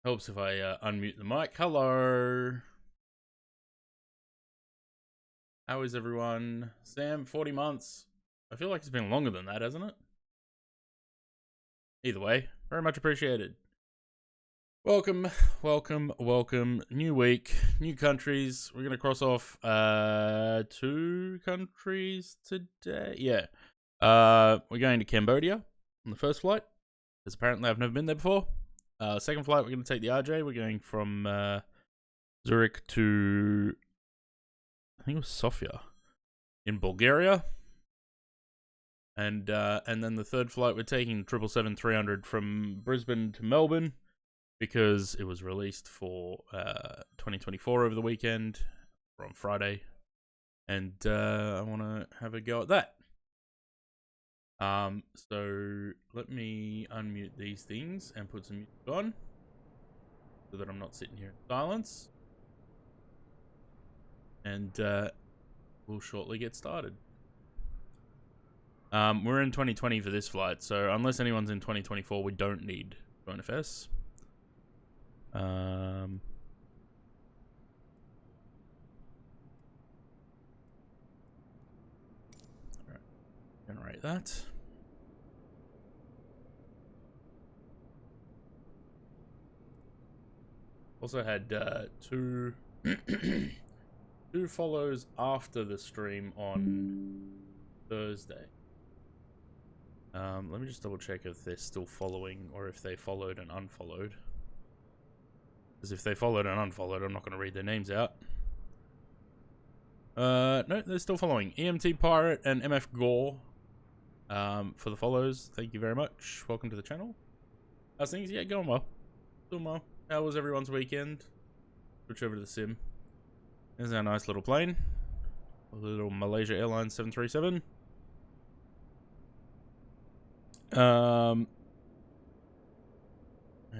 Helps if I unmute the mic. Hello. How is everyone? Sam, 40 months. I feel like it's been longer than that, hasn't it? Either way, very much appreciated. Welcome, welcome, welcome. New week, new countries. We're going to cross off 2 countries today. Yeah. We're going to Cambodia on the first flight, because apparently I've never been there before. Second flight, we're going to take the RJ. We're going from Zurich to, I think it was Sofia in Bulgaria. And then the third flight, we're taking 777-300 from Brisbane to Melbourne, because it was released for 2024 over the weekend, or on Friday, and I want to have a go at that. So let me unmute these things and put some music on, so that I'm not sitting here in silence, and we'll shortly get started. We're in 2020 for this flight, so unless anyone's in 2024, we don't need ONFS. Alright, generate that. Also had two two follows after the stream on Thursday. Let me just double check if they're still following or if they followed and unfollowed. Because if they followed and unfollowed, I'm not going to read their names out. No, they're still following. EMT Pirate and MF Gore for the follows. Thank you very much. Welcome to the channel. How's things? Yeah, going well. Doing well. How was everyone's weekend? Switch over to the sim. There's our nice little plane. A little Malaysia Airlines 737. And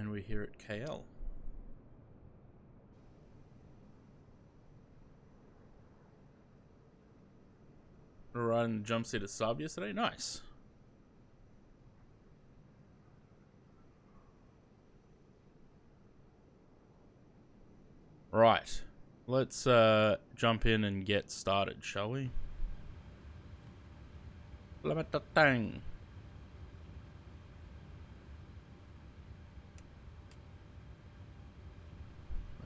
we're here at KL. We're riding the jump seat at Saab yesterday. Nice. Right. Let's jump in and get started, shall we? Tang.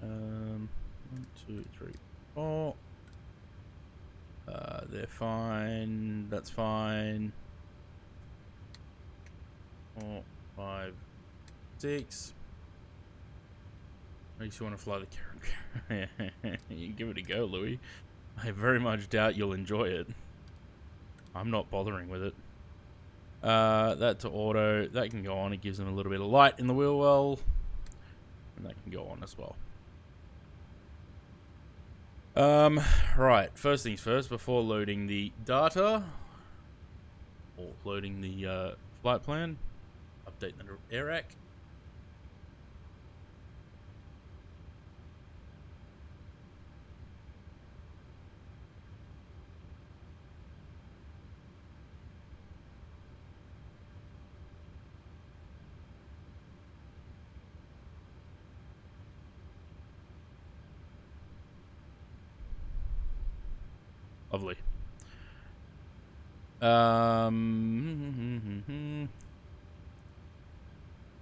1, 2, 3, 4. They're fine. That's fine. 4, 5, 6. Makes you want to fly the Caravan. You give it a go, Louis. I very much doubt you'll enjoy it. I'm not bothering with it. That to auto. That can go on. It gives them a little bit of light in the wheel well. And that can go on as well. Right. First things first, before loading the data, or loading the flight plan, update the AIRAC. Lovely.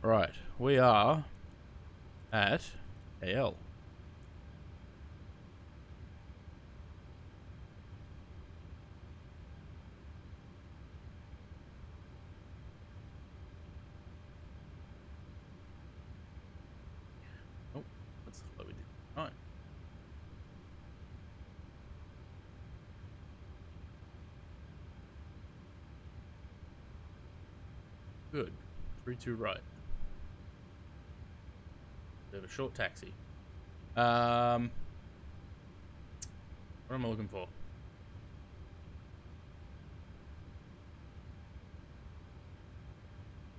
Right, we are at AL. Oh, that's the flow we did. All right. Good. 3-2 right. We have a short taxi. What am I looking for?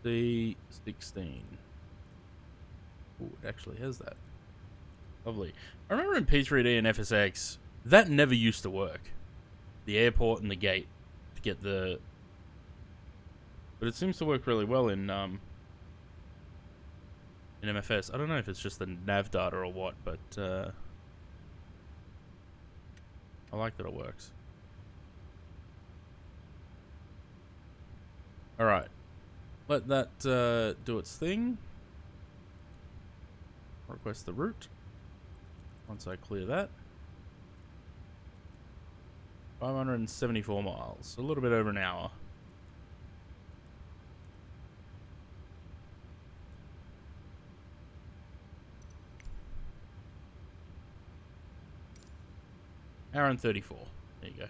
C16. Oh, it actually has that. Lovely. I remember in P3D and FSX, that never used to work. The airport and the gate to get the... But it seems to work really well in in MFS. I don't know if it's just the nav data or what, but I like that it works. Alright. Let that do its thing. Request the route. Once I clear that. 574 miles. A little bit over an hour. Hour and 34. There you go.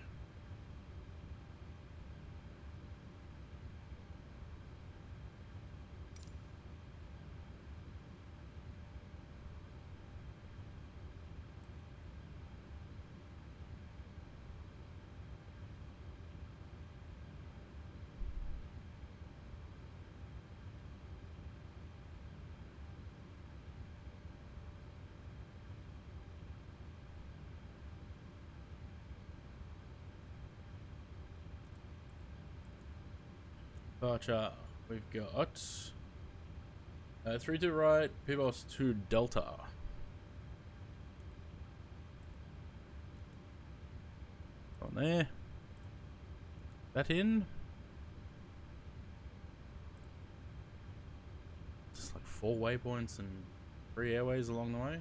Departure. We've got 3-2 right, Pibos 2 Delta. On there. That in. Just like 4 waypoints and 3 airways along the way.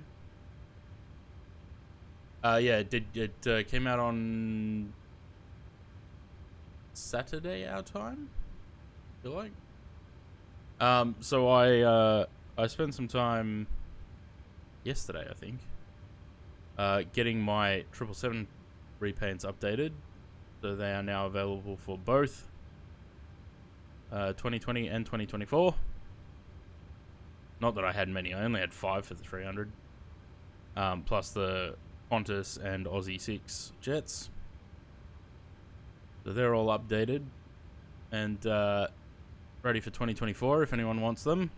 Yeah, it came out on Saturday our time. I feel like. So I spent some time yesterday, I think, getting my 777 repaints updated, so they are now available for both 2020 and 2024. Not that I had many; I only had 5 for the 300, plus the Qantas and Aussie 6 jets. So they're all updated and ready for 2024 if anyone wants them.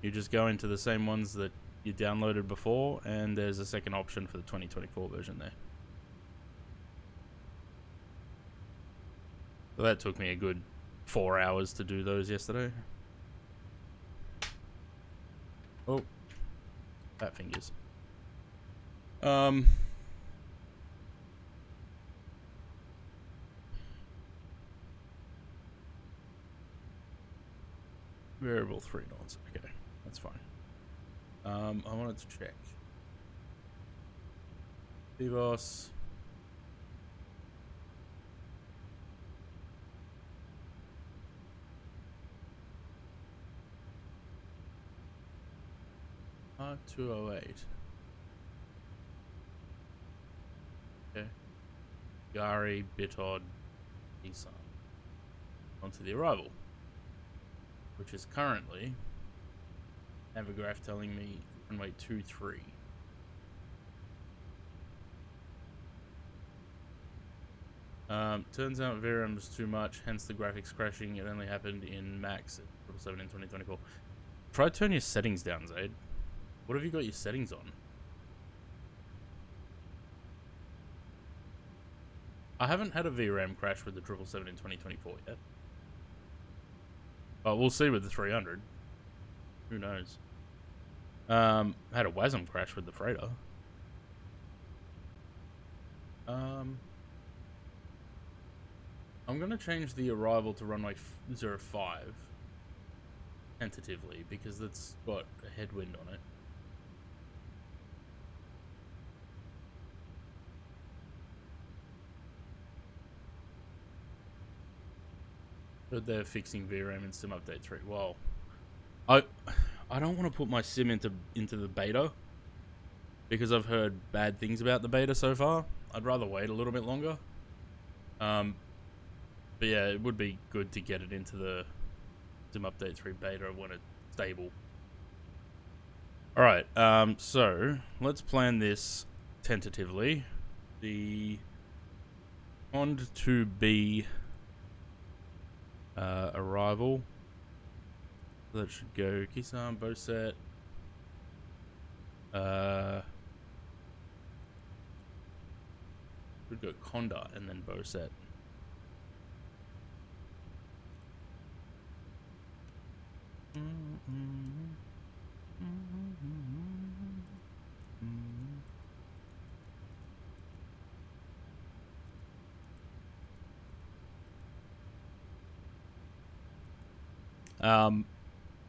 You just go into the same ones that you downloaded before, and there's a second option for the 2024 version there. So that took me a good 4 hours to do those yesterday. Oh, fat fingers. Variable 3 knots. Okay, that's fine. I wanted to check. Pibos. R208. Okay. Gari, Bitod, Nissan. Onto the arrival, which is currently Navigraph telling me runway 23. Turns out VRAM was too much, hence the graphics crashing. It only happened in Max at 777 in 2024. Try to turn your settings down, Zaid. What have you got your settings on? I haven't had a VRAM crash with the 777 in 2024 yet. But we'll see with the 300. Who knows? Had a WASM crash with the freighter. I'm gonna change the arrival to runway 05 tentatively because it's got a headwind on it. But they're fixing VRAM in Sim Update 3. Well, I don't want to put my sim into the beta because I've heard bad things about the beta so far. I'd rather wait a little bit longer. But yeah, it would be good to get it into the Sim Update 3 beta when it's stable. Alright, so let's plan this tentatively. The Pond 2B arrival. That should go Kisan, Boset. Should go Conda and then Boset.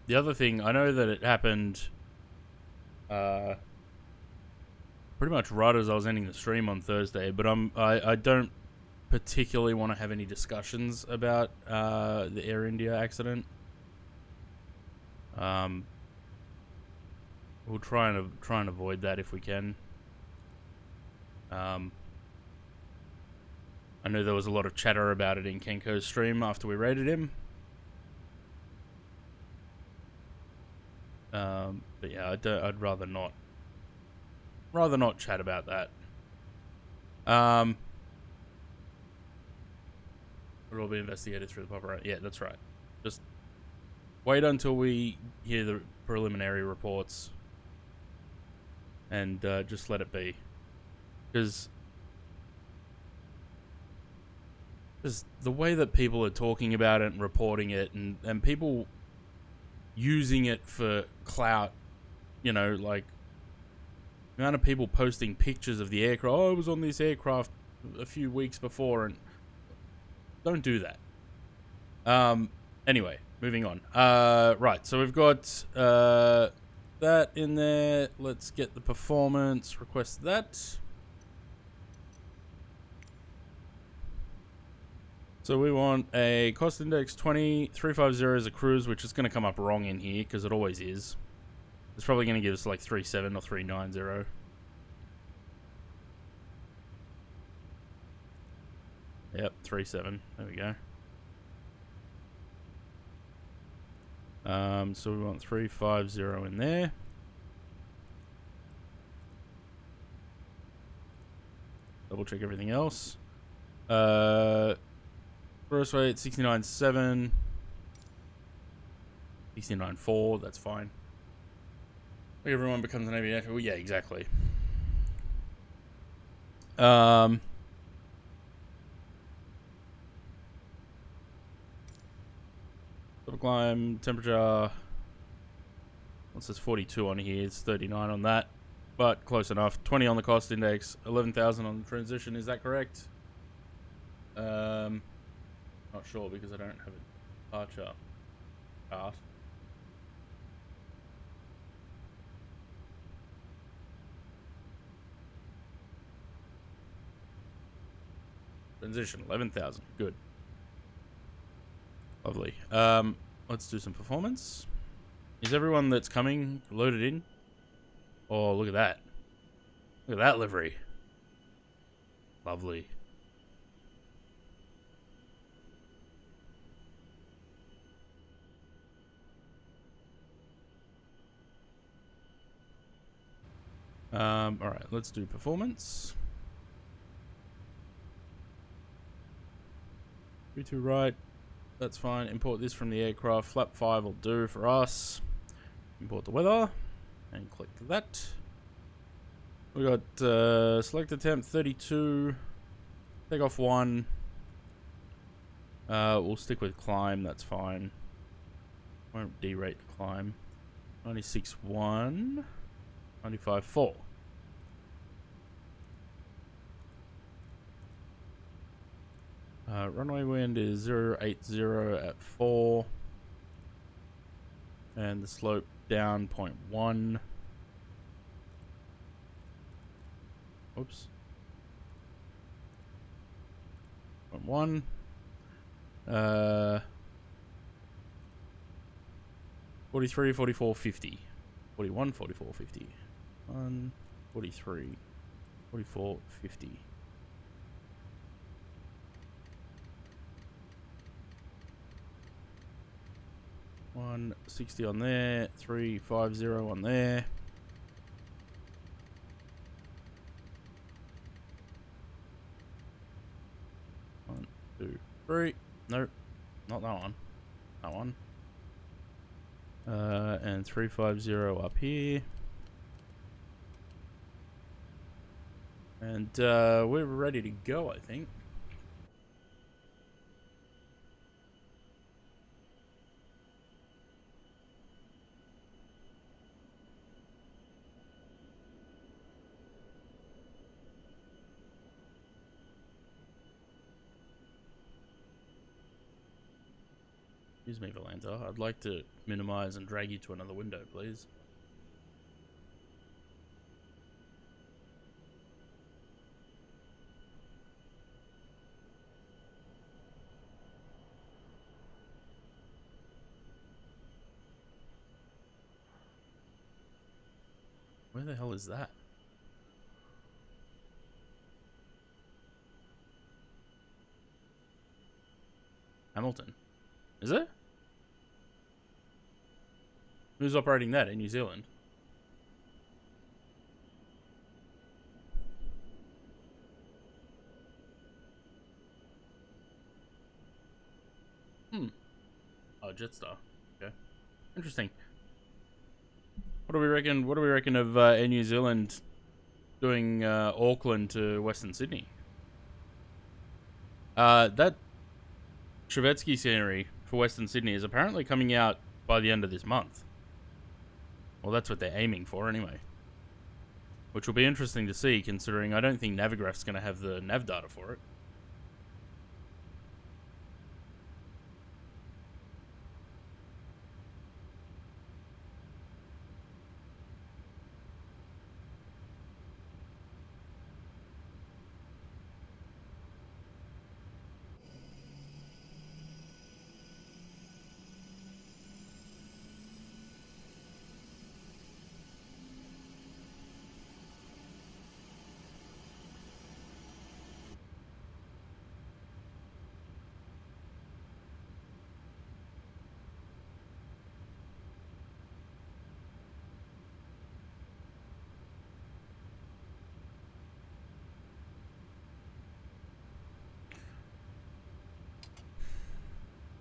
The other thing, I know that it happened pretty much right as I was ending the stream on Thursday, but I don't particularly want to have any discussions about the Air India accident. We'll try and avoid that if we can. I know there was a lot of chatter about it in Kenko's stream after we raided him. But yeah, I'd rather not chat about that. It'll all be investigated through the proper. Yeah, that's right. Just wait until we hear the preliminary reports, and just let it be, because the way that people are talking about it and reporting it, and people using it for clout, you know, like the amount of people posting pictures of the aircraft. Oh, I was on this aircraft a few weeks before, and don't do that. Anyway, moving on. Right, so we've got that in there. Let's get the performance. Request that. So we want a cost index 20350 as a cruise, which is going to come up wrong in here because it always is. It's probably going to give us like 37 or 390. Yep, 37. There we go. So we want 350 in there. Double check everything else. Gross weight 69.7. 69.4. That's fine. Everyone becomes an aviator. Well, yeah, exactly. Double climb temperature. What's this? 42 on here. It's 39 on that, but close enough. 20 on the cost index. 11,000 on the transition. Is that correct? Not sure because I don't have a departure chart. Transition 11,000. Good. Lovely. Let's do some performance. Is everyone that's coming loaded in? Oh, look at that. Look at that livery. Lovely. Alright, let's do performance. 3-2 right. That's fine. Import this from the aircraft. Flap 5 will do for us. Import the weather. And click that. We got select attempt 32. Take off 1. We'll stick with climb. That's fine. Won't derate climb. 96.1. 95.4. Runway wind is 080 at 4. And the slope down 0.1. Oops. 0.1. 43, 44, 50. 41, 44, 50. 1, 43, 44, 50. 160 on there, 350 on there. 1, 2, 3. Nope, not that one. That one. And 350 up here. And we're ready to go, I think. Excuse me, Valanta. I'd like to minimize and drag you to another window, please. Where the hell is that? Hamilton. Is it? Who's operating that in New Zealand? Oh, Jetstar. Okay. Interesting. What do we reckon? What do we reckon of Air New Zealand doing Auckland to Western Sydney? That Trubetsky scenery for Western Sydney is apparently coming out by the end of this month. Well, that's what they're aiming for anyway. Which will be interesting to see, considering I don't think Navigraph's going to have the nav data for it.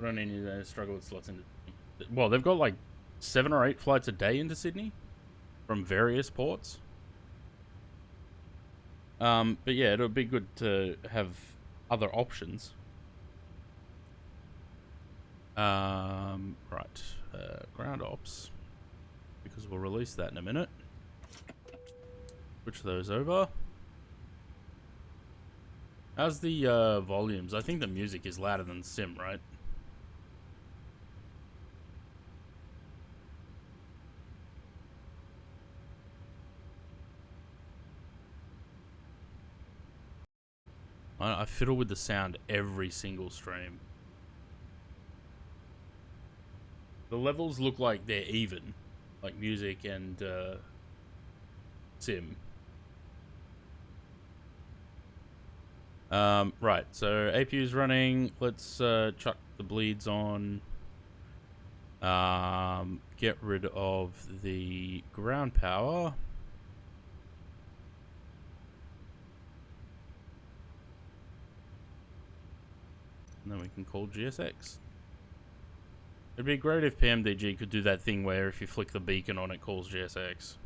I don't need to struggle with slots into. Well, they've got like 7 or 8 flights a day into Sydney from various ports. But yeah, it'll be good to have other options. Right, ground ops, because we'll release that in a minute. Switch those over. How's the volumes? I think the music is louder than Sim, right? I fiddle with the sound every single stream. The levels look like they're even, like music and Sim. Right, so APU's running. Let's chuck the bleeds on. Get rid of the ground power. And then we can call GSX. It'd be great if PMDG could do that thing where if you flick the beacon on, it calls GSX.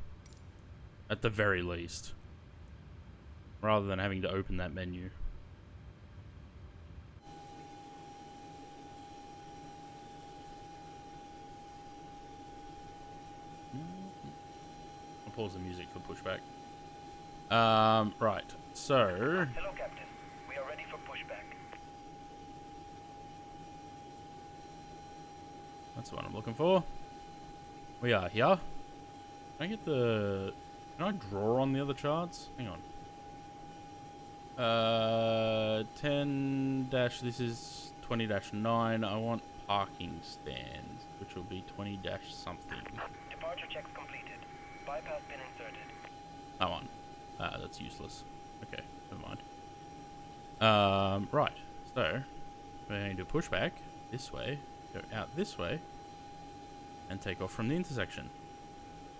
At the very least. Rather than having to open that menu. I'll pause the music for pushback. Right, so... Hello, Captain. We are ready for pushback. That's what I'm looking for. We are here. Can I get the... Can I draw on the other charts? Hang on. 10 dash, this is 20-9. I want parking stands, which will be 20 dash something. Departure checks completed. Bypass pin inserted. Come on. That's useless. Okay, never mind. Right. So, we're going to push back this way, go out this way, and take off from the intersection.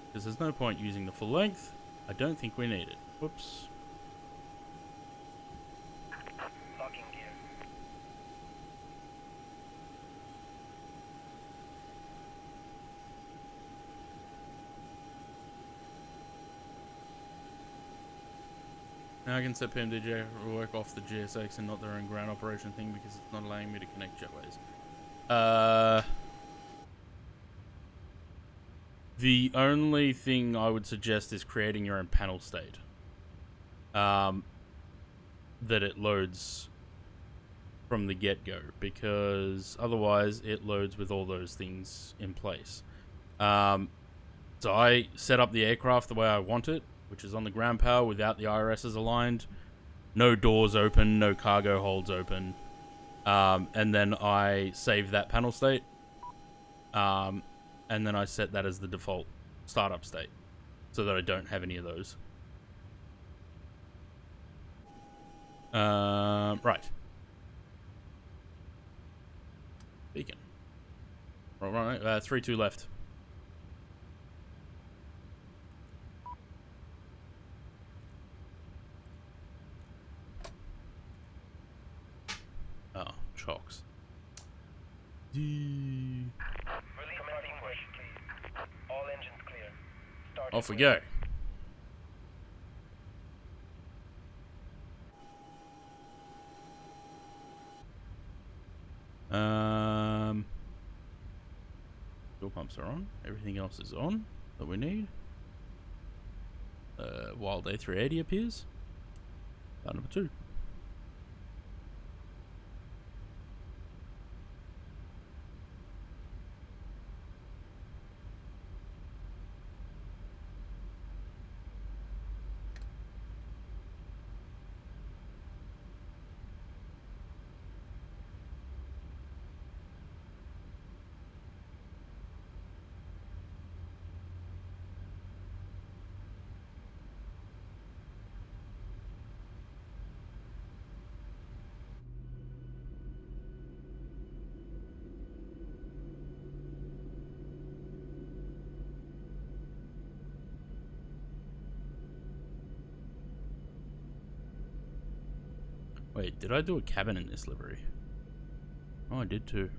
Because there's no point using the full length. I don't think we need it. Whoops. Locking gear. Now I can set PMDJ work off the GSX and not their own ground operation thing because it's not allowing me to connect jetways. The only thing I would suggest is creating your own panel state. That it loads from the get-go, because otherwise it loads with all those things in place. So I set up the aircraft the way I want it, which is on the ground power without the IRSs aligned. No doors open, no cargo holds open. And then I save that panel state. And then I set that as the default startup state so that I don't have any of those. Right. Beacon. Right, 3-2 left. Oh, chocks. Release starting push, please. All engines clear. Start. Off we go. Fuel pumps are on. Everything else is on that we need. Wild A380 appears. Number 2. Wait, did I do a cabin in this livery? Oh, I did too.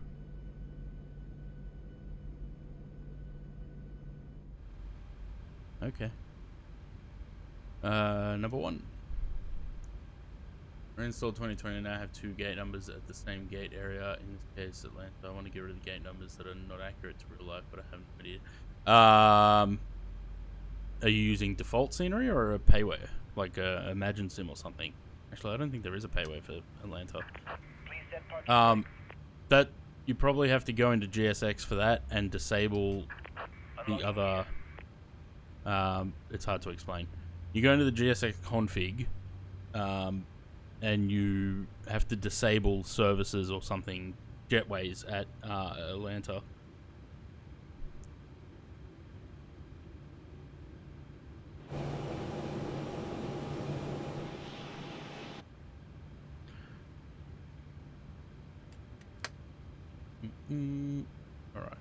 Okay. Number 1. Reinstall 2020 now have 2 gate numbers at the same gate area. In this case, Atlanta. I want to get rid of the gate numbers that are not accurate to real life, but I have no idea. Are you using default scenery or a payware? Like Imagine Sim or something? Actually, I don't think there is a payway for Atlanta. That you probably have to go into GSX for that and disable the other. It's hard to explain. You go into the GSX config, and you have to disable services or something, jetways at Atlanta. Alright.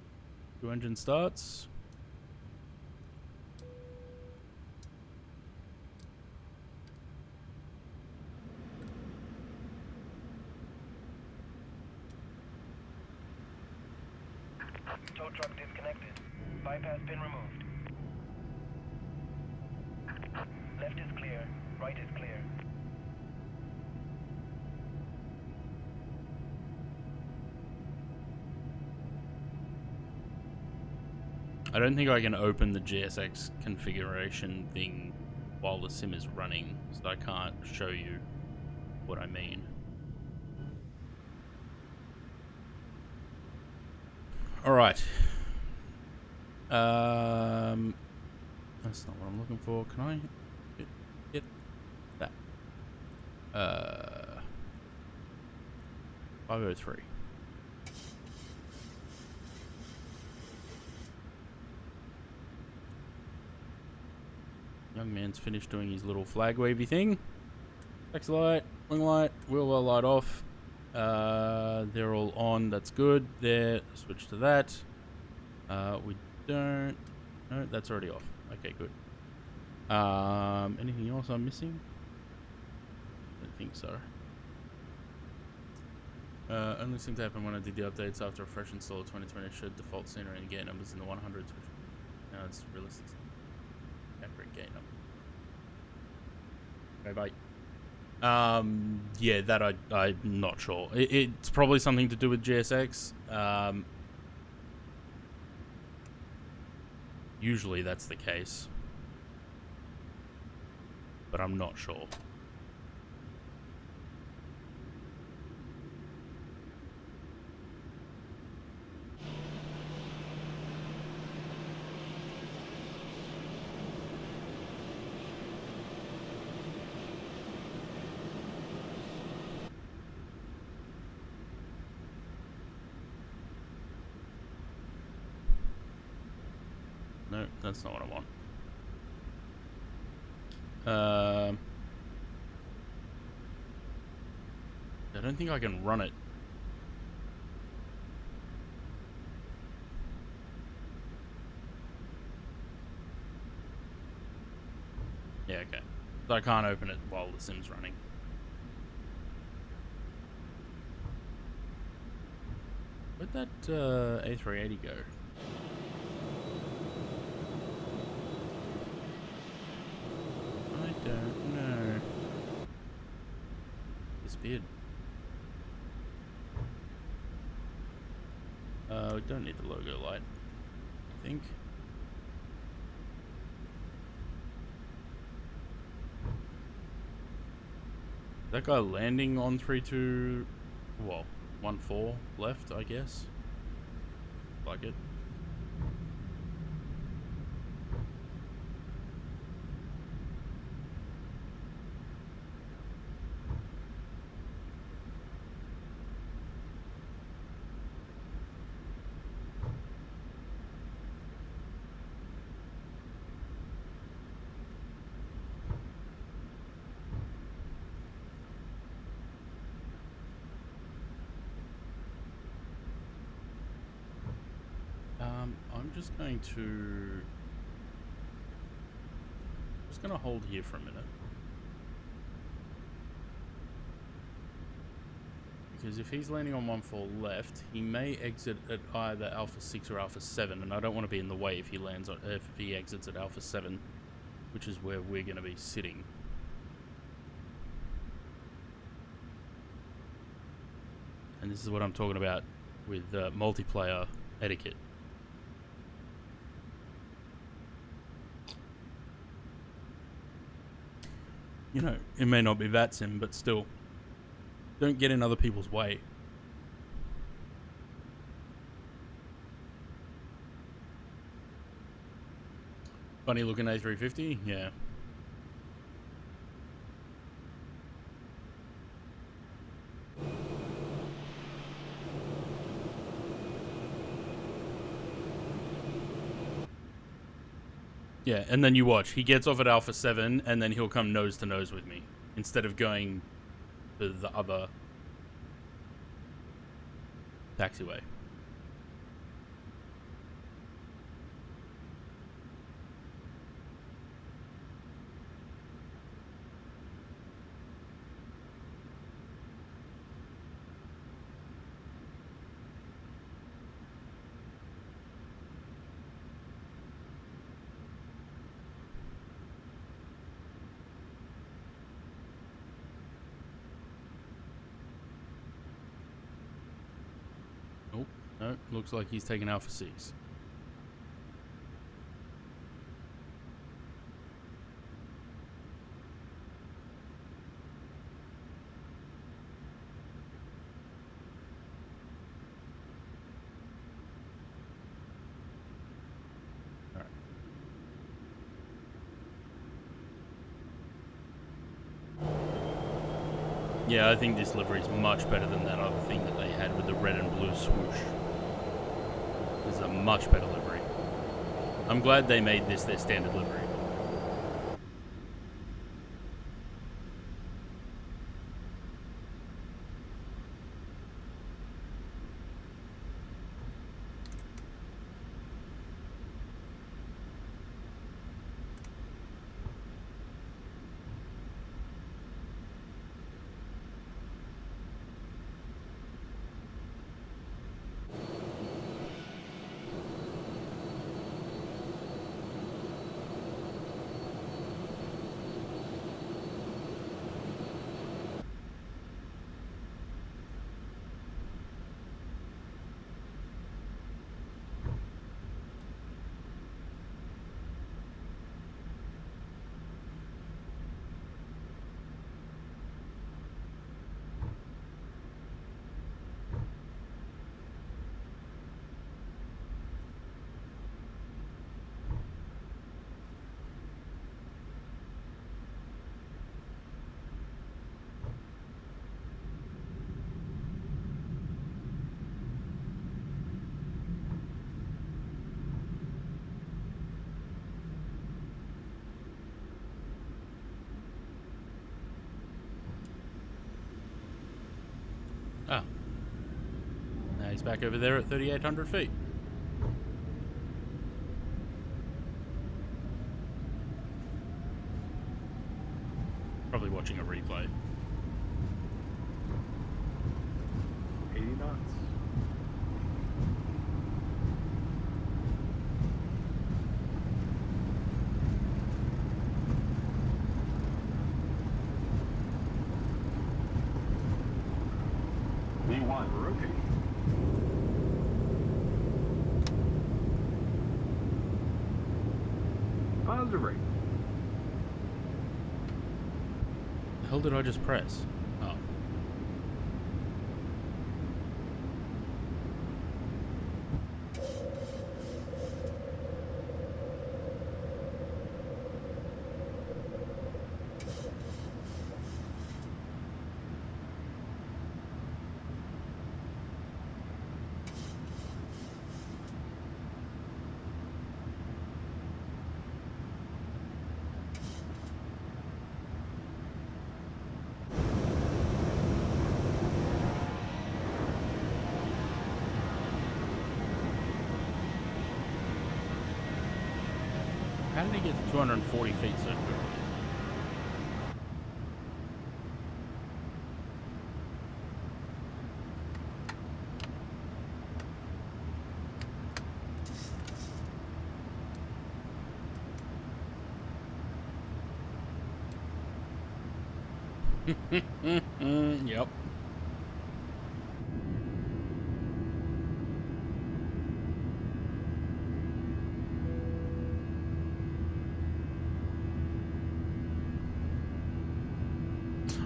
2 engine starts. Tow truck disconnected. Bypass pin removed. Left is clear. Right is clear. I don't think I can open the GSX configuration thing while the sim is running, so I can't show you what I mean. Alright. That's not what I'm looking for. Can I get that? 503. Young man's finished doing his little flag wavy thing. Taxi light, wing light, wheel well light off. They're all on. That's good. There. Switch to that. We don't. No, that's already off. Okay, good. Anything else I'm missing? I don't think so. Only seemed to happen when I did the updates after a fresh install of 2020. Showed default scenery and gate numbers in the 100s. Now it's realistic. Accurate gate number. Okay, bye. Yeah, that I'm not sure. It's probably something to do with GSX. Usually that's the case, but I'm not sure. That's not what I want. I don't think I can run it. Yeah, okay. So I can't open it while the sim's running. Where'd that A380 go? I don't know. Disappeared. We don't need the logo light, I think. That guy landing on 3-2, well, 1-4 left, I guess. Like it. I'm just going to hold here for a minute, because if he's landing on 1-4 left, he may exit at either Alpha 6 or Alpha 7, and I don't want to be in the way if he exits at Alpha 7, which is where we're going to be sitting. And this is what I'm talking about with multiplayer etiquette. You know, it may not be VATSIM, but still, don't get in other people's way. Funny looking A350, yeah. Yeah, and then you watch. He gets off at Alpha 7, and then he'll come nose to nose with me, instead of going to the other taxiway. No, looks like he's taken Alpha 6. All right. Yeah, I think this livery is much better than that other thing that they had with the red and blue swoosh. This is a much better livery. I'm glad they made this their standard livery. Oh. Now he's back over there at 3,800 feet. Probably watching a replay. 80 knots. V1, rotating. Positive rate. The hell did I just press? Oh. How did he get to 240 feet so quickly? Yep.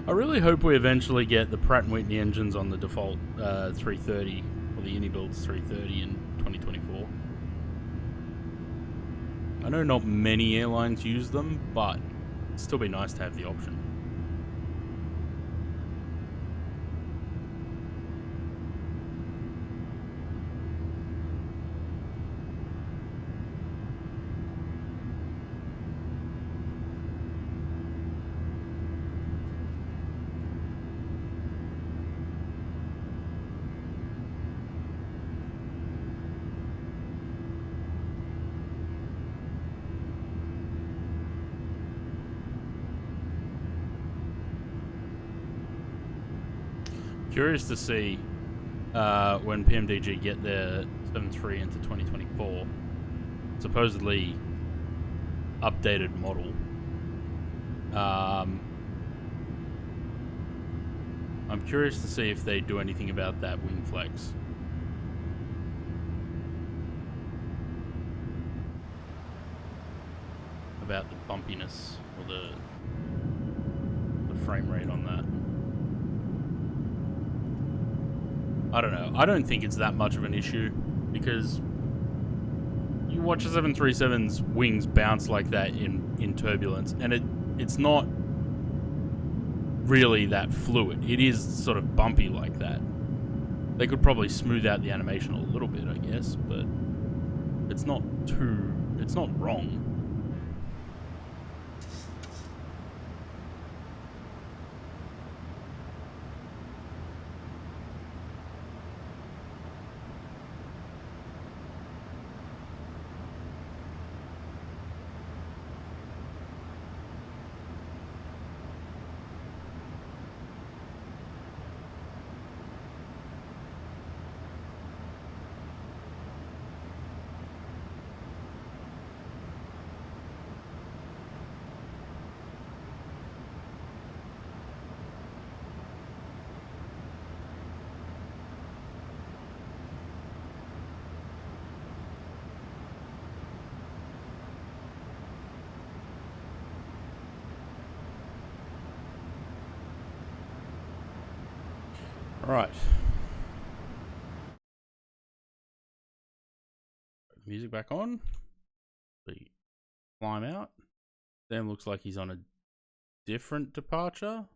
I really hope we eventually get the Pratt & Whitney engines on the default 330, or the Unibuilds 330 in 2024. I know not many airlines use them, but it'd still be nice to have the option. Curious to see when PMDG get their 7.3 into 2024, supposedly updated model. I'm curious to see if they do anything about that wing flex. About the bumpiness or the frame rate on that. I don't know. I don't think it's that much of an issue because you watch a 737's wings bounce like that in turbulence, and it's not really that fluid. It is sort of bumpy like that. They could probably smooth out the animation a little bit, I guess, but it's not wrong. Right. Music back on. We climb out. Sam looks like he's on a different departure.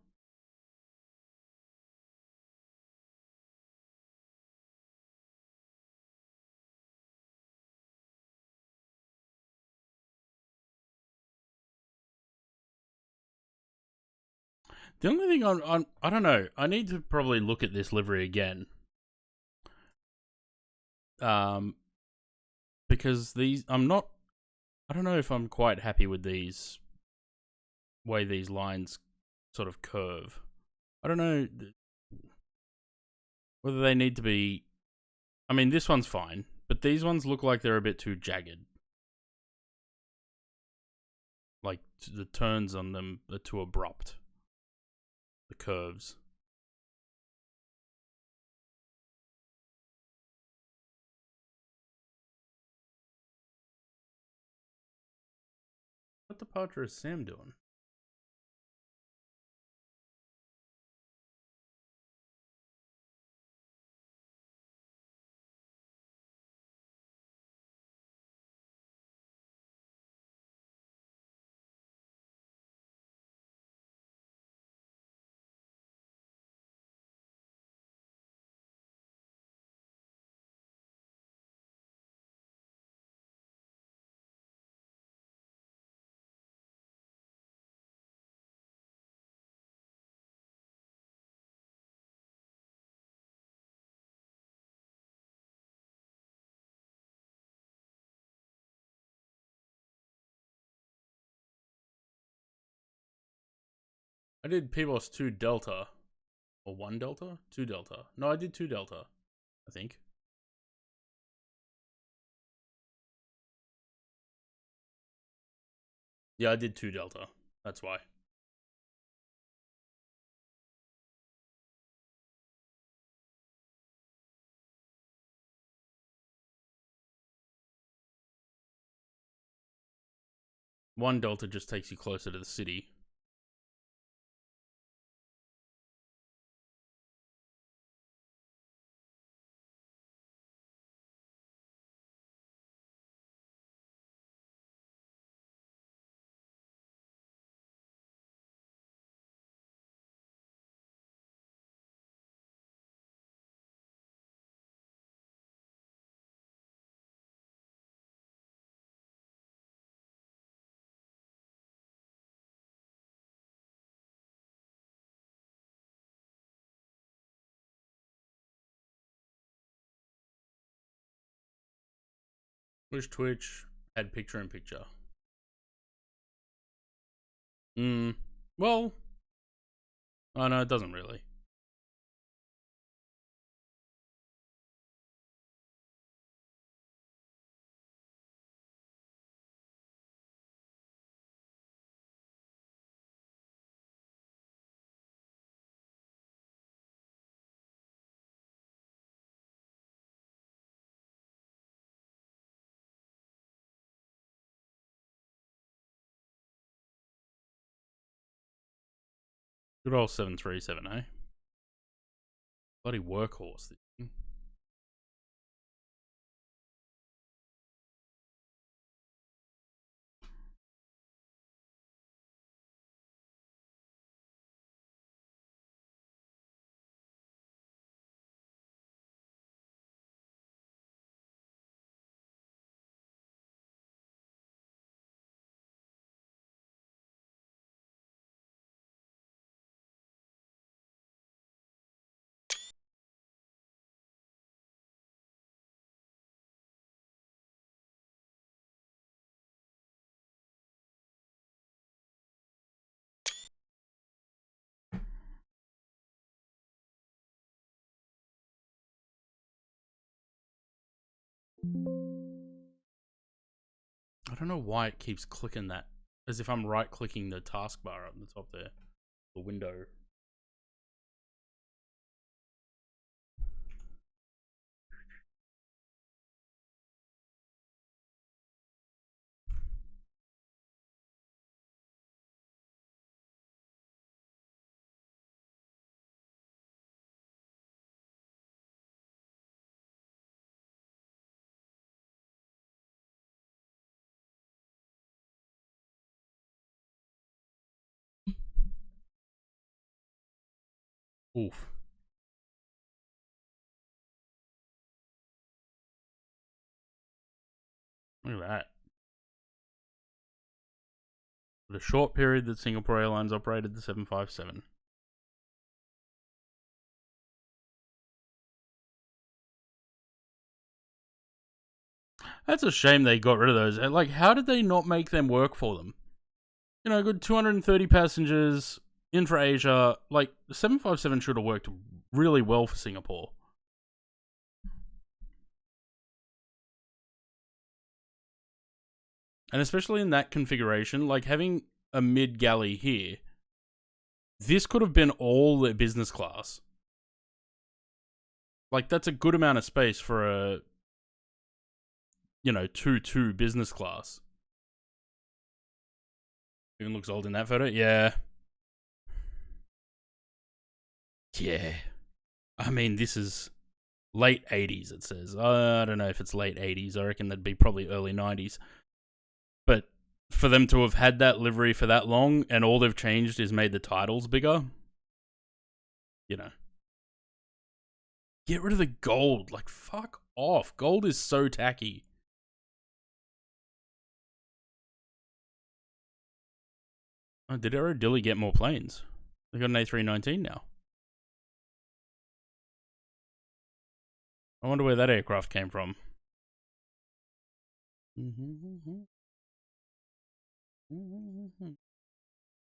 The only thing I don't know. I need to probably look at this livery again. Because these, I don't know if I'm quite happy with these way these lines sort of curve. I don't know whether they need to be. I mean, this one's fine, but these ones look like they're a bit too jagged. Like the turns on them are too abrupt. The curves. What departure is Sam doing? I did PBOS 2 Delta. Or 1 Delta? 2 Delta. No, I did 2 Delta. I think. Yeah, I did 2 Delta. That's why. One Delta just takes you closer to the city. Wish Twitch had picture in picture. Well, oh no, it doesn't really. Good old 737, eh? Bloody workhorse. I don't know why it keeps clicking that. As if I'm right clicking the taskbar up the top there. The window. Oof. Look at that. For the short period that Singapore Airlines operated the 757, That's a shame they got rid of those. Like, how did they not make them work for them? You know, good 230 passengers in for Asia. Like, the 757 should have worked really well for Singapore. And especially in that configuration, like having a mid galley here, this could have been all the business class. Like, that's a good amount of space for a, 2-2 business class. Even looks old in that photo. Yeah. Yeah. I mean, this is late 80s, it says. I don't know if it's late 80s. I reckon that'd be probably early 90s. But for them to have had that livery for that long and all they've changed is made the titles bigger, get rid of the gold. Like, fuck off. Gold is so tacky. Oh, did Aerodilly get more planes? They got an A319 now. I wonder where that aircraft came from.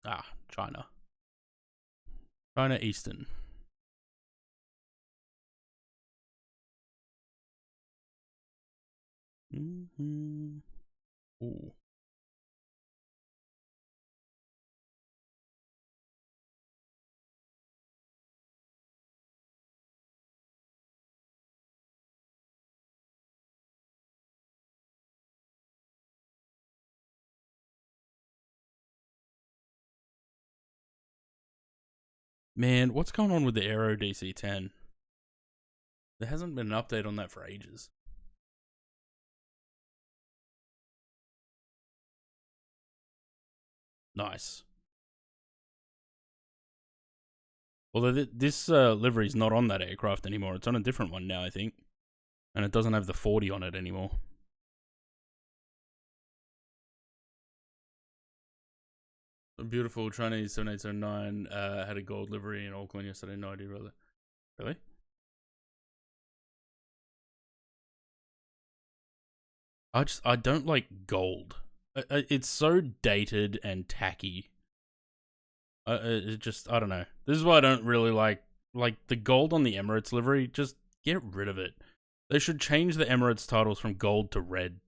Ah, China. China Eastern. Ooh. Man, what's going on with the Aero DC-10? There hasn't been an update on that for ages. Nice. Although this livery's not on that aircraft anymore. It's on a different one now, I think. And it doesn't have the 40 on it anymore. A beautiful Chinese 7809 had a gold livery in Auckland yesterday. No idea, brother. Really? I don't like gold. It's so dated and tacky. It just, I don't know. This is why I don't really like the gold on the Emirates livery. Just get rid of it. They should change the Emirates titles from gold to red.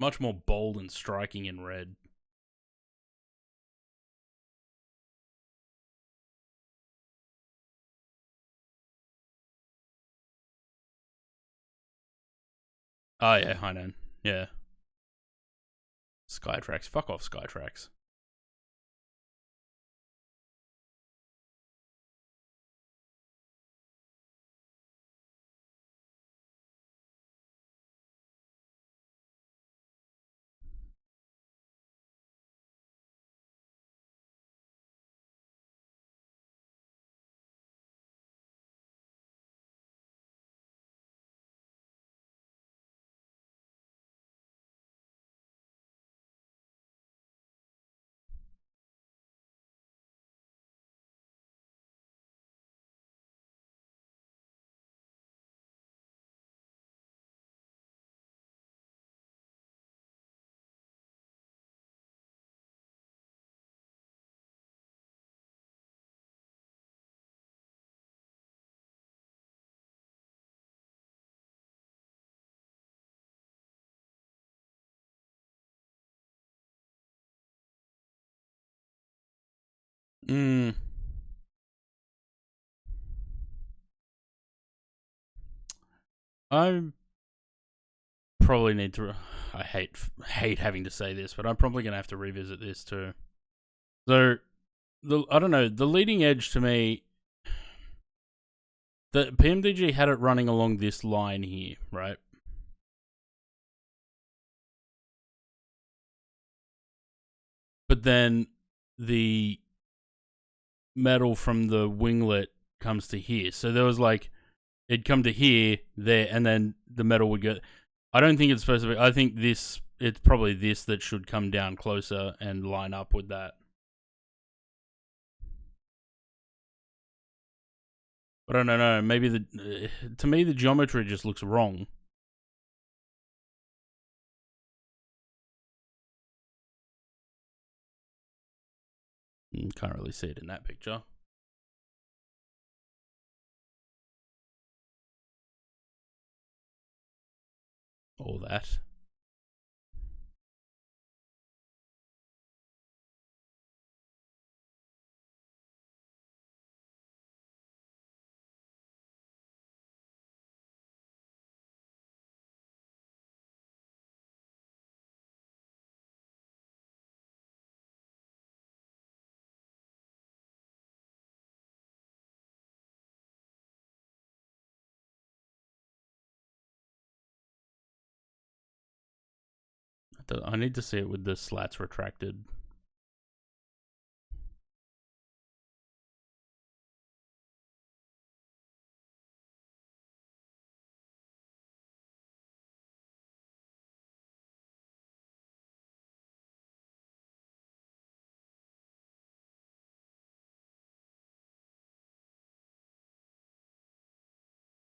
Much more bold and striking in red. Oh yeah, Hainan. Yeah. Skytrax. Fuck off, Skytrax. I probably need to. I hate having to say this, but I'm probably gonna have to revisit this too. So, I don't know. The leading edge to me, the PMDG had it running along this line here, right? But then the metal from the winglet comes to here. So there was like, it'd come to here, there, and then the metal would go. I don't think it's supposed to be. I think it's probably this that should come down closer and line up with that. But I don't know. Maybe to me, the geometry just looks wrong. Can't really see it in that picture. All that. I need to see it with the slats retracted.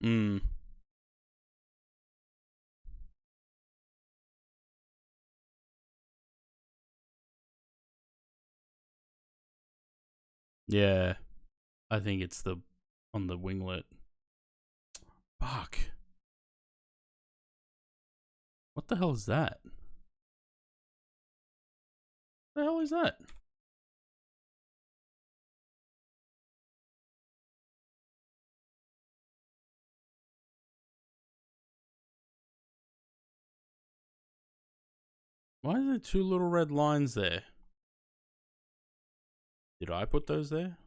Hmm. Yeah. I think it's on the winglet. Fuck. What the hell is that? What the hell is that? Why are there two little red lines there? Did I put those there?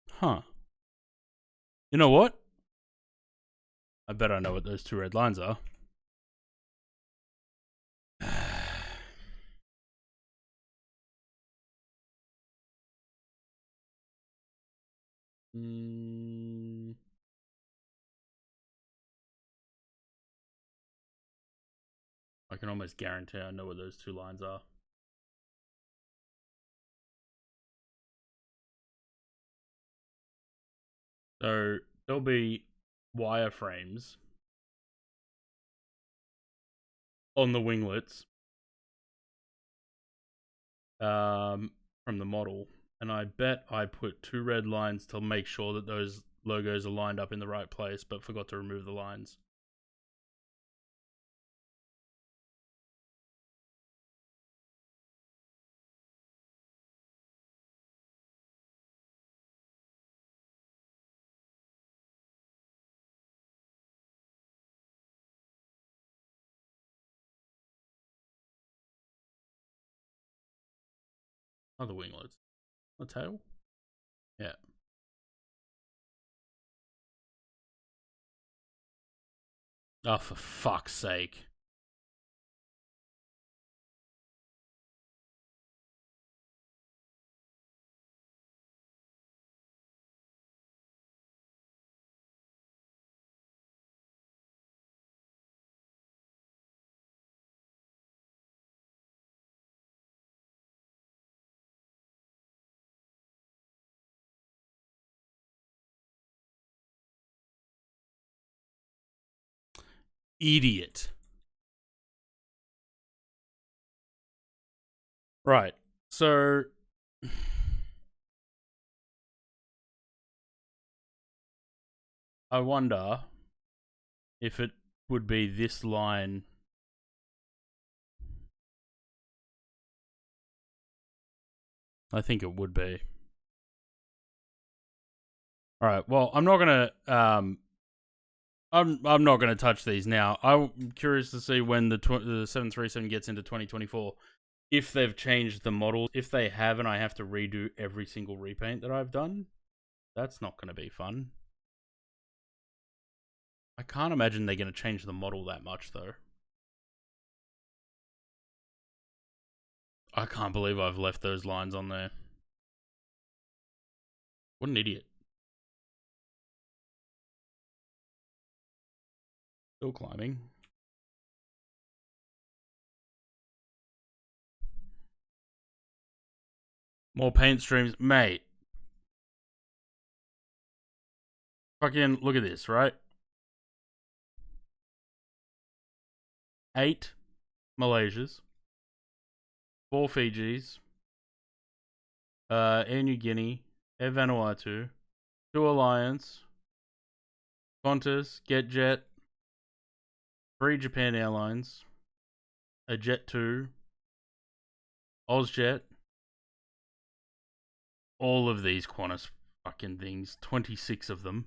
Huh. You know what? I bet I know what those two red lines are. I can almost guarantee I know what those two lines are. So there'll be wireframes on the winglets from the model, and I bet I put two red lines to make sure that those logos are lined up in the right place, but forgot to remove the lines. Oh, the winglets. The tail? Yeah. Oh, for fuck's sake. Idiot. Right. So I wonder if it would be this line. I think it would be. All right. Well, I'm not gonna. I'm not gonna touch these now. I'm curious to see when the 737 gets into 2024, if they've changed the model. If they have, and I have to redo every single repaint that I've done, that's not gonna be fun. I can't imagine they're gonna change the model that much, though. I can't believe I've left those lines on there. What an idiot. Still climbing. More paint streams. Mate. Fucking look at this, right? 8 Malaysias, 4 Fijis, Air New Guinea, Air Vanuatu, 2 Alliance, Qantas, GetJet, 3 Japan Airlines, a Jet2, Ozjet, all of these Qantas fucking things, 26 of them.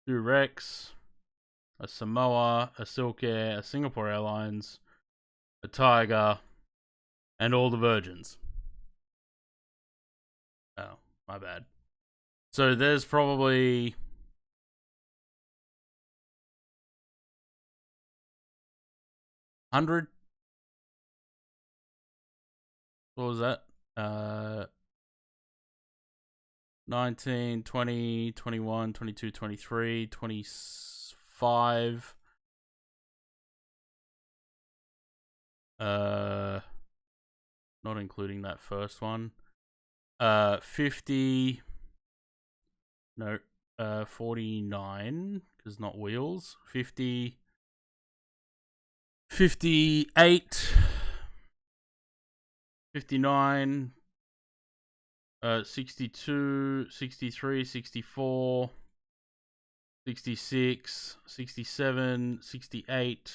2 Rex, a Samoa, a Silk Air, a Singapore Airlines, a Tiger, and all the Virgins. Oh, my bad. So there's probably 100. What was that? 19, 20, 21, 22, 23, 25. Not including that first one. 50. No, 49, because not wheels. 50. 58. 59. 62, 63, 64, 66, 67, 68,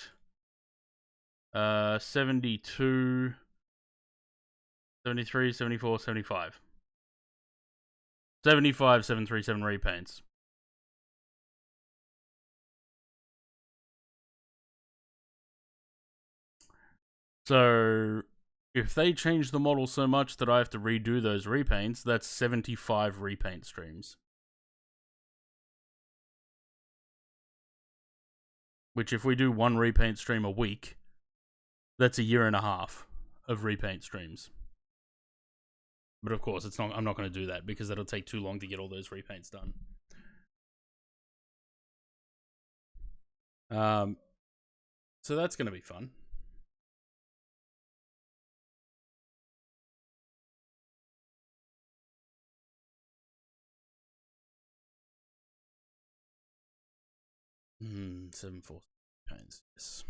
72, 73, 74, 75. 75 737 repaints. So if they change the model so much that I have to redo those repaints, that's 75 repaint streams. Which, if we do one repaint stream a week, that's a year and a half of repaint streams. But of course, it's not. I'm not going to do that because that'll take too long to get all those repaints done. So that's going to be fun. Hmm, 7-4 paints. Yes.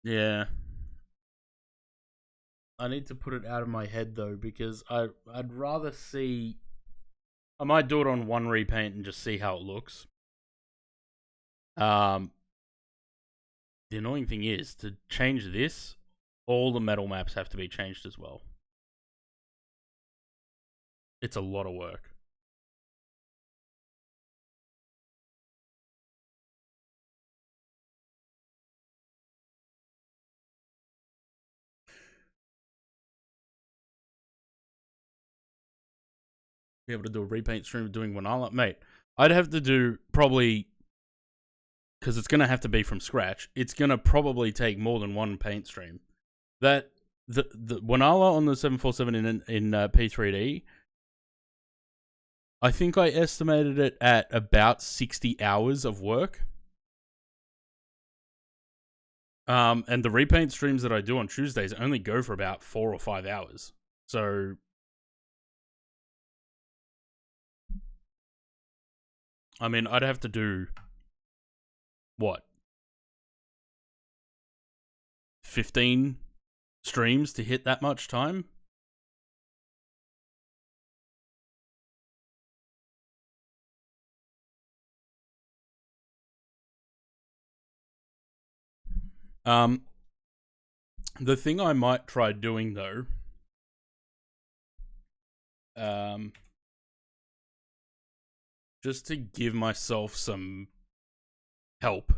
Yeah. I need to put it out of my head though, because I'd rather see. I might do it on one repaint and just see how it looks. The annoying thing is, to change this, all the metal maps have to be changed as well. It's a lot of work. Be able to do a repaint stream doing Wanala, mate. I'd have to do probably, because it's gonna have to be from scratch. It's gonna probably take more than one paint stream. That the Wanala on the 747 in P3D, I think I estimated it at about 60 hours of work. And the repaint streams that I do on Tuesdays only go for about 4 or 5 hours. So I mean, I'd have to do what? 15 streams to hit that much time? The thing I might try doing though, just to give myself some help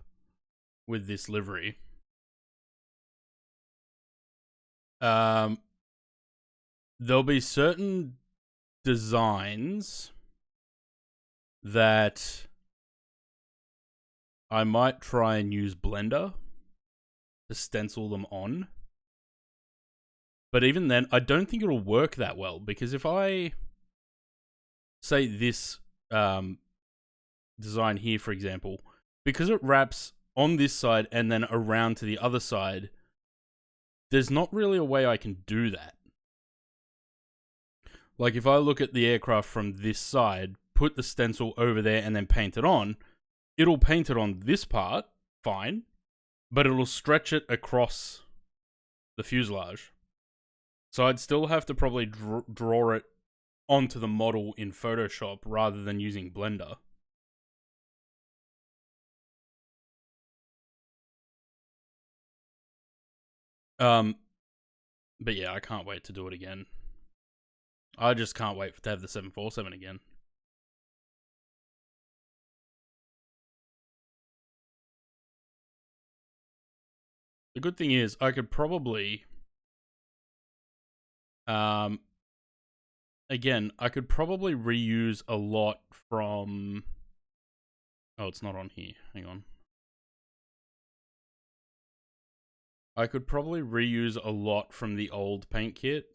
with this livery, there'll be certain designs that I might try and use Blender to stencil them on. But even then, I don't think it'll work that well, because if I say this design here, for example, because it wraps on this side and then around to the other side, there's not really a way I can do that. Like, if I look at the aircraft from this side, put the stencil over there, and then paint it on, it'll paint it on this part, fine, but it'll stretch it across the fuselage. So I'd still have to probably draw it onto the model in Photoshop rather than using Blender. But yeah, I can't wait to do it again. I just can't wait to have the 747 again. The good thing is, I could probably, again, I could probably reuse a lot from, oh, it's not on here, hang on. I could probably reuse a lot from the old paint kit.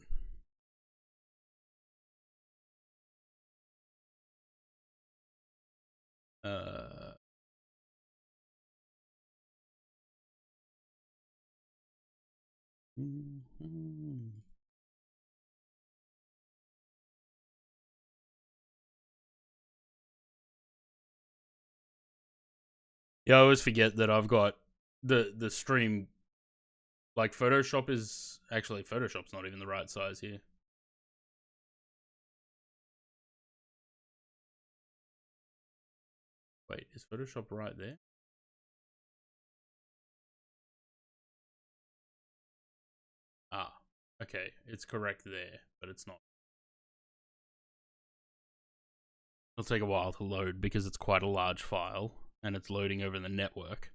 Yeah, I always forget that I've got the stream. Like, Photoshop is actually, Photoshop's not even the right size here. Wait, is Photoshop right there? Ah, okay, it's correct there, but it's not. It'll take a while to load because it's quite a large file and it's loading over the network.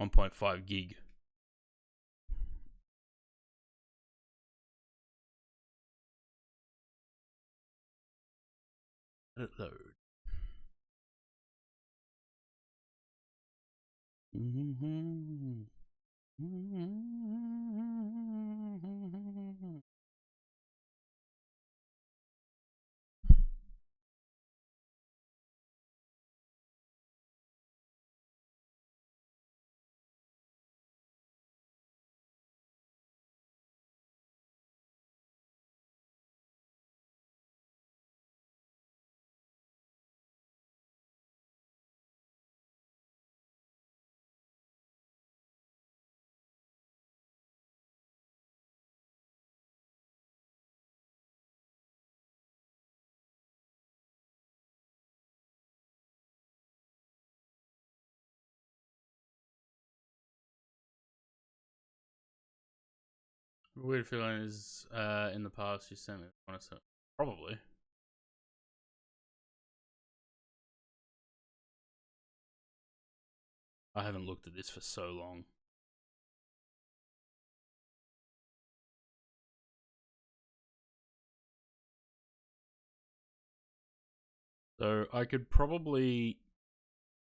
1.5 gig. Let it load. Weird feeling is in the past you sent me honestly. Probably. I haven't looked at this for so long. So I could probably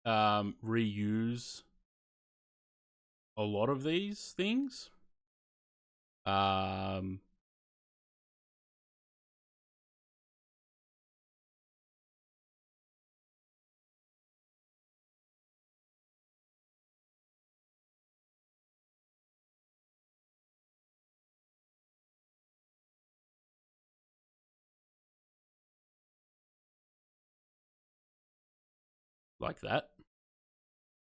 reuse a lot of these things. Like that.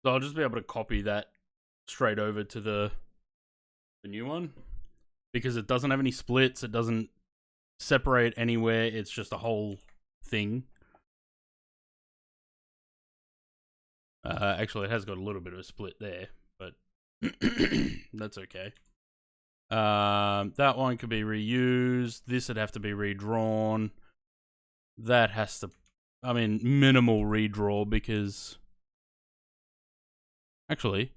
So I'll just be able to copy that straight over to the new one. Because it doesn't have any splits, it doesn't separate anywhere, it's just a whole thing. Actually, it has got a little bit of a split there, but that's okay. That one could be reused. This would have to be redrawn. That has to, I mean, minimal redraw because actually,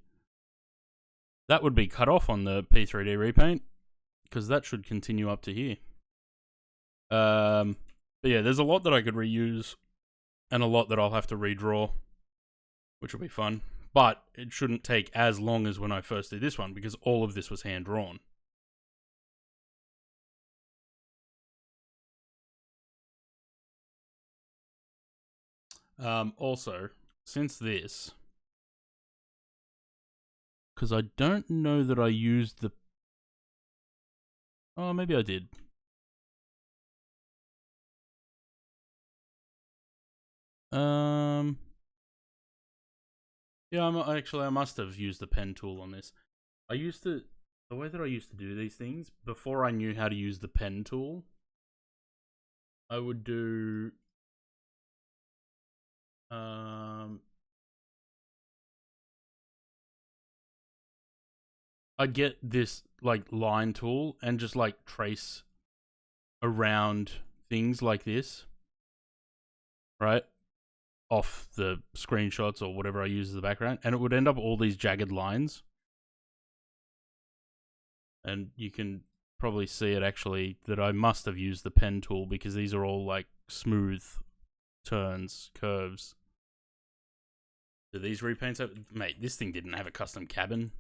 that would be cut off on the P3D repaint because that should continue up to here. But yeah, there's a lot that I could reuse and a lot that I'll have to redraw, which will be fun. But it shouldn't take as long as when I first did this one because all of this was hand-drawn. Also, since this because I don't know that I used the... Oh, maybe I did. Yeah, I must have used the pen tool on this. The way that I used to do these things, before I knew how to use the pen tool, I would do... I'd get this, like, line tool and just, like, trace around things like this, right? Off the screenshots or whatever I use as the background, and it would end up all these jagged lines. And you can probably see it actually that I must have used the pen tool because these are all like smooth turns, curves. Do these repaints have... Mate, this thing didn't have a custom cabin.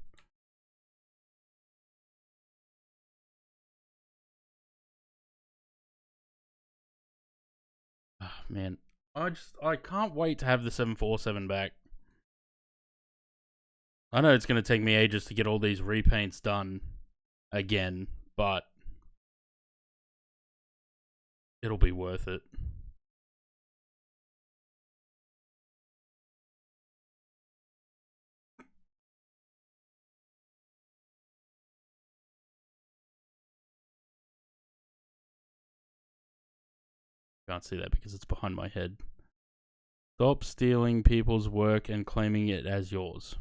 Oh, man. I can't wait to have the 747 back. I know it's going to take me ages to get all these repaints done again, but it'll be worth it. Can't see that because it's behind my head. Stop stealing people's work and claiming it as yours.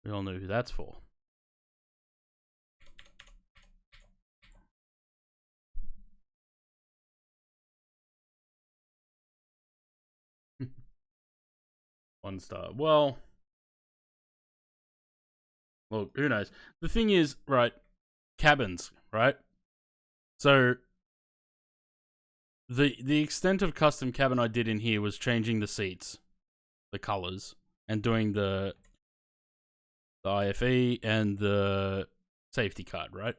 We all know who that's for. One star. Well, look, who knows? The thing is, right, cabins, right? So the extent of custom cabin I did in here was changing the seats, the colors, and doing the IFE and the safety card, right?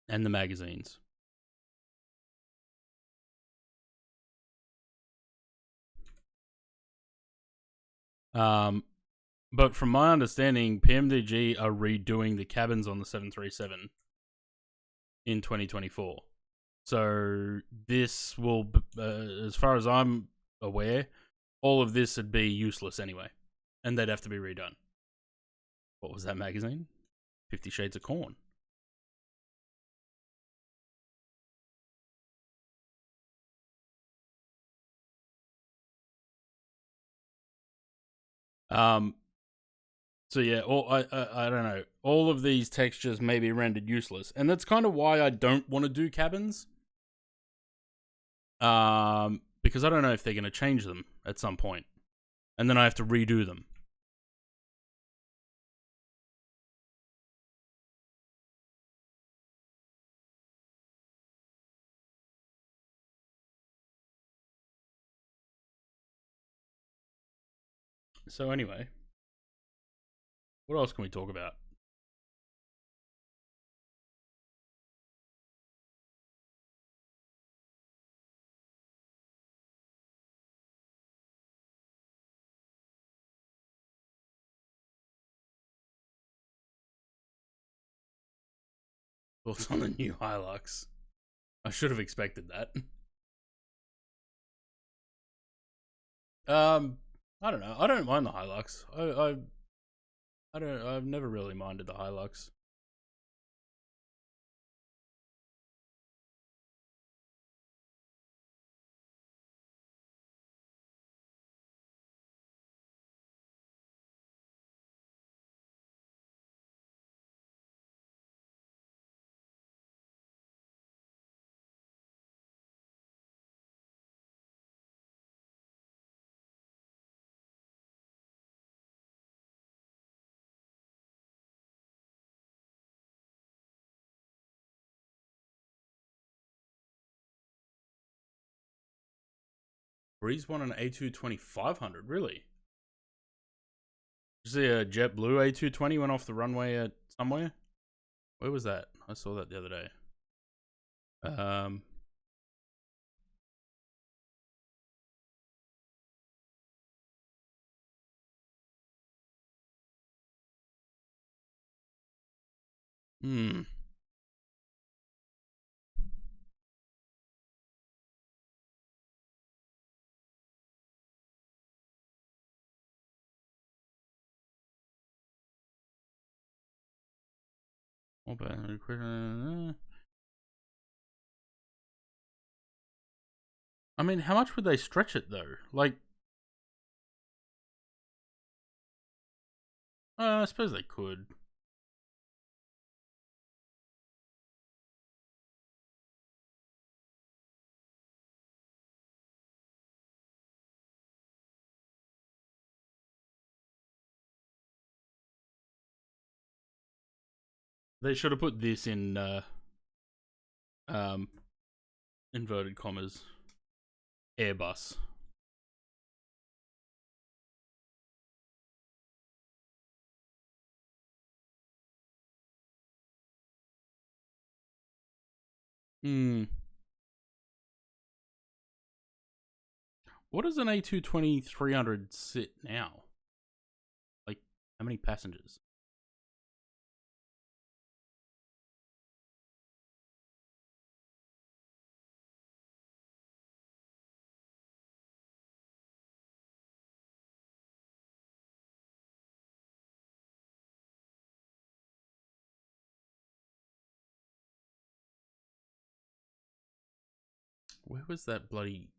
And the magazines. But from my understanding, PMDG are redoing the cabins on the 737 in 2024. So this will, as far as I'm aware, all of this would be useless anyway, and they'd have to be redone. What was that magazine? 50 Shades of Corn. So yeah, I don't know. All of these textures may be rendered useless, and that's kind of why I don't want to do cabins. Because I don't know if they're going to change them at some point, and then I have to redo them. So anyway, what else can we talk about? Thoughts on the new Hilux? I should have expected that. I don't know. I don't mind the Hilux. I don't. I've never really minded the Hilux. Breeze won an A220-500, really? Did you see a JetBlue A220 went off the runway at somewhere? Where was that? I saw that the other day. Hmm. I mean, how much would they stretch it though? Like, I suppose they could. They should have put this in um inverted commas Airbus. Hmm. What does an A220-300 sit now? Like, how many passengers? Where was that bloody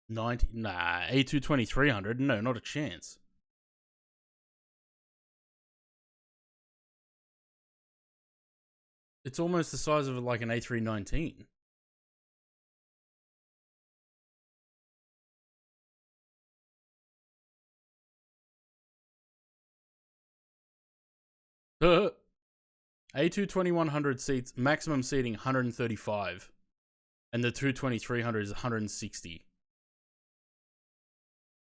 90? Nah, A220-300. No, not a chance. It's almost the size of like an A319. A220-100 seats, maximum seating 135, and the 220-300 is 160.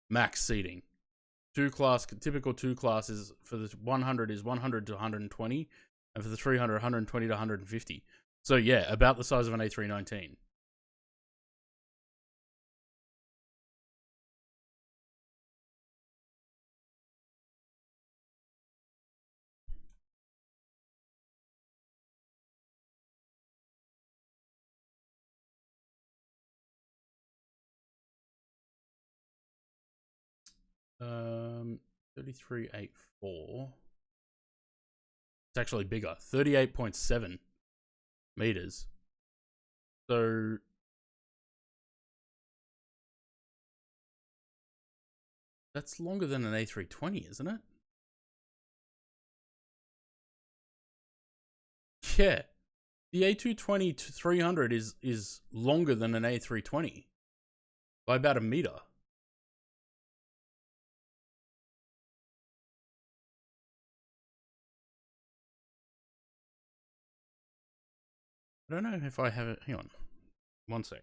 Max seating. Typical two classes for the 100 is 100 to 120, and for the 300, 120 to 150. So yeah, about the size of an A319. Um, 3384. It's actually bigger. 38.7 meters. So that's longer than an A320, isn't it? Yeah. The A220-300 is longer than an A320 by about a meter. I don't know if I have it. Hang on. One sec.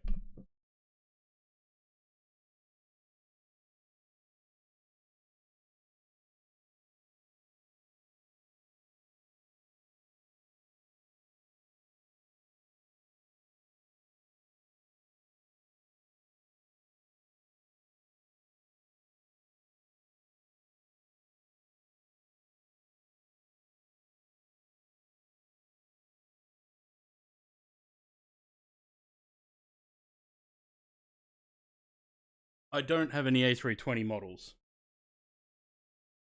I don't have any A320 models.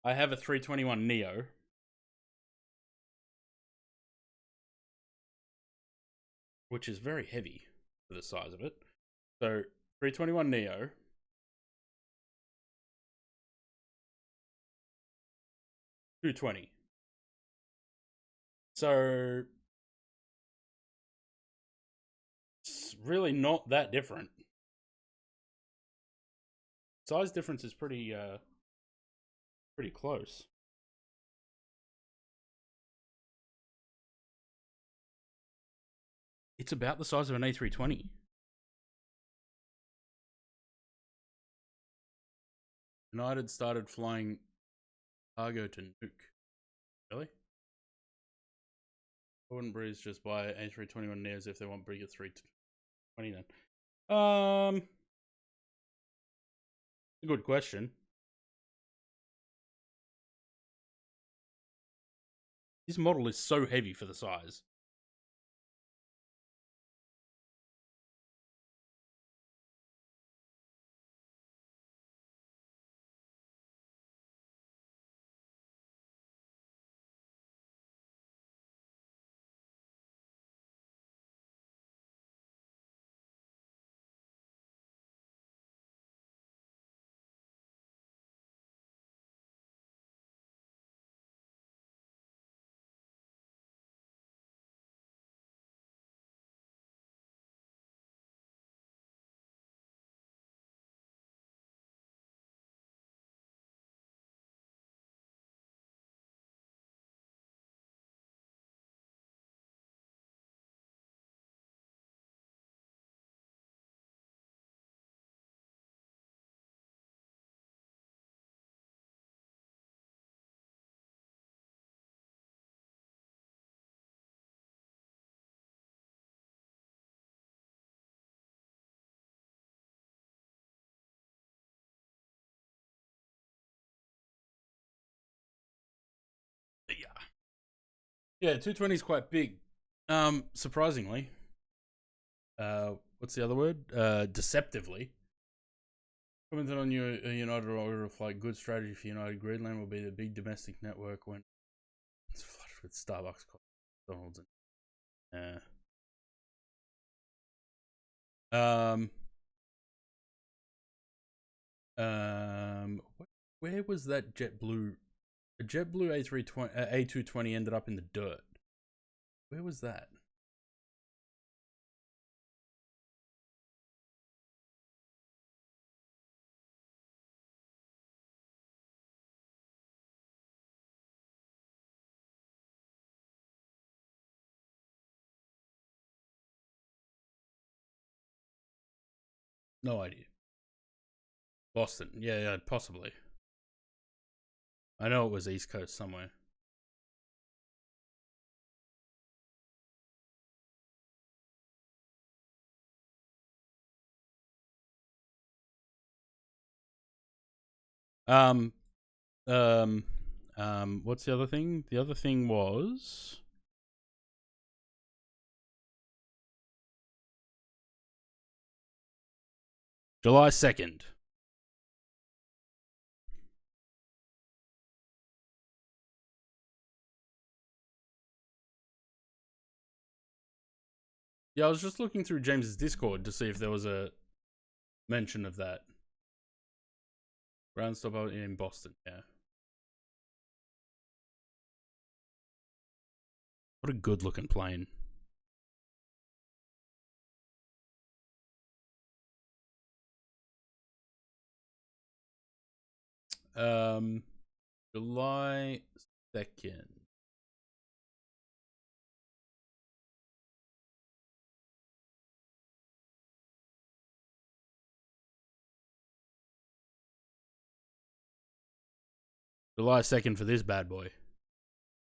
I have a 321 Neo. Which is very heavy for the size of it. So 321 Neo. $220. So it's really not that different. Size difference is pretty close. It's about the size of an A320. United started flying cargo to Nuuk. Really? I wouldn't Breeze just buy A321 Neos if they want bigger 320 then? A good question. This model is so heavy for the size. Yeah, 220 is quite big. Surprisingly. What's the other word? Deceptively. Commented on your United order of like good strategy for United. Greenland will be the big domestic network when it's flooded with Starbucks, McDonald's, and where was that JetBlue? A JetBlue A320 A220 ended up in the dirt. Where was that? No idea. Boston. Yeah, possibly. I know it was East Coast somewhere. What's the other thing? The other thing was July 2nd. Yeah, I was just looking through James's Discord to see if there was a mention of that. Ground stop in Boston, yeah. What a good looking plane. July 2nd. July 2nd for this bad boy.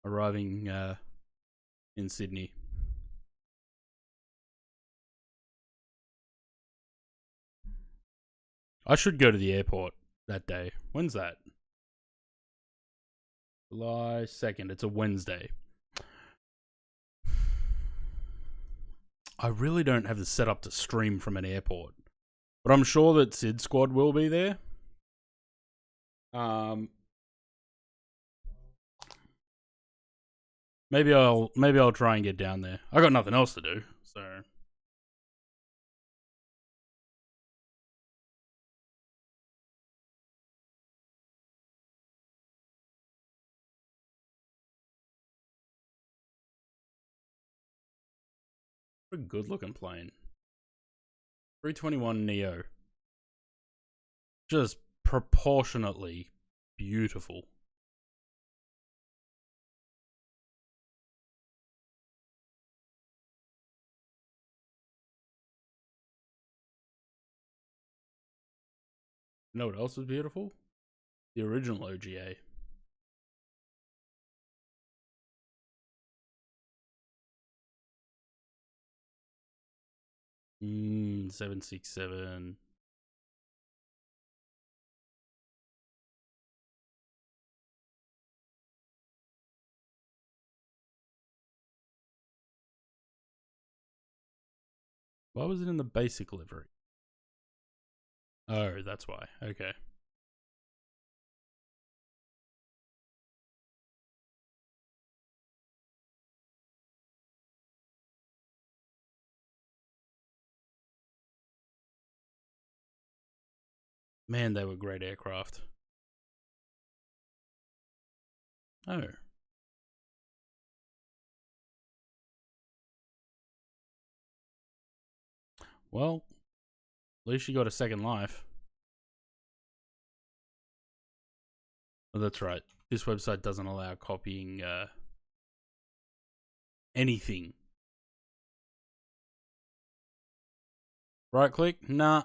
Arriving in Sydney. I should go to the airport that day. When's that? July 2nd. It's a Wednesday. I really don't have the setup to stream from an airport, but I'm sure that Sid Squad will be there. Maybe I'll try and get down there. I got nothing else to do, so. What a good looking plane. 321 Neo. Just proportionately beautiful. You know what else was beautiful? The original OGA. Mm, 767. Why was it in the basic livery? Oh, that's why. Okay. Man, they were great aircraft. Oh. Well, at least you got a second life. Oh, that's right. This website doesn't allow copying anything. Right click? Nah.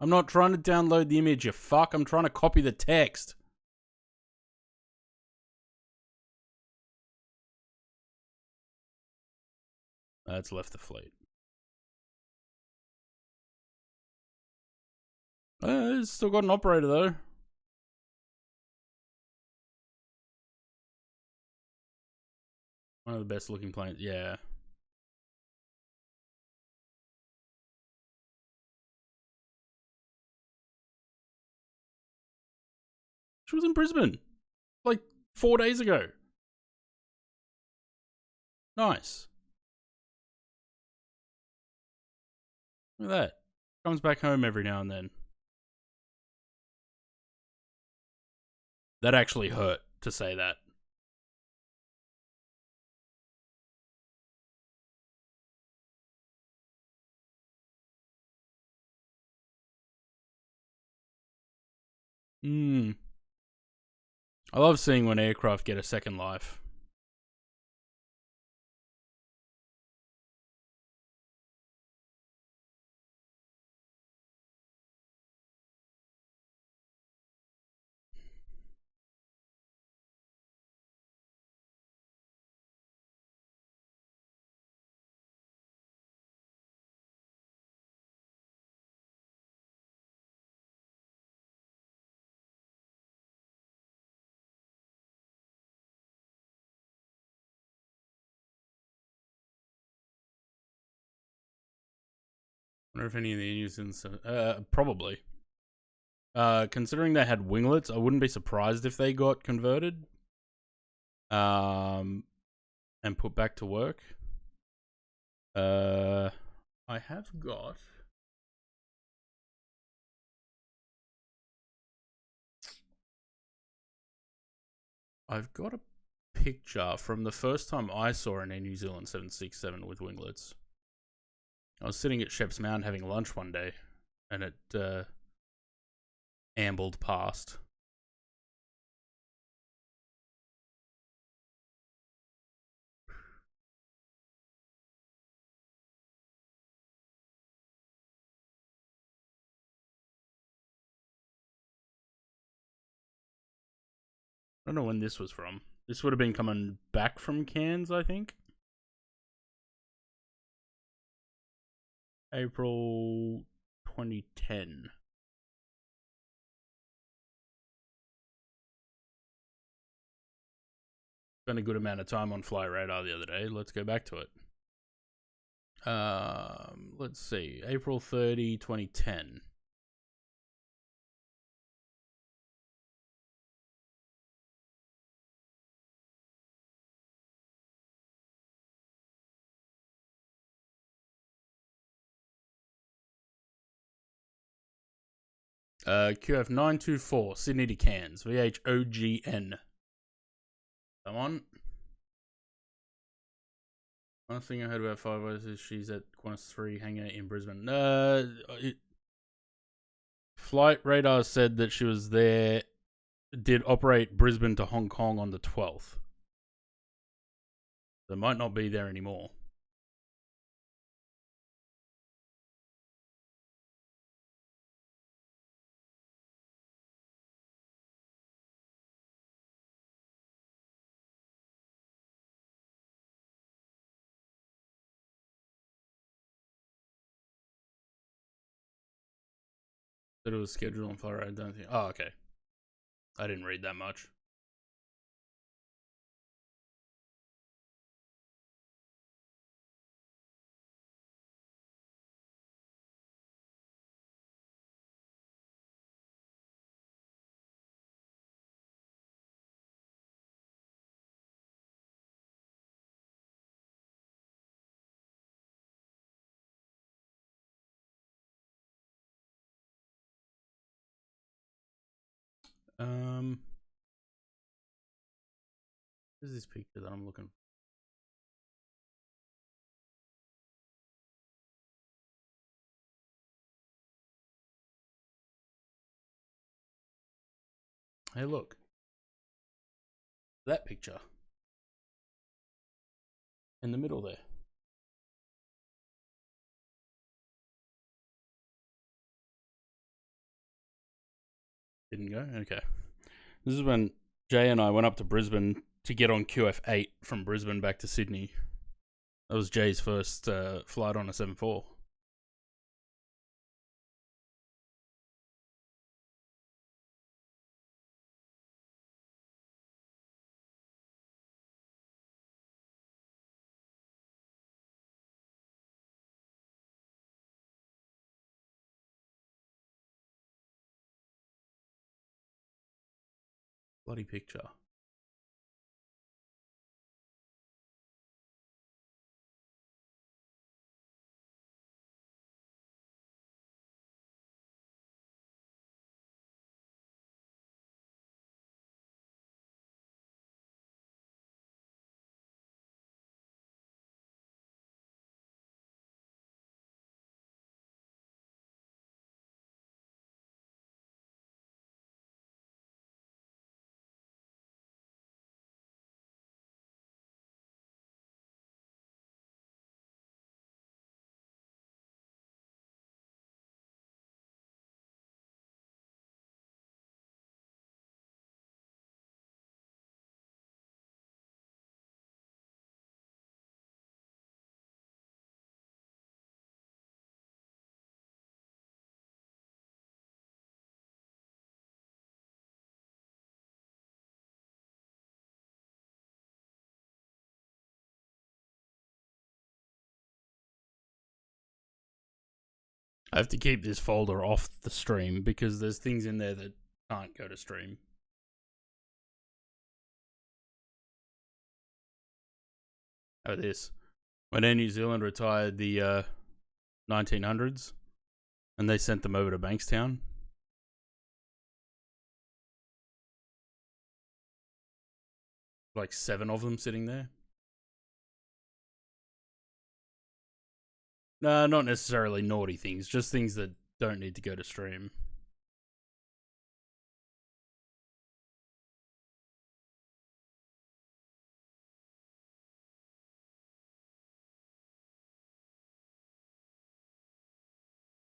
I'm not trying to download the image, you fuck. I'm trying to copy the text. That's left the fleet. It's still got an operator though. One of the best looking planes. Yeah. She was in Brisbane like 4 days ago. Nice. Look at that. Comes back home every now and then. That actually hurt to say that. I love seeing when aircraft get a second life. I wonder if any of the engines, probably. Considering they had winglets, I wouldn't be surprised if they got converted. And put back to work. I have got. I've got a picture from the first time I saw an Air New Zealand 767 with winglets. I was sitting at Sheps Mound having lunch one day, and it ambled past. I don't know when this was from. This would have been coming back from Cairns, I think. April 2010. Spent a good amount of time on Fly Radar the other day. Let's go back to it. Let's see. April 30, 2010. QF 924 Sydney to Cairns VHOGN. Come on. One thing I heard about Five Eyes is she's at Qantas 3 hangar in Brisbane. Flight Radar said that she was there, did operate Brisbane to Hong Kong on the 12th. They might not be there anymore. That it was scheduled on Flight Radar. I don't think. Oh, okay. I didn't read that much. This is this picture that I'm looking for. Hey, look. That picture. In the middle there. Didn't go? Okay. This is when Jay and I went up to Brisbane to get on QF8 from Brisbane back to Sydney. That was Jay's first flight on a 747. Bloody picture. I have to keep this folder off the stream because there's things in there that can't go to stream. Oh, this. When Air New Zealand retired the 1900s and they sent them over to Bankstown. Like 7 of them sitting there. No, not necessarily naughty things, just things that don't need to go to stream.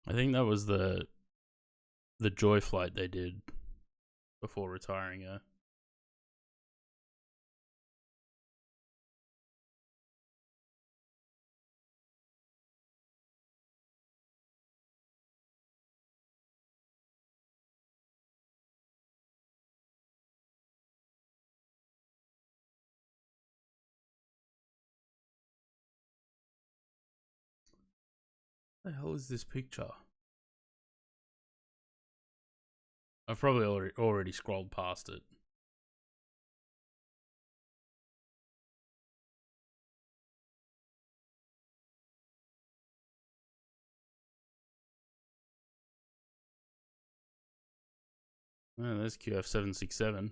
I think that was the Joy flight they did before retiring her. What the hell is this picture? I've probably already scrolled past it. Oh, there's QF767.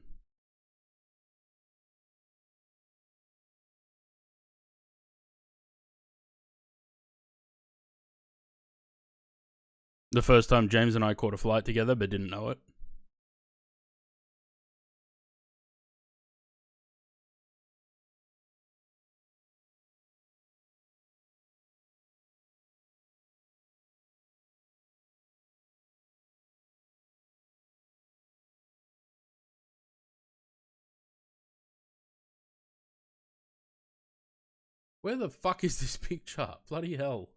The first time James and I caught a flight together but didn't know it. Where the fuck is this picture? Bloody hell.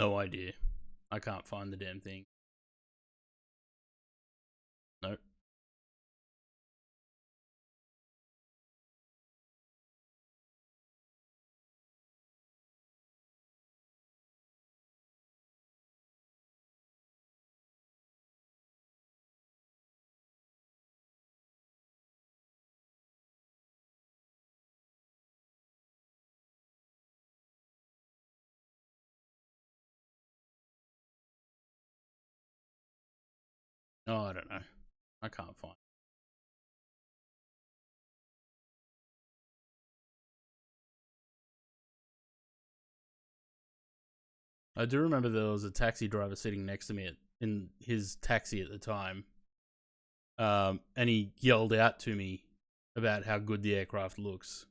No idea. I can't find the damn thing. Nope. Oh, I don't know. I can't find. I do remember there was a taxi driver sitting next to me in his taxi at the time, and he yelled out to me about how good the aircraft looks.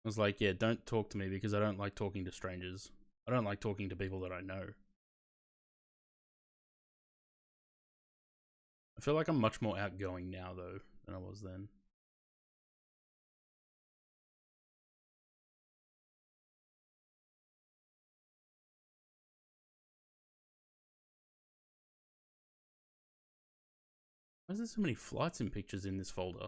I was like, yeah, don't talk to me because I don't like talking to strangers. I don't like talking to people that I know. I feel like I'm much more outgoing now, though, than I was then. Why is there so many flights and pictures in this folder?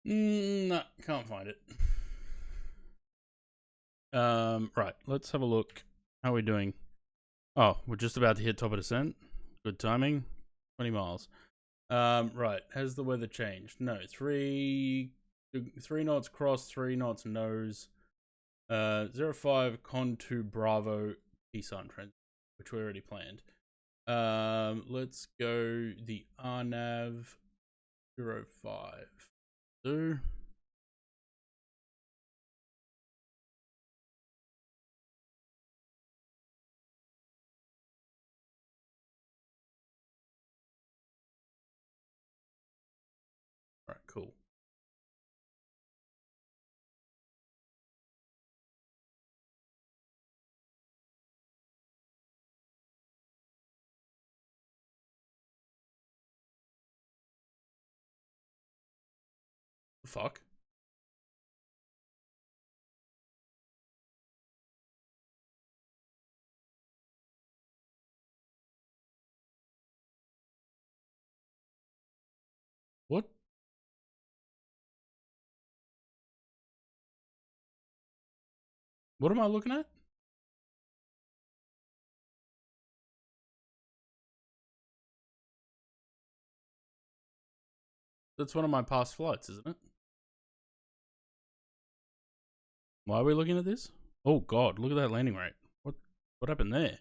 No, can't find it. Right, let's have a look. How are we doing? Oh, we're just about to hit top of descent. Good timing. 20 miles. Right, has the weather changed? No, 3 knots cross, 3 knots nose. 05 con 2 Bravo Nissan trend, which we already planned. Let's go the RNAV 05. So alright, cool. Fuck. What? What am I looking at? That's one of my past flights, isn't it? Why are we looking at this? Oh god, look at that landing rate. What happened there?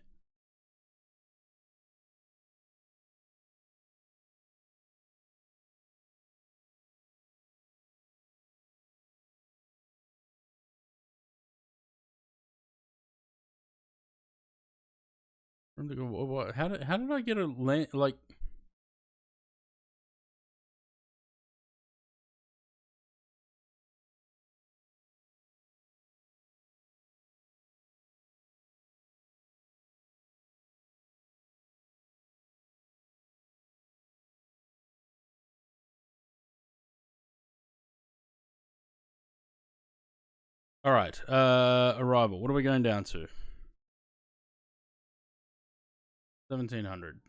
What? How did I get a land like? All right. Arrival. What are we going down to? 1700.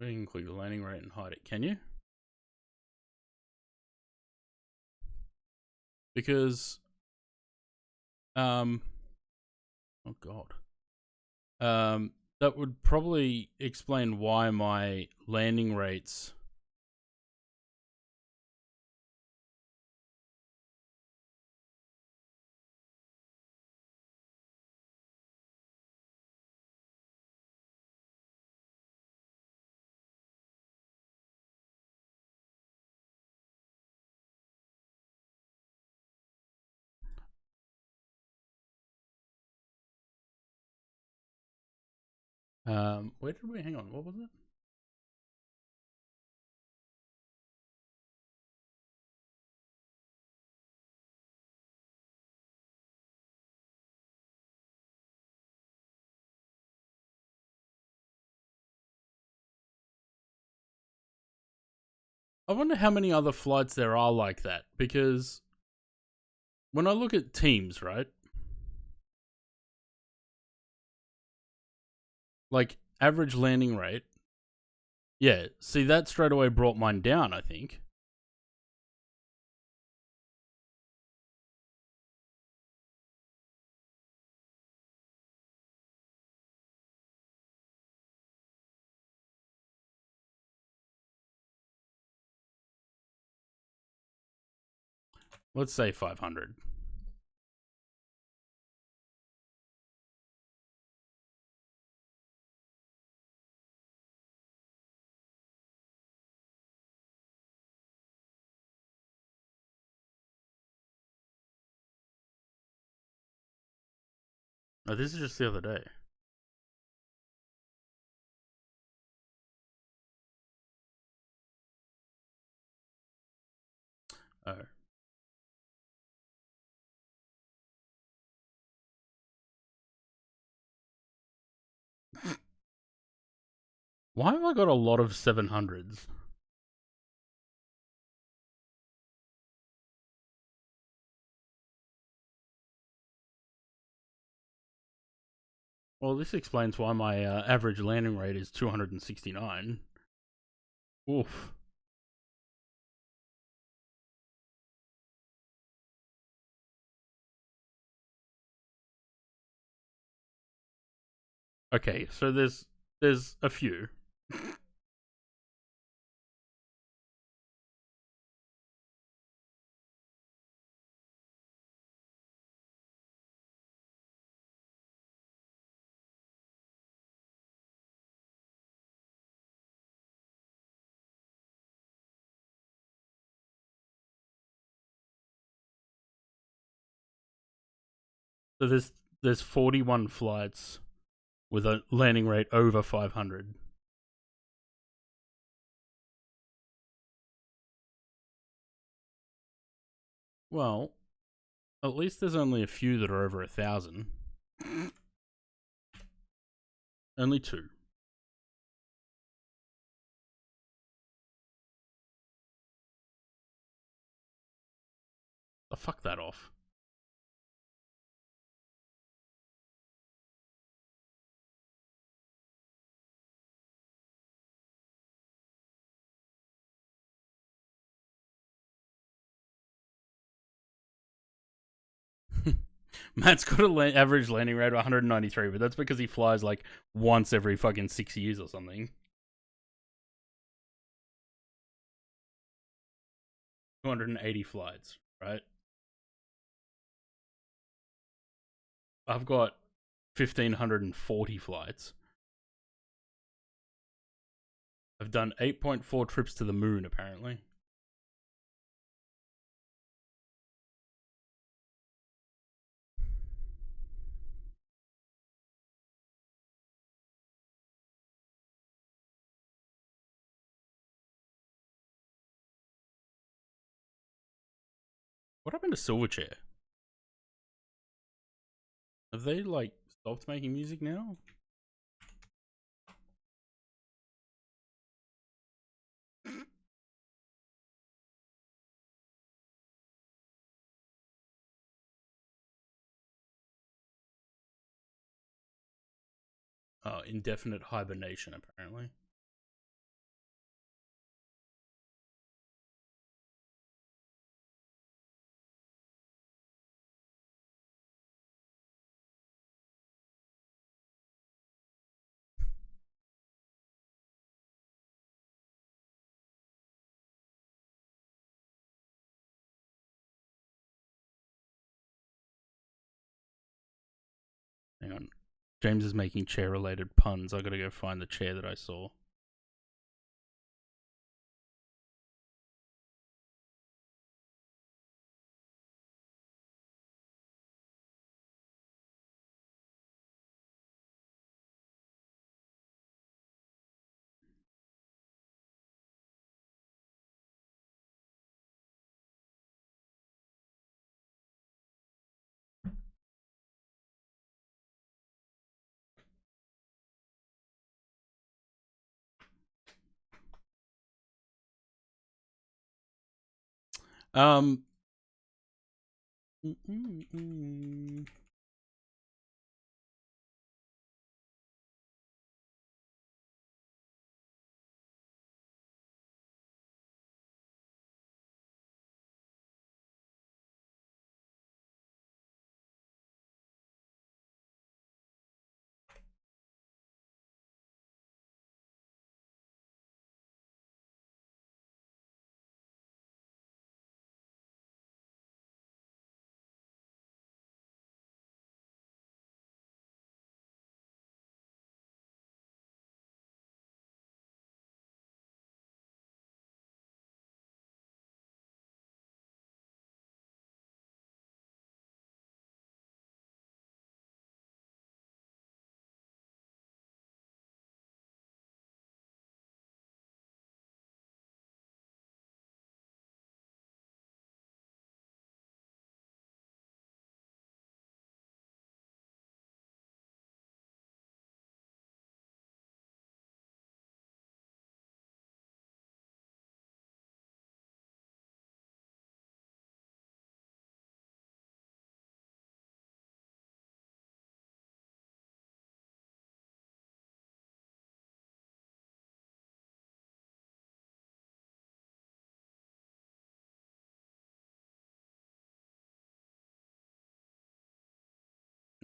We can click the landing rate and hide it. Can you? Because, oh god. That would probably explain why my landing rates... where did we... Hang on, what was it? I wonder how many other flights there are like that, because when I look at teams, right? Like, average landing rate. Yeah, see, that straight away brought mine down, I think. Let's say 500. Oh, this is just the other day. Oh. Why have I got a lot of 700s? Well, this explains why my average landing rate is 269. Oof. Okay, so there's a few. So there's 41 flights with a landing rate over 500. Well, at least there's only a few that are over 1,000. Only 2. Oh, fuck that off. Matt's got an average landing rate of 193, but that's because he flies like once every fucking 6 years or something. 280 flights, right? I've got 1,540 flights. I've done 8.4 trips to the moon, apparently. What happened to Silverchair? Have they, like, stopped making music now? Oh, indefinite hibernation, apparently. James is making chair-related puns. I gotta go find the chair that I saw. Um.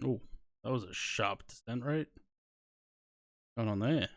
Oh, that was a sharp descent rate. Going on there.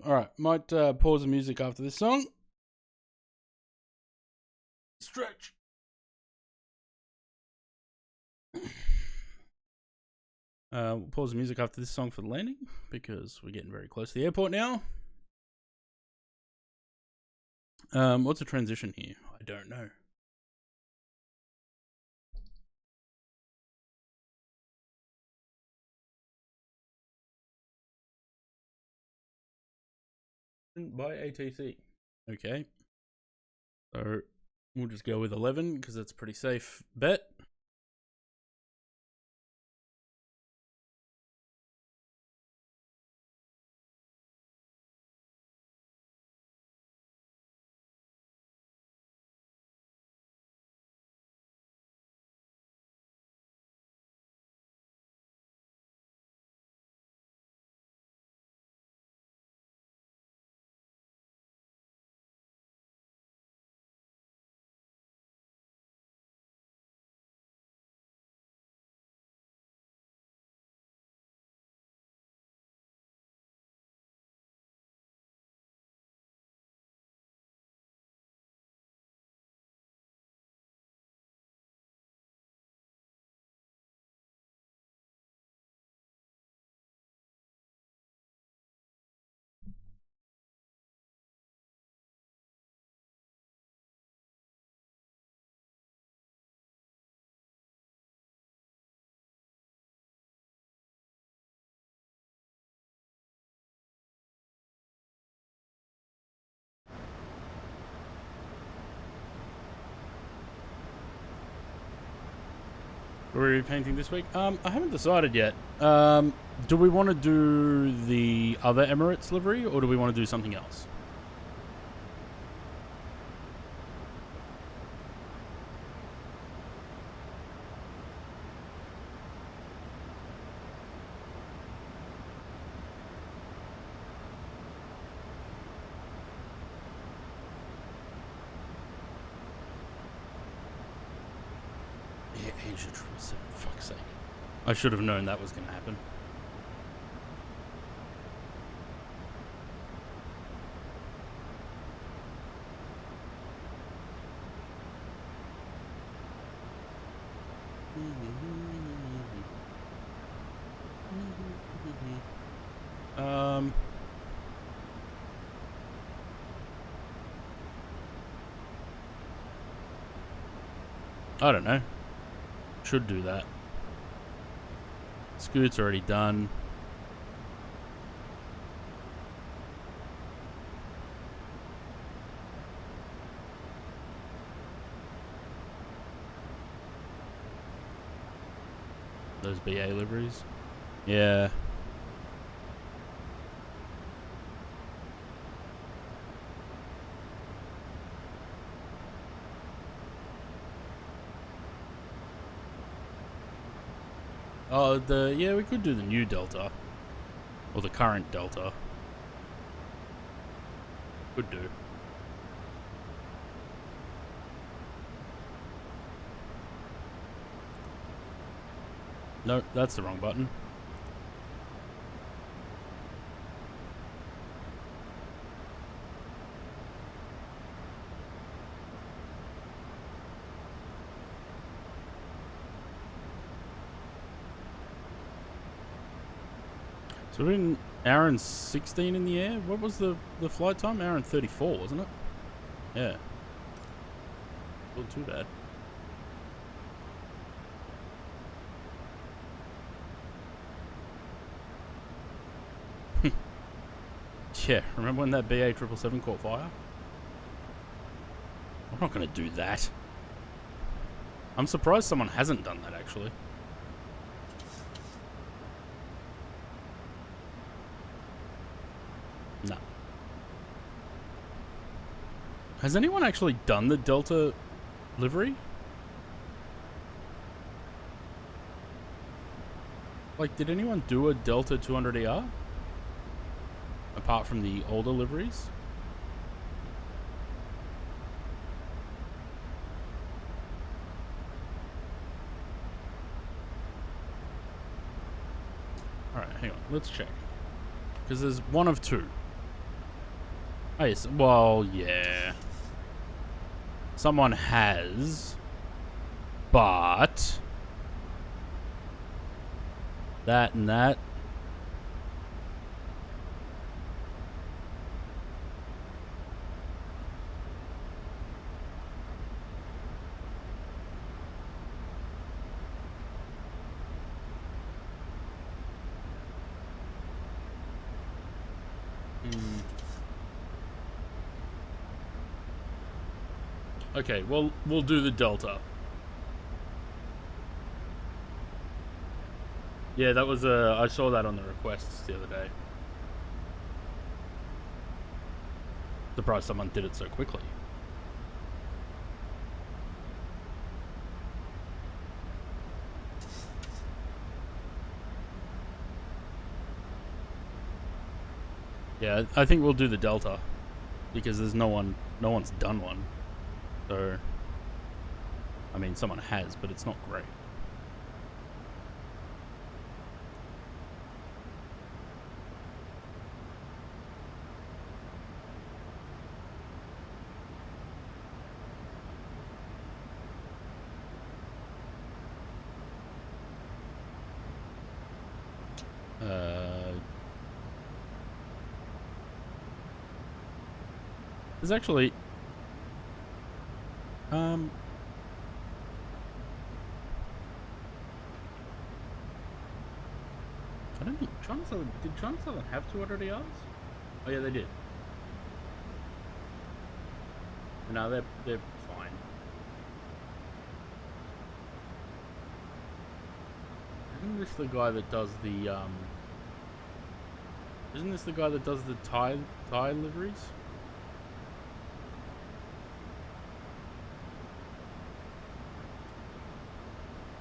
Alright, might pause the music after this song. Stretch. We'll pause the music after this song for the landing because we're getting very close to the airport now. What's a transition here? I don't know. By ATC. Okay. So we'll just go with 11 because that's a pretty safe bet. Are we repainting this week? I haven't decided yet. Do we want to do the other Emirates livery or do we want to do something else? Yeah, Asia 777, fuck's sake. I should have known that was going to happen. I don't know. Should do that. Scoot's already done. Those BA liveries. Yeah. Oh, yeah, we could do the new Delta. Or the current Delta. Could do. No, that's the wrong button. So we're in hour and 16 in the air. What was the flight time? Hour and 34, wasn't it? Yeah. Not too bad. Yeah, remember when that BA 777 caught fire? I'm not going to do that. I'm surprised someone hasn't done that, actually. No. Has anyone actually done the Delta livery? Like, did anyone do a Delta 200ER? Apart from the older liveries? hang on. Let's check. Because there's one of two. Oh, yes. Well, yeah. Someone has. But. That and that. Okay, well, we'll do the Delta. Yeah, that was I saw that on the requests the other day. Surprised someone did it so quickly. Yeah, I think we'll do the Delta because there's no one's done one. So, I mean, someone has, but it's not great. There's actually I don't think did China Southern have 200 yards? Oh yeah, they did. No, they're fine. Isn't this the guy that does the Isn't this the guy that does the Thai liveries?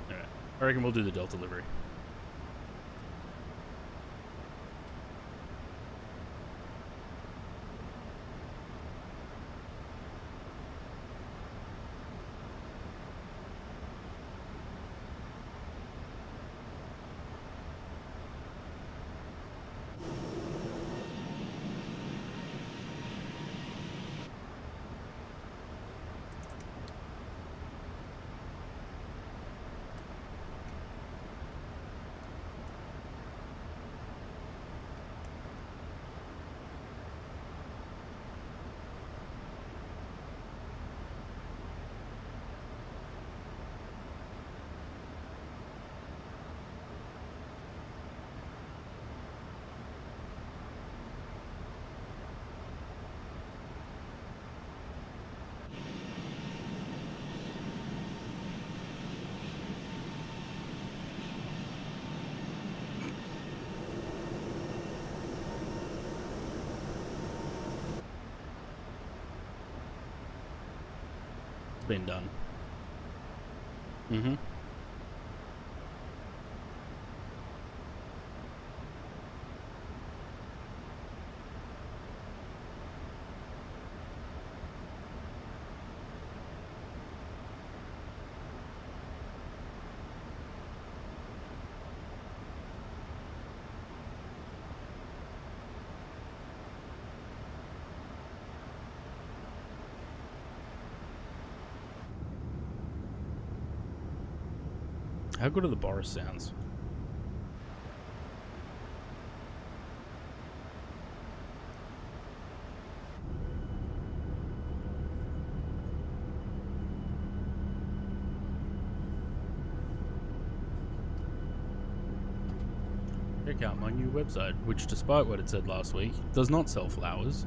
Alright. I reckon we'll do the Delta livery. Been done. Mm-hmm. How good are the Boris sounds? Check out my new website, which despite what it said last week, does not sell flowers.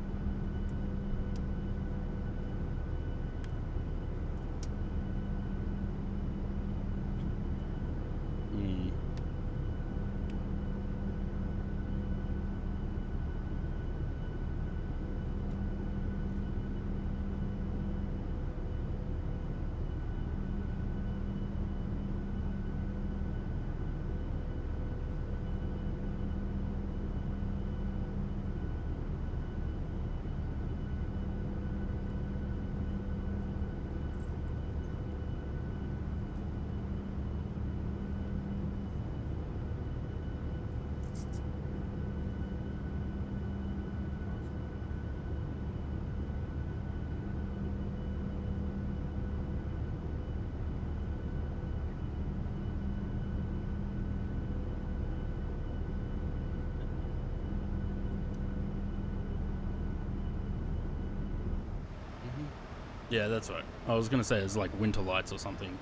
Yeah, that's right. I was gonna say it's like winter lights or something.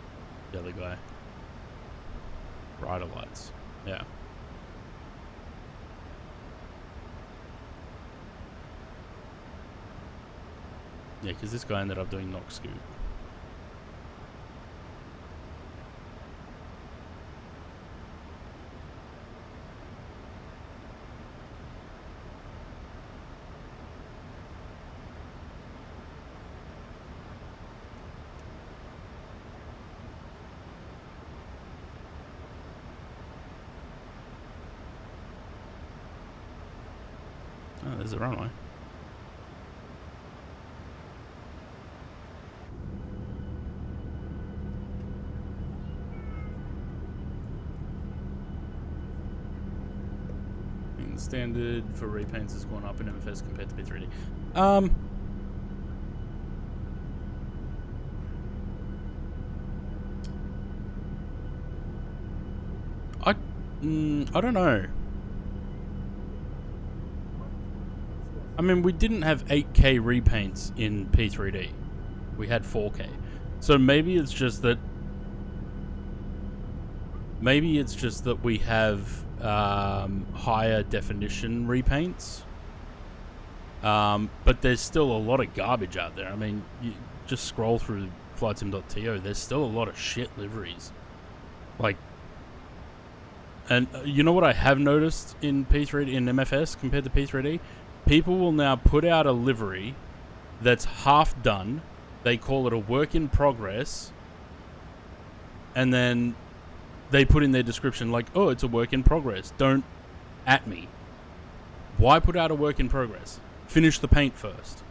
The other guy. Rider lights. Yeah. Yeah, because this guy ended up doing knock scoot. Oh, there's a runway. The standard for repaints has gone up in MFS compared to P3D. I don't know. I mean, we didn't have 8K repaints in P3D. We had 4K. So maybe it's just that we have higher definition repaints. But there's still a lot of garbage out there. I mean, you just scroll through flightsim.to, there's still a lot of shit liveries. Like, and you know what I have noticed in P3D, in MFS compared to P3D? People will now put out a livery that's half done. They call it a work in progress. And then they put in their description like, oh, it's a work in progress. Don't at me. Why put out a work in progress? Finish the paint first.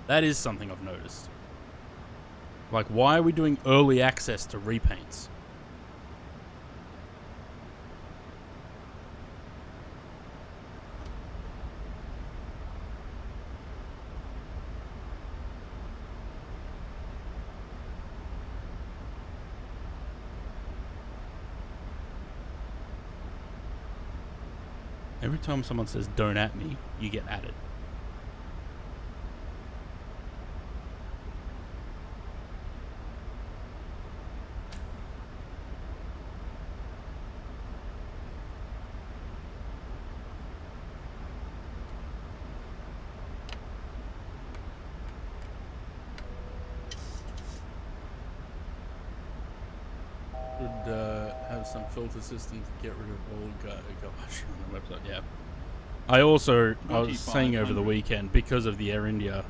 That is something I've noticed. Like, why are we doing early access to repaints? Every time someone says don't at me, you get added. Should have some filter system to get rid of all gosh on the website. Yeah. I was saying over the weekend, because of the Air India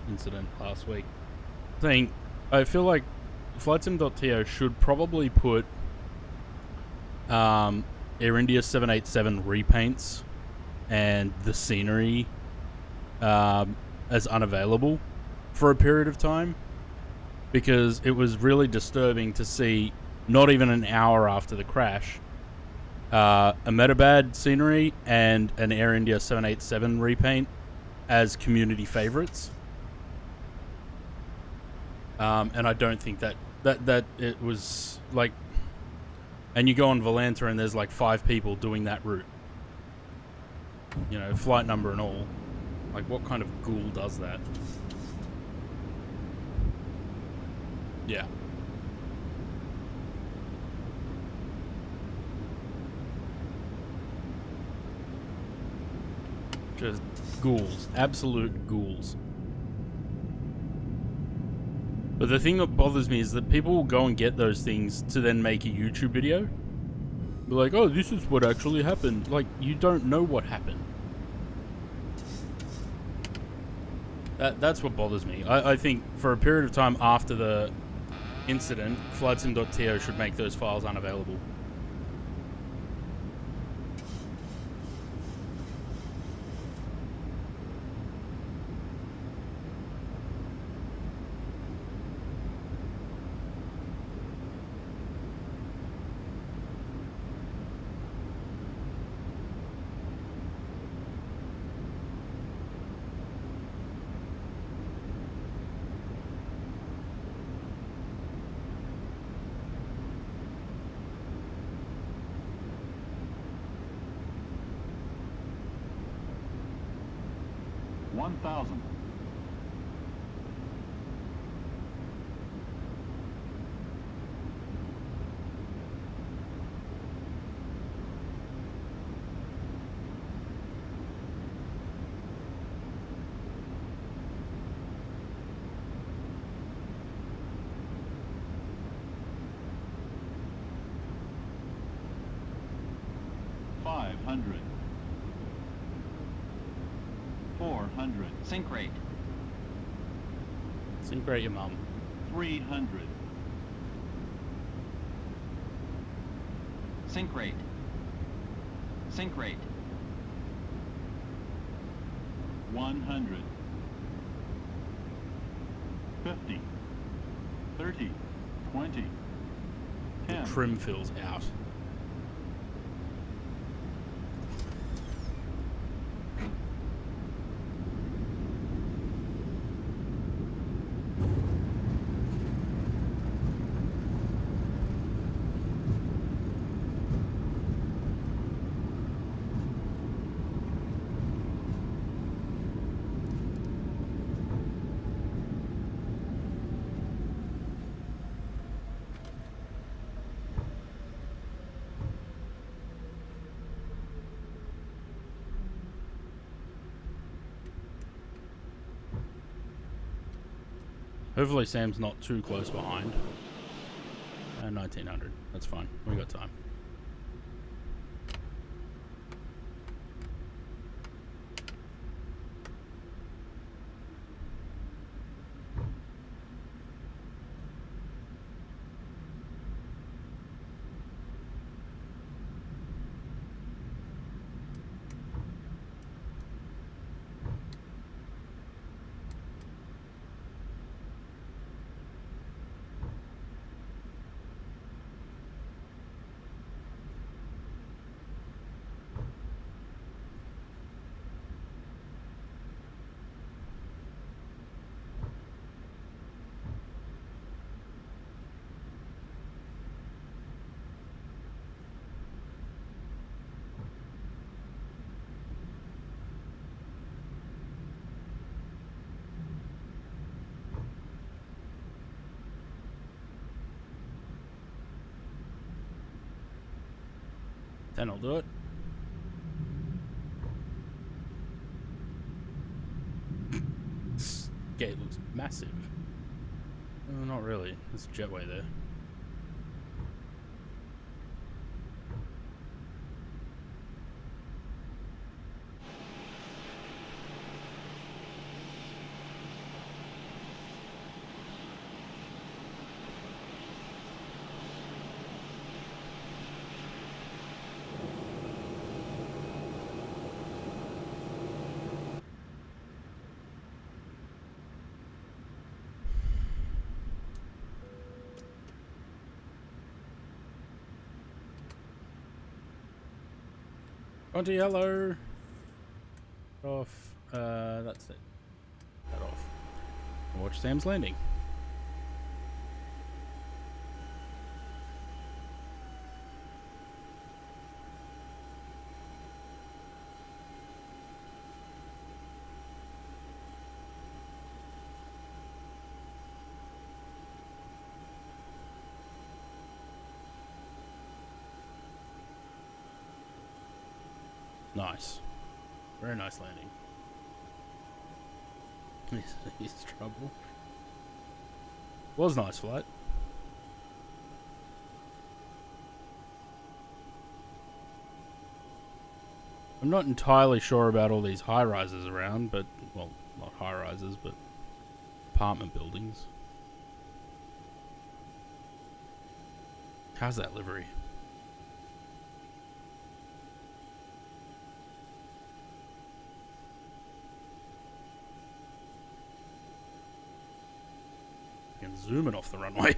incident last week, saying I feel like flightsim.to should probably put Air India 787 repaints and the scenery as unavailable for a period of time. Because it was really disturbing to see, not even an hour after the crash, Ahmedabad scenery and an Air India 787 repaint as community favorites. And I don't think that it was like... And you go on Volanta and there's like 5 people doing that route. You know, flight number and all. Like, what kind of ghoul does that? Yeah. Just ghouls. Absolute ghouls. But the thing that bothers me is that people will go and get those things to then make a YouTube video. They're like, oh, this is what actually happened. Like, you don't know what happened. That's what bothers me. I think for a period of time after the incident, flightsim.to should make those files unavailable. 300. 400. Sink rate. Sink rate your mum. 300. Sink rate. Sink rate. 100. 50. 30. 20. 10. Trim fills out. Hopefully Sam's not too close behind. 1900. That's fine. We got time. Then I'll do it. This gate looks massive. Oh, not really. There's a jetway there. Onto yellow. Off. That's it. That off. Watch Sam's landing. Nice. Very nice landing. He's trouble. Was nice flight. I'm not entirely sure about all these high rises around, but, well, not high rises, but apartment buildings. How's that livery? Zooming off the runway.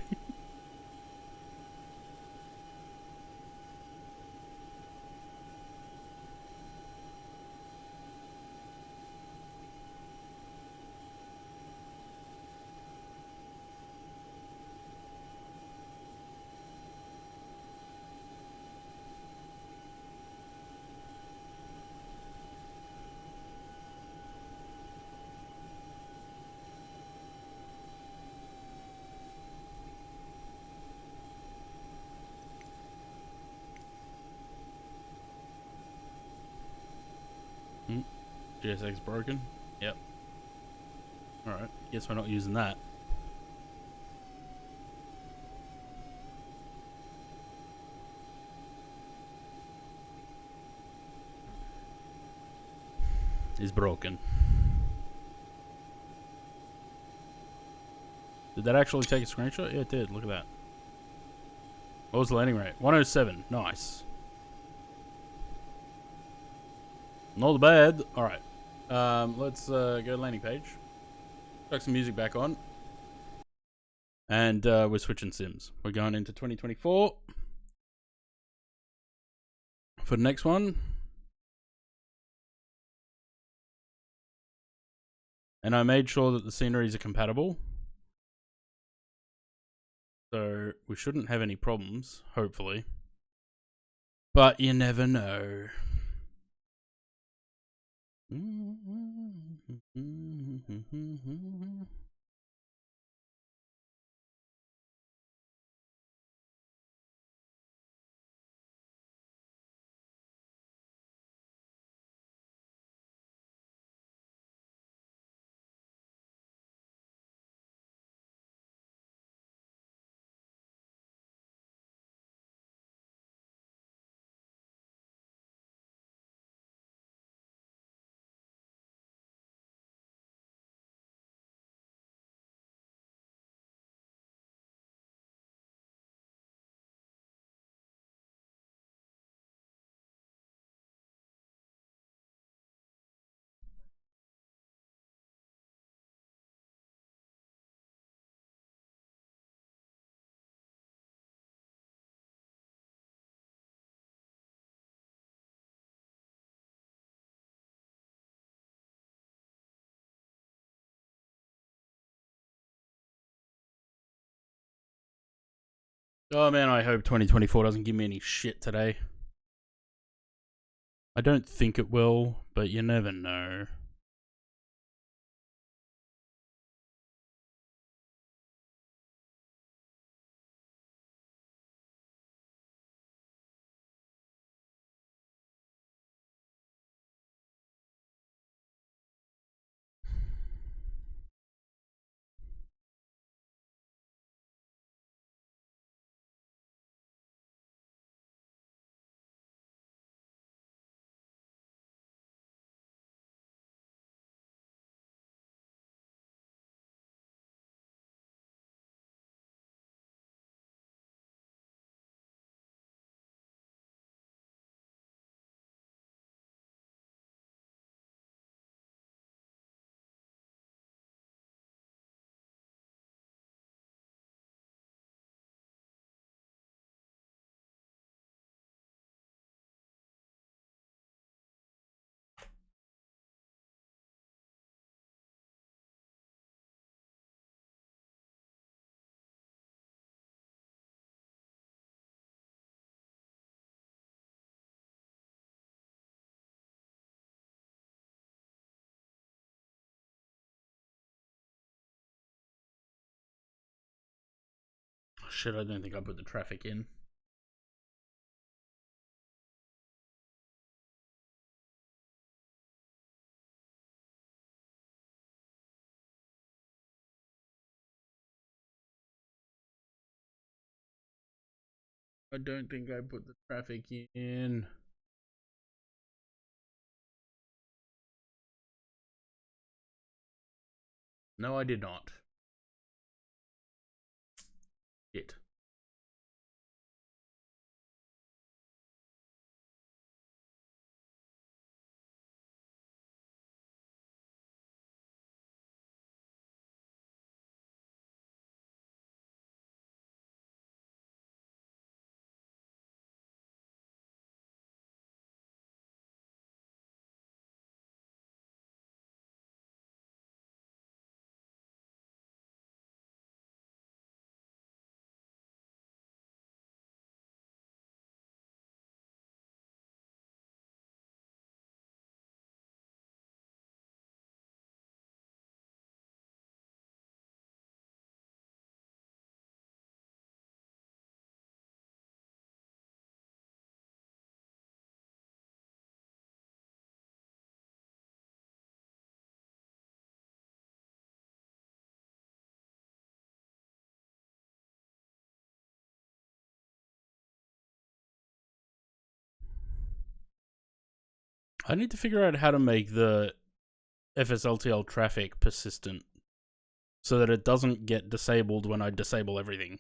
GSX broken? Yep. Alright, guess we're not using that. is broken. Did that actually take a screenshot? Yeah, it did. Look at that. What was the landing rate? 107. Nice. Not bad. Alright. Let's go to landing page. Chuck some music back on. And we're switching sims. We're going into 2024. For the next one. And I made sure that the sceneries are compatible. So we shouldn't have any problems, hopefully. But you never know. Oh man, I hope 2024 doesn't give me any shit today. I don't think it will, but you never know. Shit, I don't think I put the traffic in. I don't think I put the traffic in. No, I did not. Shit. I need to figure out how to make the FSLTL traffic persistent so that it doesn't get disabled when I disable everything.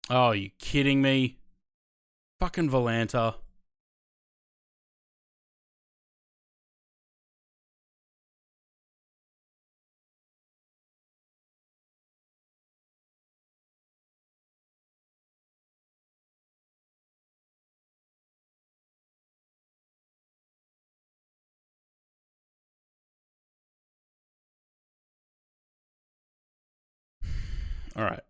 Oh, are you kidding me? Fucking Volanta. All right.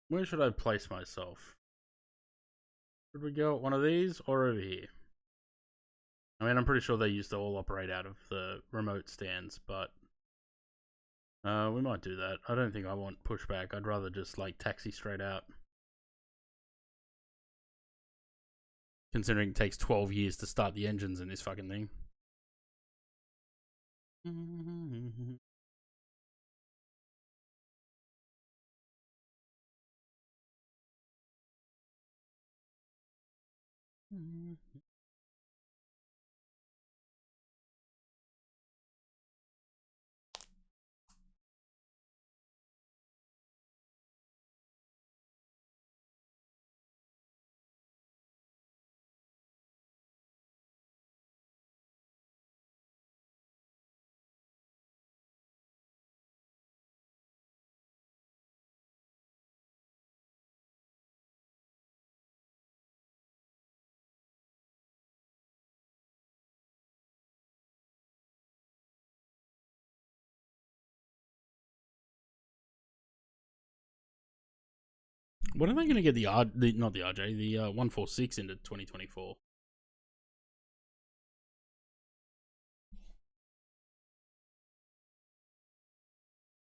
Where should I place myself? Should we go at one of these or over here? I mean, I'm pretty sure they used to all operate out of the remote stands, but we might do that. I don't think I want pushback. I'd rather just like taxi straight out. Considering it takes 12 years to start the engines in this fucking thing. When are they going to get not the RJ, the 146 into 2024?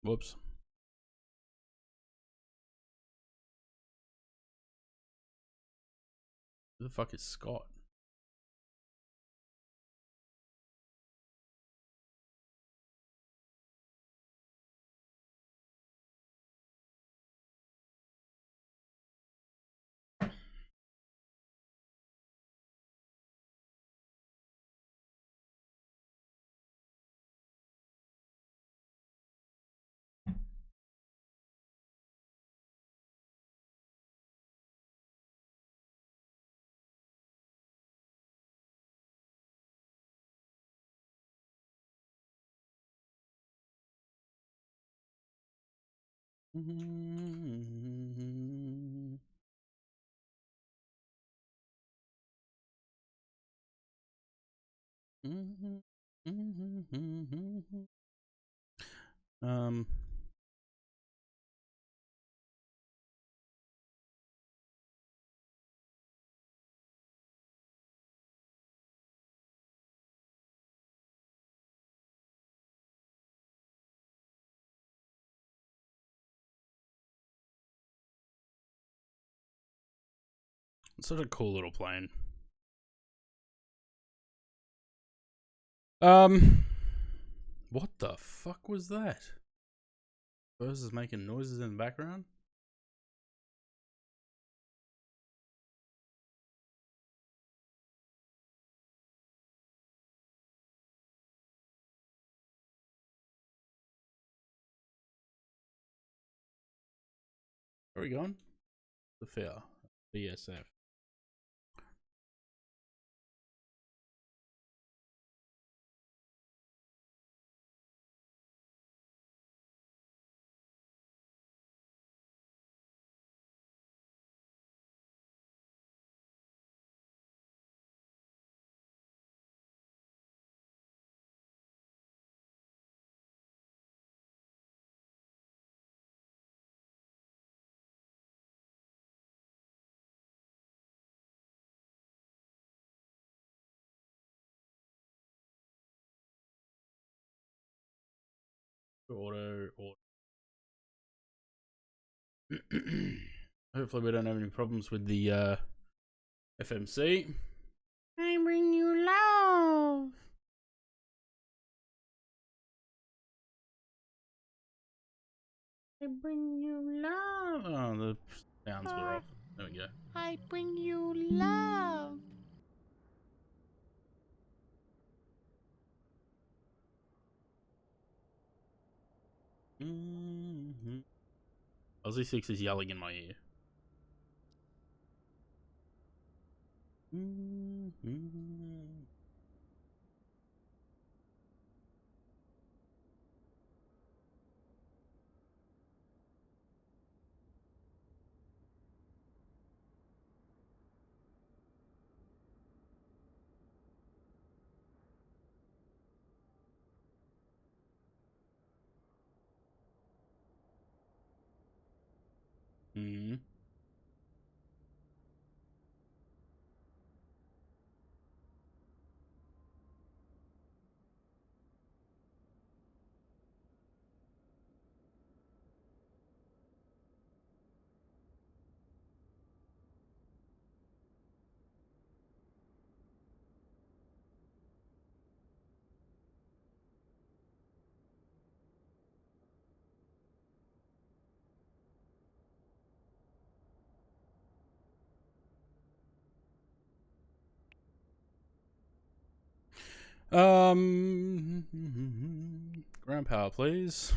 Whoops. Who the fuck is Scott? Um. Such a cool little plane. What the fuck was that? Buzz is making noises in the background? Where are we going? The fair. BSF. Auto. Hopefully we don't have any problems with the FMC. I bring you love. I bring you love. Oh, the sounds were off. There we go. I bring you love. Aussie 6 is yelling in my ear. Ground power, please.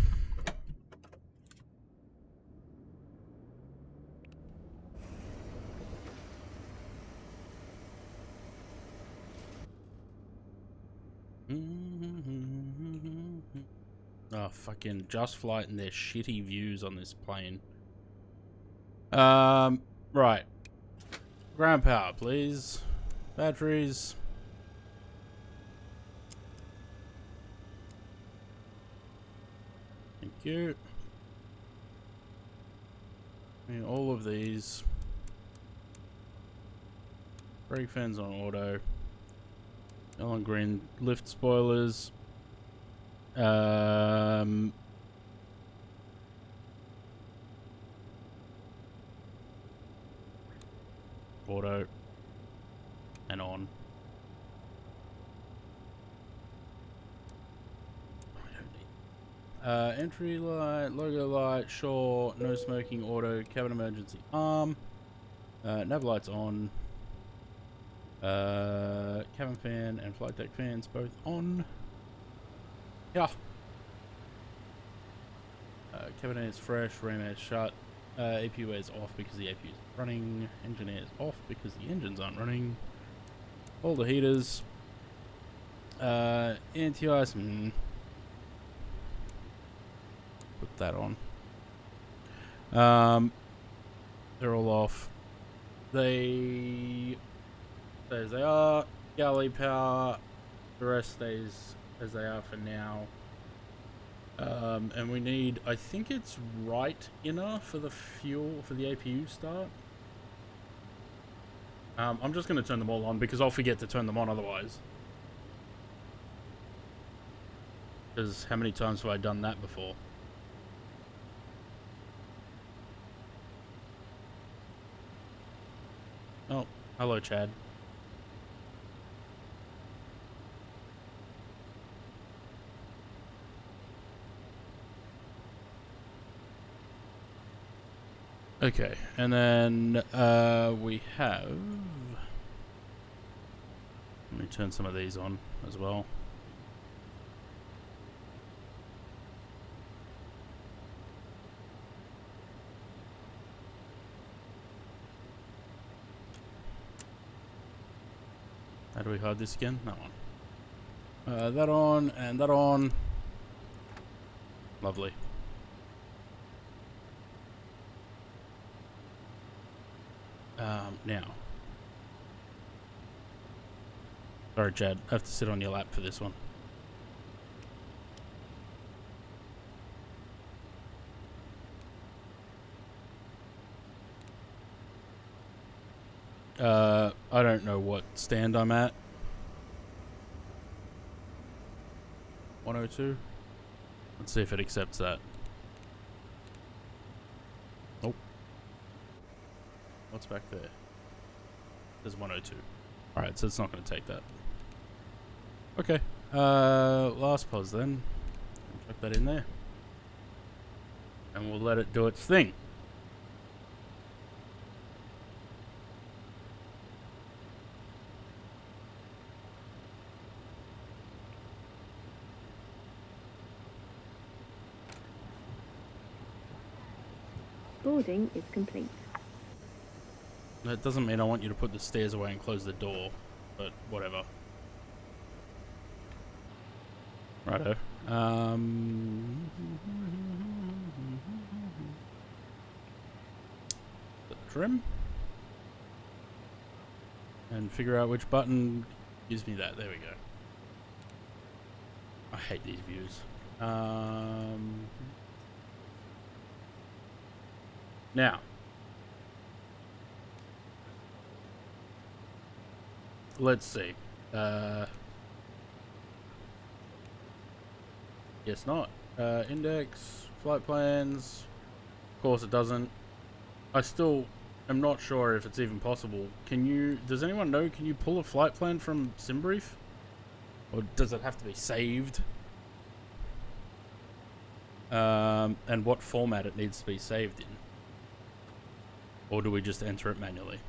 Oh, fucking Just Flight and their shitty views on this plane. Right. Ground power, please. Batteries. Thank you. And all of these. Brake fans on auto. Yellow and green lift spoilers. Auto. And on. Entry light, logo light, sure, no smoking, auto, cabin emergency arm, nav lights on, cabin fan and flight deck fans both on. Yeah. Cabin air is fresh, ram air is shut, APU air is off because the APU is running, engine air is off because the engines aren't running, all the heaters, anti-ice, put that on. They're all off. They stay as they are. Galley power. The rest stays as they are for now. And we need, I think it's right inner for the fuel, for the APU start. I'm just going to turn them all on because I'll forget to turn them on otherwise. Because how many times have I done that before? Oh, hello, Chad. Okay, and then we have... Let me turn some of these on as well. How do we hide this again? That one. That on and that on. Lovely. Now. Sorry, Chad. I have to sit on your lap for this one. I don't know what stand I'm at. 102? Let's see if it accepts that. Nope. What's back there? There's 102. Alright, so it's not going to take that. Okay. Last pause then. Chuck that in there. And we'll let it do its thing. Boarding is complete. That doesn't mean I want you to put the stairs away and close the door, but whatever. Righto. Trim. And figure out which button gives me that. There we go. I hate these views. Now. Let's see. Yes, not. Index, flight plans. Of course it doesn't. I still am not sure if it's even possible. Can you, does anyone know, can you pull a flight plan from SimBrief? Or does it have to be saved? And what format it needs to be saved in? Or do we just enter it manually?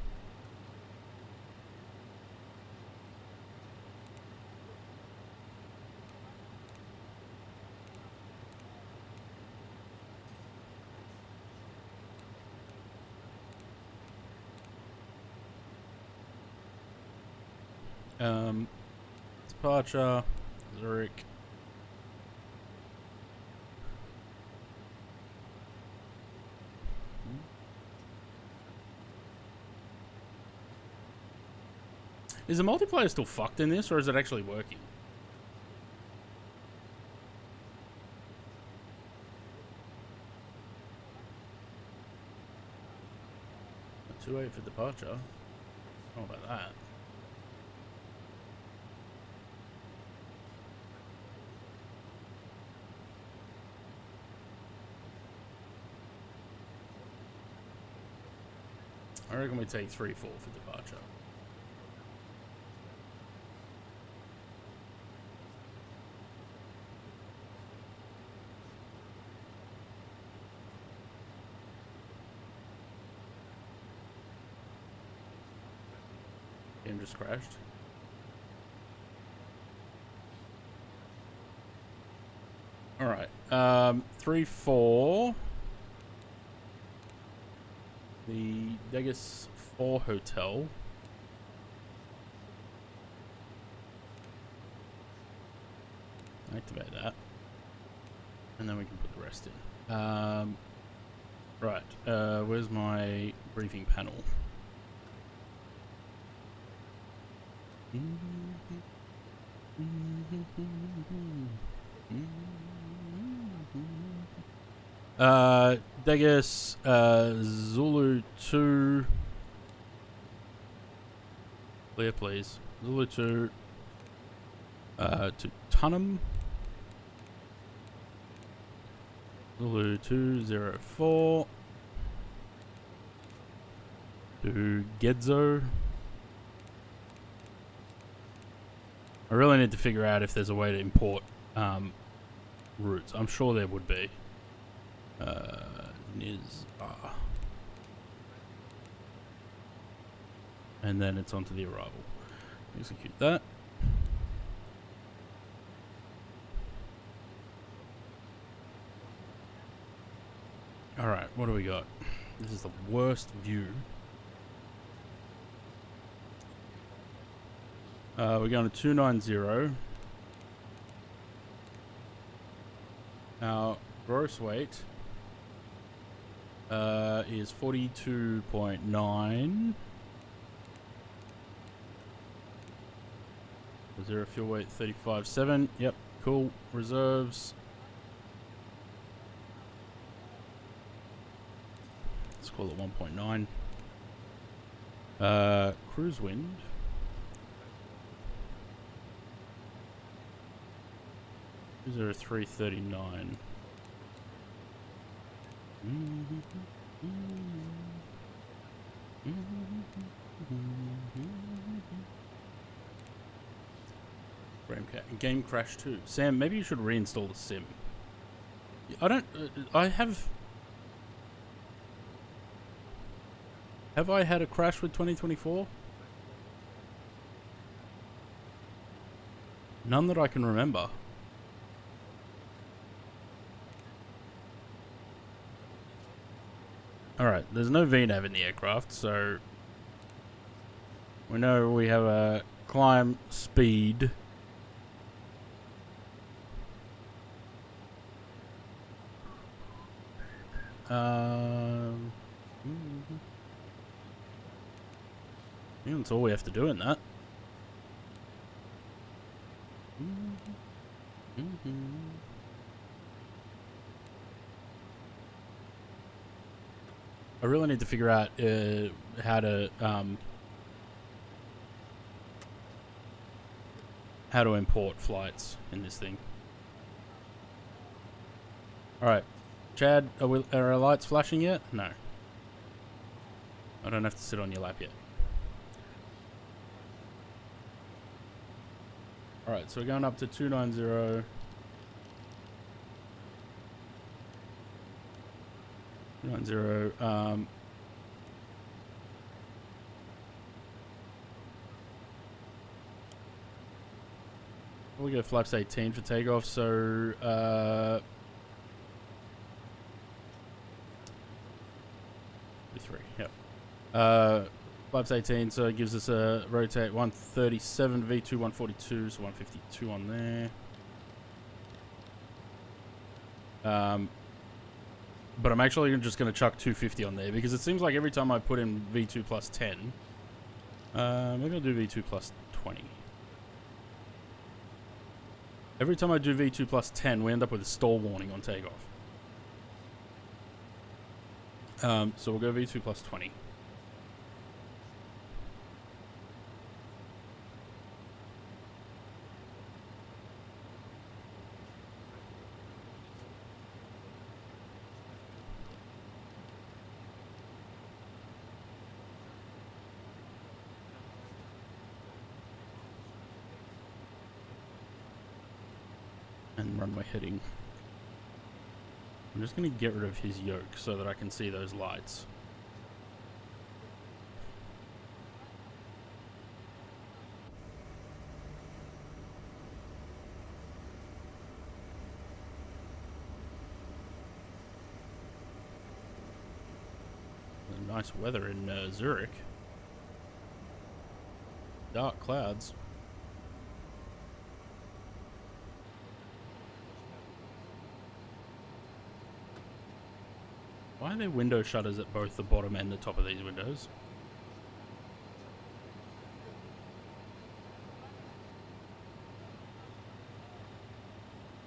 Departure, Zurich. Is the multiplayer still fucked in this, or is it actually working? A 2-8 for departure. How about that? I reckon we take 3-4 for departure. Game just crashed. Alright. 3-4. The Degas 4 Hotel. Activate that. And then we can put the rest in. Right. Where's my briefing panel? Degas, Zulu 2. Clear, please. Zulu 2. To Tunham. Zulu 204. To Gedzo. I really need to figure out if there's a way to import routes. I'm sure there would be. And then it's onto the arrival. Execute that. Alright, what do we got? This is the worst view. We're going to 290. Our gross weight is 42.9. Zero fuel weight 35.7. Yep, cool. Reserves. Let's call it 1.9. Cruise wind. Is there a 339? Game crash 2. Sam, maybe you should reinstall the sim. I don't. I have. Have I had a crash with 2024? None that I can remember. Alright, there's no VNAV in the aircraft, so we know we have a climb speed. Yeah, that's all we have to do in that. I really need to figure out how to import flights in this thing. All right, Chad, are our lights flashing yet? No. I don't have to sit on your lap yet. All right, so we're going up to 290. 290. We'll go flaps 18 for takeoff. So 3. Yep. Flaps 18, so it gives us a rotate 137, V2 142, so 152 on there. But I'm actually just going to chuck 250 on there because it seems like every time I put in V2 plus 10, maybe I'll do V2 plus 20. Every time I do V2 plus 10, we end up with a stall warning on takeoff. So we'll go V2 plus 20. And runway heading. I'm just going to get rid of his yoke so that I can see those lights. Nice weather in Zurich. Dark clouds. Why are there window shutters at both the bottom and the top of these windows?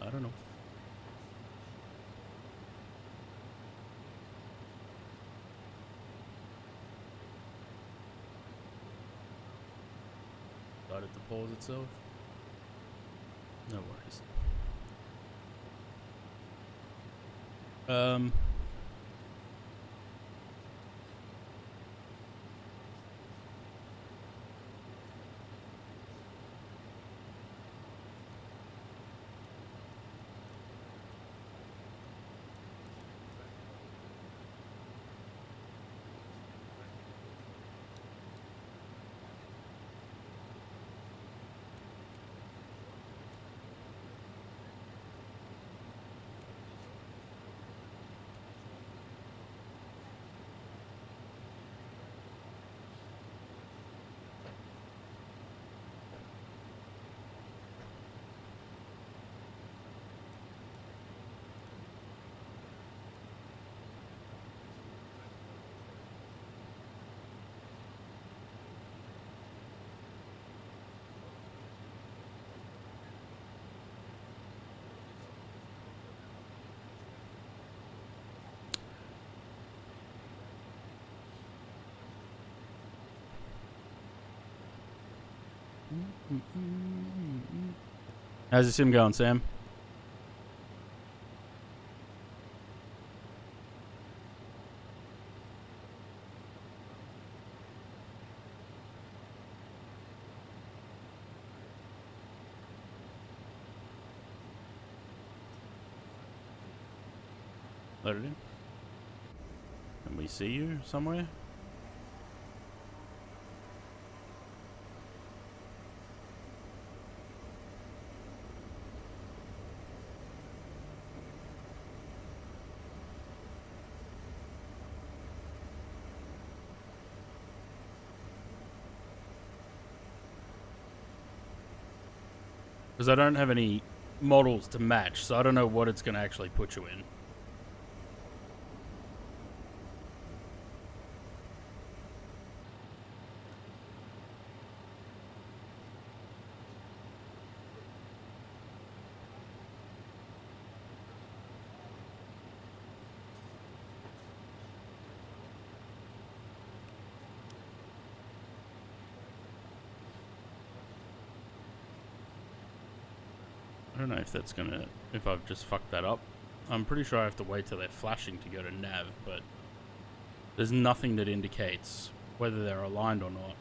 I don't know. Decided to pause itself. No worries. How's the sim going, Sam? Load it in. Can we see you somewhere? Because I don't have any models to match, so I don't know what it's going to actually put you in. I don't know if that's gonna, if I've just fucked that up. I'm pretty sure I have to wait till they're flashing to go to nav, but there's nothing that indicates whether they're aligned or not.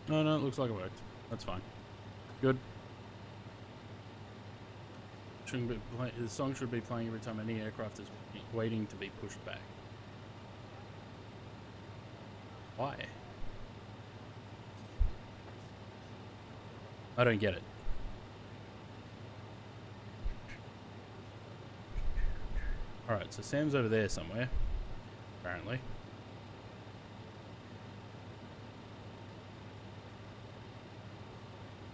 No, it looks like it worked. That's fine. Good. Shouldn't be the song should be playing every time any aircraft is waiting to be pushed back. Why? I don't get it. Alright, so Sam's over there somewhere, apparently.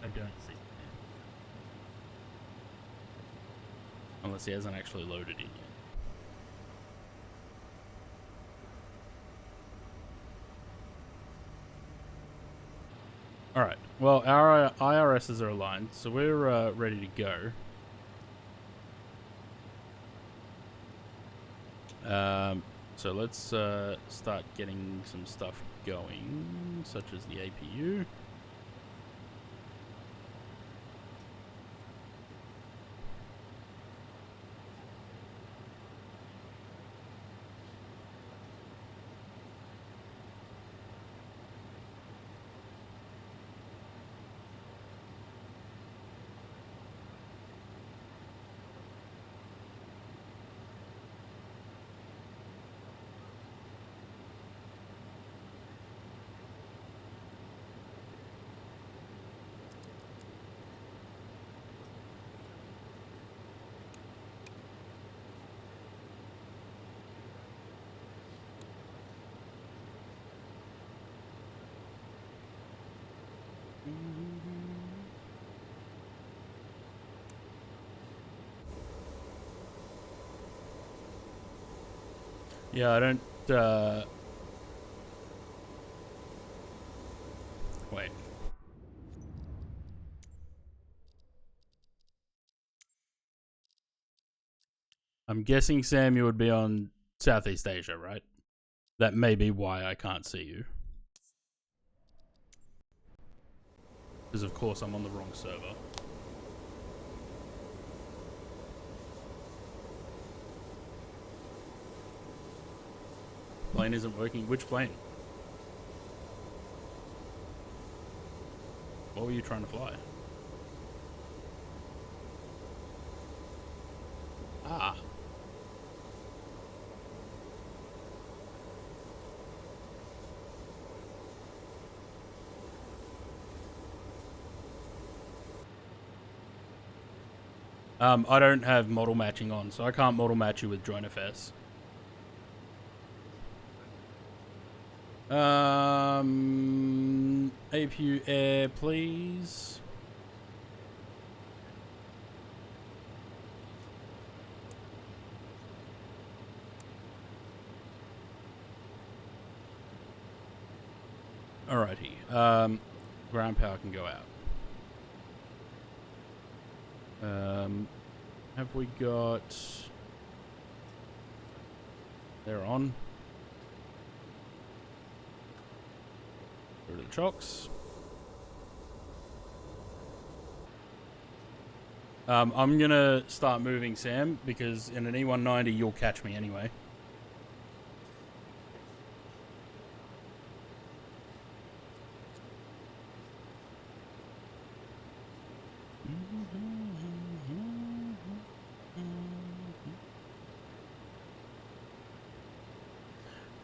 I don't see him. Unless he hasn't actually loaded in yet. Alright, well, our IRSs are aligned, so we're ready to go. So let's start getting some stuff going, such as the APU. Yeah, I don't, wait. I'm guessing, Sam, you would be on Southeast Asia, right? That may be why I can't see you. Because, of course, I'm on the wrong server. Plane isn't working. Which plane? What were you trying to fly? Ah. I don't have model matching on, so I can't model match you with JoinFS. APU Air, please. Alrighty. Ground power can go out. Have we got... They're on. Go to the chocks. I'm gonna start moving, Sam, because in an E190 you'll catch me anyway.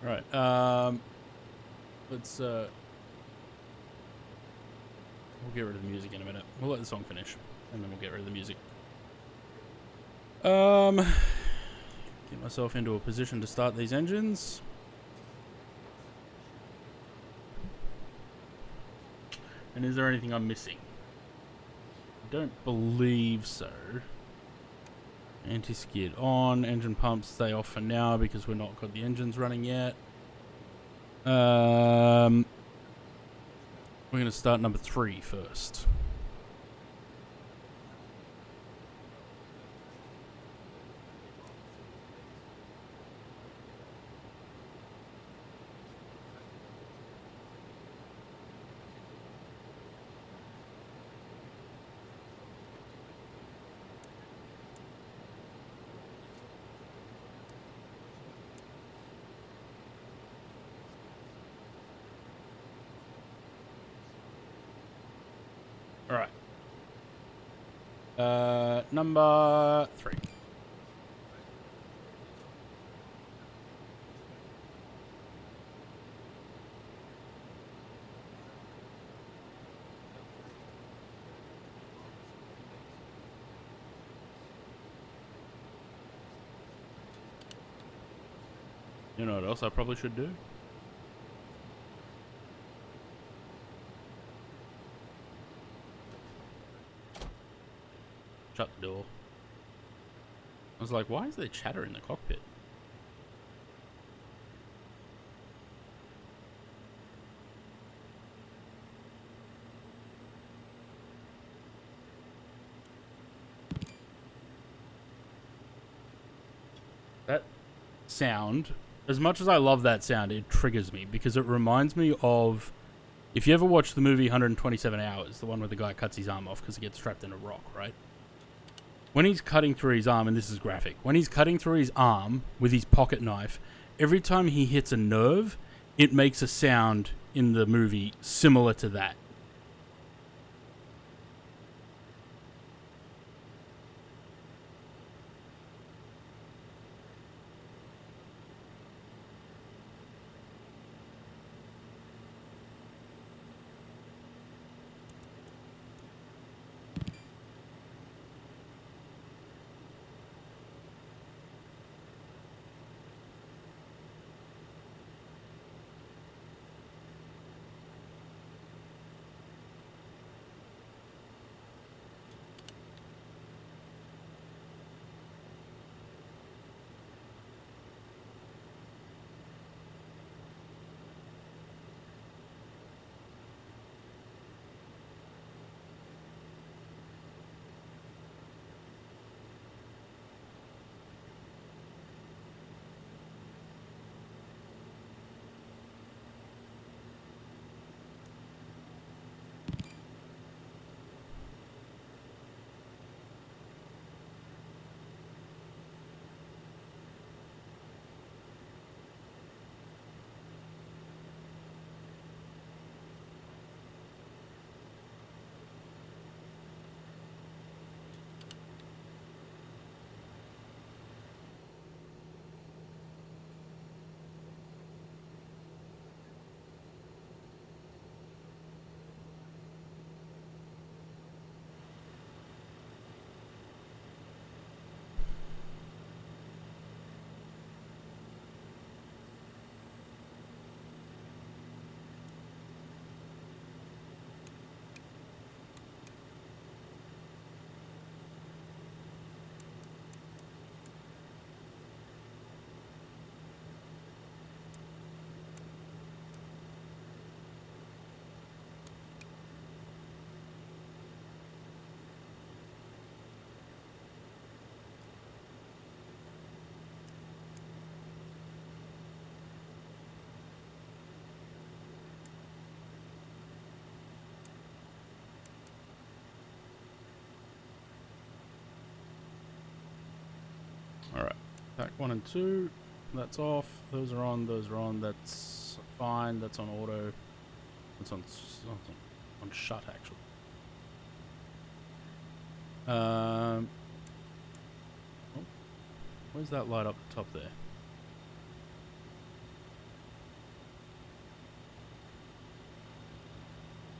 Right. Let's we'll get rid of the music in a minute. We'll let the song finish, and then we'll get rid of the music. Get myself into a position to start these engines. And is there anything I'm missing? I don't believe so. Anti-skid on. Engine pumps stay off for now because we're not got the engines running yet. We're going to start number 3 first. Alright. Number 3. You know what else I probably should do? Shut the door. I was like, why is there chatter in the cockpit? That sound, as much as I love that sound, it triggers me because it reminds me of, if you ever watch the movie 127 Hours, the one where the guy cuts his arm off because he gets trapped in a rock, right? When he's cutting through his arm, and this is graphic, when he's cutting through his arm with his pocket knife, every time he hits a nerve, it makes a sound in the movie similar to that. Alright. Pack 1 and 2. That's off. Those are on. Those are on. That's fine. That's on auto. That's on shut, actually. Oh, where's that light up the top there?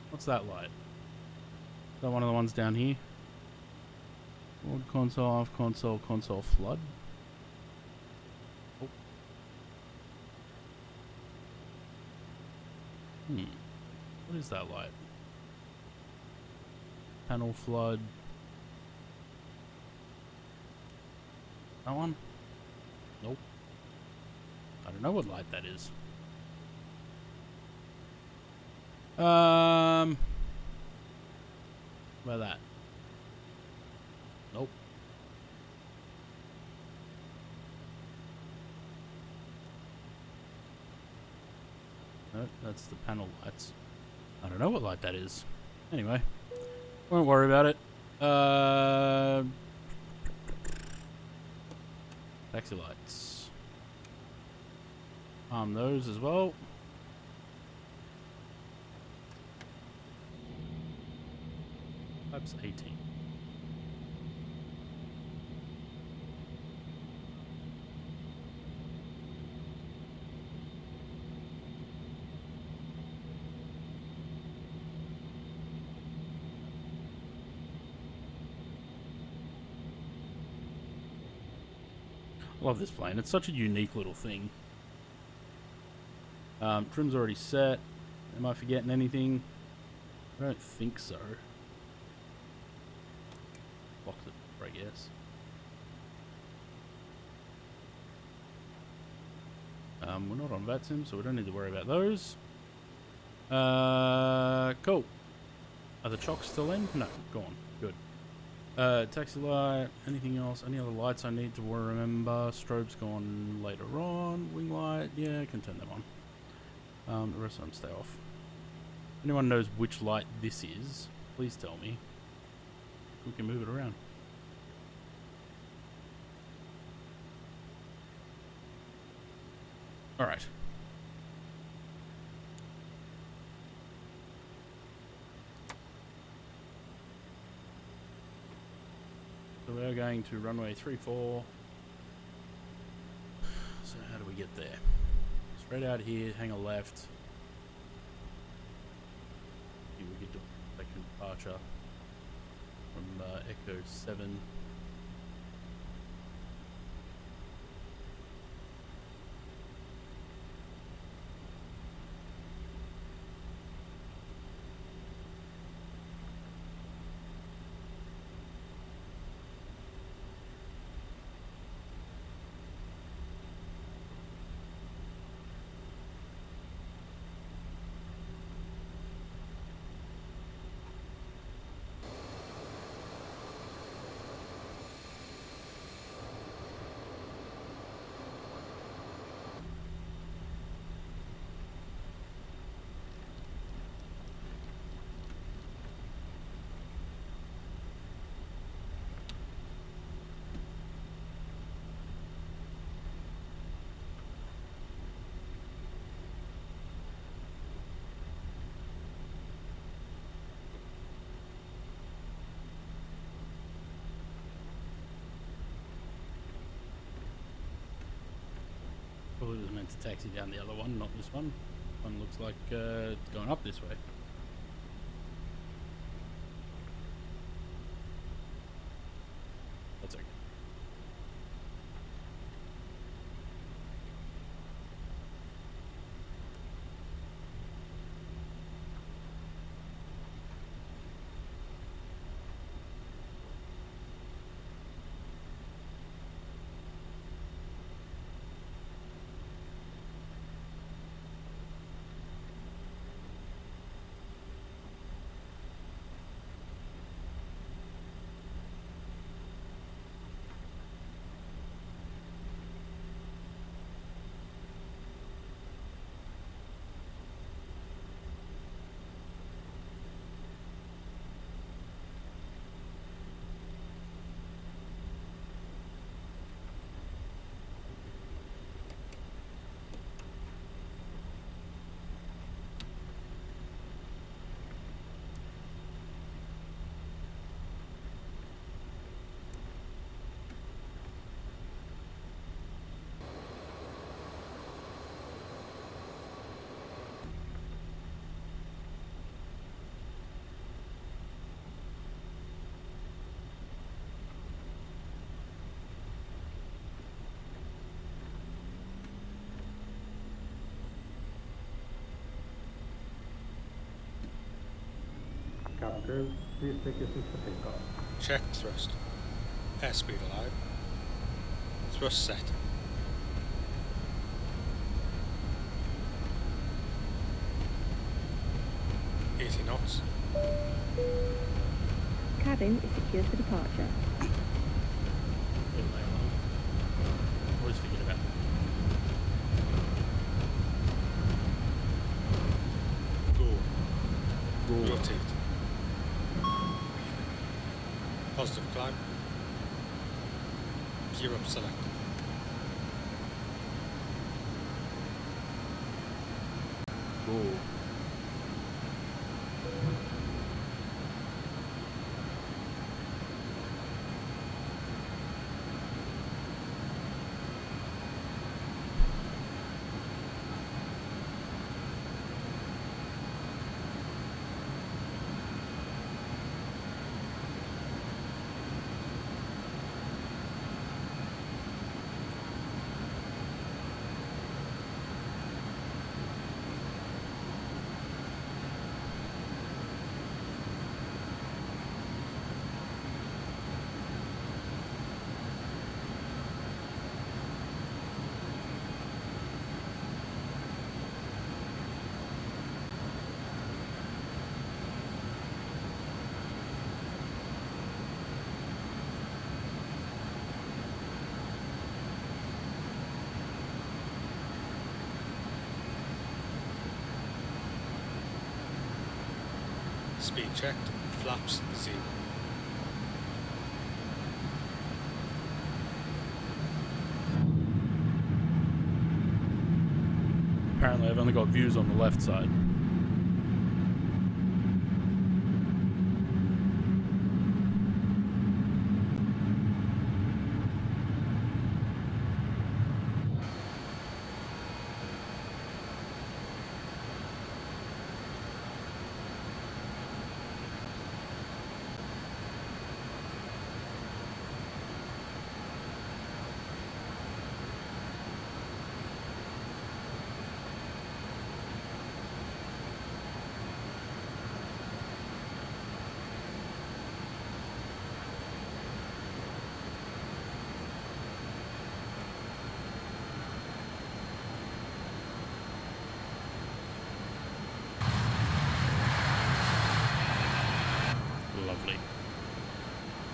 What's that light? Is that one of the ones down here? Forward console, off console, console flood. Oh. What is that light? Panel flood. That one? Nope. I don't know what light that is. What about that? Nope. Nope, that's the panel lights. I don't know what light that is. Anyway, won't worry about it. Taxi lights. Arm those as well. Type's 18. Love this plane. It's such a unique little thing. Trim's already set. Am I forgetting anything? I don't think so. Box it, I guess. We're not on VATSIM, so we don't need to worry about those. Cool. Are the chocks still in? No, gone. Good. Taxi light, anything else? Any other lights I need to remember? Strobe's gone later on. Wing light, yeah, I can turn them on. The rest of them stay off. Anyone knows which light this is, please tell me. We can move it around. Alright. So we're going to runway 34. So how do we get there? Straight out here, hang a left. Here we get to second departure from Echo 7. Probably was meant to taxi down the other one, not this one. One looks like it's going up this way. That's okay. helicopters, please take your seats for takeoff. Check thrust. Airspeed allowed. Thrust set. knots. Cabin is secured for departure. Always forget about that. Go. Rotate. Positive climb. Gear up select. Go. Speed checked. Flaps 0. Apparently I've only got views on the left side. Lovely.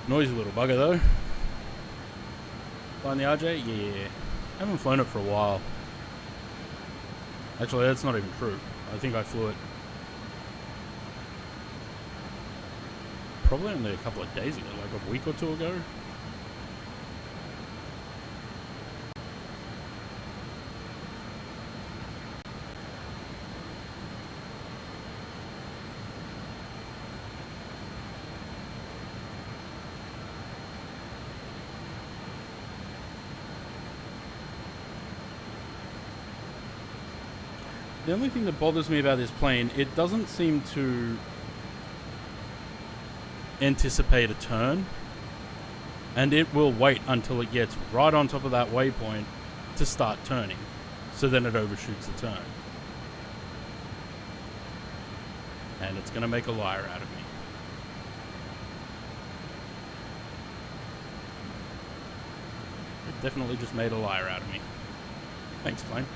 Noisy little bugger though. Flying the RJ? Yeah. I haven't flown it for a while. Actually, that's not even true. I think I flew it probably only a couple of days ago, like a week or two ago. The only thing that bothers me about this plane, it doesn't seem to anticipate a turn, and it will wait until it gets right on top of that waypoint to start turning, so then it overshoots the turn. And it's going to make a liar out of me. It definitely just made a liar out of me. Thanks, plane.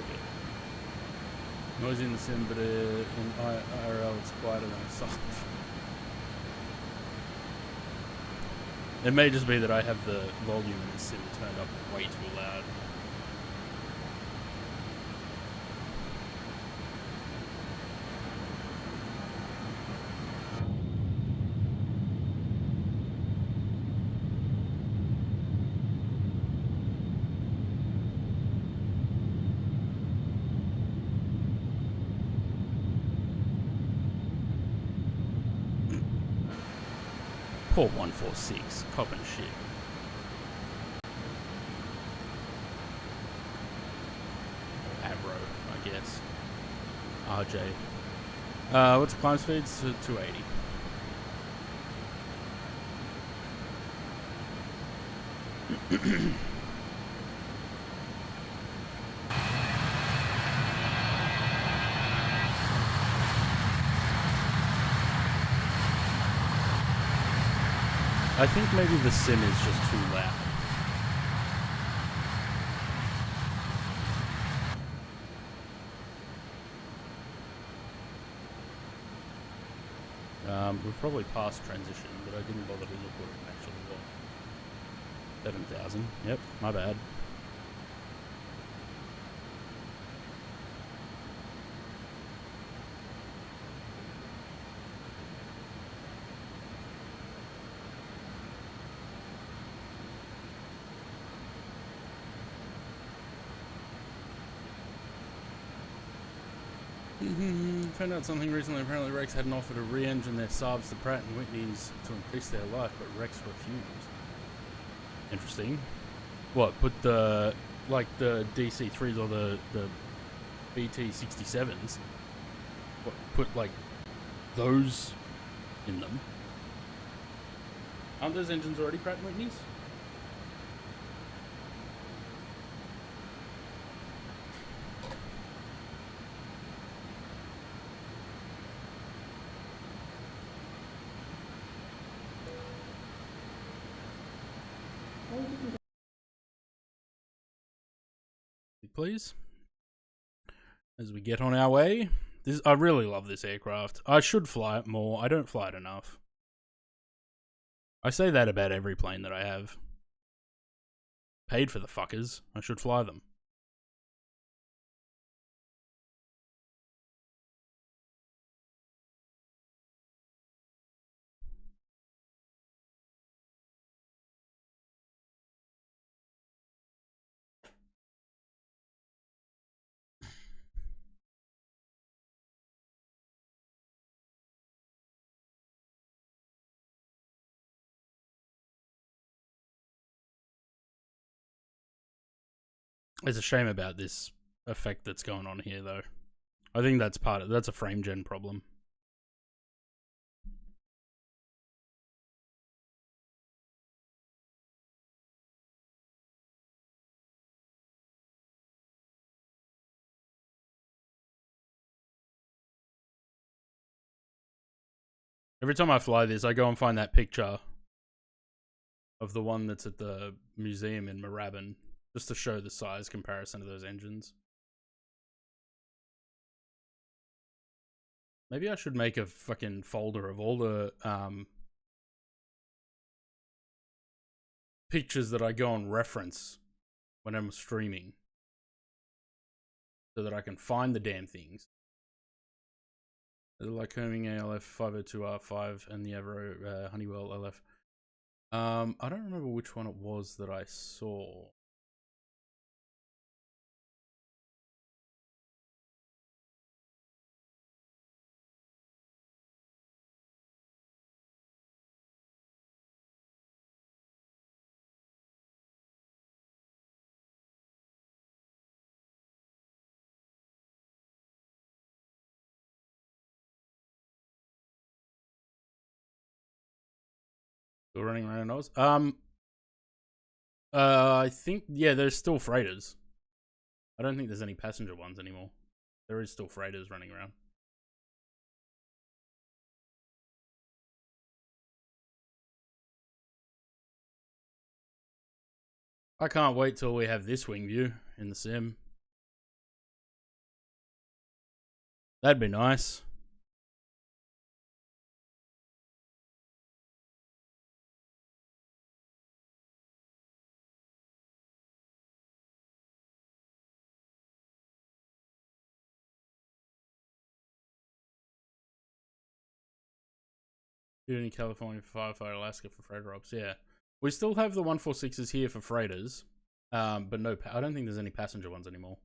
good. Noisy in the sim, but in IRL it's quieter than it's soft. It may just be that I have the volume in the sim turned up way too loud. Port 146, cop and shit. Avro, I guess. RJ. What's the climb speed? 280. I think maybe the sim is just too loud. We've probably passed transition, but I didn't bother to look what it actually was. 7,000. Yep, my bad. Found out something recently. Apparently Rex hadn't offered to re-engine their Saabs to Pratt and Whitney's to increase their life, but Rex refused. Interesting. What, put the, like the DC-3s or the BT-67s, what, put like those in them? Aren't those engines already Pratt and Whitney's? Please, as we get on our way. I really love this aircraft. I should fly it more. I don't fly it enough. I say that about every plane that I have. Paid for the fuckers. I should fly them. There's a shame about this effect that's going on here, though. I think that's that's a frame gen problem. Every time I fly this, I go and find that picture of the one that's at the museum in Moorabbin, just to show the size comparison of those engines. Maybe I should make a fucking folder of all the pictures that I go and reference when I'm streaming, so that I can find the damn things. The Lycoming ALF 502R5 and the Avro Honeywell LF. I don't remember which one it was that I saw. Still running around Oz. I think, yeah, there's still freighters. I don't think there's any passenger ones anymore. There is still freighters running around. I can't wait till we have this wing view in the sim. That'd be nice. Doing California for firefighter, Alaska for freighter ops. Yeah, we still have the 146s here for freighters, but no, I don't think there's any passenger ones anymore.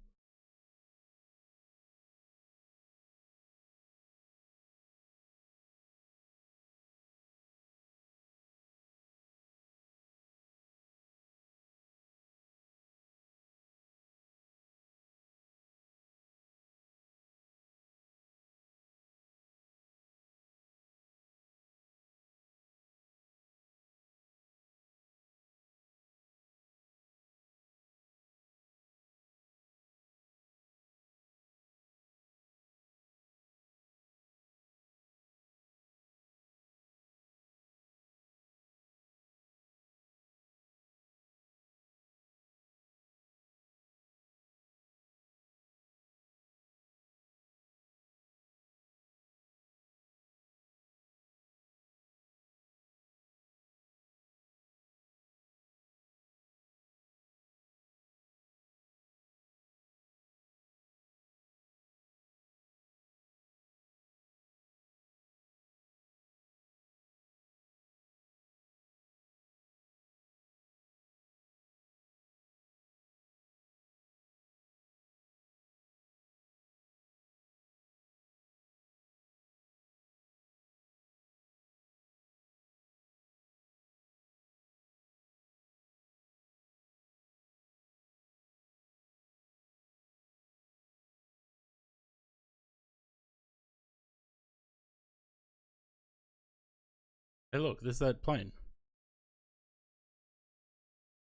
Hey, look, there's that plane.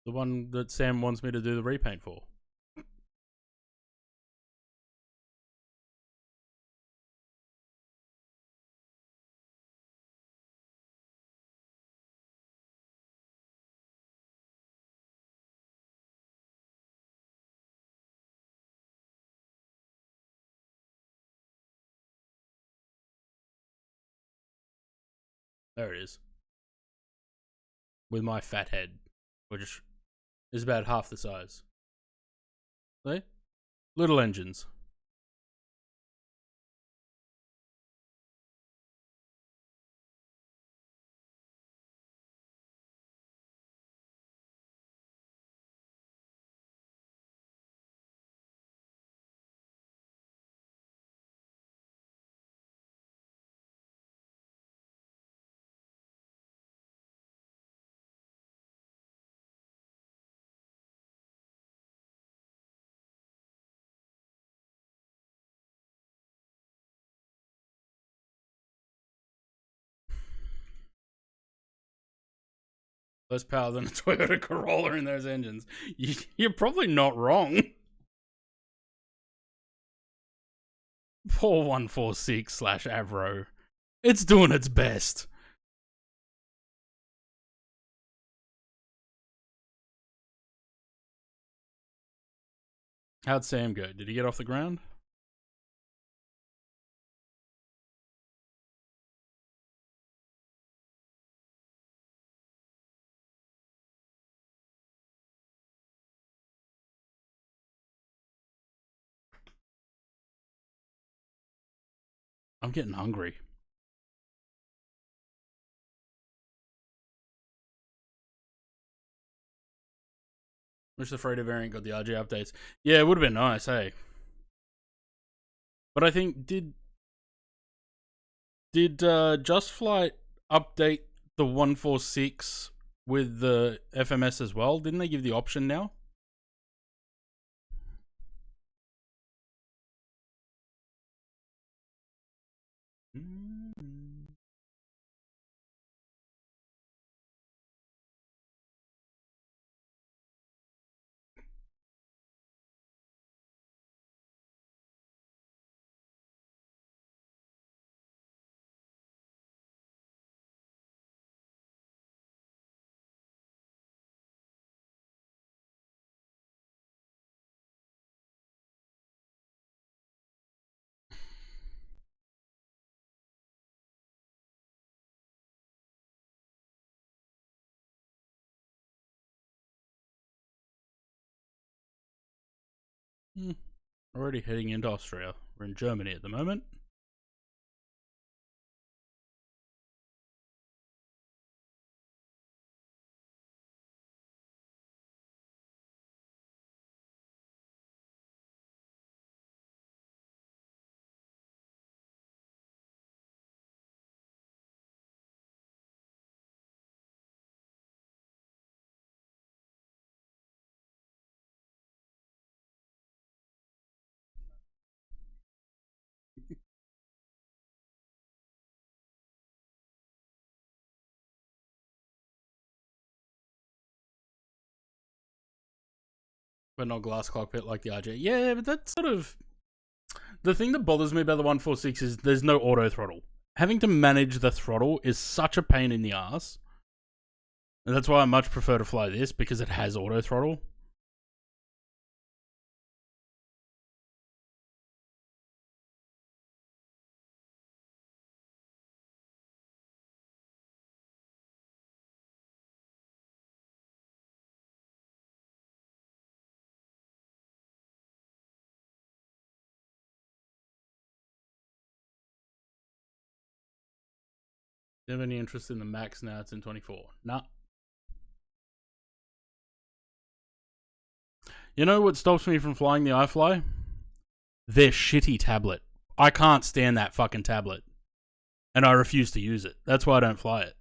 The one that Sam wants me to do the repaint for. There it is. With my fat head, which is about half the size. See? Little engines. Less power than a Toyota Corolla in those engines. You're probably not wrong. 4146/Avro. It's doing its best. How'd Sam go? Did he get off the ground? I'm getting hungry. Wish the freighter variant got the RG updates. Yeah, it would have been nice, hey. But I think did Just Flight update the 146 with the FMS as well? Didn't they give the option now? Already heading into Austria. We're in Germany at the moment. But not glass cockpit like the RJ. Yeah, but that's sort of the thing that bothers me about the 146 is there's no auto throttle. Having to manage the throttle is such a pain in the ass. And that's why I much prefer to fly this, because it has auto throttle. Do you have any interest in the Max now? It's in 24. Nah. You know what stops me from flying the iFly? Their shitty tablet. I can't stand that fucking tablet. And I refuse to use it. That's why I don't fly it.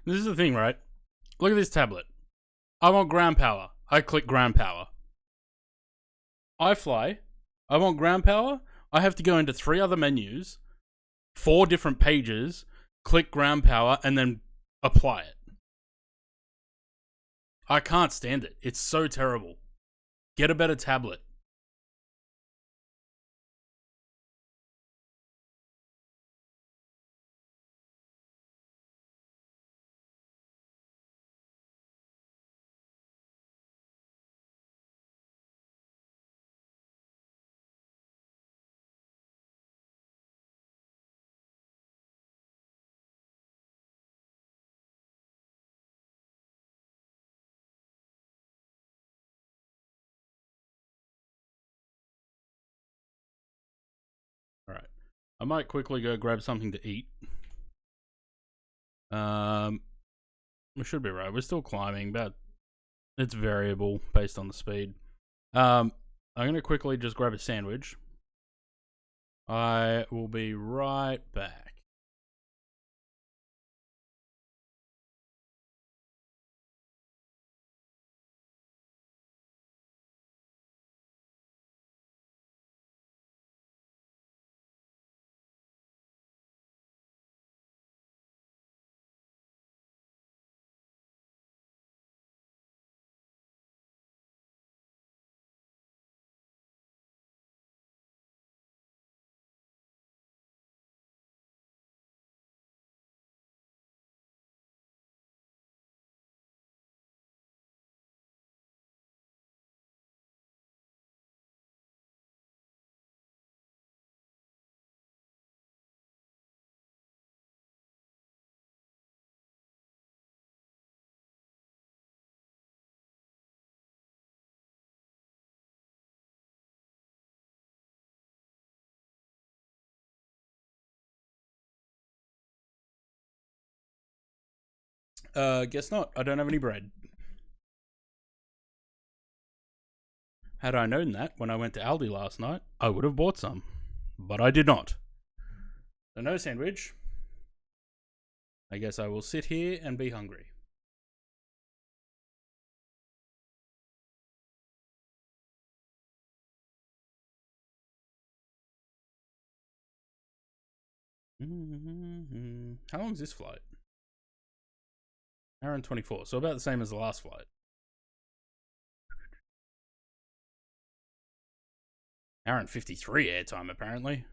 This is the thing, right? Look at this tablet. I want ground power. I click ground power. I fly. I want ground power. I have to go into 3 other menus, 4 different pages, click ground power, and then apply it. I can't stand it. It's so terrible. Get a better tablet. Alright. I might quickly go grab something to eat. We should be right. We're still climbing, but it's variable based on the speed. I'm gonna quickly just grab a sandwich. I will be right back. Guess not. I don't have any bread. Had I known that when I went to Aldi last night, I would have bought some. But I did not. So no sandwich. I guess I will sit here and be hungry. How long is this flight? Hour and 24. So about the same as the last flight. Hour and 53 airtime, apparently.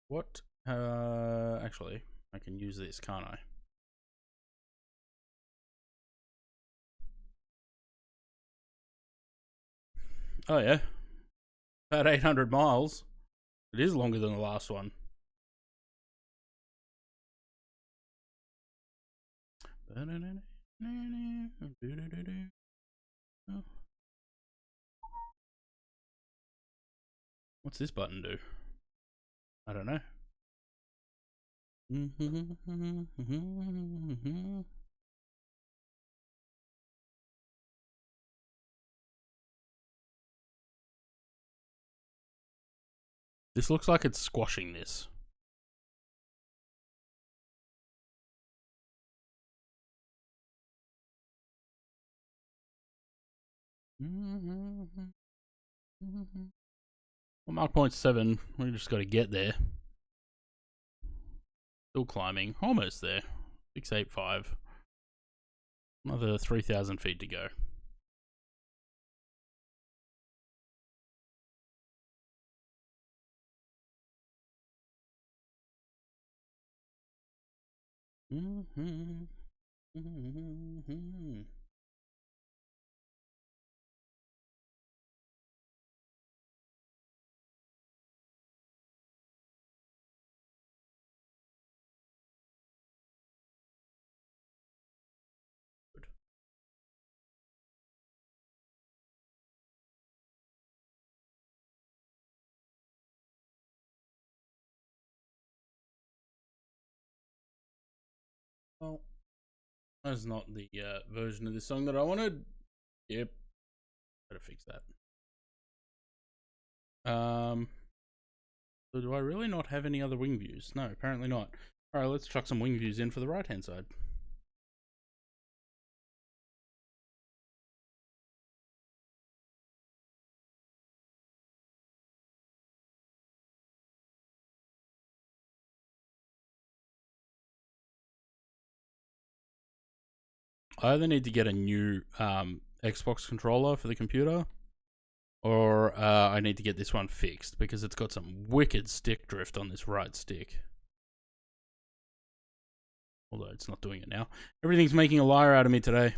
What? Actually, I can use this, can't I? Oh yeah, about 800 miles. It is longer than the last one. What's this button do? I don't know. This looks like it's squashing this. Well, Mark point 7. We just got to get there. Still climbing. Almost there. 685. Another 3,000 feet to go. Well, that's not the version of this song that I wanted. Yep. Better fix that. So do I really not have any other wing views? No, apparently not. Alright, let's chuck some wing views in for the right hand side. I either need to get a new Xbox controller for the computer, or I need to get this one fixed because it's got some wicked stick drift on this right stick. Although it's not doing it now. Everything's making a liar out of me today.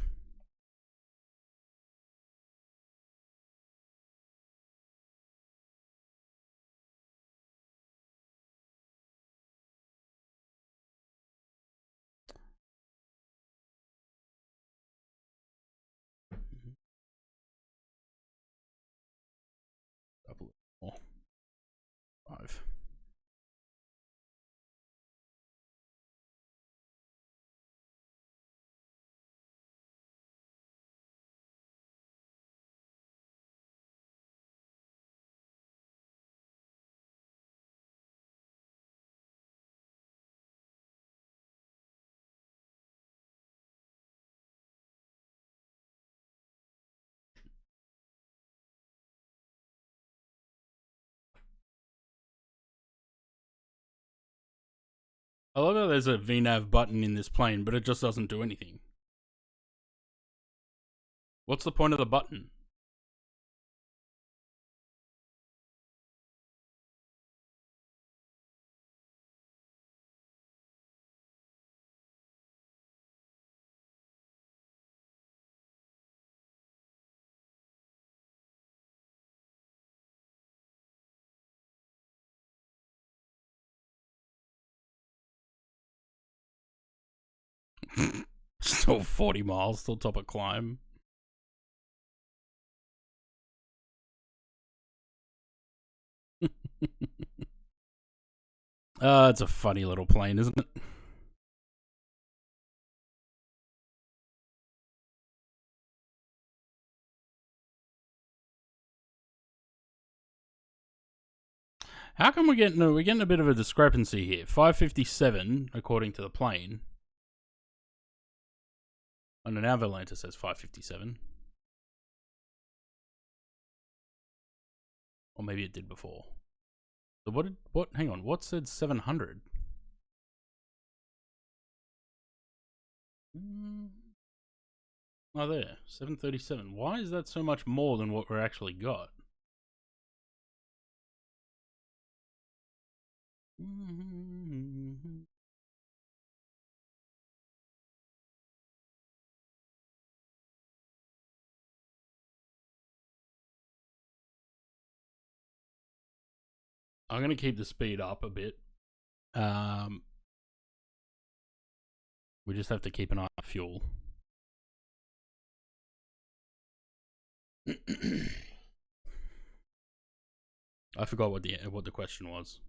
Couple more. 5. I love how there's a VNAV button in this plane, but it just doesn't do anything. What's the point of the button? Still 40 miles, still top of climb. It's a funny little plane, isn't it? How come we're getting a bit of a discrepancy here? 557 according to the plane. On an Avalanche it says 557. Or maybe it did before. So what, hang on, what said 700? Oh, there, 737. Why is that so much more than what we're actually got? I'm going to keep the speed up a bit. We just have to keep an eye on fuel. I forgot what the question was.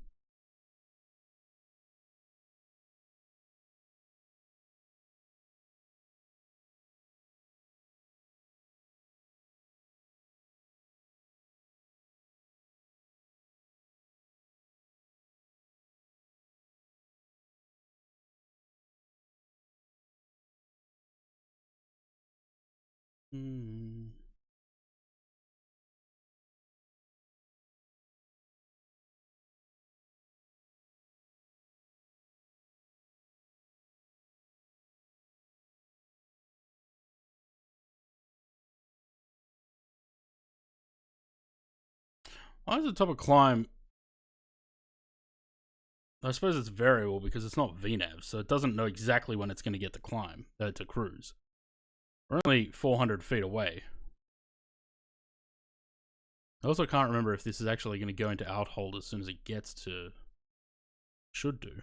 Why is the top of climb? I suppose it's variable because it's not VNAV, so it doesn't know exactly when it's going to get to climb, to cruise. We're only 400 feet away. I also can't remember if this is actually going to go into outhold as soon as it gets to... Should do.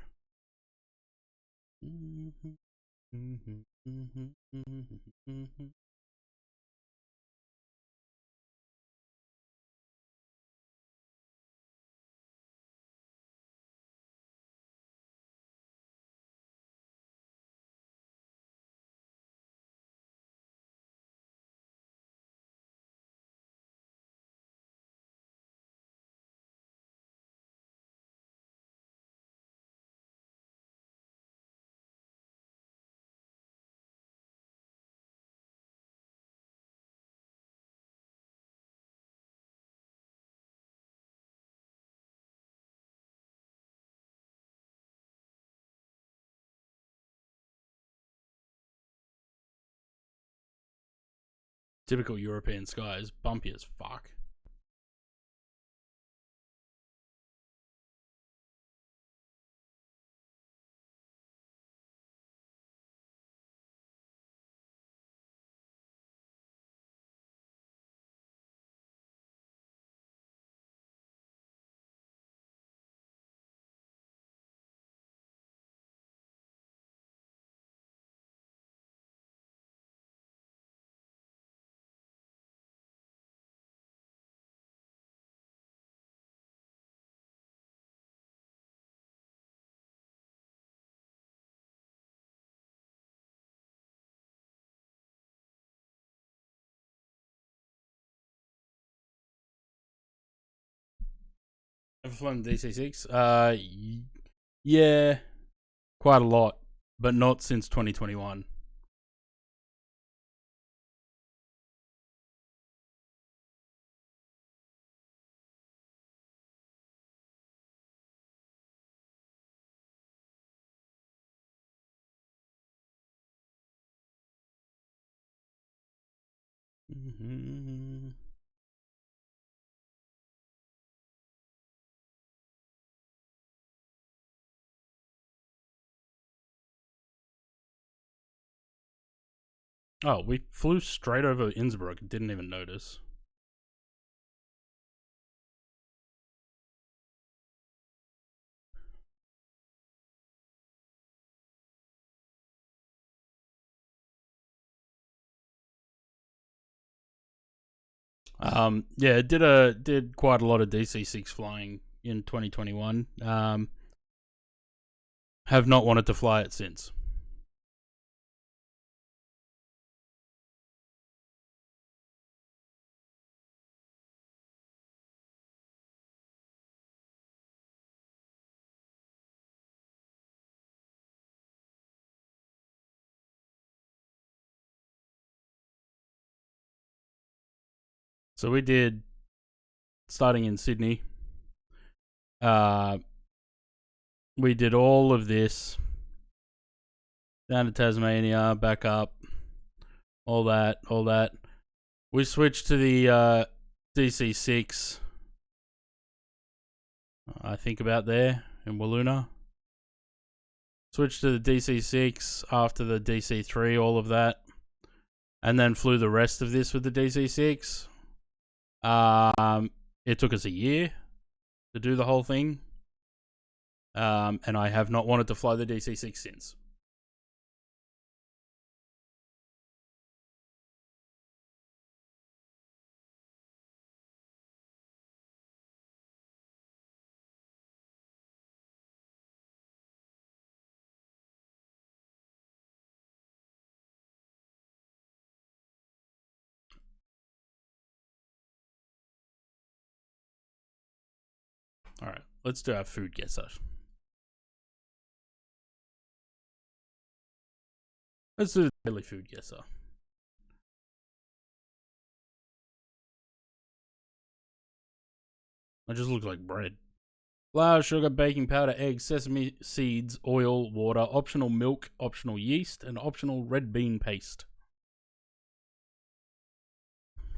Typical European skies, bumpy as fuck. Ever flown DC-6? Yeah, quite a lot, but not since 2021. Oh, we flew straight over Innsbruck and didn't even notice. Yeah, did quite a lot of DC-6 flying in 2021. Have not wanted to fly it since. So we did starting in Sydney. We did all of this down to Tasmania, back up, all that. We switched to the DC6, I think about there in Walloona. Switched to the DC6 after the DC3, all of that, and then flew the rest of this with the DC6. It took us a year to do the whole thing, and I have not wanted to fly the DC6 since. All right, let's do our food guesser. Let's do the daily food guesser. I just look like bread. Flour, sugar, baking powder, eggs, sesame seeds, oil, water, optional milk, optional yeast, and optional red bean paste.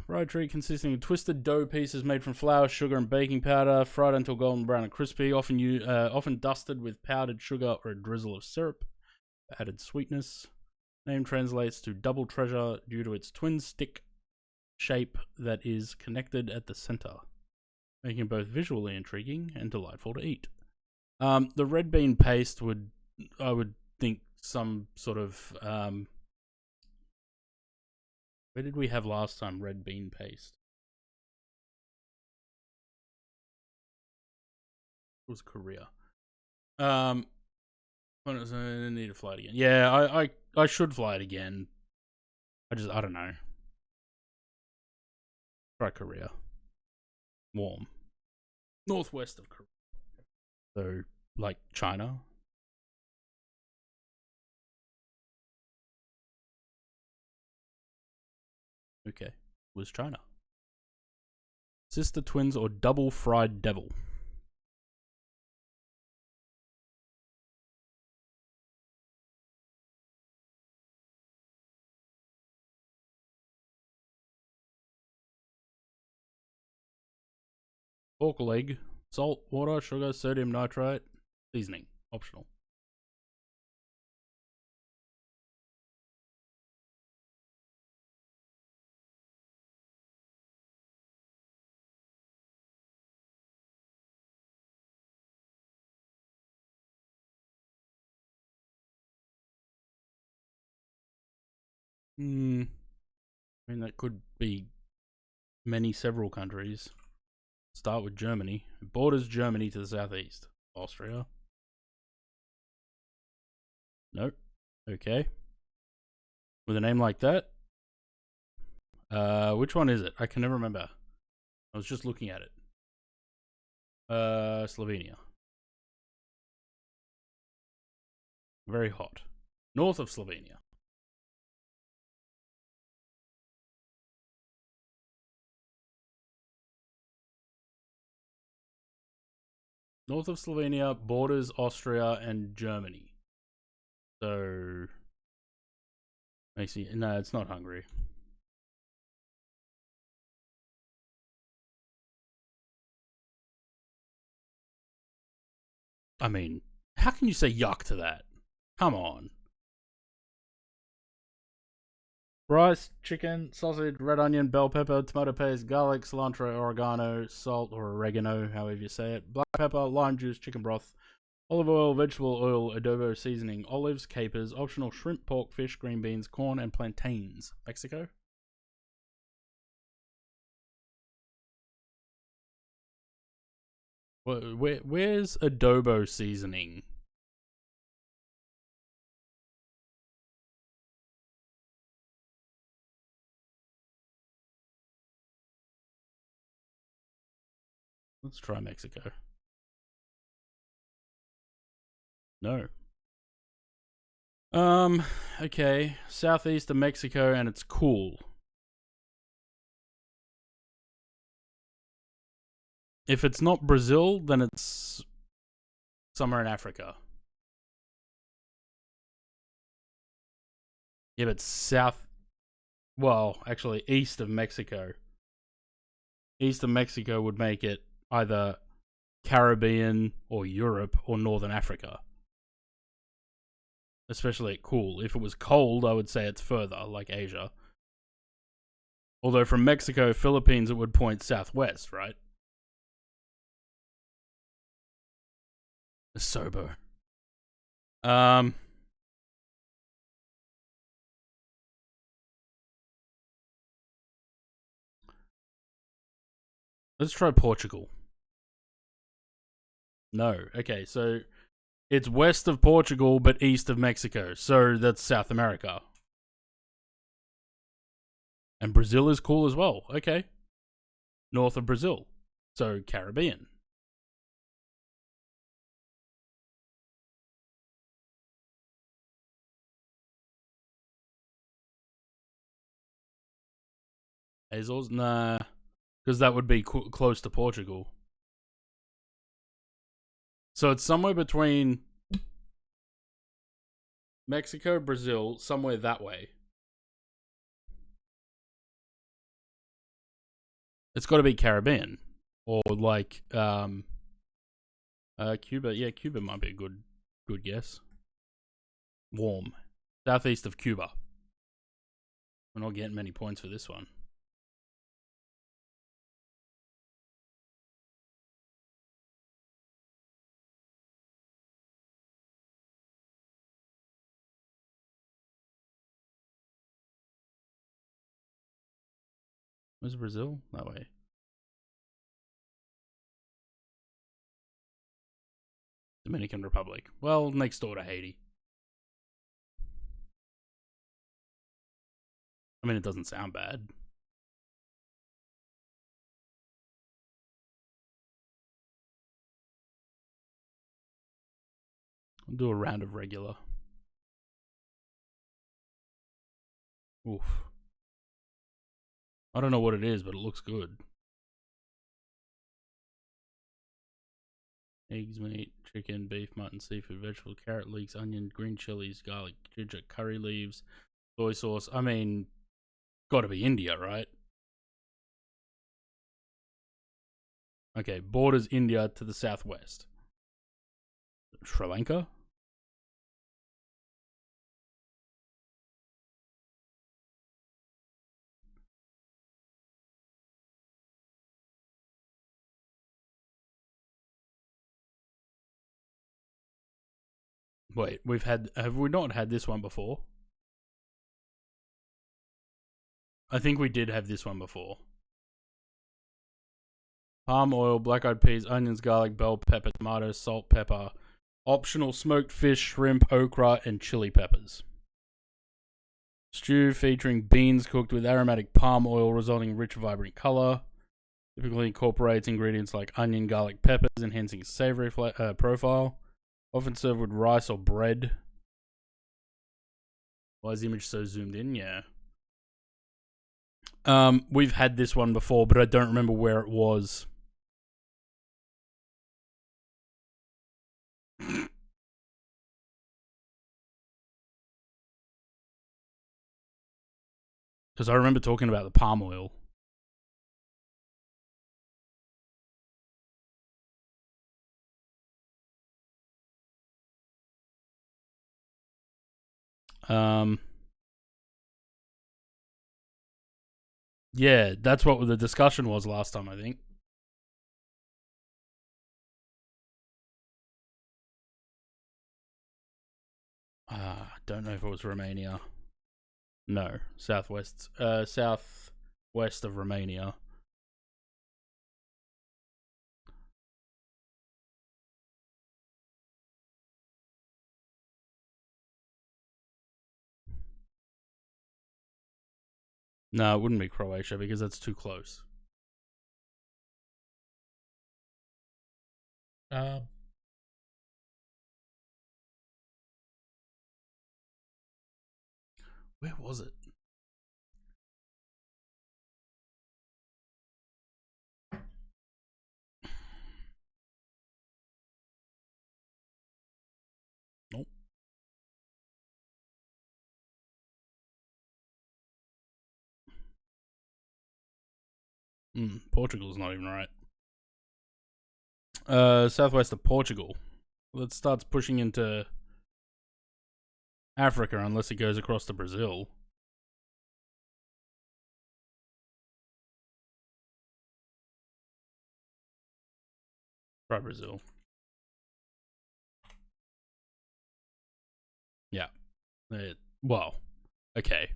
Fried treat consisting of twisted dough pieces made from flour, sugar, and baking powder, fried until golden brown and crispy, often dusted with powdered sugar or a drizzle of syrup for added sweetness. Name translates to double treasure due to its twin stick shape that is connected at the center, making it both visually intriguing and delightful to eat. The red bean paste I would think some sort of where did we have last time red bean paste? It was Korea. I need to fly it again. Yeah, I should fly it again. I don't know. Try Korea. Warm. Northwest of Korea. So, like China. Okay, was China. Sister twins or double fried devil? Pork leg, salt, water, sugar, sodium nitrite, seasoning, optional. I mean, that could be several countries. Start with Germany. It borders Germany to the southeast. Austria. Nope. Okay. With a name like that. Which one is it? I can never remember. I was just looking at it. Slovenia. Very hot. North of Slovenia. North of Slovenia borders Austria and Germany. So, no, it's not Hungary. I mean, how can you say yuck to that? Come on. Rice, chicken, sausage, red onion, bell pepper, tomato paste, garlic, cilantro, oregano, salt or oregano, however you say it, black pepper, lime juice, chicken broth, olive oil, vegetable oil, adobo seasoning, olives, capers, optional shrimp, pork, fish, green beans, corn, and plantains. Mexico? Where's adobo seasoning? Let's try Mexico. No. Okay. Southeast of Mexico, and it's cool. If it's not Brazil, then it's somewhere in Africa. Yeah, but actually east of Mexico. East of Mexico would make it either Caribbean or Europe or Northern Africa. Especially at cool. If it was cold, I would say it's further, like Asia. Although from Mexico, Philippines, it would point southwest, right? Sobo. Let's try Portugal. No. Okay, so it's west of Portugal, but east of Mexico. So that's South America. And Brazil is cool as well. Okay. North of Brazil. So Caribbean. Azores? Nah. Because that would be close to Portugal. So it's somewhere between Mexico, Brazil, somewhere that way. It's got to be Caribbean. Or like, Cuba. Yeah, Cuba might be a good guess. Warm. Southeast of Cuba. We're not getting many points for this one. Where's Brazil? That way. Dominican Republic. Well, next door to Haiti. I mean, it doesn't sound bad. I'll do a round of regular. Oof. I don't know what it is, but it looks good. Eggs, meat, chicken, beef, mutton, seafood, vegetable, carrot, leeks, onion, green chilies, garlic, ginger, curry leaves, soy sauce. I mean, gotta be India, right? Okay, borders India to the southwest. Sri Lanka? Wait, have we not had this one before? I think we did have this one before. Palm oil, black-eyed peas, onions, garlic, bell pepper, tomato, salt, pepper. Optional smoked fish, shrimp, okra, and chili peppers. Stew featuring beans cooked with aromatic palm oil, resulting in rich, vibrant color. Typically incorporates ingredients like onion, garlic, peppers, enhancing savory profile. Often served with rice or bread. Why is the image so zoomed in? Yeah. We've had this one before, but I don't remember where it was. Because I remember talking about the palm oil. Yeah, that's what the discussion was last time, I think. Don't know if it was Romania. No, southwest of Romania. No, it wouldn't be Croatia because that's too close. Where was it? Portugal's not even right. Southwest of Portugal. Well, it starts pushing into Africa unless it goes across to Brazil. Try Brazil. Yeah. Well, okay.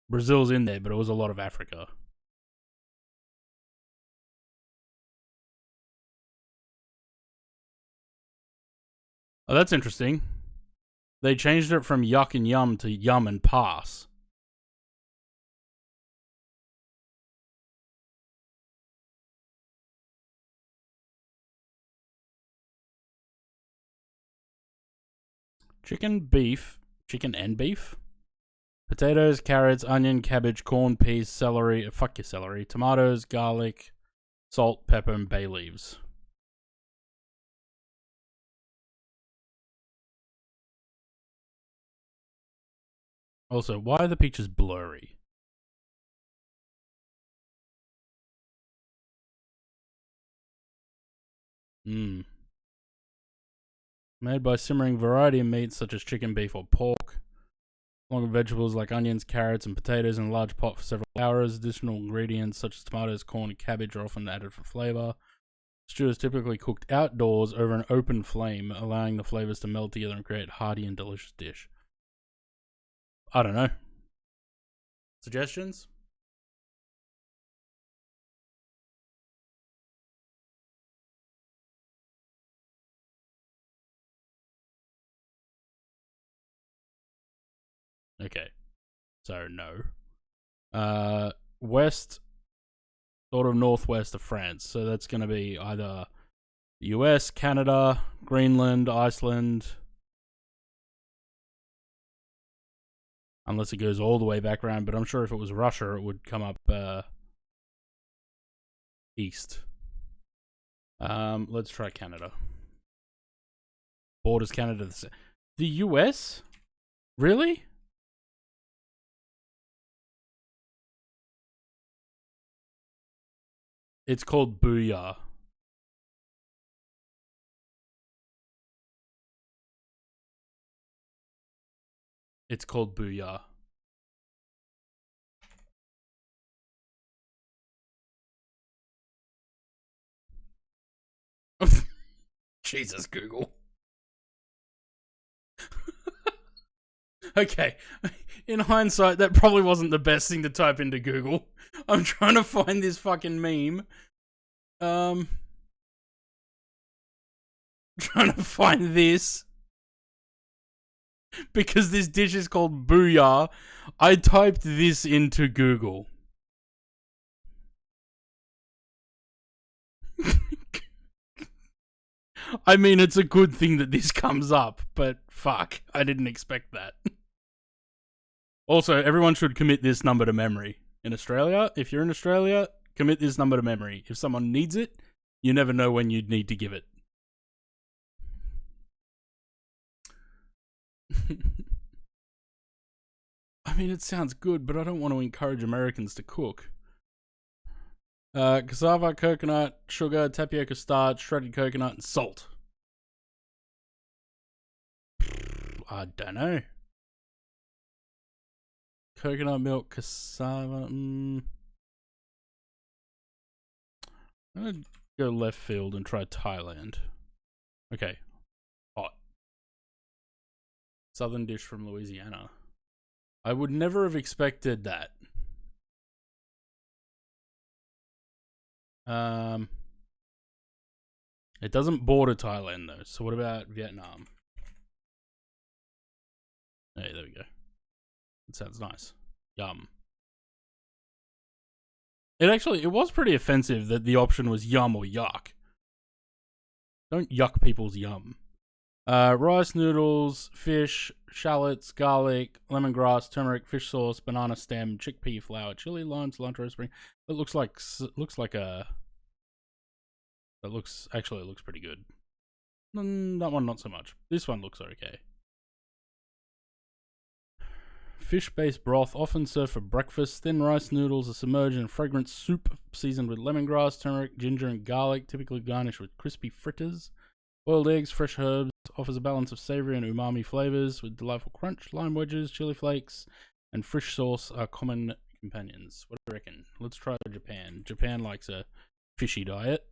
Brazil's in there, but it was a lot of Africa. Oh, that's interesting. They changed it from yuck and yum to yum and pass. Chicken and beef? Potatoes, carrots, onion, cabbage, corn, peas, celery, fuck your celery, tomatoes, garlic, salt, pepper, and bay leaves. Also, why are the pictures blurry? Made by simmering variety of meats such as chicken, beef, or pork. Along with vegetables like onions, carrots, and potatoes in a large pot for several hours. Additional ingredients such as tomatoes, corn, and cabbage are often added for flavor. Stew is typically cooked outdoors over an open flame, allowing the flavors to meld together and create a hearty and delicious dish. I don't know. Suggestions? Okay. So, no. West, sort of northwest of France. So that's going to be either the US, Canada, Greenland, Iceland. Unless it goes all the way back around. But I'm sure if it was Russia, it would come up east. Let's try Canada. Borders Canada. The US? Really? It's called Booyah. It's called Booyah. Jesus, Google. Okay. In hindsight, that probably wasn't the best thing to type into Google. I'm trying to find this fucking meme. Trying to find this. Because this dish is called Booyah, I typed this into Google. I mean, it's a good thing that this comes up, but fuck, I didn't expect that. Also, everyone should commit this number to memory. In Australia, if you're in Australia, commit this number to memory. If someone needs it, you never know when you'd need to give it. I mean, it sounds good, but I don't want to encourage Americans to cook. Cassava, coconut, sugar, tapioca starch, shredded coconut, and salt. I don't know. Coconut milk, cassava. I'm gonna go left field and try Thailand. Okay. Hot. Southern dish from Louisiana. I would never have expected that. It doesn't border Thailand though. So what about Vietnam? Hey, there we go. That sounds nice. Yum. It was pretty offensive that the option was yum or yuck. Don't yuck people's yum. Rice noodles, fish, shallots, garlic, lemongrass, turmeric, fish sauce, banana stem, chickpea flour, chili, lime, cilantro, spring. It looks like a. It looks pretty good. That one not so much. This one looks okay. fish-based broth, often served for breakfast. Thin rice noodles are submerged in a fragrant soup seasoned with lemongrass, turmeric, ginger, and garlic, typically garnished with crispy fritters. Boiled eggs, fresh herbs, offers a balance of savory and umami flavors with delightful crunch. Lime wedges, chili flakes, and fish sauce are common companions. What do you reckon? Let's try Japan. Japan likes a fishy diet.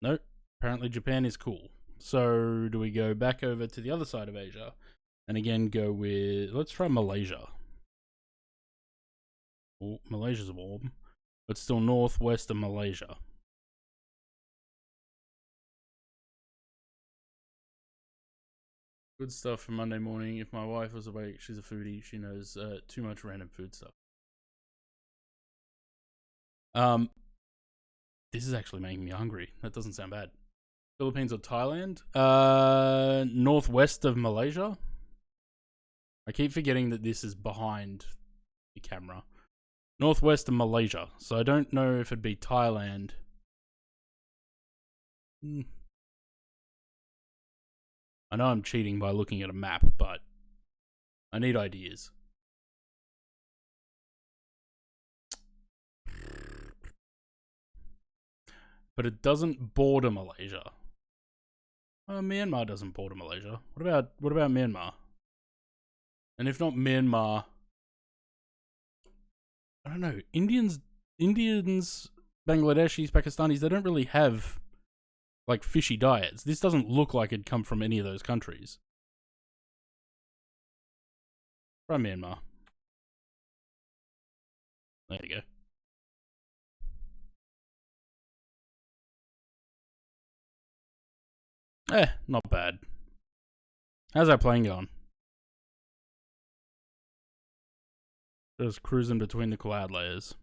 Nope. Apparently Japan is cool. So do we go back over to the other side of Asia? And again go with... Let's try Malaysia. Oh, Malaysia's warm. But still northwest of Malaysia. Good stuff for Monday morning. If my wife was awake, she's a foodie. She knows too much random food stuff. This is actually making me hungry. That doesn't sound bad. Philippines or Thailand? Northwest of Malaysia. I keep forgetting that this is behind the camera. Northwest of Malaysia. So I don't know if it'd be Thailand. I know I'm cheating by looking at a map, but I need ideas. But it doesn't border Malaysia. Myanmar doesn't border Malaysia. What about Myanmar? And if not Myanmar, I don't know. Indians, Bangladeshis, Pakistanis, they don't really have like fishy diets. This doesn't look like it'd come from any of those countries. Try Myanmar. There you go. Not bad. How's that plane going? Just cruising between the cloud layers.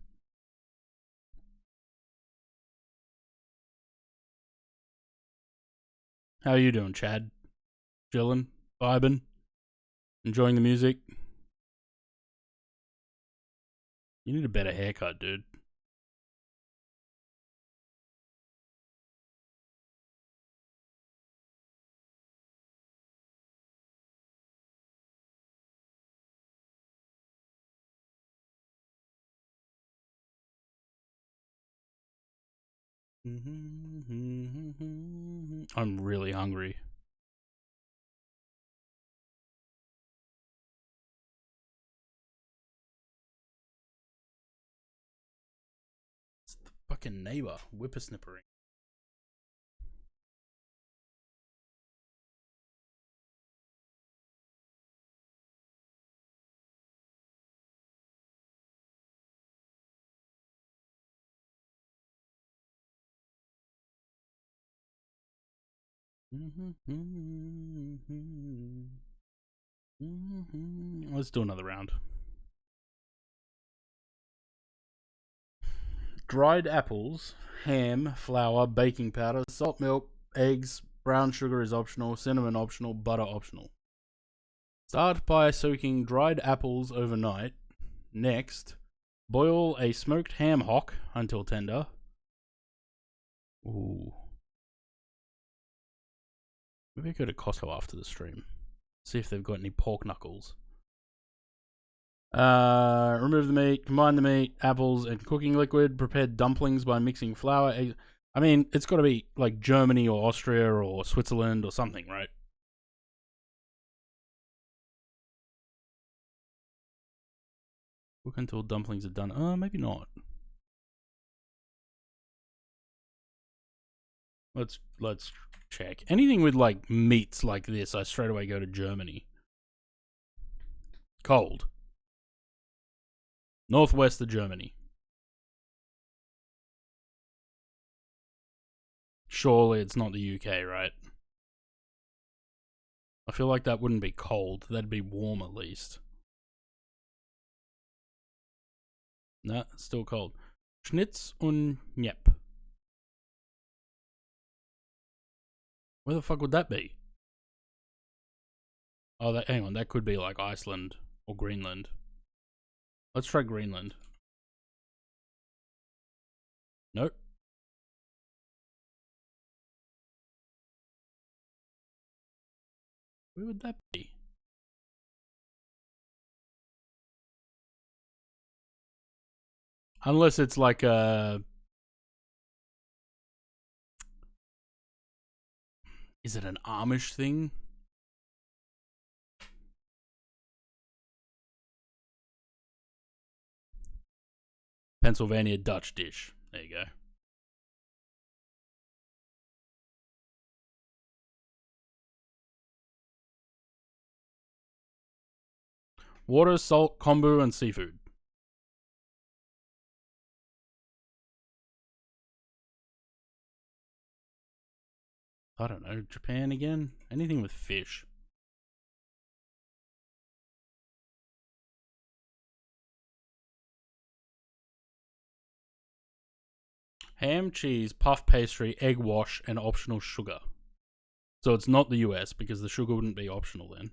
How are you doing, Chad? Chillin'? Vibing? Enjoying the music? You need a better haircut, dude. I'm really hungry. It's the fucking neighbor whippersnippering. Let's do another round. Dried apples, ham, flour, baking powder, salt, milk, eggs, brown sugar is optional, cinnamon optional, butter optional. Start by soaking dried apples overnight. Next, boil a smoked ham hock until tender. Ooh. Maybe I go to Costco after the stream. See if they've got any pork knuckles. Remove the meat, combine the meat, apples, and cooking liquid. Prepare dumplings by mixing flour, eggs. I mean, it's got to be like Germany or Austria or Switzerland or something, right? Cook until dumplings are done. Maybe not. Let's check. Anything with like meats like this, I straight away go to Germany. Cold. Northwest of Germany. Surely it's not the UK, right? I feel like that wouldn't be cold. That'd be warm at least. Nah, it's still cold. Schnitz und Knepp. Where the fuck would that be? Oh, hang on, that could be like Iceland or Greenland. Let's try Greenland. Nope. Where would that be? Unless it's like a... Is it an Amish thing? Pennsylvania Dutch dish. There you go. Water, salt, kombu, and seafood. I don't know. Japan again? Anything with fish. Ham, cheese, puff pastry, egg wash, and optional sugar. So it's not the US because the sugar wouldn't be optional then.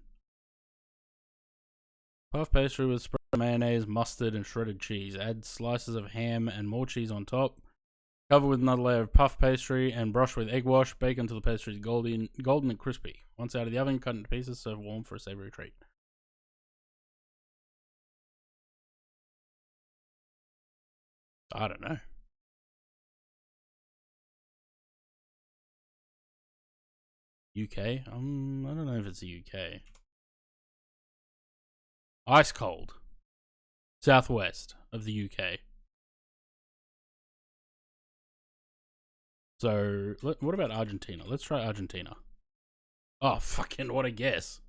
Puff pastry with spread mayonnaise, mustard, and shredded cheese. Add slices of ham and more cheese on top. Cover with another layer of puff pastry and brush with egg wash. Bake until the pastry is golden and crispy. Once out of the oven, cut into pieces. Serve warm for a savory treat. I don't know. UK? I don't know if it's the UK. Ice cold. Southwest of the UK. So, what about Argentina? Let's try Argentina. Oh, fucking what a guess.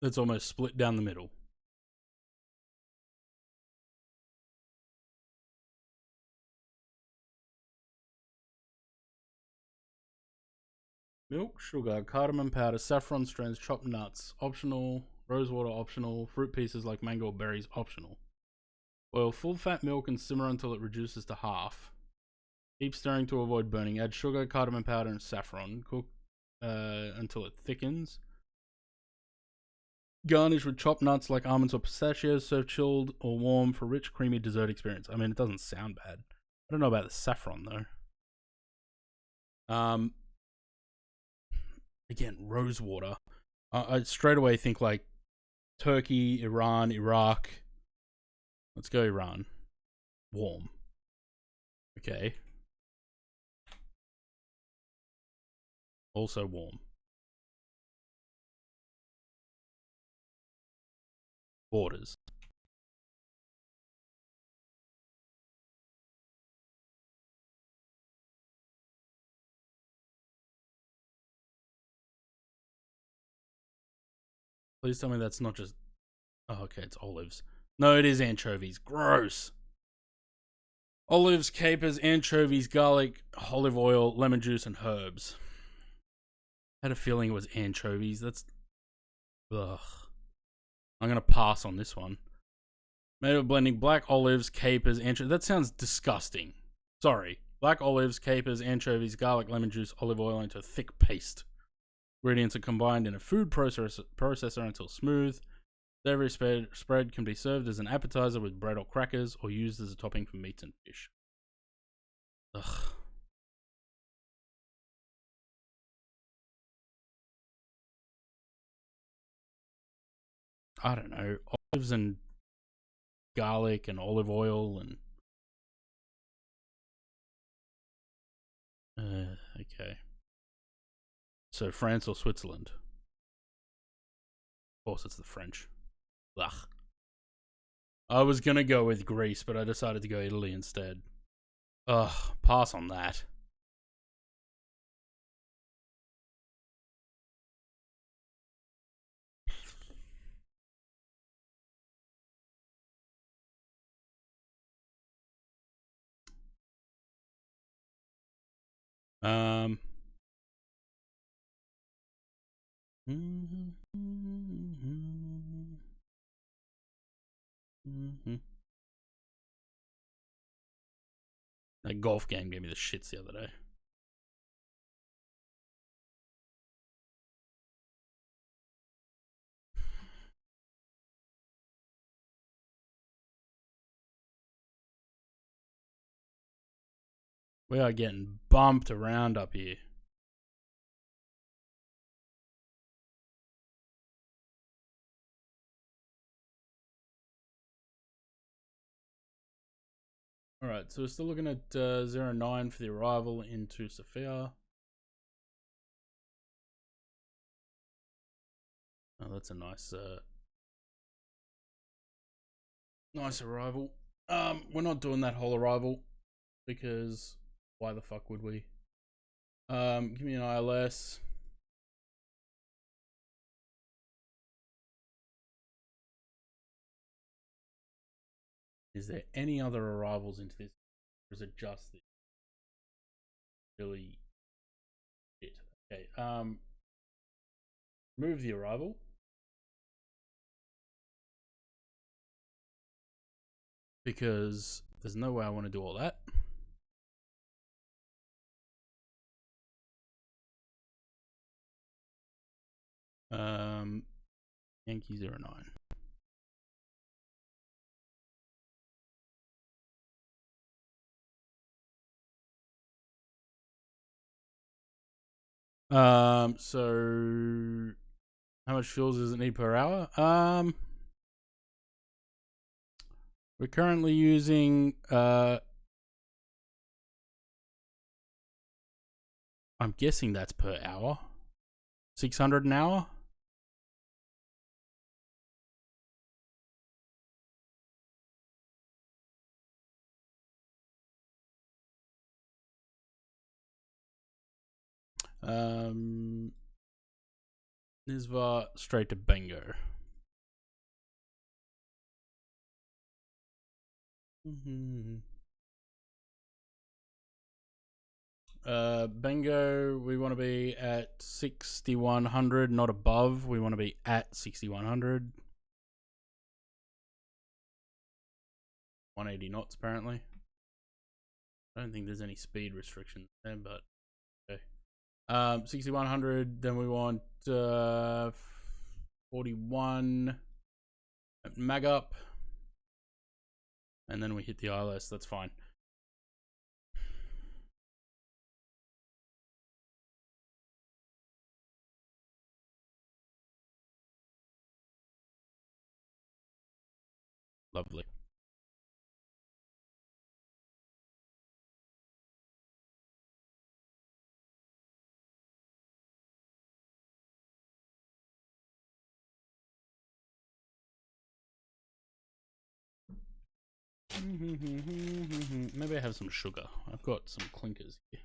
That's almost split down the middle. Milk, sugar, cardamom powder, saffron strands, chopped nuts, optional. Rosewater, optional. Fruit pieces like mango or berries, optional. Boil full fat milk and simmer until it reduces to half. Keep stirring to avoid burning. Add sugar, cardamom powder, and saffron. Cook until it thickens. Garnish with chopped nuts like almonds or pistachios. Serve chilled or warm for rich, creamy dessert experience. I mean, it doesn't sound bad. I don't know about the saffron though. Again, rosewater. I straight away think like Turkey, Iran, Iraq. Let's go Iran. Warm. Okay. Also warm. Borders. Please tell me that's not just... Oh, okay, it's olives. No, it is anchovies. Gross. Olives, capers, anchovies, garlic, olive oil, lemon juice, and herbs. I had a feeling it was anchovies. That's... Ugh. I'm going to pass on this one. Made of blending black olives, capers, anchovies. That sounds disgusting. Sorry. Black olives, capers, anchovies, garlic, lemon juice, olive oil into a thick paste. Ingredients are combined in a food processor until smooth. Savory spread can be served as an appetizer with bread or crackers, or used as a topping for meats and fish. Ugh. I don't know. Olives and garlic and olive oil and... okay. So France or Switzerland? Of course it's the French. Ugh. I was gonna go with Greece, but I decided to go Italy instead. Ugh, pass on that. That golf game gave me the shits the other day. We are getting bumped around up here. Alright, so we're still looking at 09 for the arrival into Sofia. Oh, that's a nice nice arrival. We're not doing that whole arrival because why the fuck would we? Give me an ILS. Is there any other arrivals into this? Or is it just this? Really shit. Okay. Move the arrival. Because there's no way I want to do all that. Yankee 09. So how much fuel does it need per hour? We're currently using I'm guessing that's per hour. 600 an hour. Nisva straight to Bengo. Bengo, we want to be at 6100, not above. We want to be at 6100. 180 knots apparently. I don't think there's any speed restrictions there, but okay. 6100, then we want 41 at mag up, and then we hit the ILS. That's fine. Lovely. Maybe I have some sugar. I've got some clinkers here.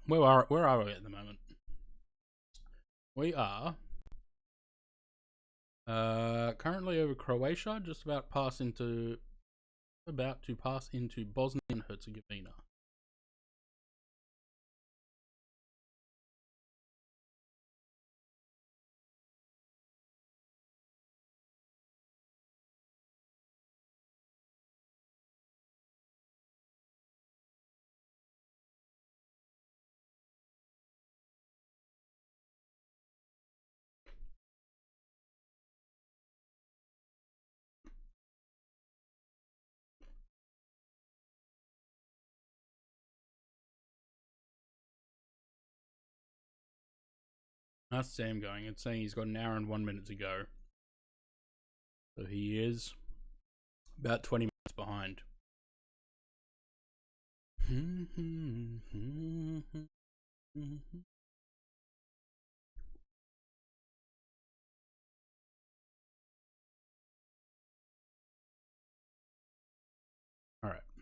Where are we at the moment? We are currently over Croatia, just about to pass into Bosnia and Herzegovina. That's Sam going. It's saying he's got an hour and 1 minute to go. So he is about 20 minutes behind.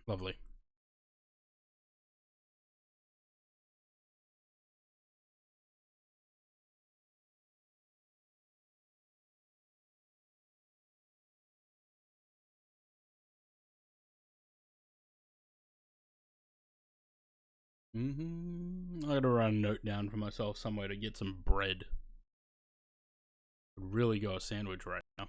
Lovely. I gotta write a note down for myself somewhere to get some bread. Would really go a sandwich right now.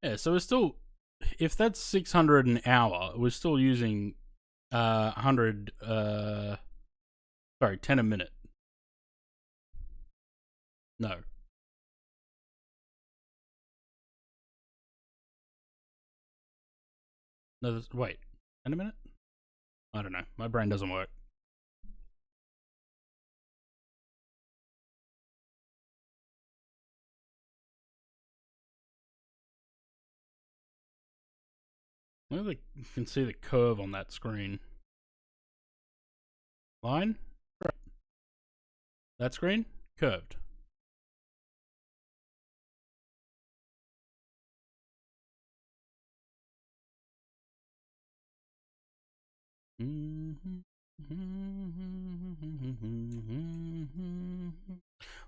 Yeah, so we're still, if that's 600 an hour, we're still using 100 sorry, 10 a minute. No. No, wait. 10 a minute? I don't know. My brain doesn't work. Maybe you can see the curve on that screen. Line? Right. That screen? Curved.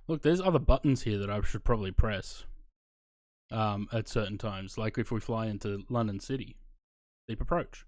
Look, there's other buttons here that I should probably press at certain times, like if we fly into London City. Deep approach.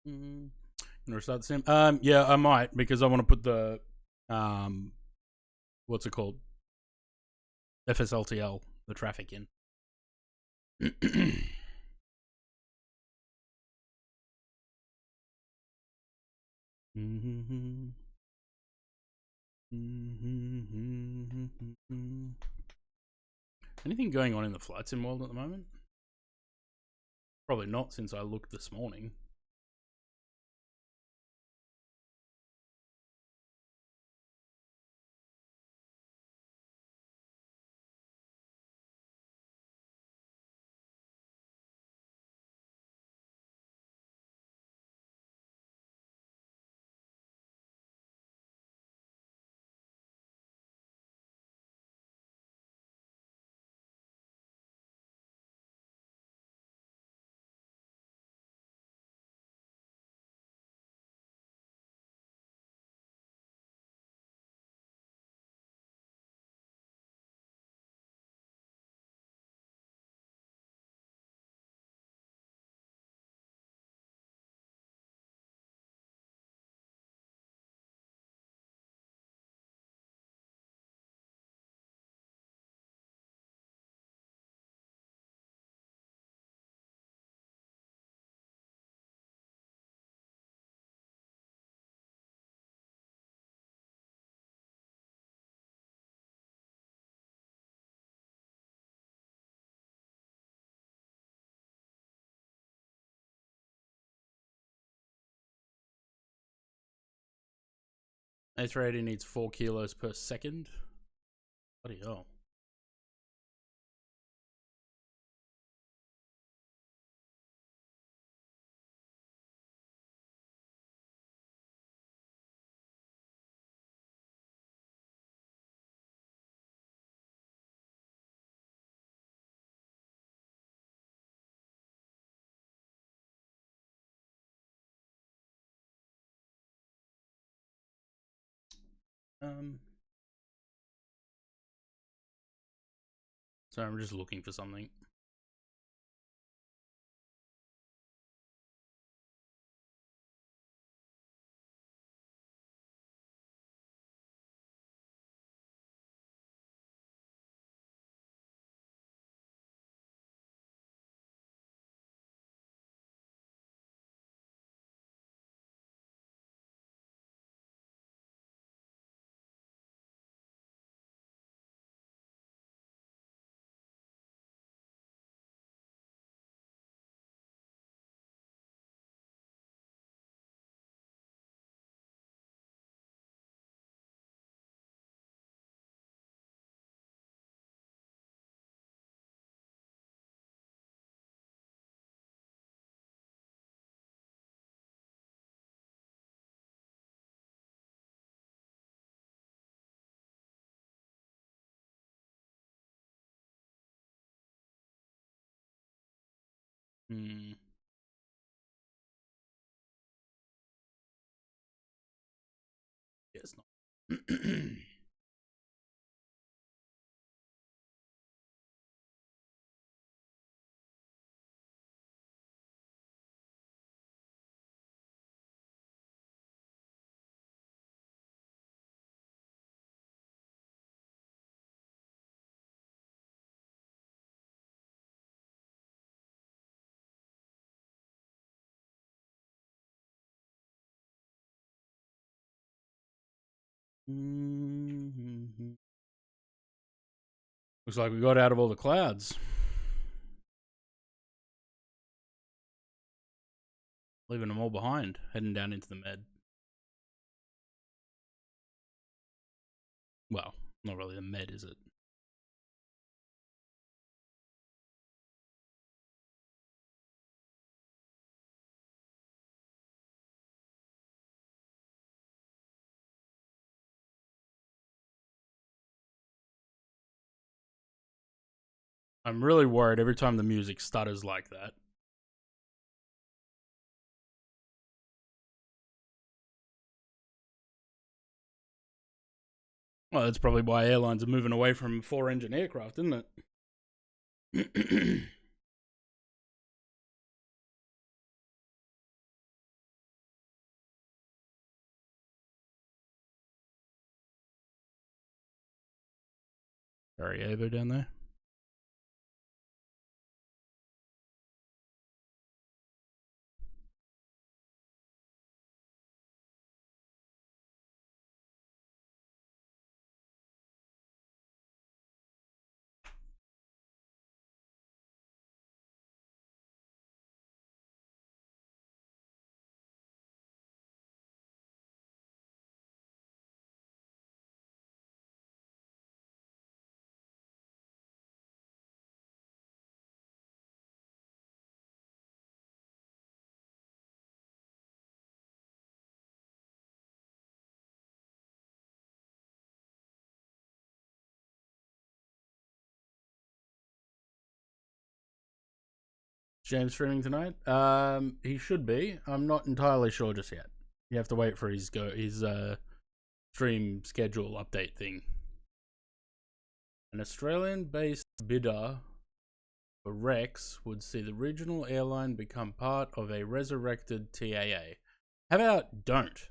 Gonna restart the sim. Yeah, I might because I want to put the what's it called? FSLTL, the traffic in. Anything going on in the flight sim world at the moment? Probably not, since I looked this morning. A380 needs 4 kilos per second. Bloody hell. So I'm just looking for something. Yes, not. Looks like we got out of all the clouds. Leaving them all behind, heading down into the med. Well, not really the med, is it? I'm really worried every time the music stutters like that. Well, that's probably why airlines are moving away from 4-engine aircraft, isn't it? Sarajevo down there. James streaming tonight? He should be. I'm not entirely sure just yet. You have to wait for his stream schedule update thing. An Australian-based bidder for Rex would see the regional airline become part of a resurrected TAA. How about don't?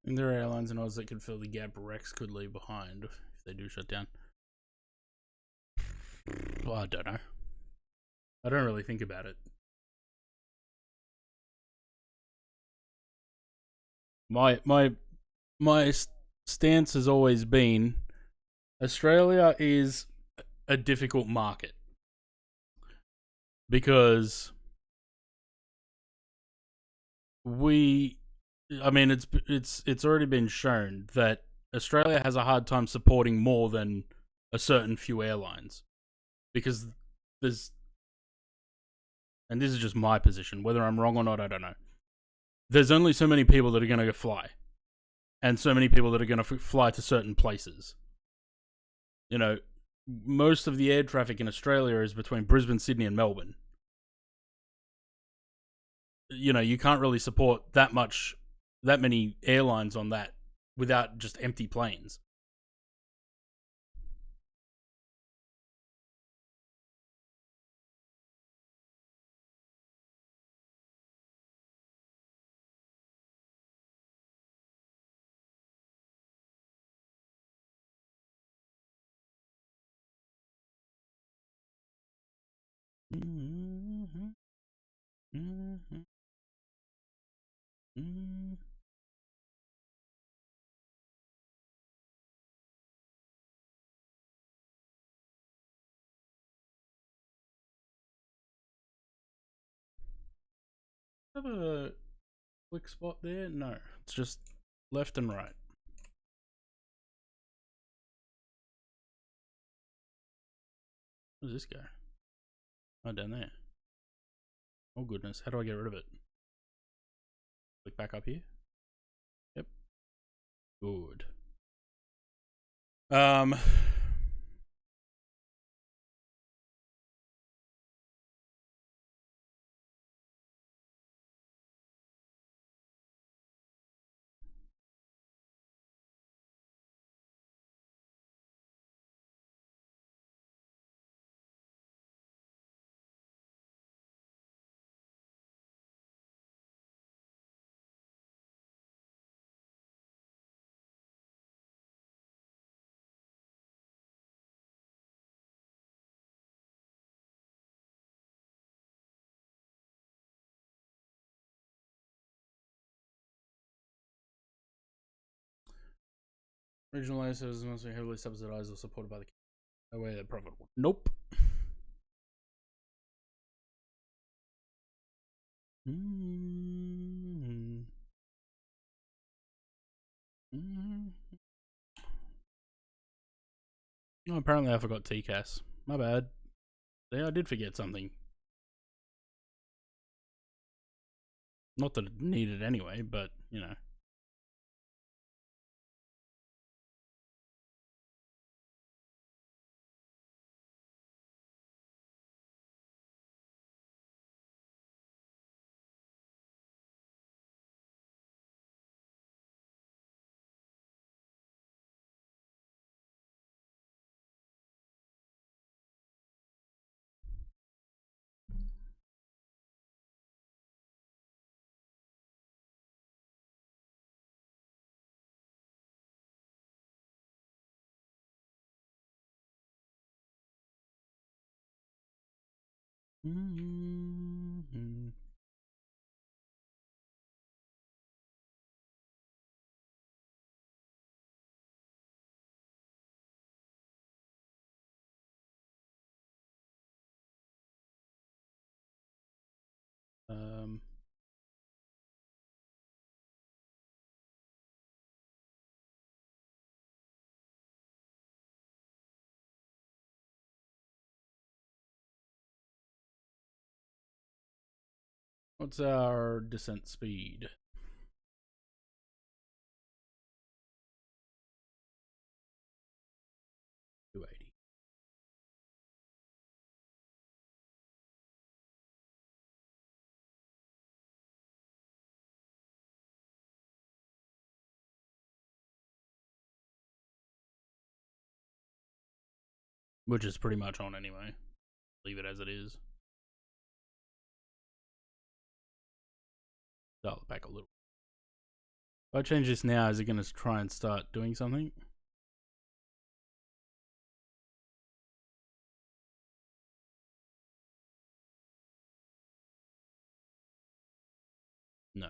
And there are airlines in Oz that could fill the gap Rex could leave behind if they do shut down. Well, I don't know. I don't really think about it. My stance has always been Australia is a difficult market because it's already been shown that Australia has a hard time supporting more than a certain few airlines because and this is just my position, whether I'm wrong or not, I don't know. There's only so many people that are going to fly and so many people that are going to fly to certain places. You know, most of the air traffic in Australia is between Brisbane, Sydney and Melbourne. You know, you can't really support that many airlines on that without just empty planes. Have a click spot there? No, it's just left and right. Where's this go? Oh, down there. Oh goodness, how do I get rid of it? Click back up here. Yep. Good. Regional air services must be heavily subsidized or supported by the no way they're profitable. Nope. Oh, apparently I forgot TCAS. My bad. Yeah, I did forget something. Not that it needed anyway, but, you know. Mm-hmm. Um, what's our descent speed? 280. Which is pretty much on anyway. Leave it as it is. Dial it back a little. If I change this now, is it going to try and start doing something? No.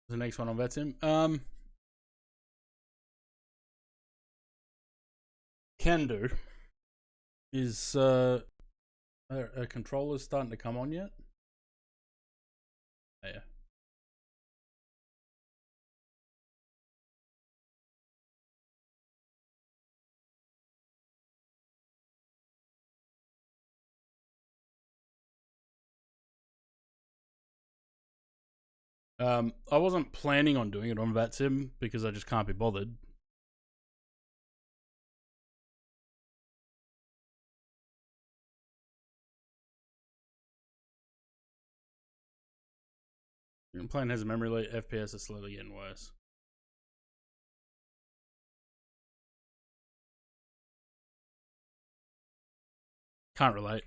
The next one on VetSim. Can do. Is a controller starting to come on yet? Oh, yeah. I wasn't planning on doing it on VetSim because I just can't be bothered. Playing has a memory leak. FPS is slowly getting worse. Can't relate.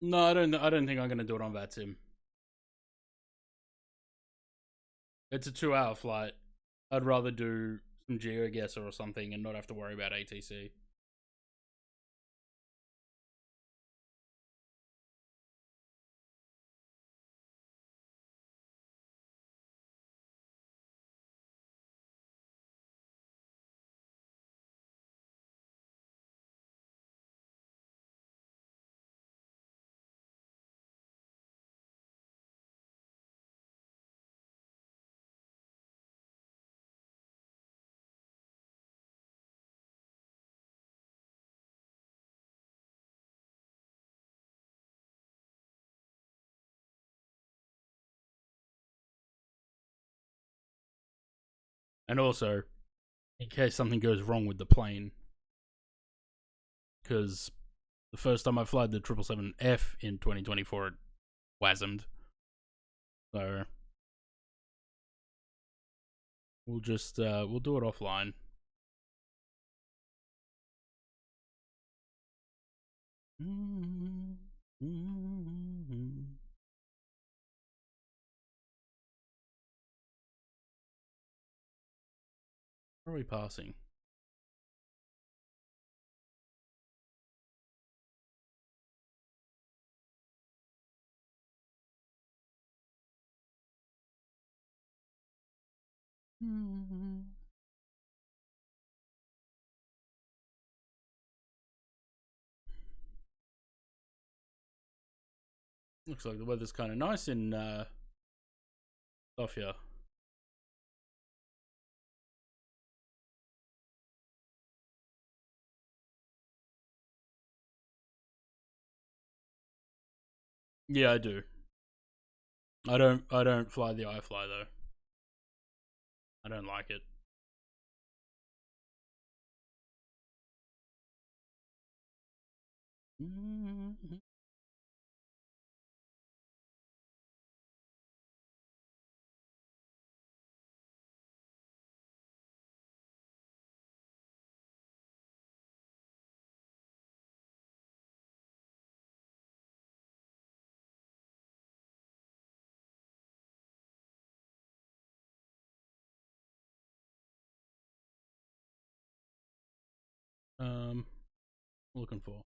No, I don't think I'm gonna do it on VATSIM. It's a 2-hour flight. I'd rather do some GeoGuessr or something and not have to worry about ATC. And also, in case something goes wrong with the plane, because the first time I flew the 777F in 2024, it wasmed. So we'll just we'll do it offline. Where are we passing? Looks like the weather's kind of nice in Sofia. Yeah, I do. I don't fly the iFly though. I don't like it. Looking for.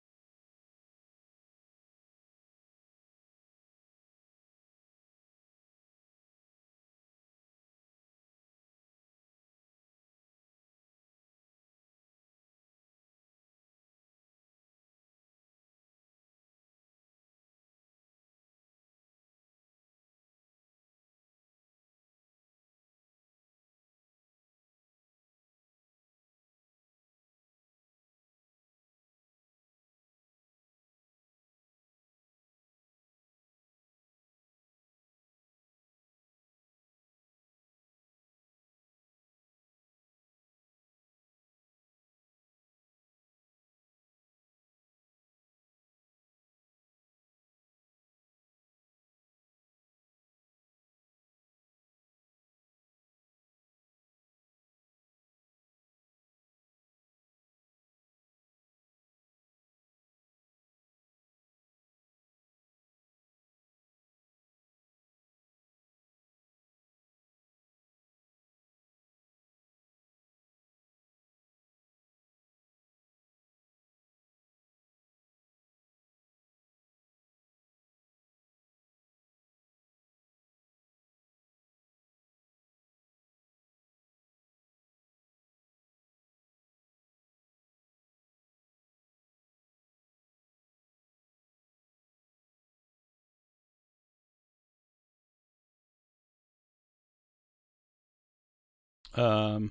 Um,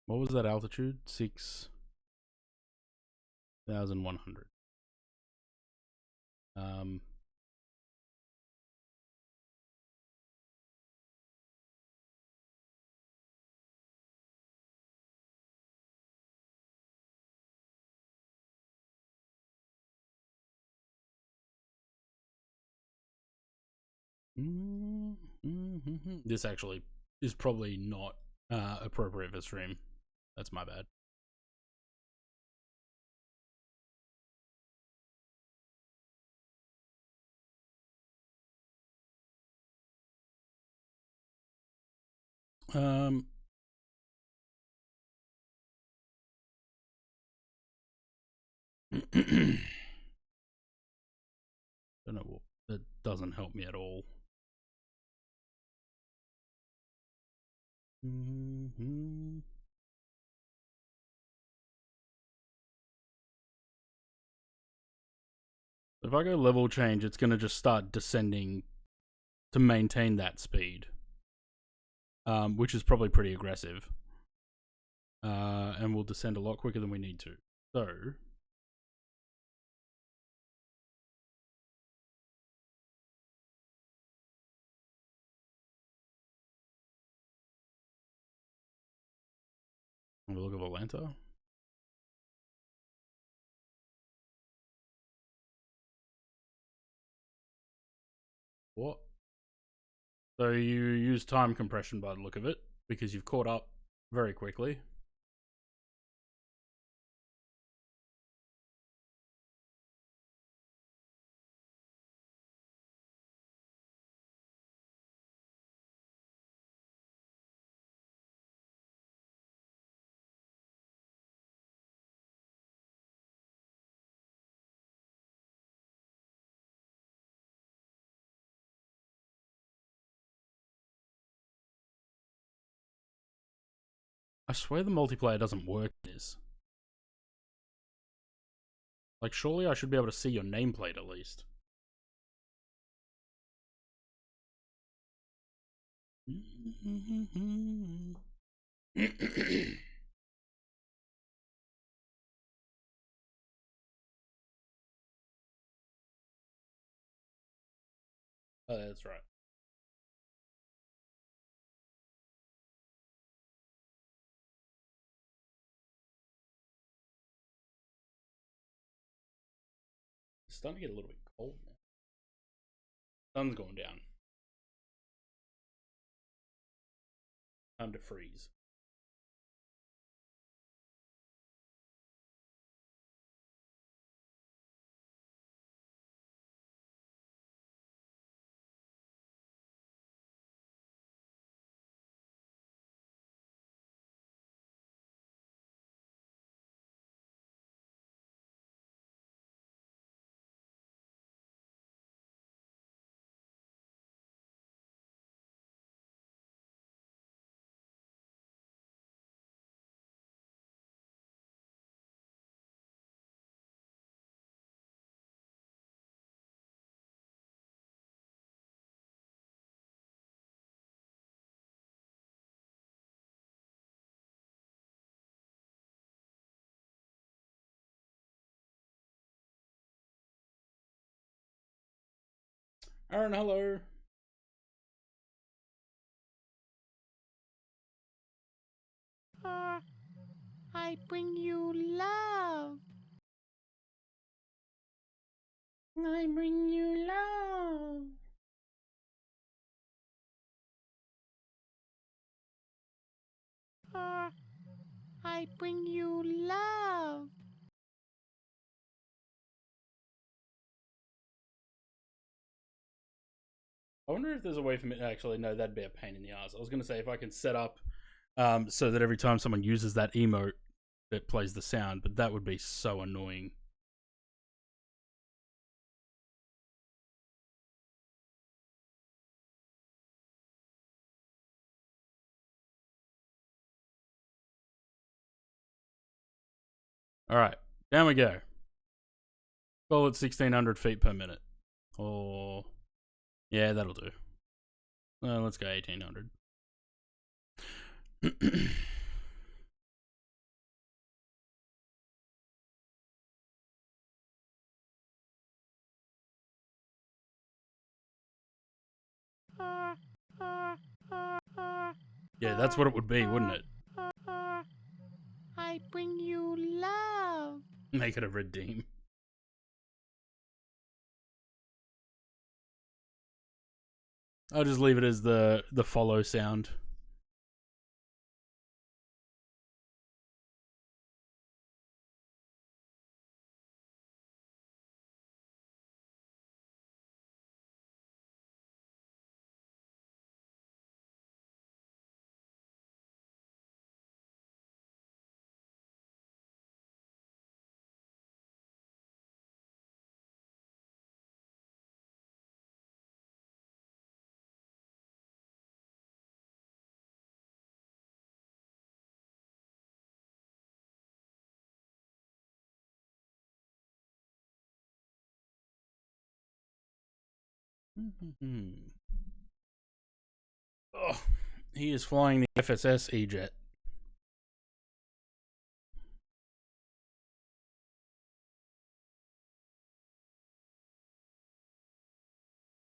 what was that altitude? 6,100. Um, this actually is probably not appropriate for stream. That's my bad. Um. Don't know what that doesn't help me at all. If I go level change, it's going to just start descending to maintain that speed, which is probably pretty aggressive. And we'll descend a lot quicker than we need to. So, have a look at Atlanta. What? So you use time compression by the look of it, because you've caught up very quickly. I swear the multiplayer doesn't work in this. Like, surely I should be able to see your nameplate at least. Oh, that's right. It's starting to get a little bit cold now. Sun's going down. Time to freeze. Aaron, hello. I bring you love. I bring you love. I bring you love. I wonder if there's a way for me to actually, no, that'd be a pain in the ass. I was going to say if I can set up so that every time someone uses that emote, it plays the sound, but that would be so annoying. Alright, down we go. Call it 1600 feet per minute. Or, yeah, that'll do. Let's go 1800. Yeah, that's what it would be, wouldn't it? I bring you love. Make it a redeem. I'll just leave it as the follow sound. Oh, he is flying the FSS E-Jet.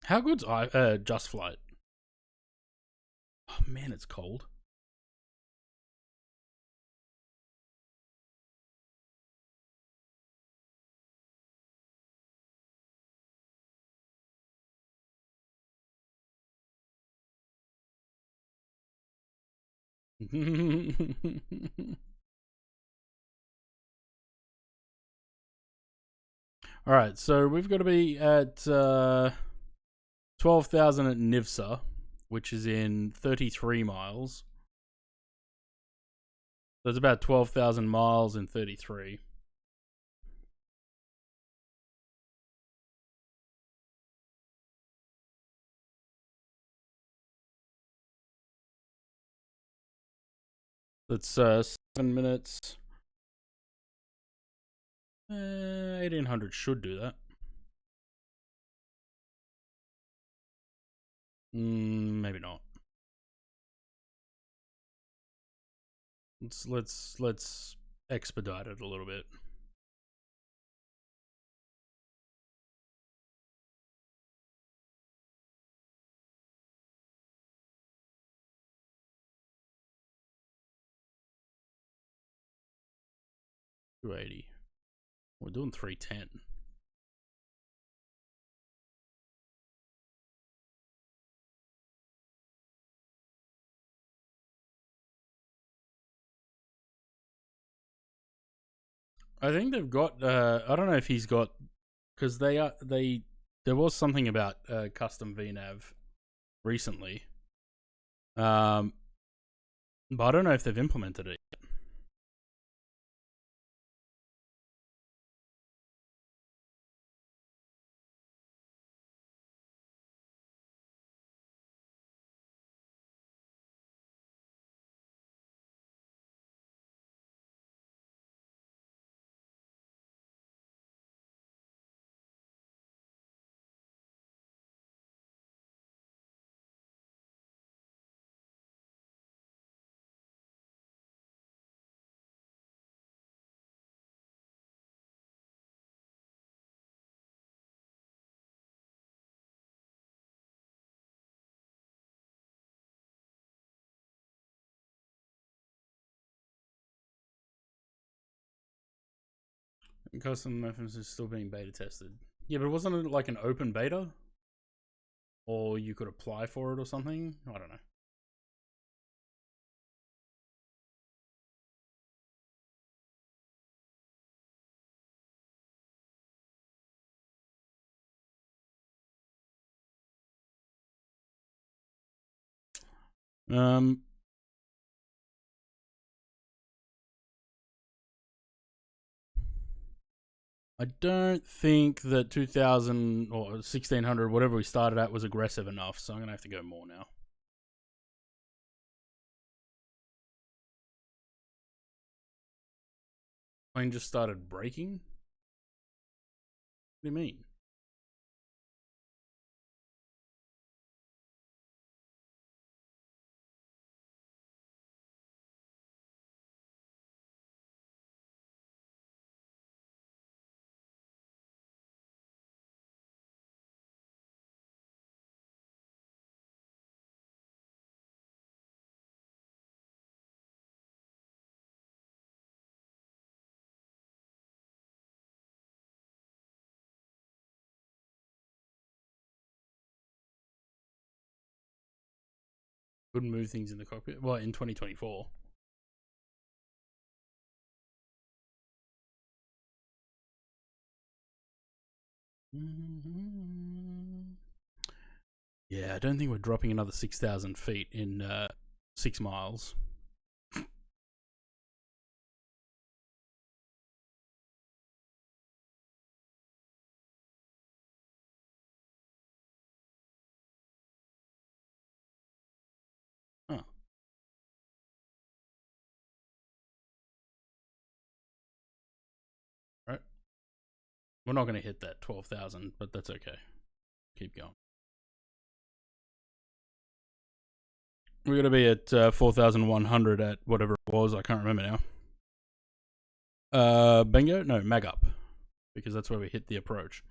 How good's Just Flight? Oh man, it's cold. All right, so we've got to be at 12,000 at Nivsa, which is in 33 miles. That's about 12,000 miles in 33. That's 7 minutes. 1800 should do that. Maybe not. Let's expedite it a little bit. $280. We're doing 310. I think they've got. I don't know if he's got, because there was something about custom VNav recently. But I don't know if they've implemented it yet. Custom methods is still being beta tested. Yeah, but wasn't it like an open beta? Or you could apply for it or something? I don't know. I don't think that 2000 or 1600, whatever we started at, was aggressive enough, so I'm going to have to go more now. Plane just started braking? What do you mean? Couldn't move things in the cockpit? Well, in 2024. Yeah, I don't think we're dropping another 6,000 feet in 6 miles. Huh. Right. We're not going to hit that 12,000, but that's okay. Keep going. We're going to be at 4,100 at whatever it was. I can't remember now. Bingo? No, mag up. Because that's where we hit the approach.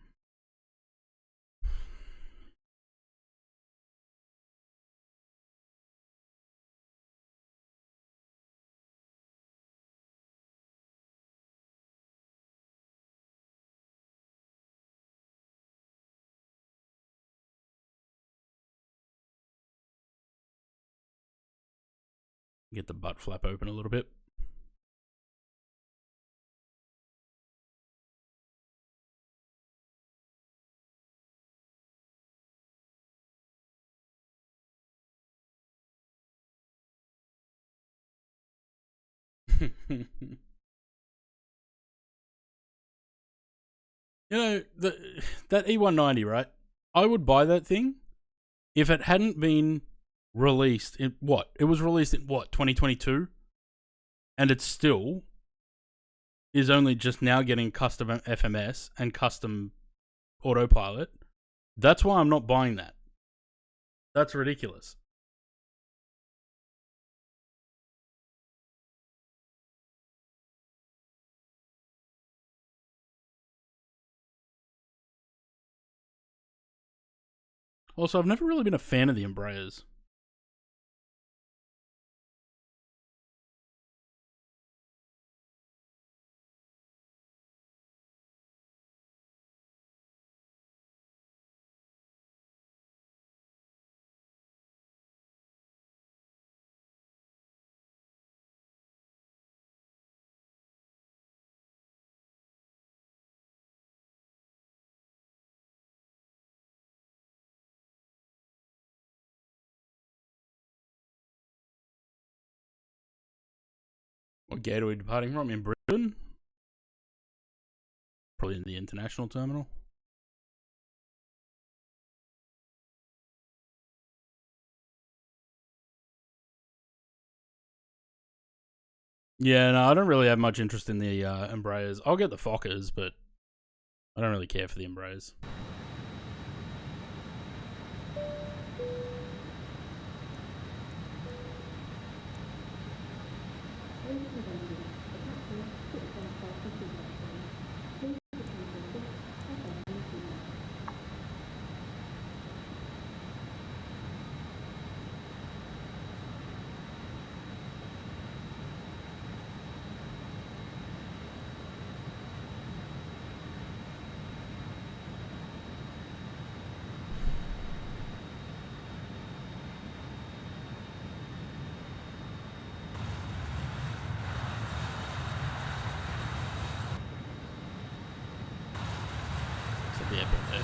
Get the butt flap open a little bit. You know, that E190, right? I would buy that thing if it hadn't been released in what? It was released in what, 2022? And it still is only just now getting custom FMS and custom autopilot. That's why I'm not buying that. That's ridiculous. Also, I've never really been a fan of the Embraers. What gate are we departing from? In Brisbane? Probably in the international terminal. Yeah, no, I don't really have much interest in the Embraers. I'll get the Fokkers, but I don't really care for the Embraers. The airport there.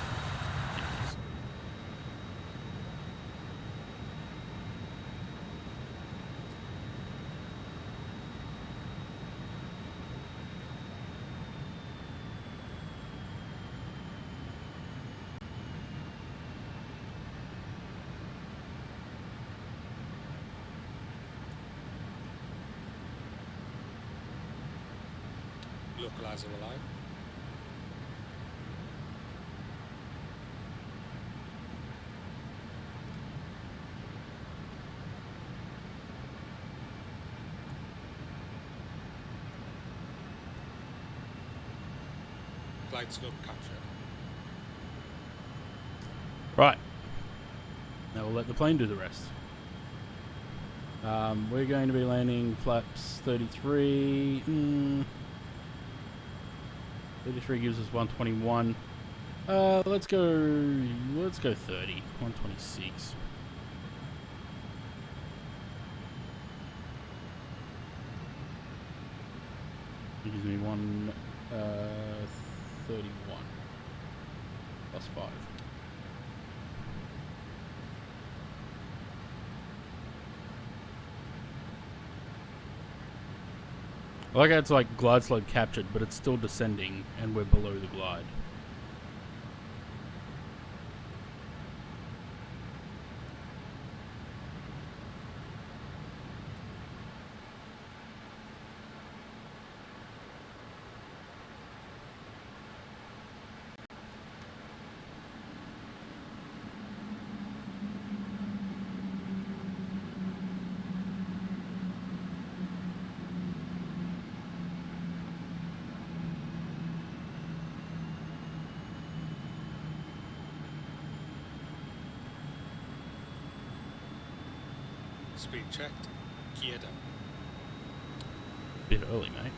Localizer alive. Glide slope captured. Right. Now we'll let the plane do the rest. We're going to be landing flaps 33. 33 gives us 121. Let's go 30. 126. It gives me 131 plus 5. I like how it's like glide slope captured, but it's still descending and we're below the glide. Speed checked. Gear down. Bit early, mate.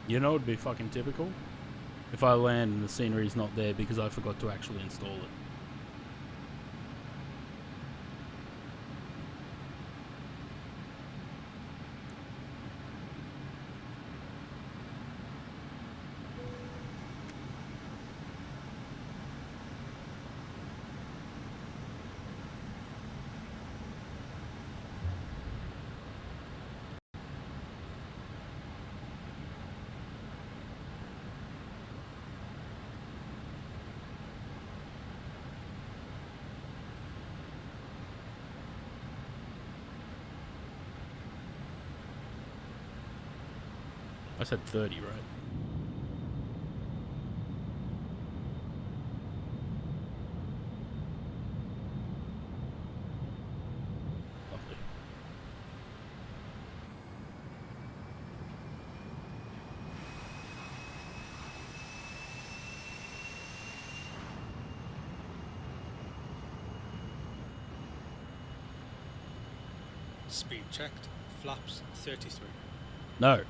You know, it'd be fucking typical if I land and the scenery's not there because I forgot to actually install it. I said 30, right? Lovely. Speed checked. Flaps 33. No.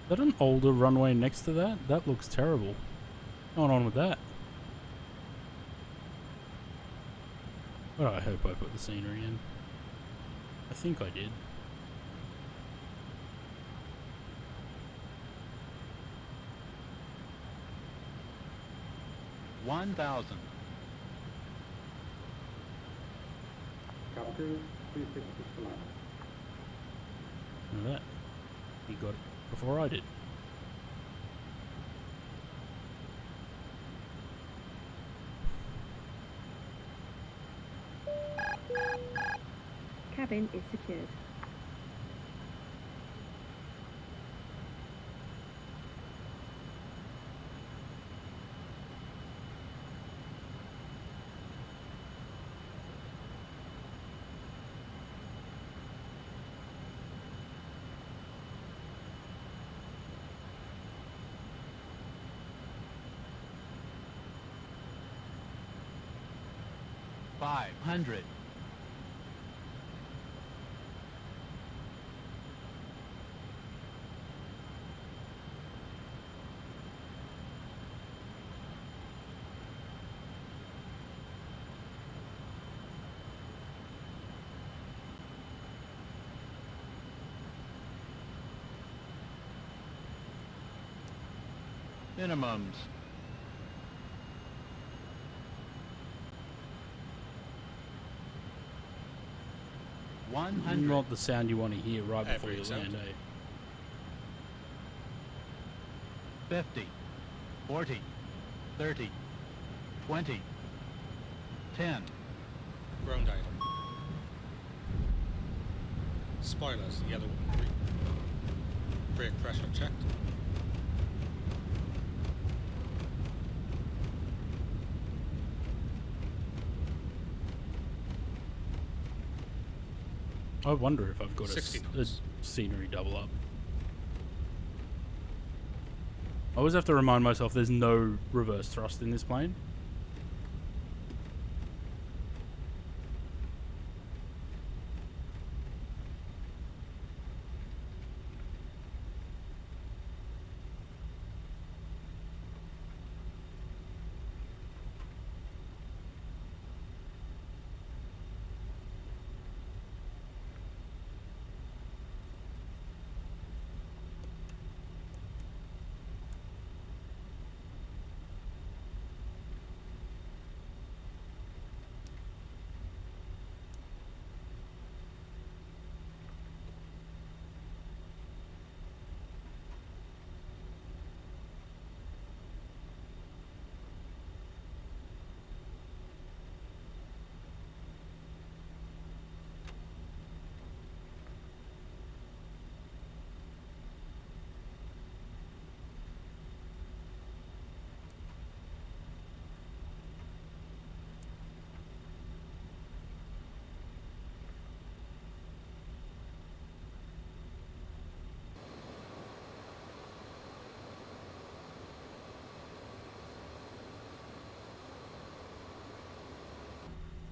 Is that an older runway next to that? That looks terrible. What's going on with that? But I hope I put the scenery in. I think I did. $1,000. Captain 360 flat. Look at that. He got it before I did. Cabin is secured. $500. Minimums. $100. Not the sound you want to hear right before you Every land, sound. eh? 50, 40, 30, 20, 10. Ground item. Spoilers, yellow and green. Brake pressure checked. I wonder if I've got 60 a knots. scenery double up. I always have to remind myself there's no reverse thrust in this plane.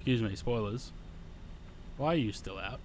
Excuse me, spoilers. Why are you still out?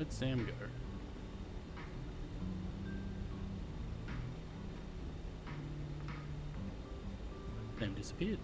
Where'd Sam go? Sam disappeared.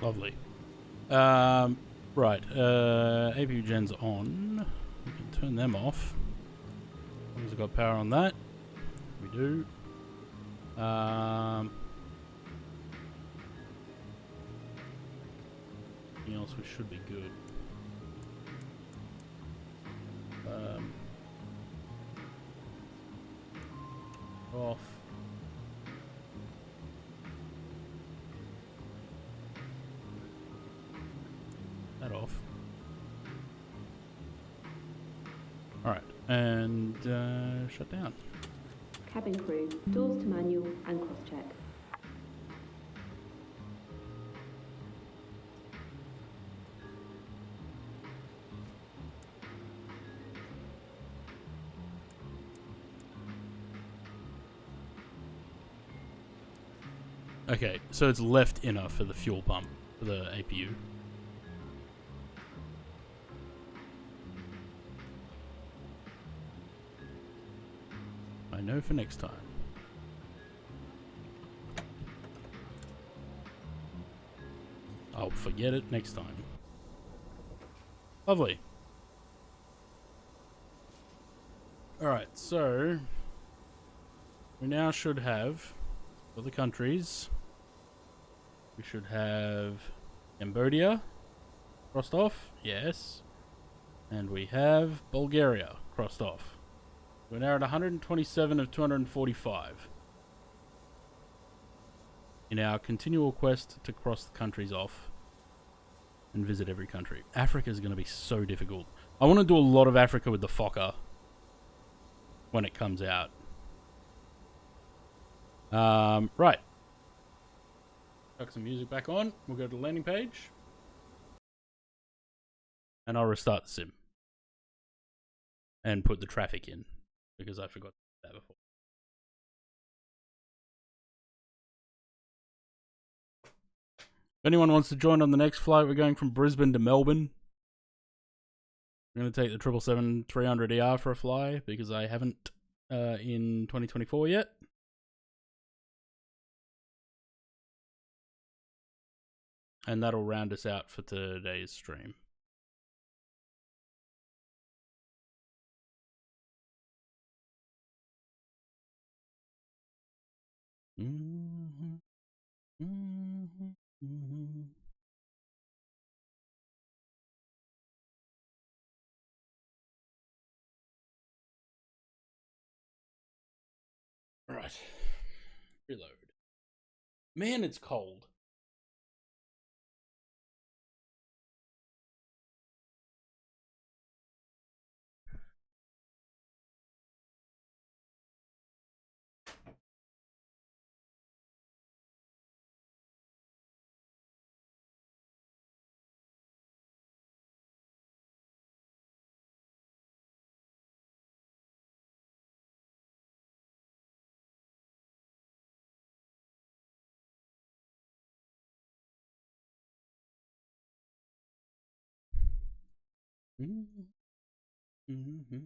Lovely. Right. APU gens on. We can turn them off. As long as I've got power on that. We do. Anything else we should be good. Off. That off. and shut down. Cabin crew, doors to manual and cross-check. Okay, so it's left inner for the fuel pump, for the APU. I know for next time. I'll forget it next time. Lovely. Alright, so we now should have, for the countries, we should have Cambodia crossed off, yes. And we have Bulgaria crossed off. We're now at 127 of 245 in our continual quest to cross the countries off and visit every country. Africa is going to be so difficult. I want to do a lot of Africa with the Fokker when it comes out. Right. Chuck some music back on. We'll go to the landing page. And I'll restart the sim. And put the traffic in. Because I forgot that before. If anyone wants to join on the next flight, we're going from Brisbane to Melbourne. I'm going to take the 777-300ER for a fly. Because I haven't in 2024 yet. And that'll round us out for today's stream. Mm-hmm. Mm-hmm. Mm-hmm. Right. Reload. Man, it's cold. Mm-hmm. Mm-hmm.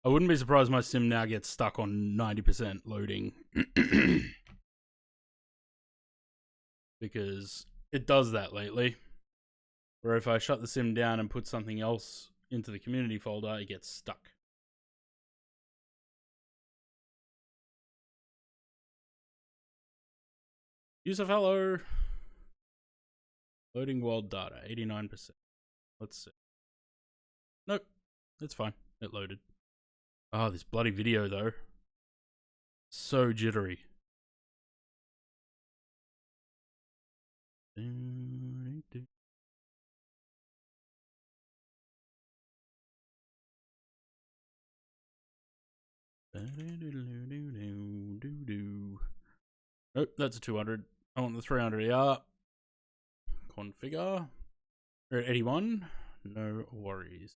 I wouldn't be surprised my sim now gets stuck on 90% loading. Because it does that lately. Where if I shut the sim down and put something else into the community folder, it gets stuck. Yusuf, hello. Loading world data, 89%. Let's see. Nope, it's fine. It loaded. Oh, this bloody video though. So jittery. Nope, that's a 200. I want the 300 ER. Configure. We're at 81. No worries.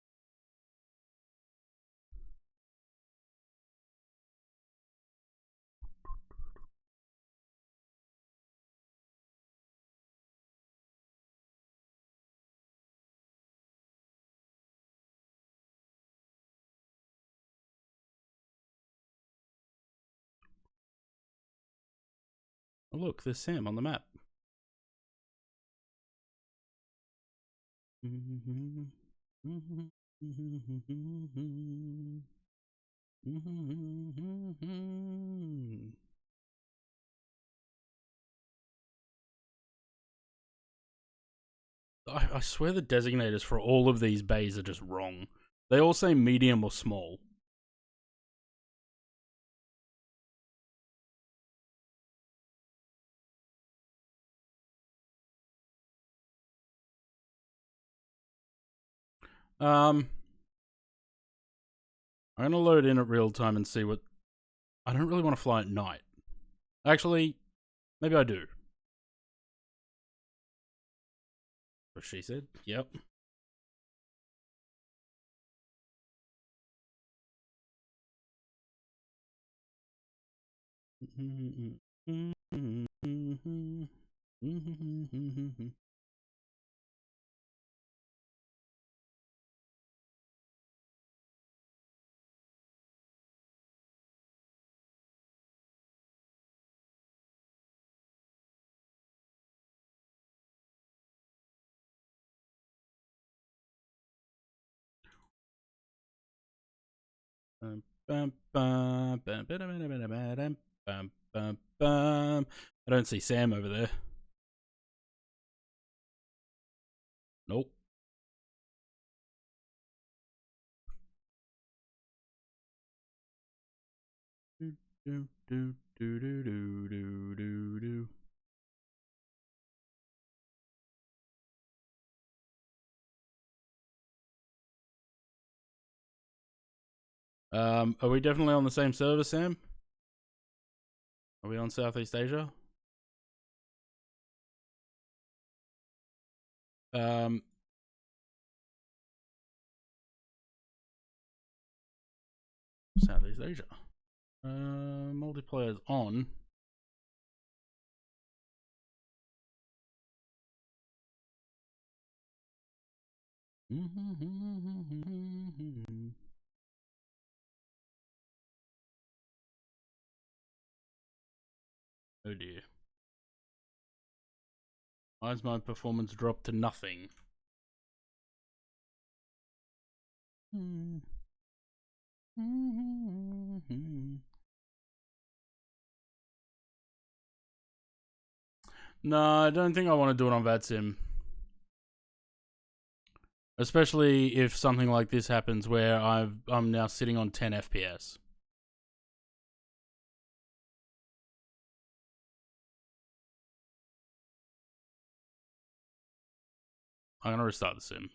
Oh, look, there's Sam on the map. I swear the designators for all of these bays are just wrong. They all say medium or small. I'm gonna load in at real time and see what... I don't really want to fly at night. Actually, maybe I do. What she said? Yep. I don't see Sam over there. Nope. Are we definitely on the same server, Sam? Are we on Southeast Asia? Southeast Asia. Multiplayer's on. Oh dear. Why's my performance dropped to nothing? No, I don't think I want to do it on VATSIM. Especially if something like this happens where I'm now sitting on 10 FPS. I'm gonna restart the sim.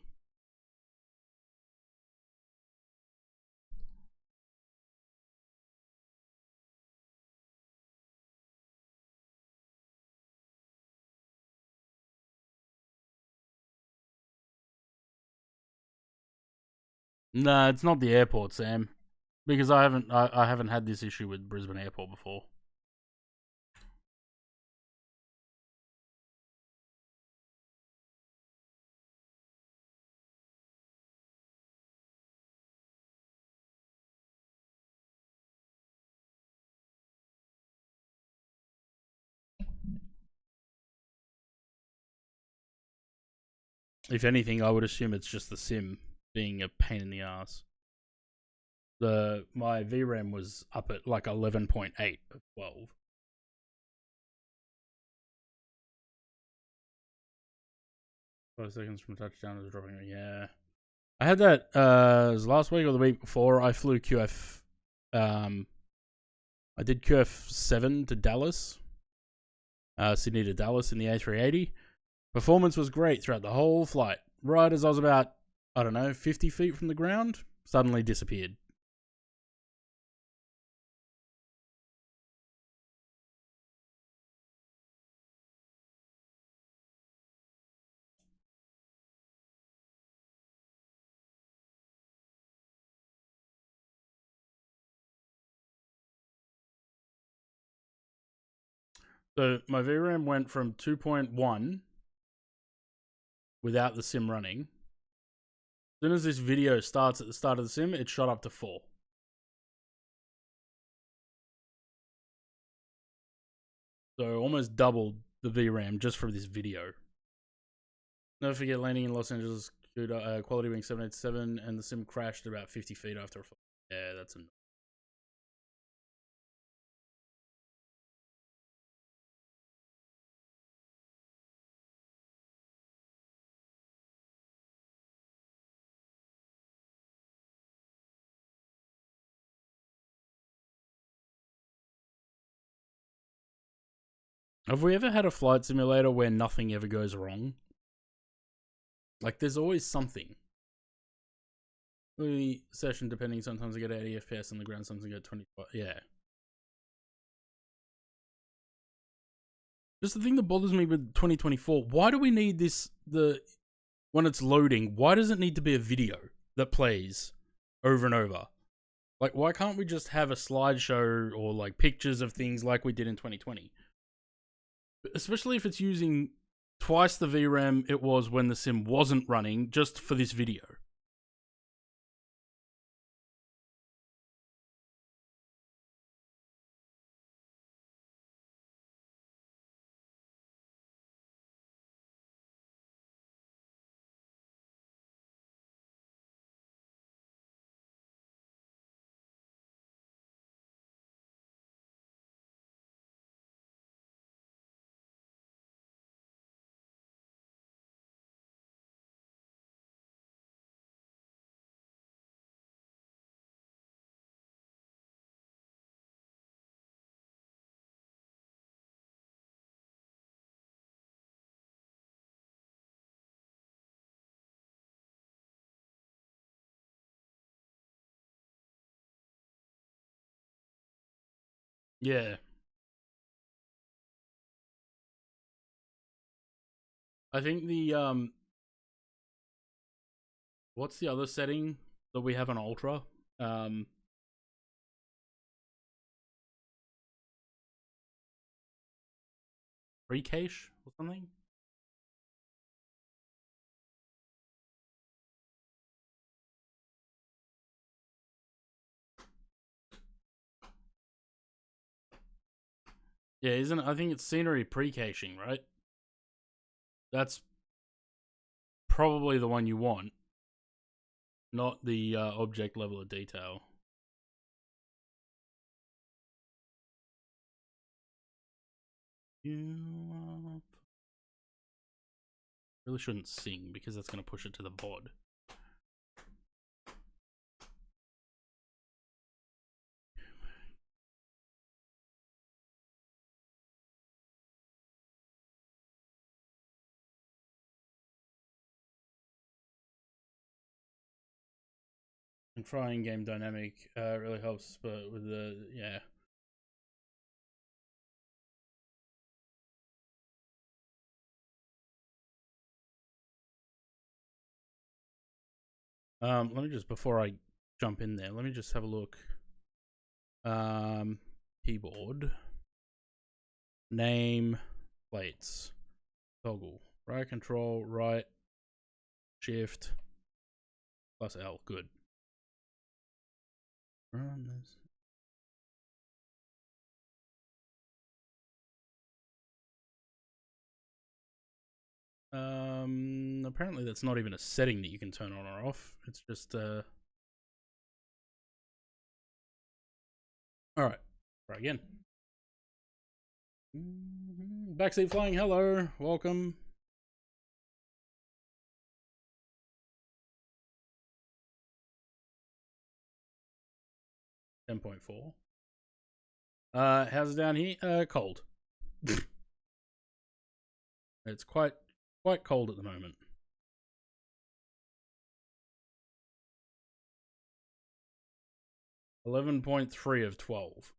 Nah, it's not the airport, Sam. Because I haven't had this issue with Brisbane Airport before. If anything, I would assume it's just the sim being a pain in the ass. My VRAM was up at like 11.8 of 12. Five seconds from touchdown is dropping. Yeah, I had that. It was last week or the week before. I flew QF. I did QF7 to Dallas, Sydney to Dallas in the A380. Performance was great throughout the whole flight. Right as I was about, I don't know, 50 feet from the ground, suddenly disappeared. So my VRAM went from 2.1 without the sim running. As soon as this video starts at the start of the sim, it shot up to 4. So almost doubled the VRAM just from this video. Never forget landing in Los Angeles, quality wing 787, and the sim crashed about 50 feet after a flight. Yeah, that's annoying. Have we ever had a flight simulator where nothing ever goes wrong? Like, there's always something. The session, depending, sometimes I get 80 FPS on the ground, sometimes I get 25. Yeah. Just the thing that bothers me with 2024, why do we need this, when it's loading, why does it need to be a video that plays over and over? Like, why can't we just have a slideshow or, like, pictures of things like we did in 2020? Especially if it's using twice the VRAM it was when the sim wasn't running, just for this video. Yeah. I think what's the other setting that we have on Ultra? Precache or something? Yeah, isn't it? I think it's scenery precaching, right? That's probably the one you want, not the object level of detail. You really shouldn't sing because that's going to push it to the VOD. And trying game dynamic really helps, but with the yeah. Let me just, before I jump in there, let me just have a look. Keyboard. Name plates. Toggle. Right control, right shift plus L. Good. Run this. Apparently that's not even a setting that you can turn on or off. It's just all right. Try again. Backseat flying. Hello, welcome. .4. How's it down here? Cold. It's quite cold at the moment. .3 of 12.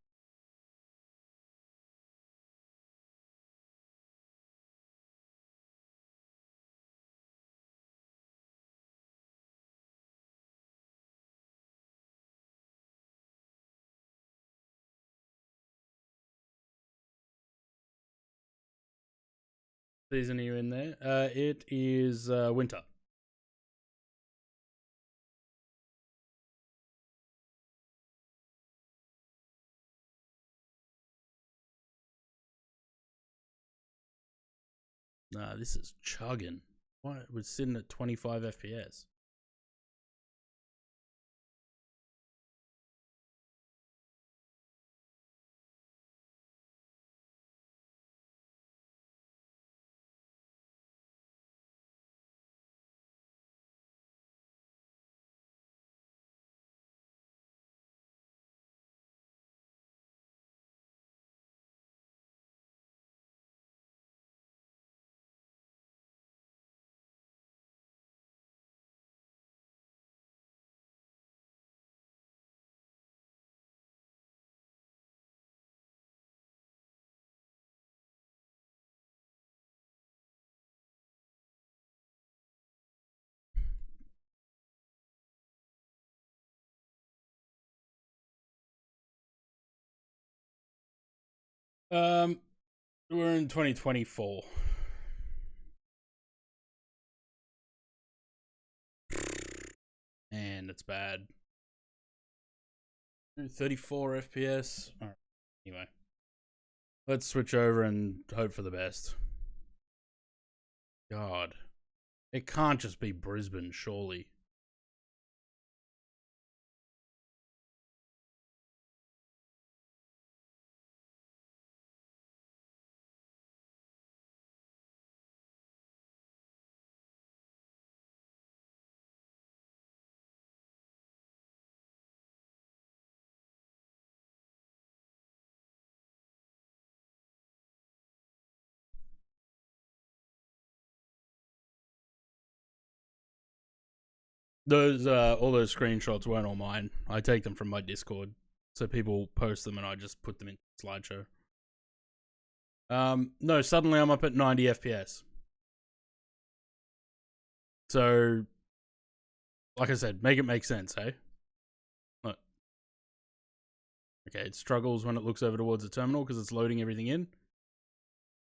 Season are you in there? It is winter. Nah, this is chugging. Why it was sitting at 25 FPS. We're in 2024. And it's bad. 34 FPS. All right. Anyway, let's switch over and hope for the best. God, it can't just be Brisbane, surely. Those all those screenshots weren't all mine. I take them from my Discord, so people post them and I just put them in slideshow. No, suddenly I'm up at 90 FPS. So, like I said, make it make sense, hey? Look. Okay, it struggles when it looks over towards the terminal because it's loading everything in.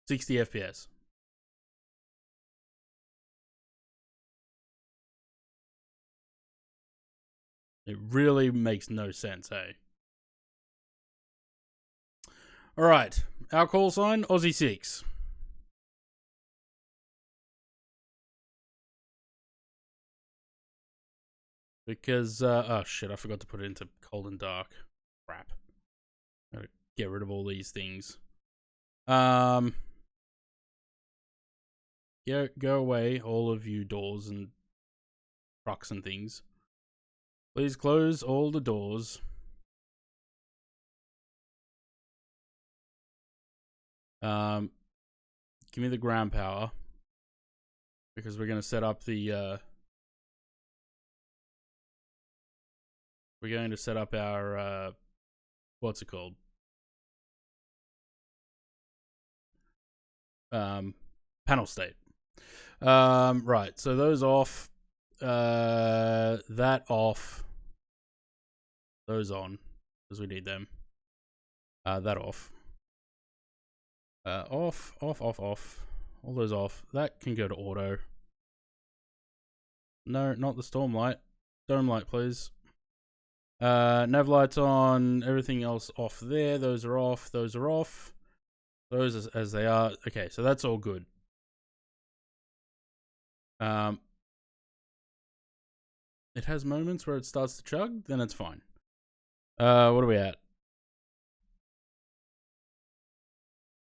60 FPS. It really makes no sense, hey? Alright, our call sign, Aussie 6. Because, oh shit, I forgot to put it into cold and dark. Crap. Gotta get rid of all these things. Go away, all of you doors and trucks and things. Please close all the doors. Give me the ground power. Because we're gonna set up the we're going to set up our what's it called? Panel state. Right, so those off. That off. Those on, because we need them. That off. Off. All those off. That can go to auto. No, not the storm light. Dome light, please. Nav lights on. Everything else off there. Those are off. Those are off. Those as they are. Okay, so that's all good. It has moments where it starts to chug, then it's fine. What are we at?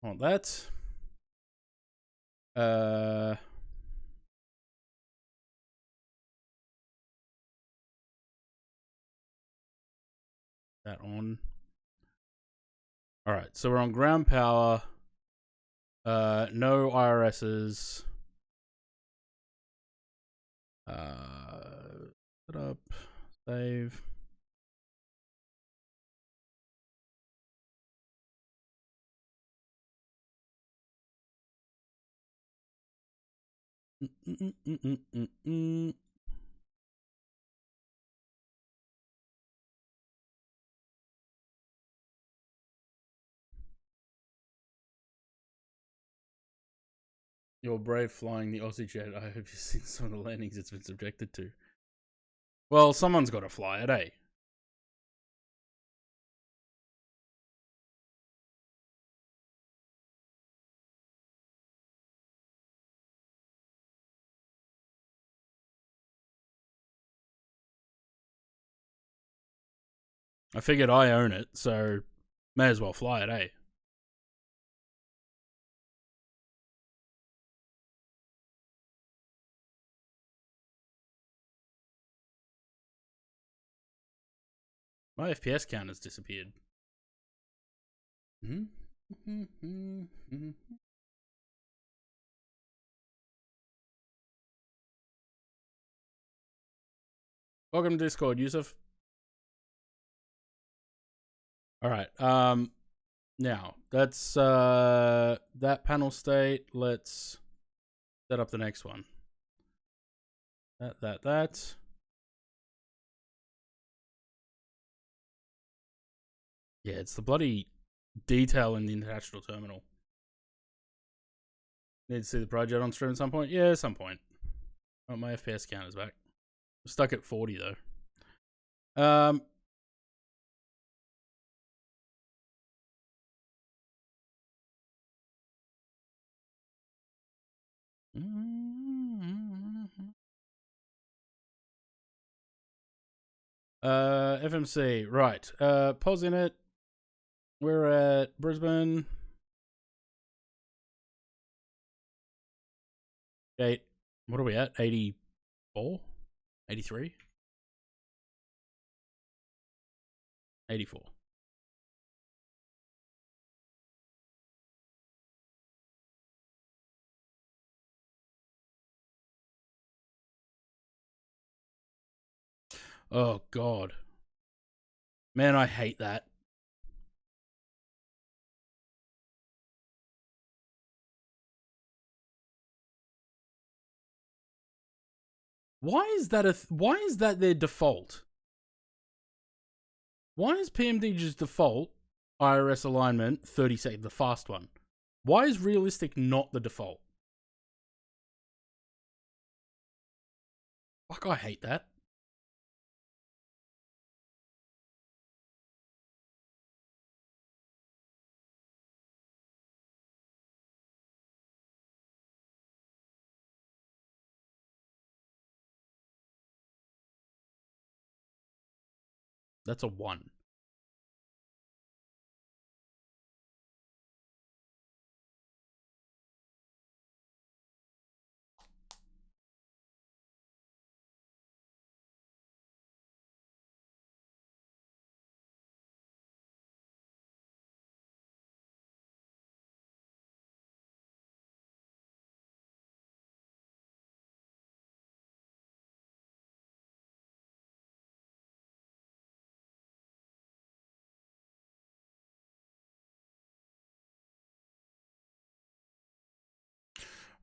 Want that? That on. All right, so we're on ground power. No IRSs. Set up, save. You're brave flying the Aussie jet. I hope you've seen some of the landings it's been subjected to. Well, someone's got to fly it, eh? I figured I own it, so may as well fly it, eh? My FPS count has disappeared. Welcome to Discord, Yusuf. All right. Now that's that panel state. Let's set up the next one. That. Yeah, it's the bloody detail in the international terminal. Need to see the project on stream at some point? Yeah, at some point. Oh, my FPS count is back. I'm stuck at 40 though. FMC, right. Pausing it. We're at Brisbane. What are we at? 84? 83? 84. Oh, God. Man, I hate that. Why is that their default? Why is PMDG's default IRS alignment 30 seconds, the fast one? Why is realistic not the default? Fuck, I hate that. That's a 1.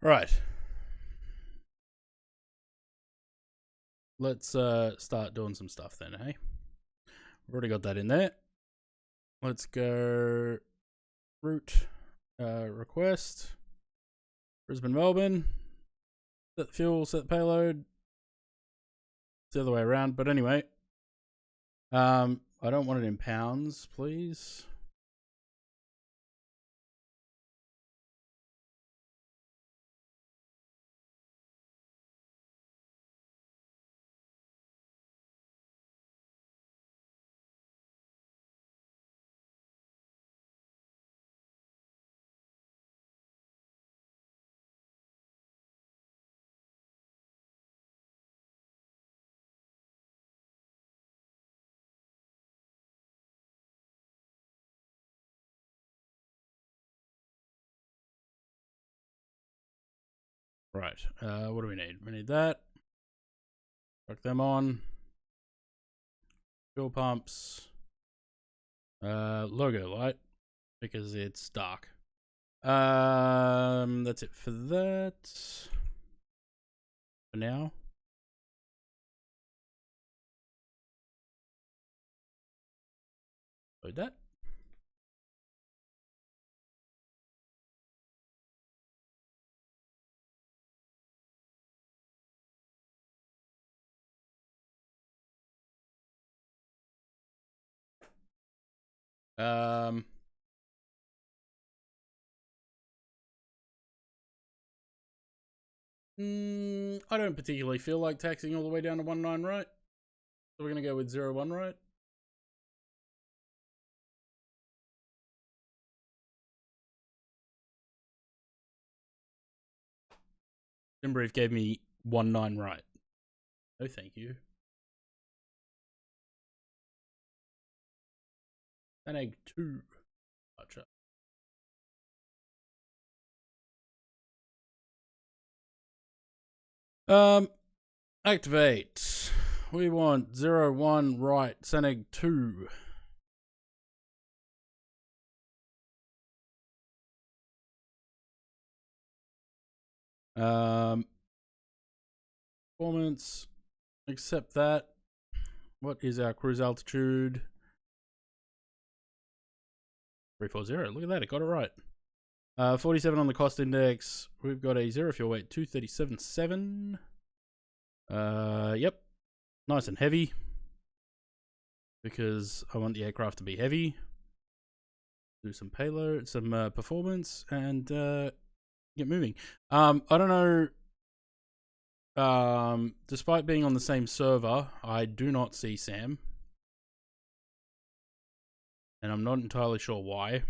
Right. Let's start doing some stuff then, hey? We've already got that in there. Let's go route request. Brisbane, Melbourne. Set the fuel, set the payload. It's the other way around, but anyway. I don't want it in pounds, please. Right. What do we need? We need that. Chuck them on. Fuel pumps. Logo light because it's dark. That's it for that. For now. Load that. I don't particularly feel like taxing all the way down to 1.9 right. So we're going to go with 0.1 right. Simbrief gave me 1.9 right. No, thank you. Egg 2. Gotcha. Activate. We want 0.1 right. Seneg 2. Performance. Accept that. What is our cruise altitude? 340. Look at that. It got it right. 47 on the cost index. We've got a 0 fuel weight. 237.7. Yep. Nice and heavy. Because I want the aircraft to be heavy. Do some payload, some performance, and get moving. I don't know. Despite being on the same server, I do not see Sam. And I'm not entirely sure why.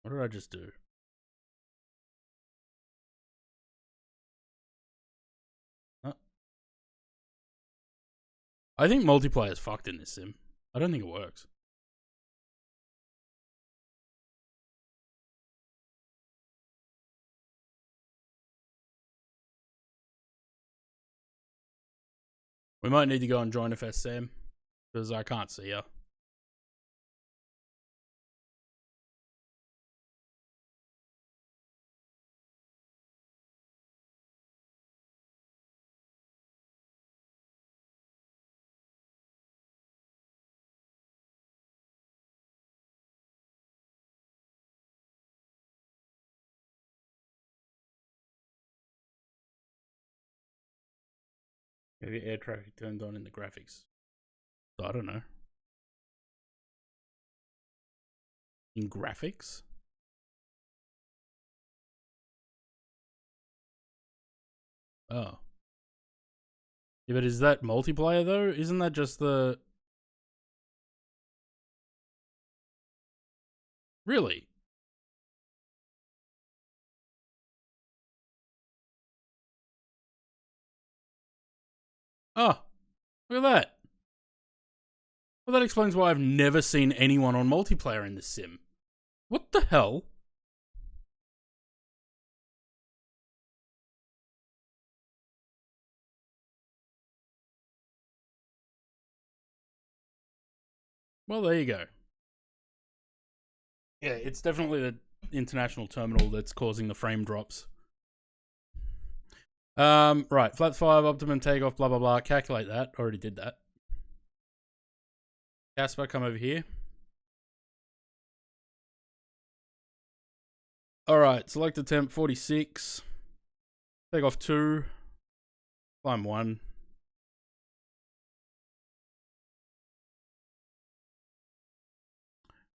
What did I just do? Huh? I think multiplayer is fucked in this sim. I don't think it works. We might need to go and join FS Sam. Because I can't see her. Maybe air traffic turned on in the graphics. So I don't know. In graphics? Oh. Yeah, but is that multiplayer though? Isn't that just the... Really? Oh, look at that. Well, that explains why I've never seen anyone on multiplayer in this sim. What the hell? Well, there you go. Yeah, it's definitely the international terminal that's causing the frame drops. Right, flat 5, optimum takeoff, blah, blah, blah. Calculate that. Already did that. Casper, come over here. Alright, select the temp 46. Take off 2. Climb 1.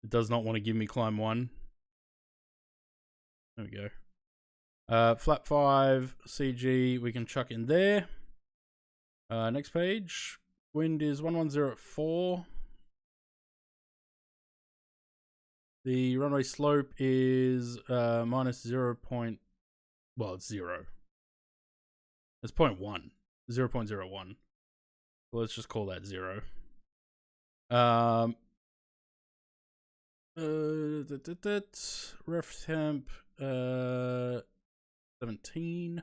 It does not want to give me climb 1. There we go. Flap 5, CG, we can chuck in there. Next page. Wind is 110 at 4. The runway slope is minus 0. Well, it's 0. It's 0.1. 0.01. So let's just call that 0. Ref temp 17.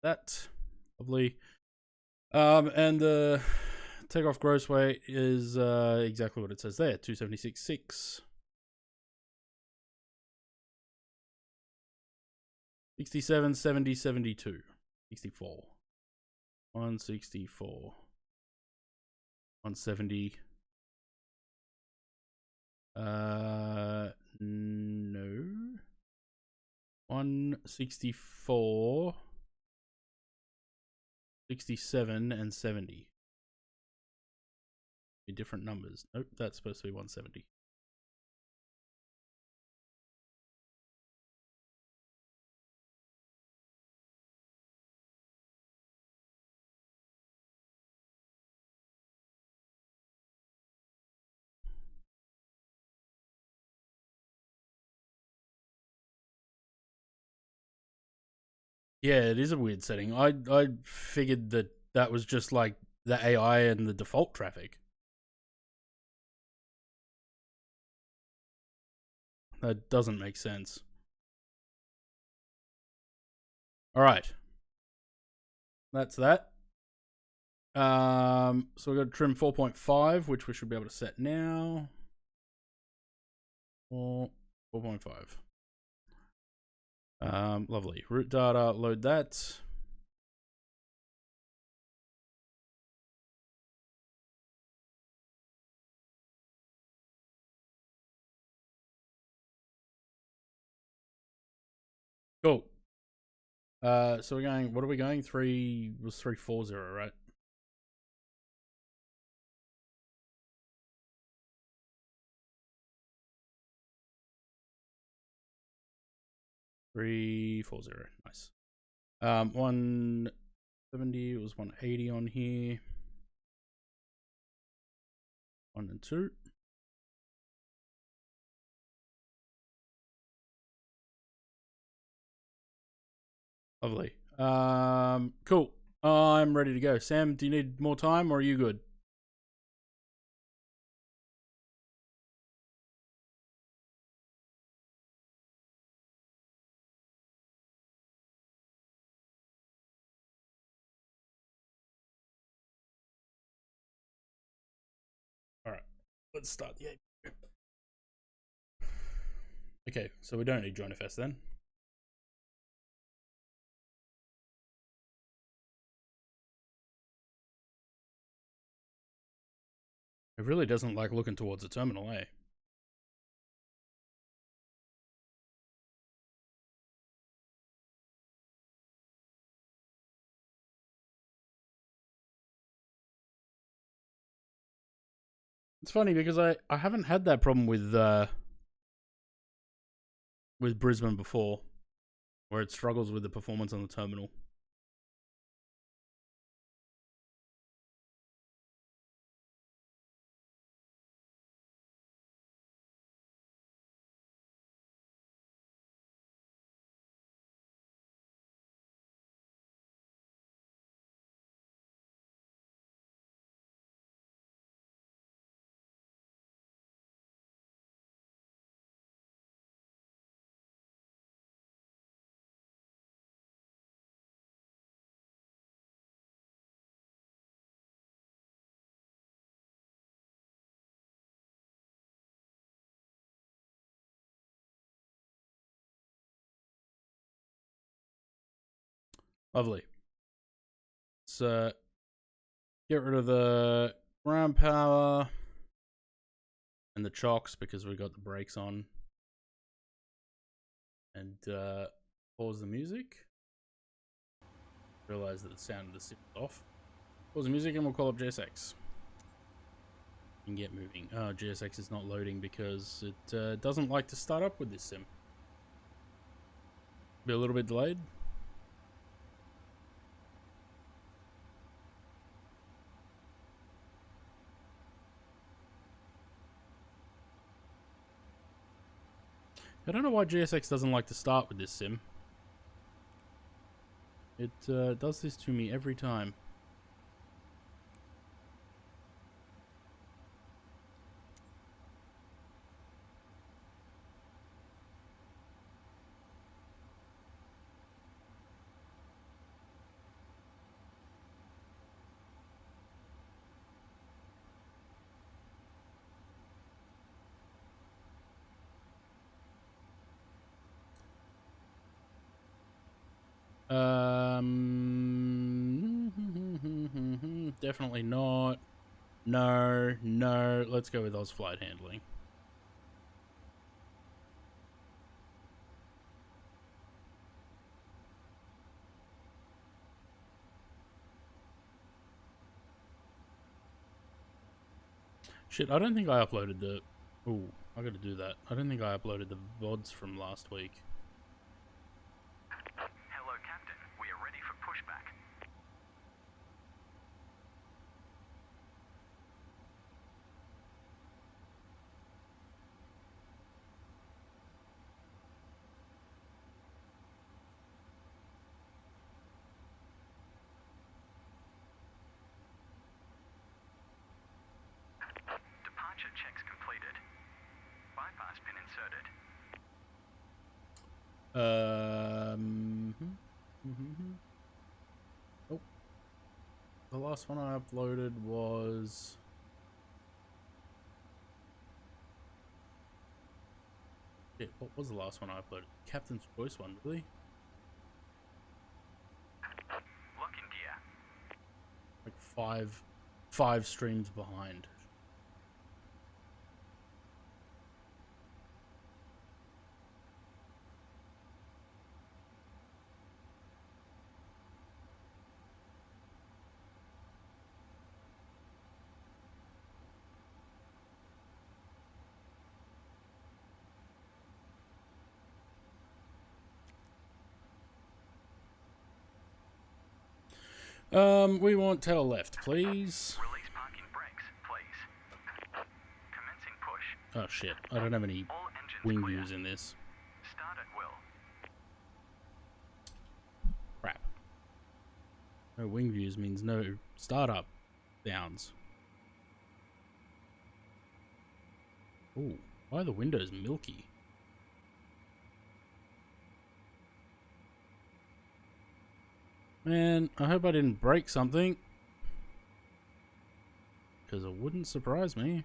That. Lovely. And the takeoff gross weight is exactly what it says there, 276.6. 67, 70, 72. 64. 164. 170. No. 164. 67 and 70. Be different numbers. Nope, that's supposed to be 170. Yeah, it is a weird setting. I figured that was just like the AI and the default traffic. That doesn't make sense. All right. That's that. So we've got trim 4.5, which we should be able to set now. 4.5. Lovely. Route data, load that. Cool. So we're going, what are we going? It was 340, right? $340. Nice. 170 was 180 on here. 1 and 2. Lovely. Cool. I'm ready to go. Sam, do you need more time or are you good? All right. Let's start the 8. Okay, so we don't need JoinFS then. It really doesn't like looking towards the terminal, eh? It's funny because I haven't had that problem with Brisbane before, where it struggles with the performance on the terminal. Lovely. Let's get rid of the ground power and the chocks because we got the brakes on. And pause the music. Realize that the sound of the sim is off. Pause the music and we'll call up JSX. And get moving. Oh, JSX is not loading because it doesn't like to start up with this sim. Be a little bit delayed. I don't know why GSX doesn't like to start with this sim. It does this to me every time. Definitely not. No, no. Let's go with Oz flight handling. Shit, I don't think I uploaded the... Ooh, I gotta do that. I don't think I uploaded the VODs from last week. Hello, Captain. We are ready for pushback. Departure checks completed. Bypass pin inserted. Oh. The last one I uploaded was... Shit, what was the last one I uploaded? Captain's Choice one, really? Lock in gear. Like five streams behind. We want tail left, please. Release parking brakes, please. Commencing push. Oh shit, I don't have any All engines wing clear. views in this. Start at will. Crap. No wing views means no startup downs. Ooh, why are the windows milky? Man, I hope I didn't break something. Because it wouldn't surprise me.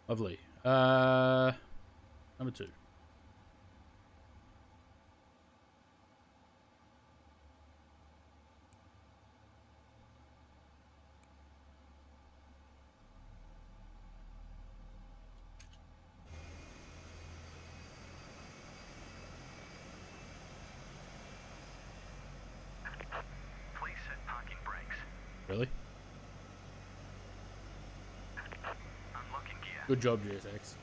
Lovely. Number 2. Please set parking brakes. Really? Unlocking gear. Good job, GSX.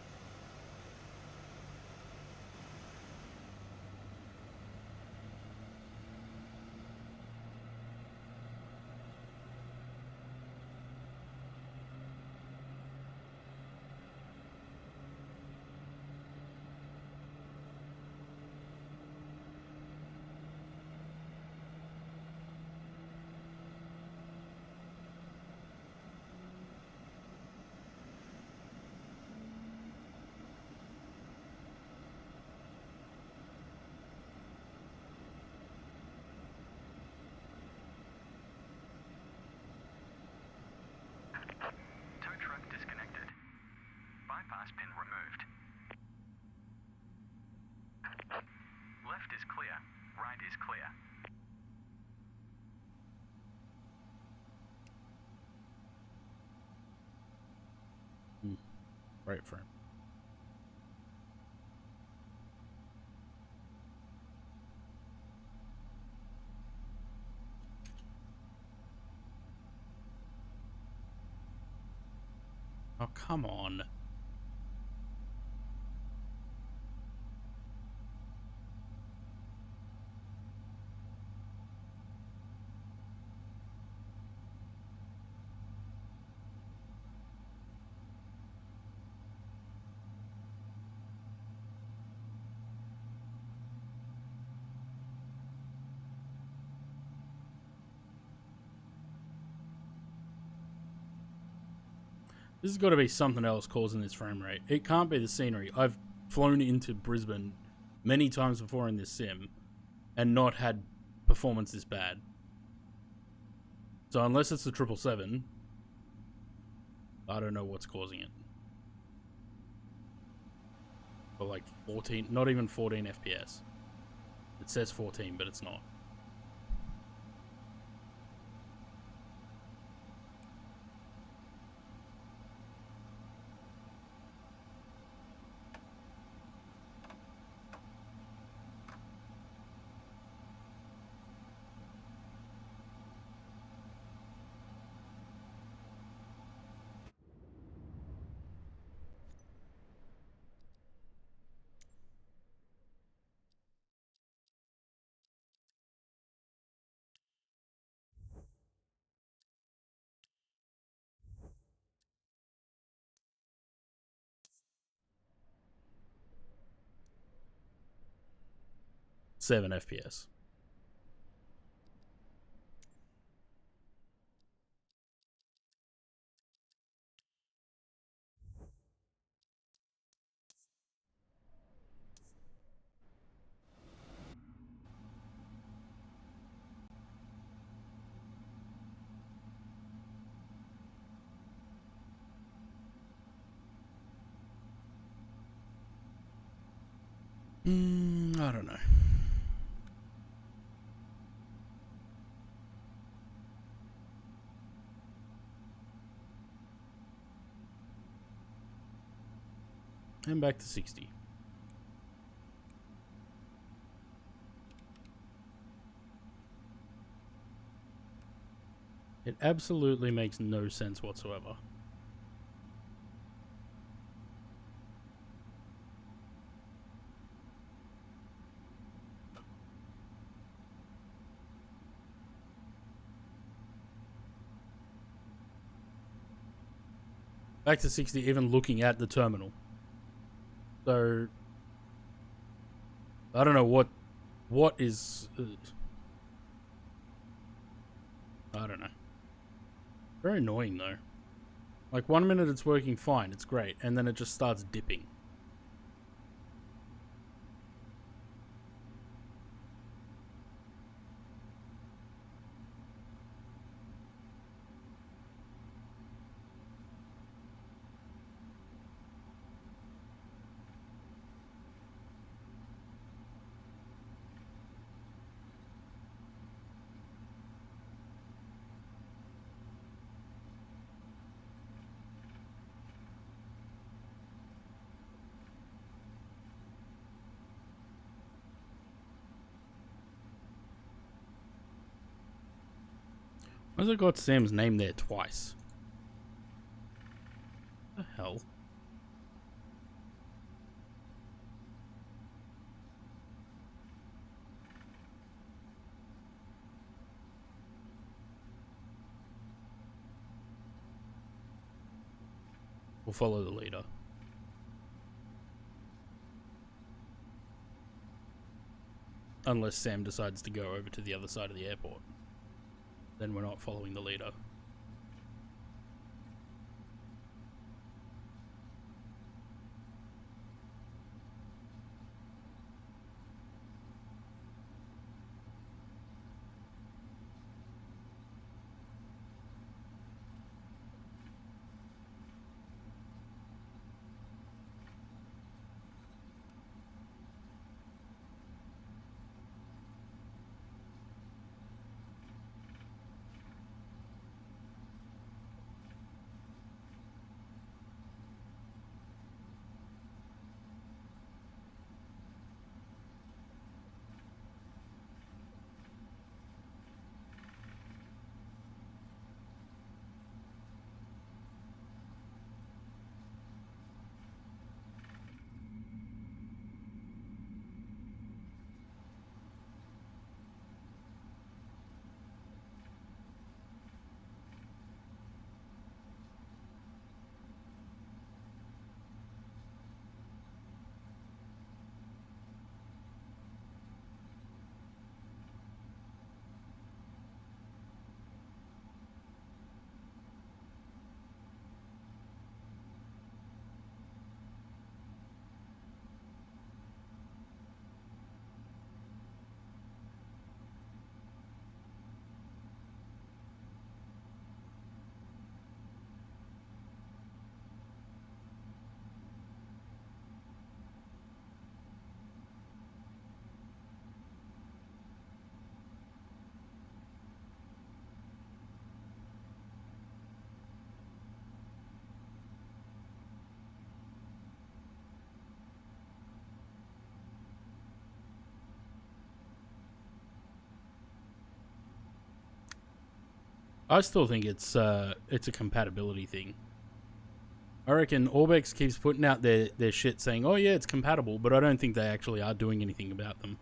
Tow truck disconnected. Bypass pin removed. Left is clear. Right is clear. Right frame. Oh, come on. This has got to be something else causing this frame rate. It can't be the scenery. I've flown into Brisbane many times before in this sim and not had performance this bad. So unless it's the 777, I don't know what's causing it. But like 14, not even 14 FPS. It says 14, but it's not. Seven FPS. I don't know. And back to 60. It absolutely makes no sense whatsoever. Back to 60, even looking at the terminal. So, I don't know what is... I don't know. Very annoying though. Like 1 minute it's working fine, it's great, and then it just starts dipping. Why's it got Sam's name there twice? What the hell? We'll follow the leader. Unless Sam decides to go over to the other side of the airport. Then we're not following the leader. I still think it's a compatibility thing. I reckon Orbex keeps putting out their shit saying, oh yeah, it's compatible, but I don't think they actually are doing anything about them.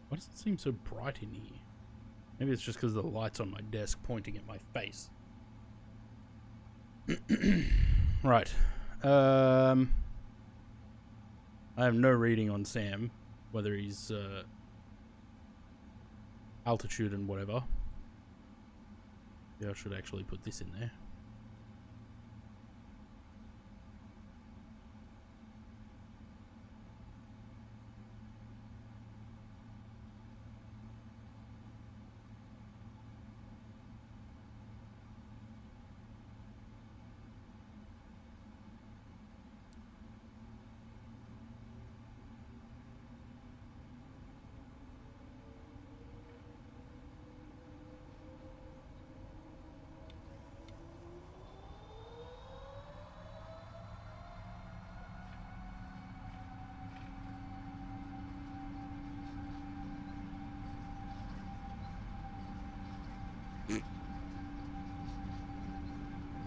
Why does it seem so bright in here? Maybe it's just because of the lights on my desk pointing at my face. Right. I have no reading on Sam, whether he's altitude and whatever. Yeah, I should actually put this in there.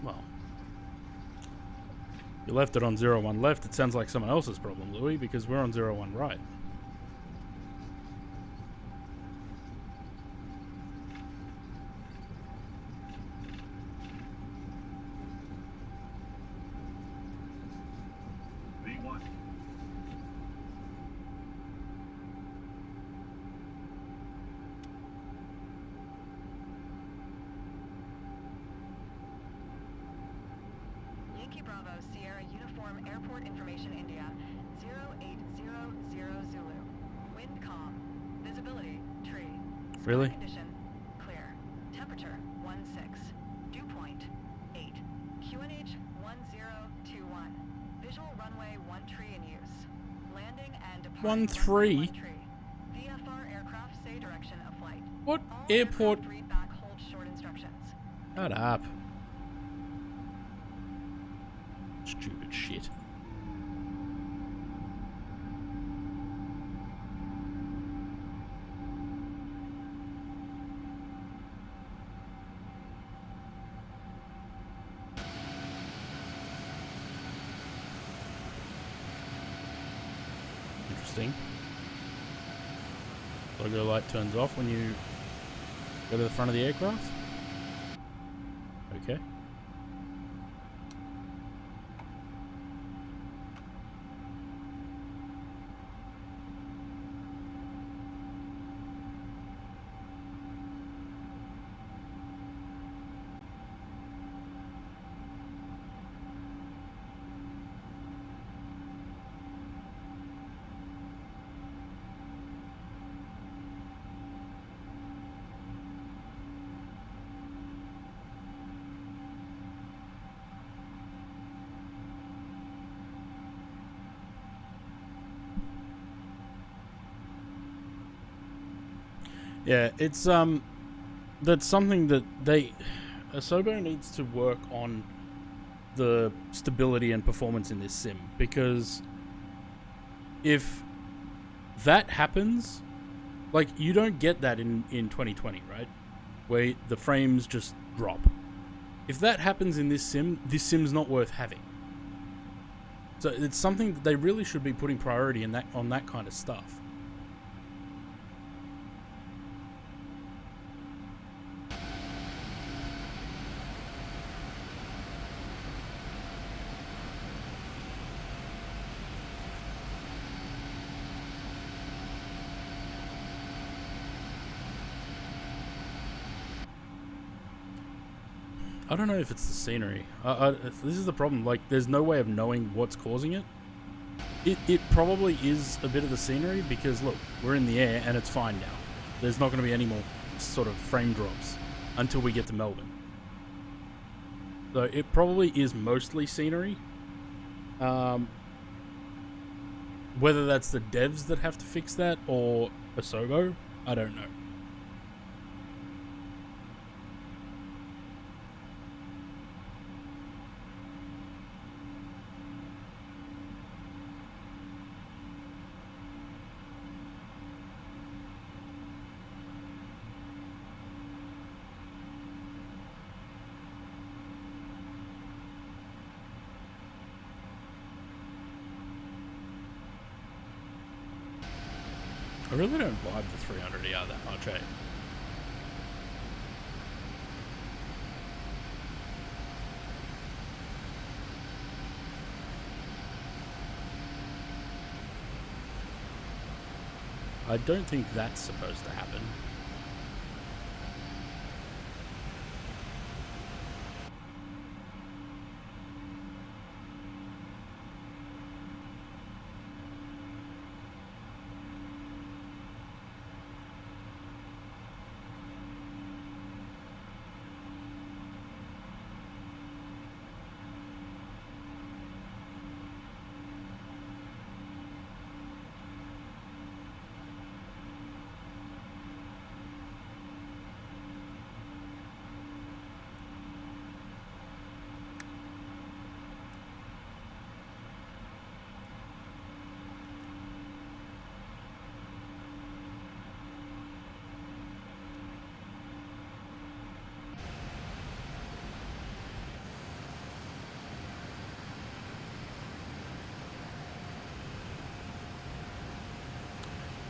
Well, you left it on 01 left. It sounds like someone else's problem, Louis, because we're on 01 right. Yankee Bravo, Sierra Uniform Airport Information India, 0800 Zulu. Wind calm. Visibility, tree. Sky Really? Condition, clear. Temperature, 16. Dew point, 8. QNH 1021. Visual runway 1 tree in use. Landing and departing 1 runway tree? 1 tree. VFR aircraft say direction of flight. What All airport? aircraft read back hold short instructions. Shut up. Stupid shit. Interesting. Logo light turns off when you go to the front of the aircraft. Okay. Yeah, it's that's something that Asobo needs to work on, the stability and performance in this sim, because if that happens, like, you don't get that in 2020, right? Where the frames just drop. If that happens in this sim's not worth having. So it's something that they really should be putting priority in on that kind of stuff. I don't know if it's the scenery. This is the problem. Like, there's no way of knowing what's causing it. It probably is a bit of the scenery because, look, we're in the air and it's fine now. There's not going to be any more sort of frame drops until we get to Melbourne. So it probably is mostly scenery. Whether that's the devs that have to fix that or Asobo, I don't know. I really don't vibe the 300ER that much, eh? I don't think that's supposed to happen.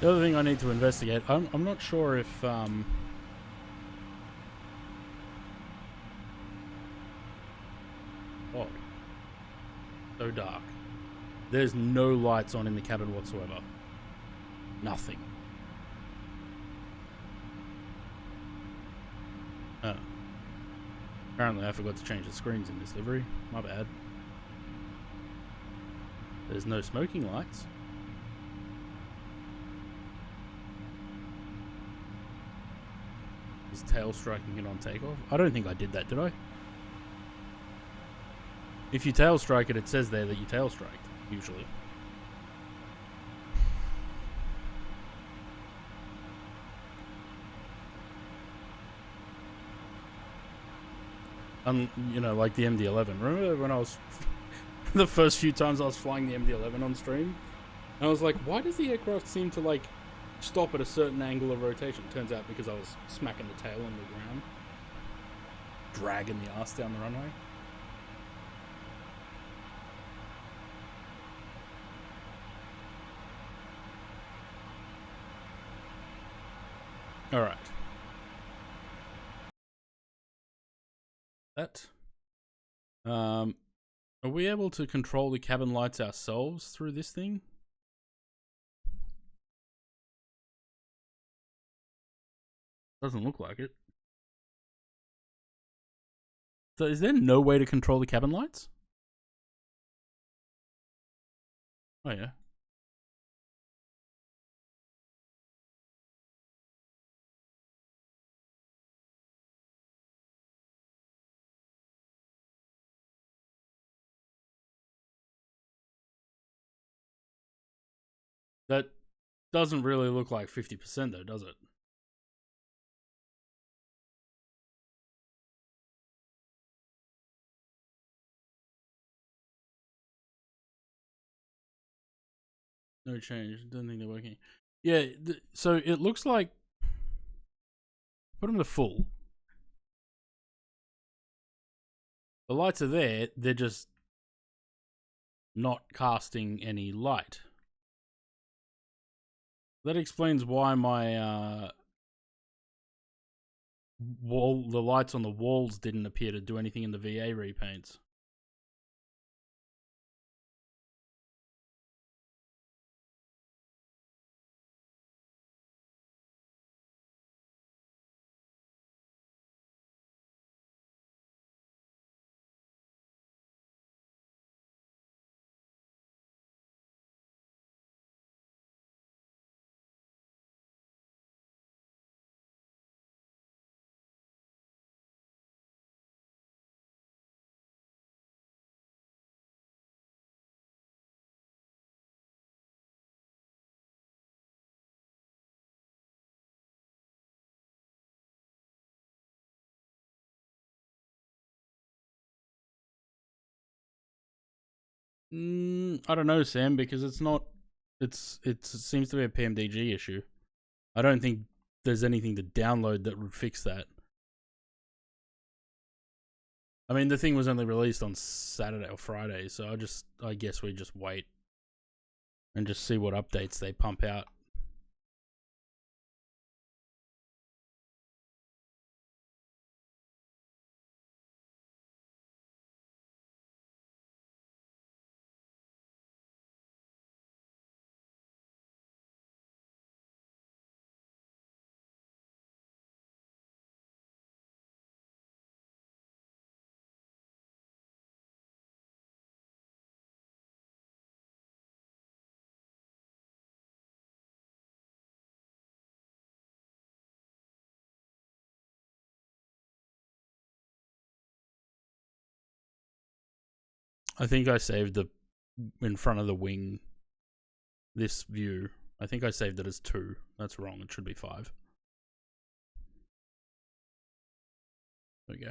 The other thing I need to investigate, I'm not sure if God, so dark. There's no lights on in the cabin whatsoever. Nothing. Oh. Apparently I forgot to change the screens in this livery. My bad. There's no smoking lights. Is tail striking it on takeoff? I don't think I did that, did I? If you tail strike it, it says there that you tail striked, usually. You know, like the MD-11. Remember when I was... the first few times I was flying the MD-11 on stream? And I was like, why does the aircraft seem to, like, stop at a certain angle of rotation? Turns out because I was smacking the tail on the ground. Dragging the ass down the runway. Alright. That. Are we able to control the cabin lights ourselves through this thing? Doesn't look like it. So is there no way to control the cabin lights? Oh yeah. That doesn't really look like 50% though, does it? No change. Don't think they're working. Yeah, so it looks like... Put them to full. The lights are there, they're just not casting any light. That explains why my the lights on the walls didn't appear to do anything in the VA repaints. I don't know, Sam, because it's not. It seems to be a PMDG issue. I don't think there's anything to download that would fix that. I mean, the thing was only released on Saturday or Friday, so I guess we just wait and just see what updates they pump out. I think I saved the in front of the wing this view. I think I saved it as 2. That's wrong. It should be 5. There we go.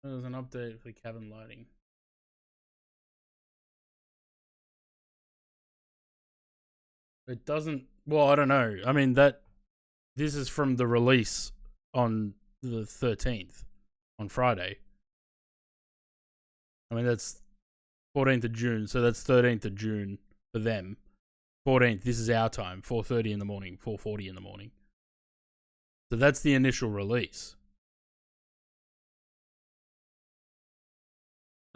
There's an update for cabin lighting. It doesn't. Well, I don't know. I mean, this is from the release on the 13th, on Friday. I mean, that's 14th of June, so that's 13th of June for them. 14th, this is our time, 4:30 in the morning, 4:40 in the morning. So that's the initial release.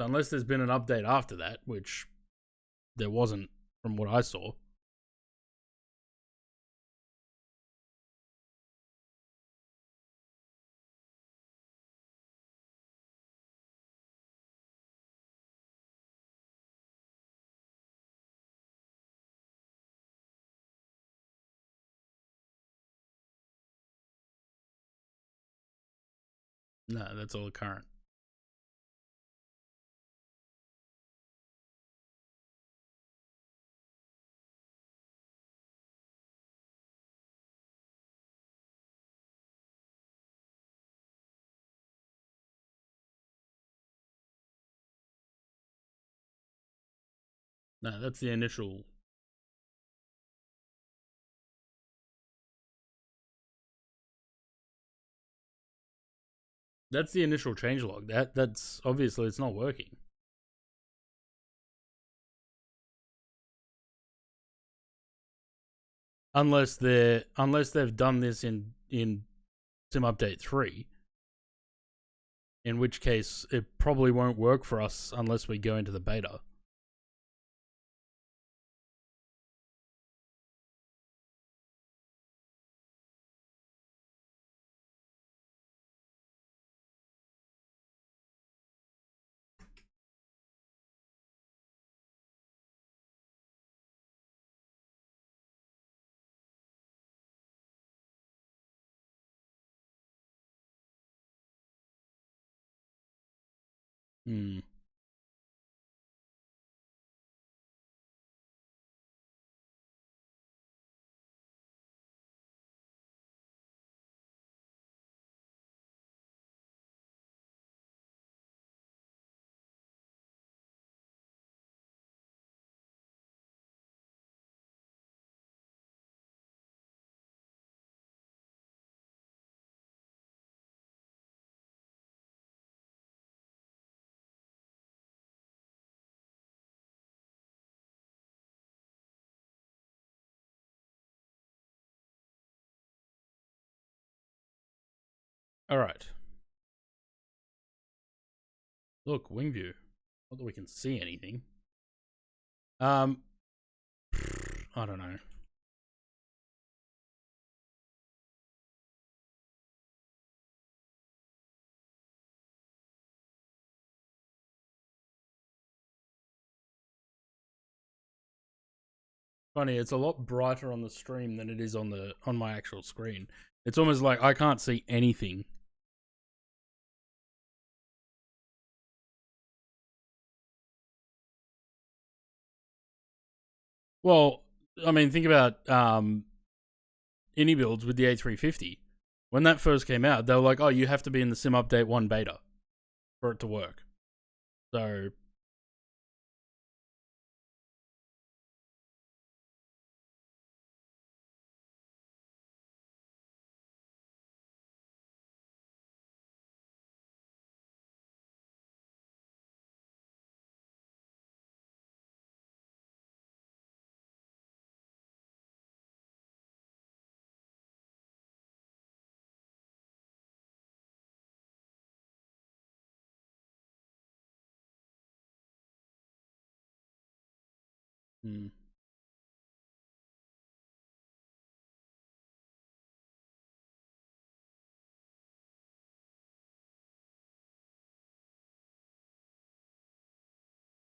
So unless there's been an update after that, which there wasn't from what I saw. No, that's all current. No, that's the initial. That's the initial changelog. That's obviously it's not working. Unless they've done this in Sim Update 3. In which case it probably won't work for us unless we go into the beta. Hmm. All right. Look, wing view. Not that we can see anything. I don't know. Funny, it's a lot brighter on the stream than it is on my actual screen. It's almost like I can't see anything. Well, I mean, think about Indie builds with the A350. When that first came out, they were like, "Oh, you have to be in the Sim Update 1 beta for it to work." So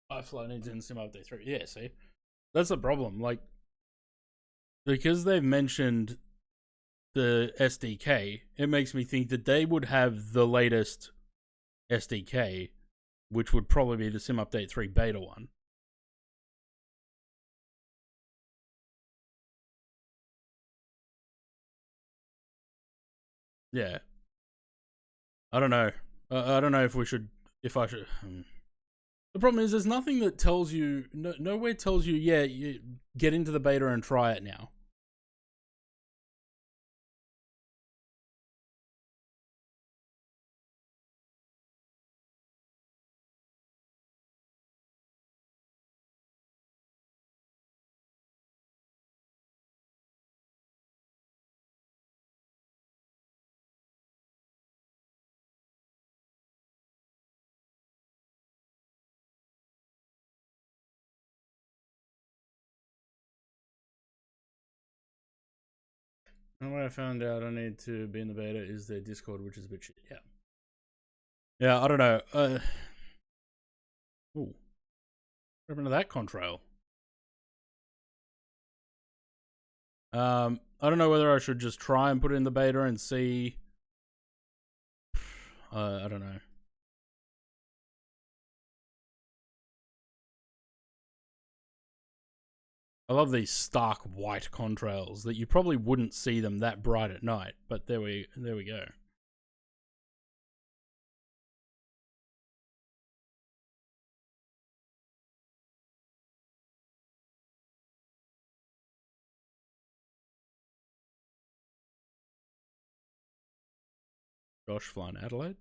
iFlow needs in Sim Update 3. Yeah, see? That's the problem. Like, because they've mentioned the SDK, it makes me think that they would have the latest SDK, which would probably be the Sim Update 3 beta one. Yeah. I don't know. I don't know if I should. The problem is, there's nothing that tells you, nowhere tells you, yeah, you get into the beta and try it now. And when I found out I need to be in the beta is their Discord, which is a bit shit. Yeah. Yeah, I don't know. Ooh. What happened to that contrail? I don't know whether I should just try and put it in the beta and see. I don't know. I love these stark white contrails that you probably wouldn't see them that bright at night, but there we go. Josh flying Adelaide.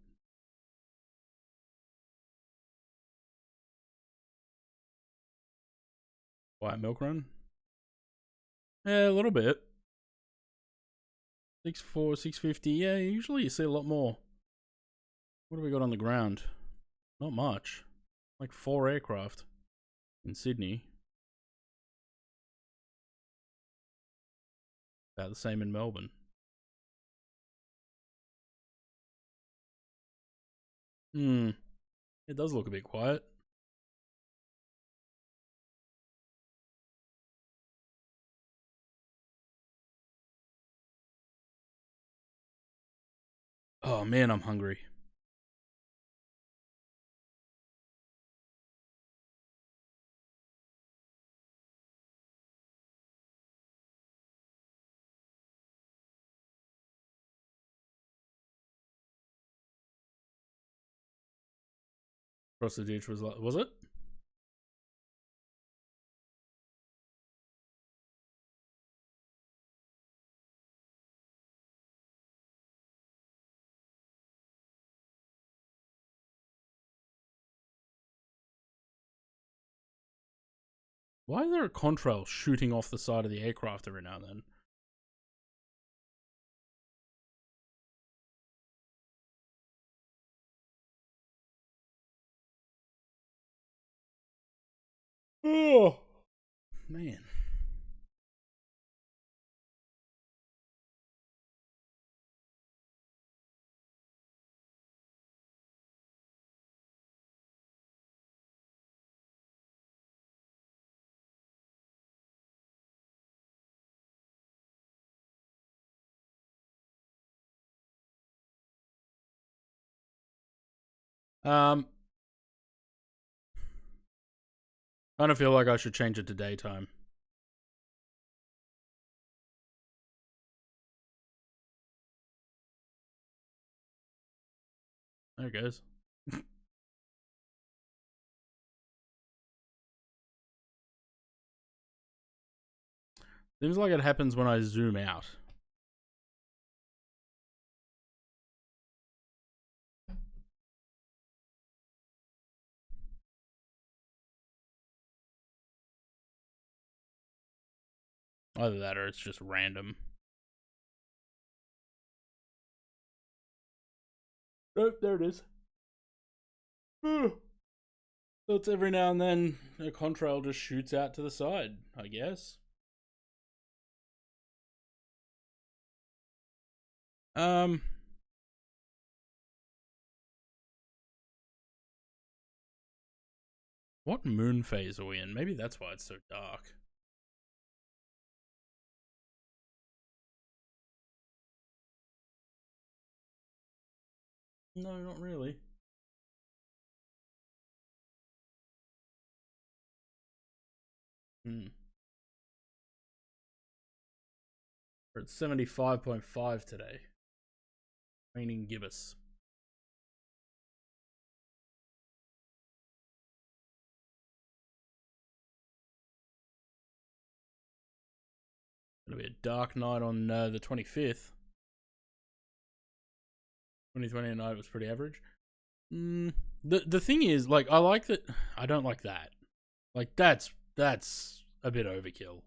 White milk run. Yeah, a little bit. 6'4", 650. Yeah, usually you see a lot more. What do we got on the ground? Not much. Like 4 aircraft in Sydney. About the same in Melbourne. It does look a bit quiet. Oh man, I'm hungry. Across the ditch was it? Why is there a contrail shooting off the side of the aircraft every now and then? Oh, man. I don't feel like I should change it to daytime. There it goes. Seems like it happens when I zoom out. Either that or it's just random. Oh, there it is. So it's every now and then a contrail just shoots out to the side, I guess. What moon phase are we in? Maybe that's why it's so dark. No, not really. We're at 75.5 today. Waning gibbous. Gonna be a dark night on the 25th. 2020 night was pretty average. The thing is, like, I like that. I don't like that. Like, that's a bit overkill.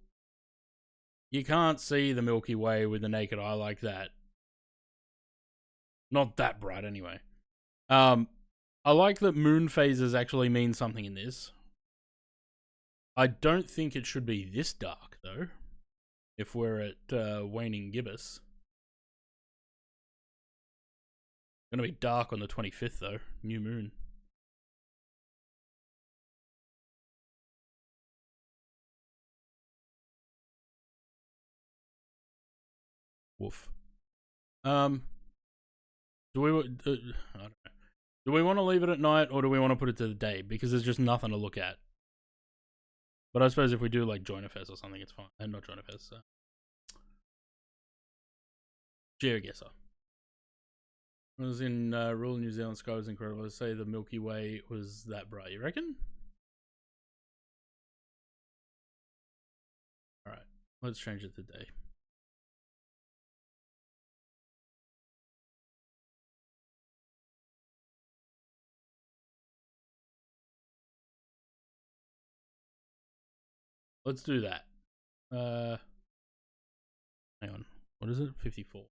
You can't see the Milky Way with the naked eye like that. Not that bright, anyway. I like that moon phases actually mean something in this. I don't think it should be this dark, though. If we're at waning gibbous. Gonna be dark on the 25th, though. New moon. Woof. Do we I don't know. Do we want to leave it at night or do we want to put it to the day? Because there's just nothing to look at. But I suppose if we do like Joiner Fest or something, it's fine. And not Joiner Fest, so. GeoGuessr. It was in rural New Zealand sky was incredible. I'd say the Milky Way was that bright. You reckon? Alright, let's change it to day. Let's do that. Hang on. What is it? 54.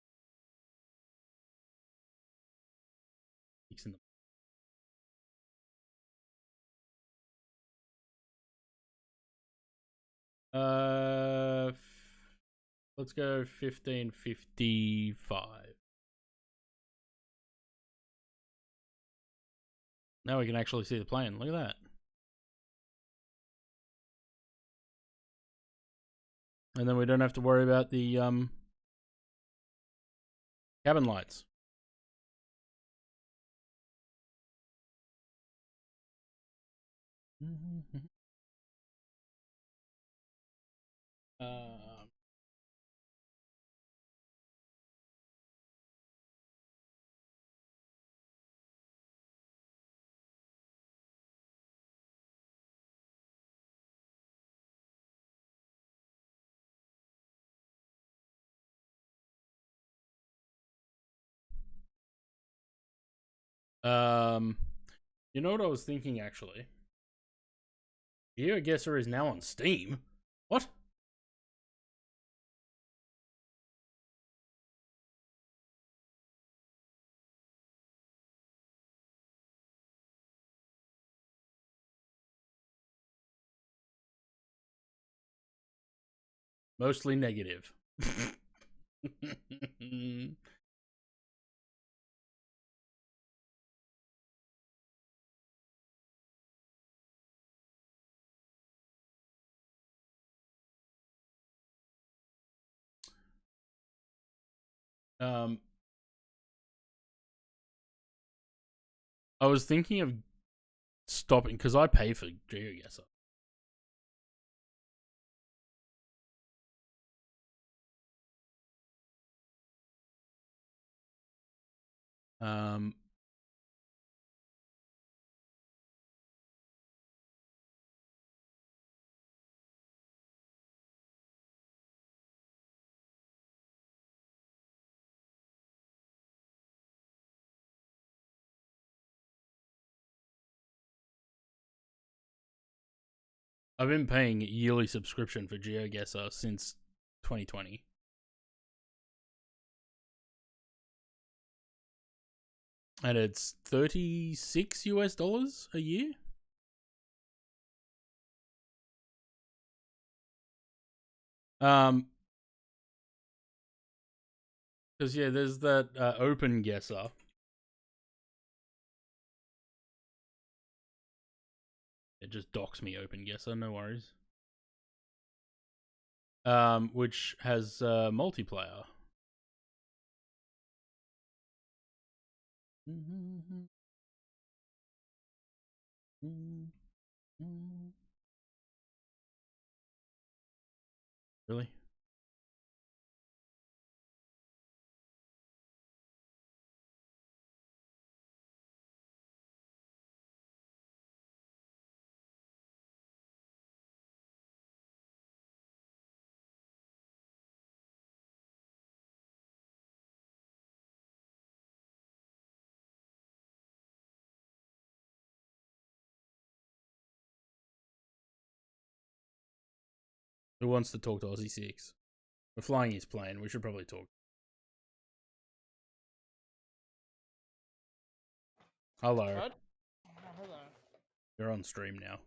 Let's go 1555. Now we can actually see the plane. Look at that. And then we don't have to worry about the cabin lights. You know what I was thinking actually? GeoGuessr is now on Steam. What? Mostly negative. I was thinking of stopping because I pay for GeoGuessr. Um, I've been paying a yearly subscription for GeoGuessr since 2020. And it's $36 a year. Because yeah, there's that Open Guesser. It just docks me Open Guesser, no worries. Which has multiplayer. Really? Who wants to talk to Aussie 6? We're flying his plane. We should probably talk. Hello. What? Oh, hello. You're on stream now,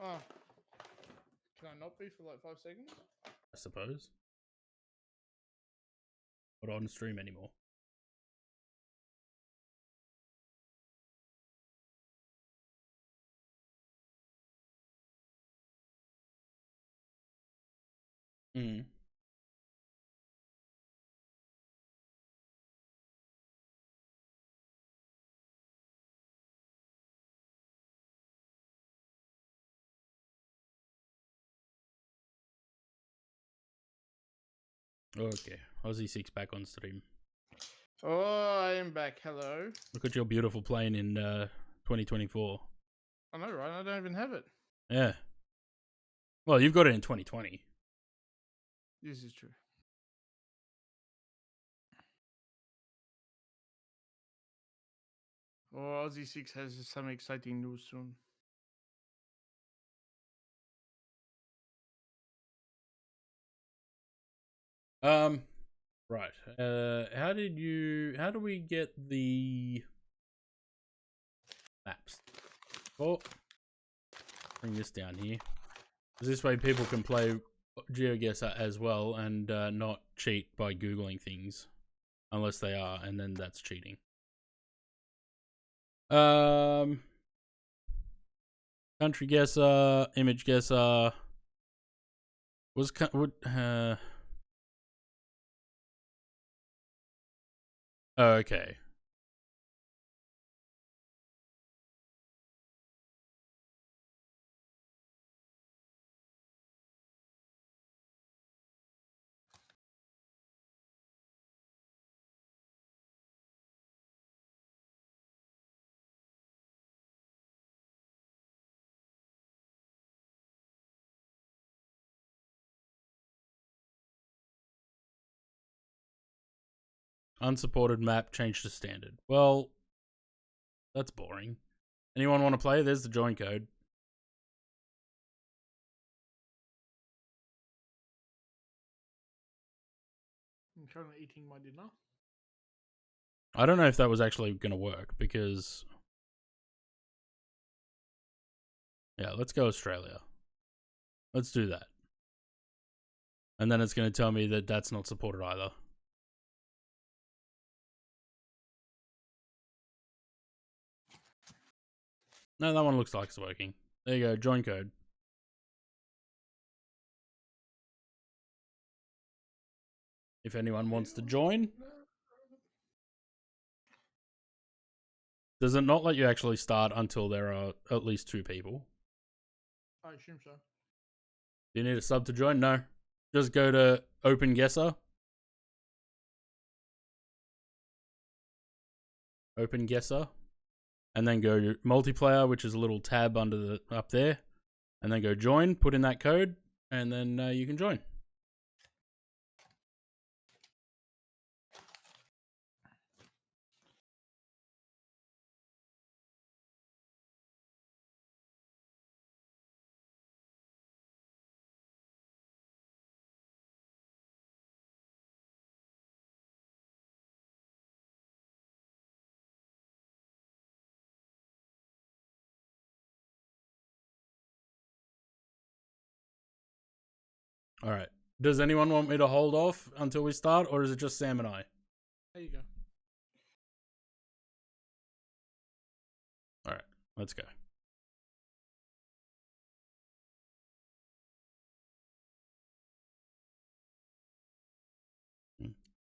Oh. Can I not be for like 5 seconds? I suppose. Not on stream anymore. Hmm. Okay, Aussie 6 back on stream. Oh, I am back. Hello. Look at your beautiful plane in 2024. I know, right? I don't even have it. Yeah. Well, you've got it in 2020. This is true. Oh, Aussie 6 has some exciting news soon. Right. How do we get the maps? Oh, bring this down here. This way people can play GeoGuessr as well and not cheat by Googling things. Unless they are, and then that's cheating. Country Guesser, Image Guesser. Okay. Unsupported map changed to standard. Well, that's boring. Anyone want to play? There's the join code. I'm currently eating my dinner. I don't know if that was actually going to work because... Yeah, let's go Australia. Let's do that. And then it's going to tell me that that's not supported either. No, that one looks like it's working. There you go, join code. If anyone wants to join. Does it not let you actually start until there are at least 2 people? I assume so. Do you need a sub to join? No. Just go to OpenGuesser. OpenGuesser. And then go to multiplayer, which is a little tab under the up there. And then go join, put in that code, and then you can join. All right. Does anyone want me to hold off until we start, or is it just Sam and I? There you go. All right. Let's go.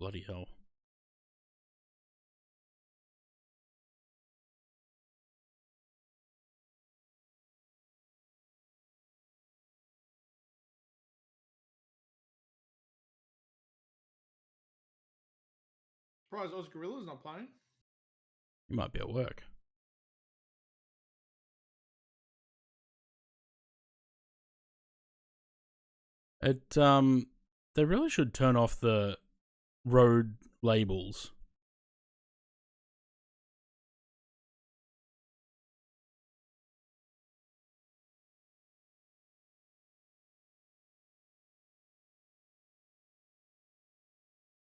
Bloody hell. Surprised Oz Gorilla's not playing. You might be at work. They really should turn off the road labels.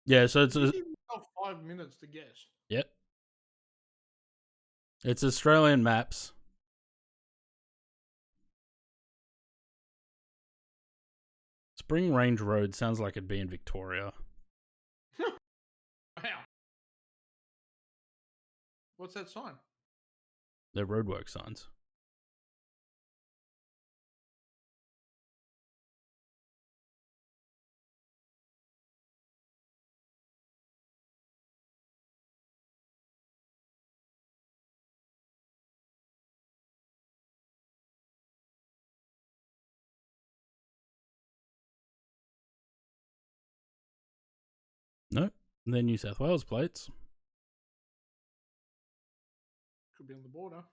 Yeah, so it's You give yourself 5 minutes to guess. Yep. It's Australian maps. Spring Range Road sounds like it'd be in Victoria. Wow. What's that sign? They're roadwork signs. No, they're New South Wales plates. Could be on the border.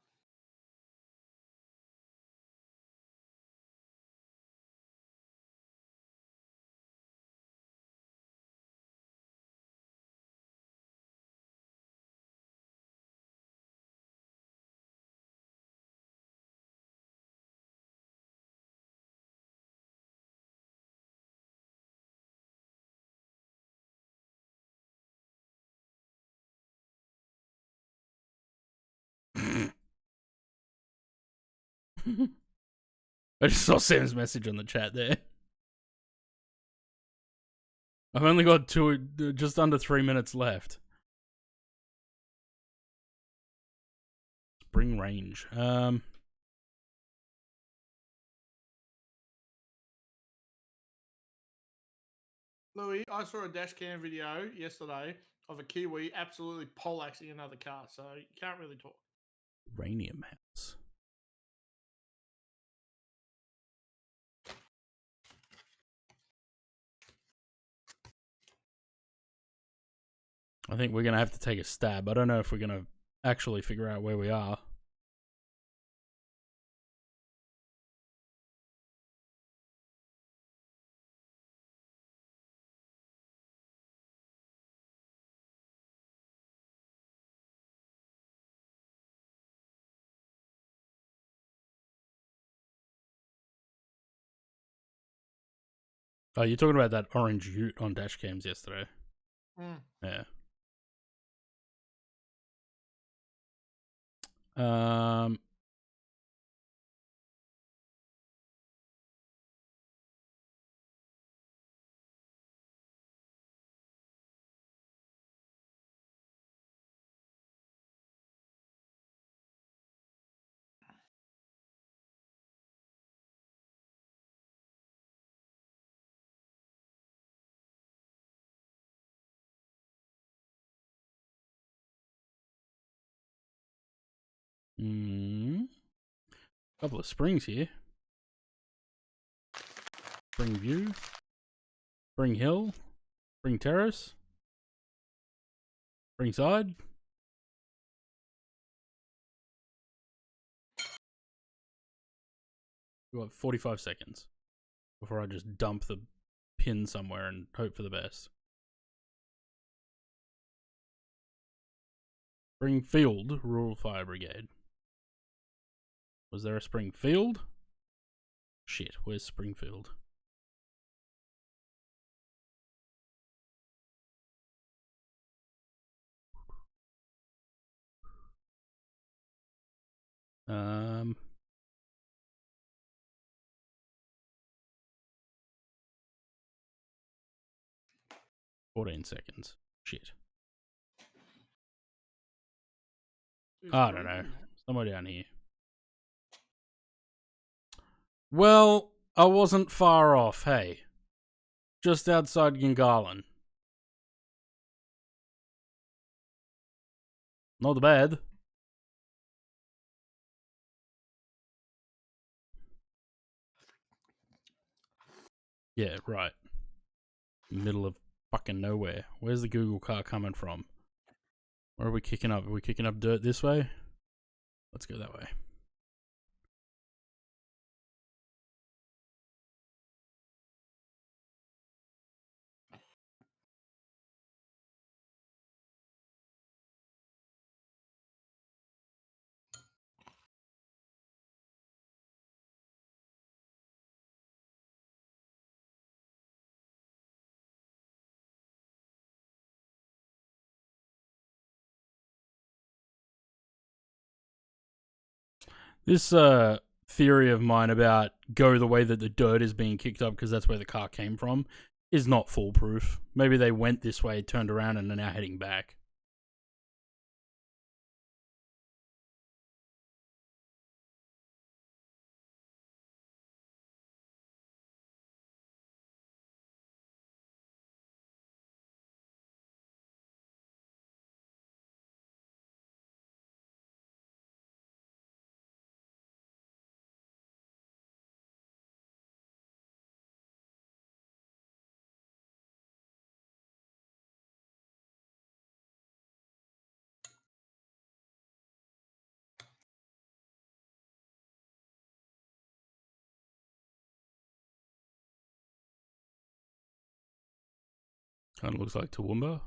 I just saw Sam's message on the chat there. I've only got just under 3 minutes left. Spring Range. Louis, I saw a dash cam video yesterday of a Kiwi absolutely poleaxing another car, so you can't really talk. Uranium House. I think we're going to have to take a stab. I don't know if we're going to actually figure out where we are. Oh, you're talking about that orange ute on dash cams yesterday. Yeah. Couple of springs here. Spring View. Spring Hill. Spring Terrace. Springside. We've got 45 seconds before I just dump the pin somewhere and hope for the best. Springfield Rural Fire Brigade. Was there a Springfield? Shit, where's Springfield? Um... 14 seconds. Shit. I don't know. Somewhere down here. Well, I wasn't far off, hey. Just outside Gungahlin. Not bad. Yeah, right. Middle of fucking nowhere. Where's the Google car coming from? Where are we kicking up? Are we kicking up dirt this way? Let's go that way. This theory of mine about go the way that the dirt is being kicked up because that's where the car came from is not foolproof. Maybe they went this way, turned around, and are now heading back. Kind of looks like Toowoomba.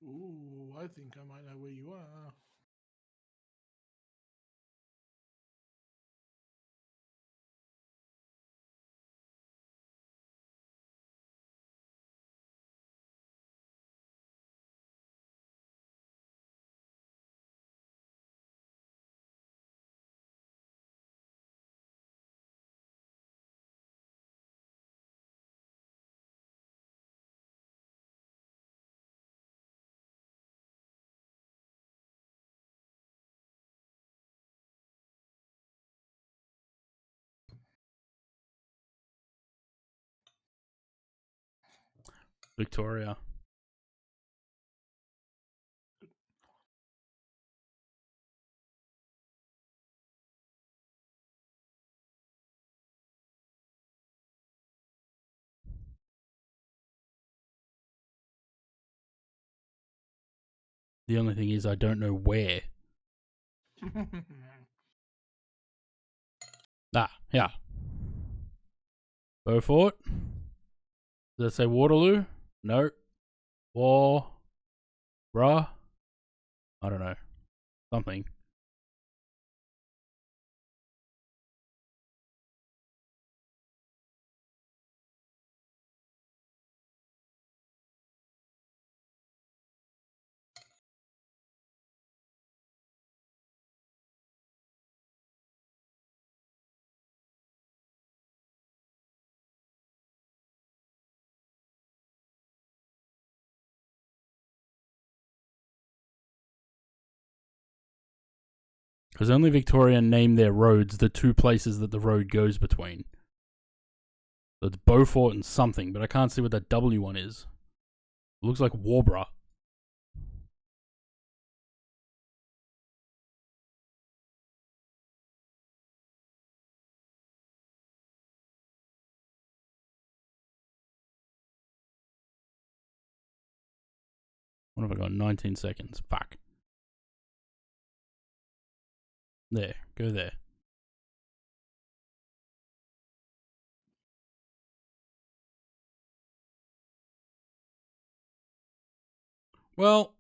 Ooh, I think I might know where you are. Victoria. The only thing is I don't know where. Ah, yeah. Beaufort. Does it say Waterloo? No. War. Bruh. I don't know. Something. Because only Victoria named their roads the two places that the road goes between. So it's Beaufort and something, but I can't see what that W one is. It looks like Warbra. What have I got? 19 seconds. Fuck. There. Go there. Well,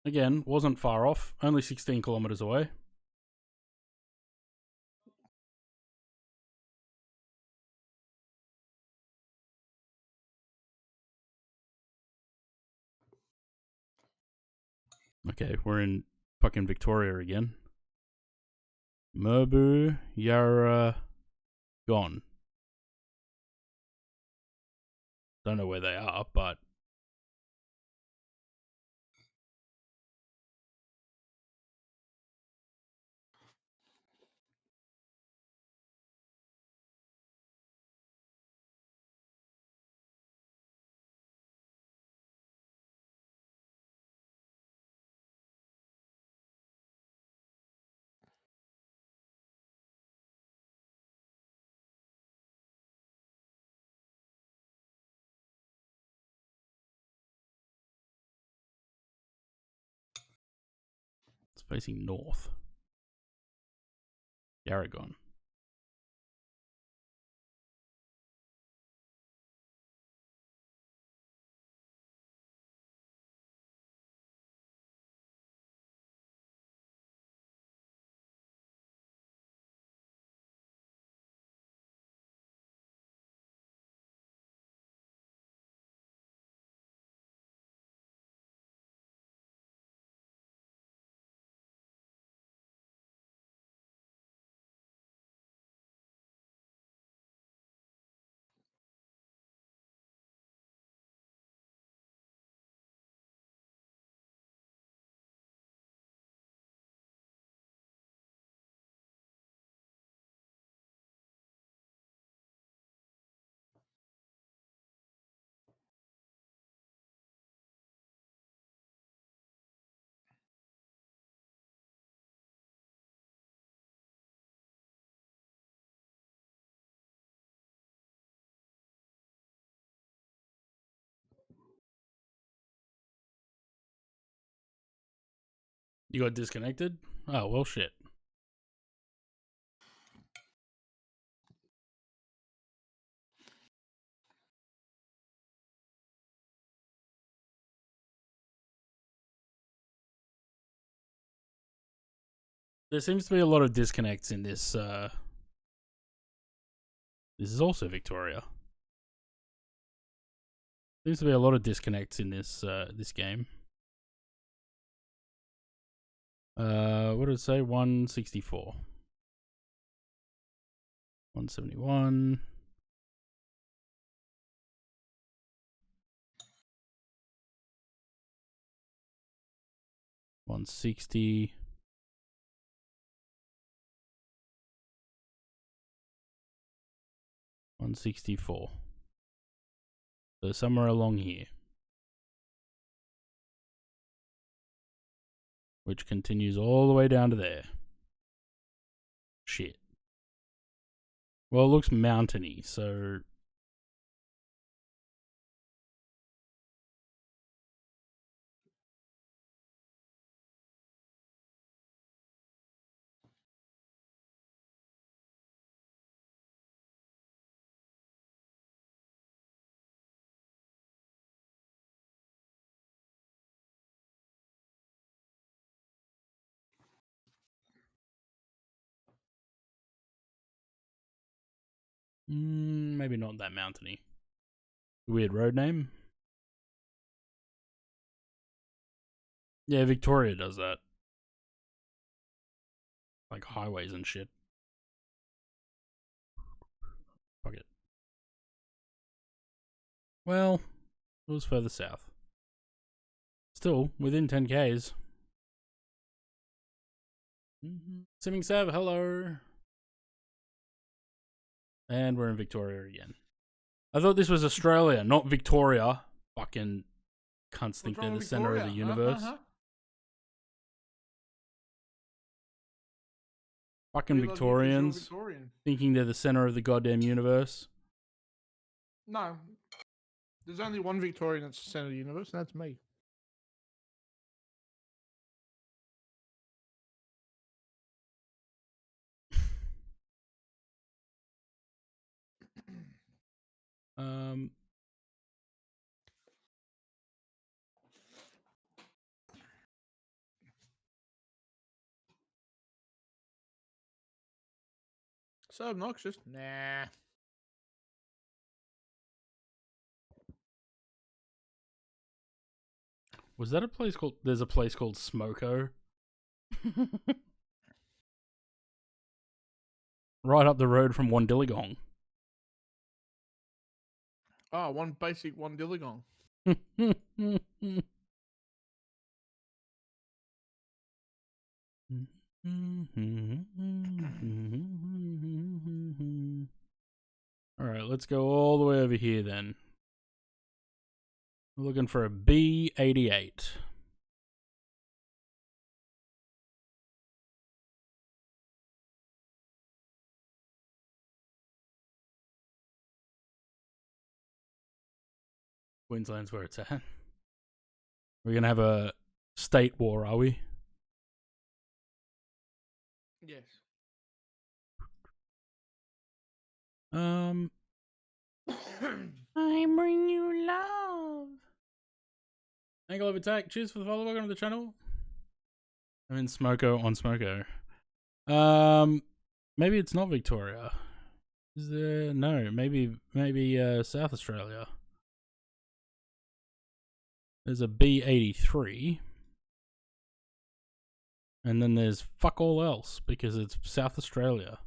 again, wasn't far off. Only 16 kilometers away. Okay, we're in fucking Victoria again. Merbu, Yarra, gone. Don't know where they are, but it's facing north. Yarragon. You got disconnected? Oh, well, shit. There seems to be a lot of disconnects in this. This is also Victoria. Seems to be a lot of disconnects in this this game. What did it say? 164. 171. 160. 164. So somewhere along here. Which continues all the way down to there. Shit. Well, it looks mountainy, so Maybe not that mountainy. Weird road name. Yeah, Victoria does that. Like highways and shit. Fuck it. Well, it was further south. Still, within 10 Ks. Simming Sav, hello. And we're in Victoria again. I thought this was Australia, not Victoria. Fucking cunts think they're the center of the universe. Fucking Victorians thinking they're the center of the goddamn universe. No. There's only one Victorian that's the center of the universe, and that's me. So obnoxious. Nah. Was that a place called... There's a place called Smoko? Right up the road from Wandilligong. Oh, one basic one Dilligong. Alright, let's go all the way over here then. We're looking for a B88. Queensland's where it's at. We're gonna have a state war, are we? Yes. I bring you love. Angle of attack. Cheers for the follow. Welcome to the channel. I'm in Smoko on Smoko. Maybe it's not Victoria. Is there? No, maybe South Australia. There's a B83. And then there's fuck all else because it's South Australia.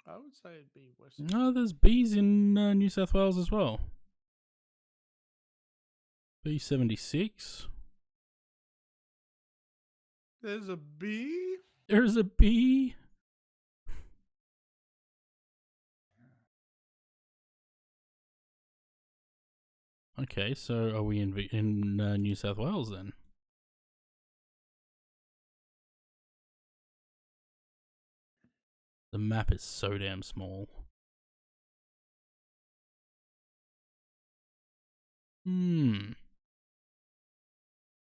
I would say it'd be West. No, there's Bs in New South Wales as well. B76. There's a B? There's a B. Okay, so are we in New South Wales then? The map is so damn small.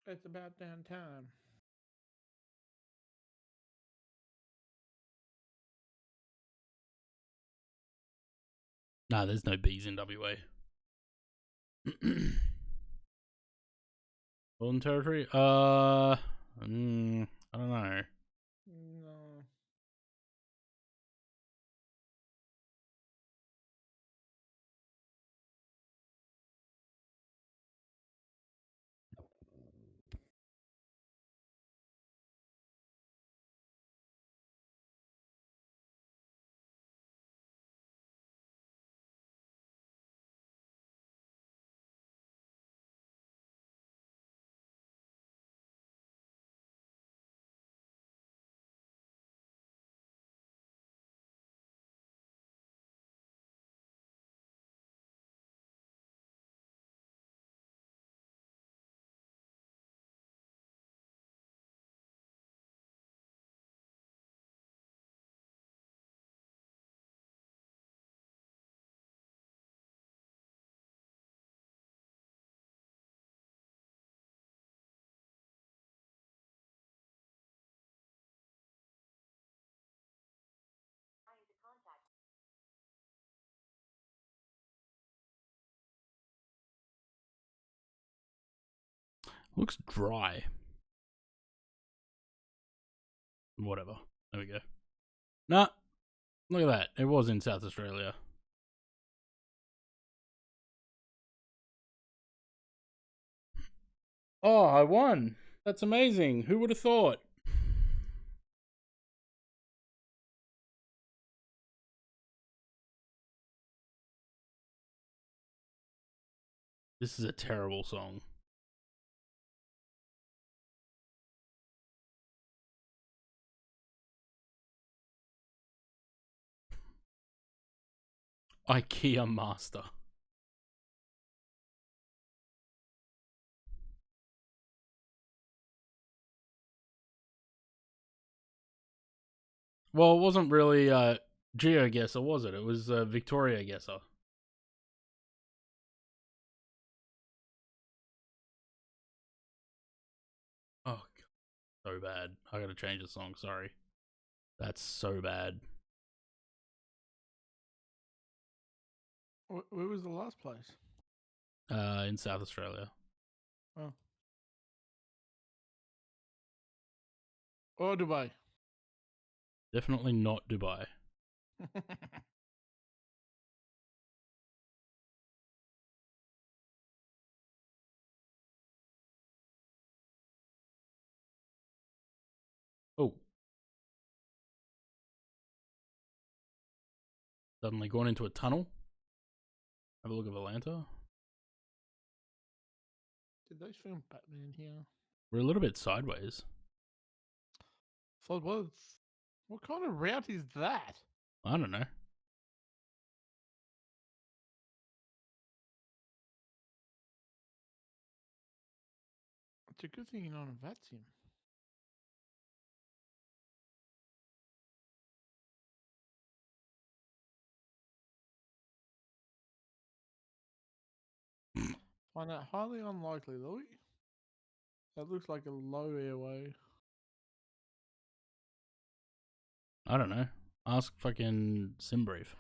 It's about damn time. Nah, there's no Bs in WA. Northern Territory? I don't know. No. Looks dry. whatever. There we go. Nah, look at that. It was in South Australia. Oh, I won. That's amazing. Who would have thought? This is a terrible song. IKEA Master. Well, it wasn't really GeoGuessr, was it? It was Victoria Guesser. Oh, so bad. I gotta change the song, sorry. That's so bad. Where was the last place? In South Australia. Oh. Or Dubai. Definitely not Dubai. Oh. Suddenly gone into a tunnel. Have a look at Atlanta. Did they film Batman here? We're a little bit sideways. Flood Woods. What kind of route is that? I don't know. It's a good thing you're not a Vatsium. Find that highly unlikely, Louis. That looks like a low airway. I don't know. Ask fucking Simbrief.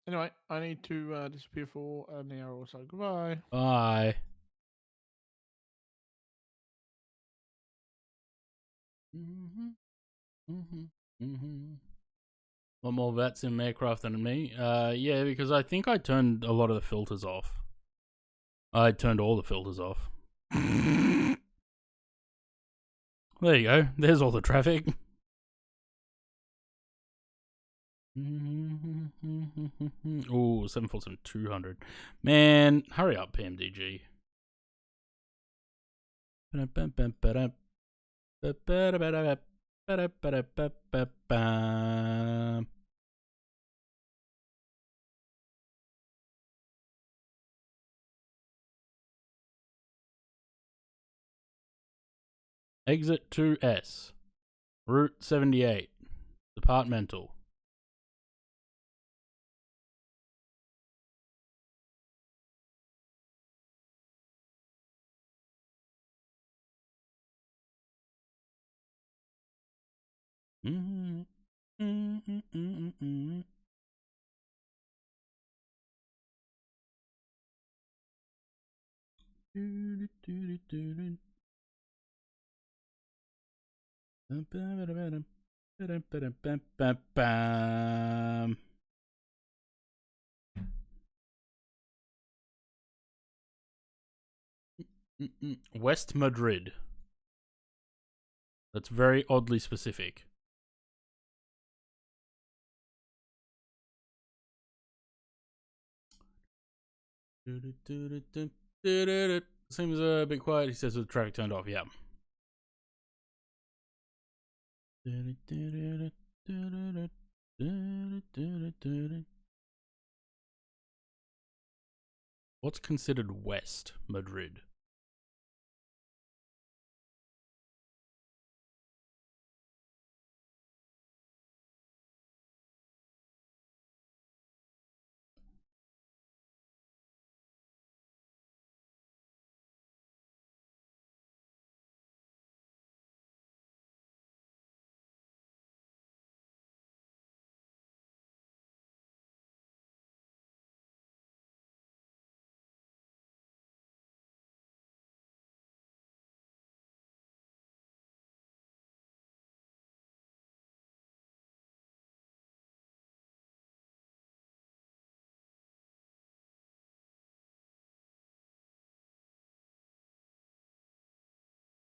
Anyway, I need to disappear for an hour or so. Goodbye. Bye. One more vets in aircraft than me. Yeah, because I think I turned a lot of the filters off. I turned all the filters off. There you go. There's all the traffic. Oh, 747-200. Man, hurry up, PMDG. Exit 2S. Route 78. Departmental. West Madrid. That's very oddly specific. Seems a bit quiet, he says, with the traffic turned off. Yeah. What's considered West Madrid?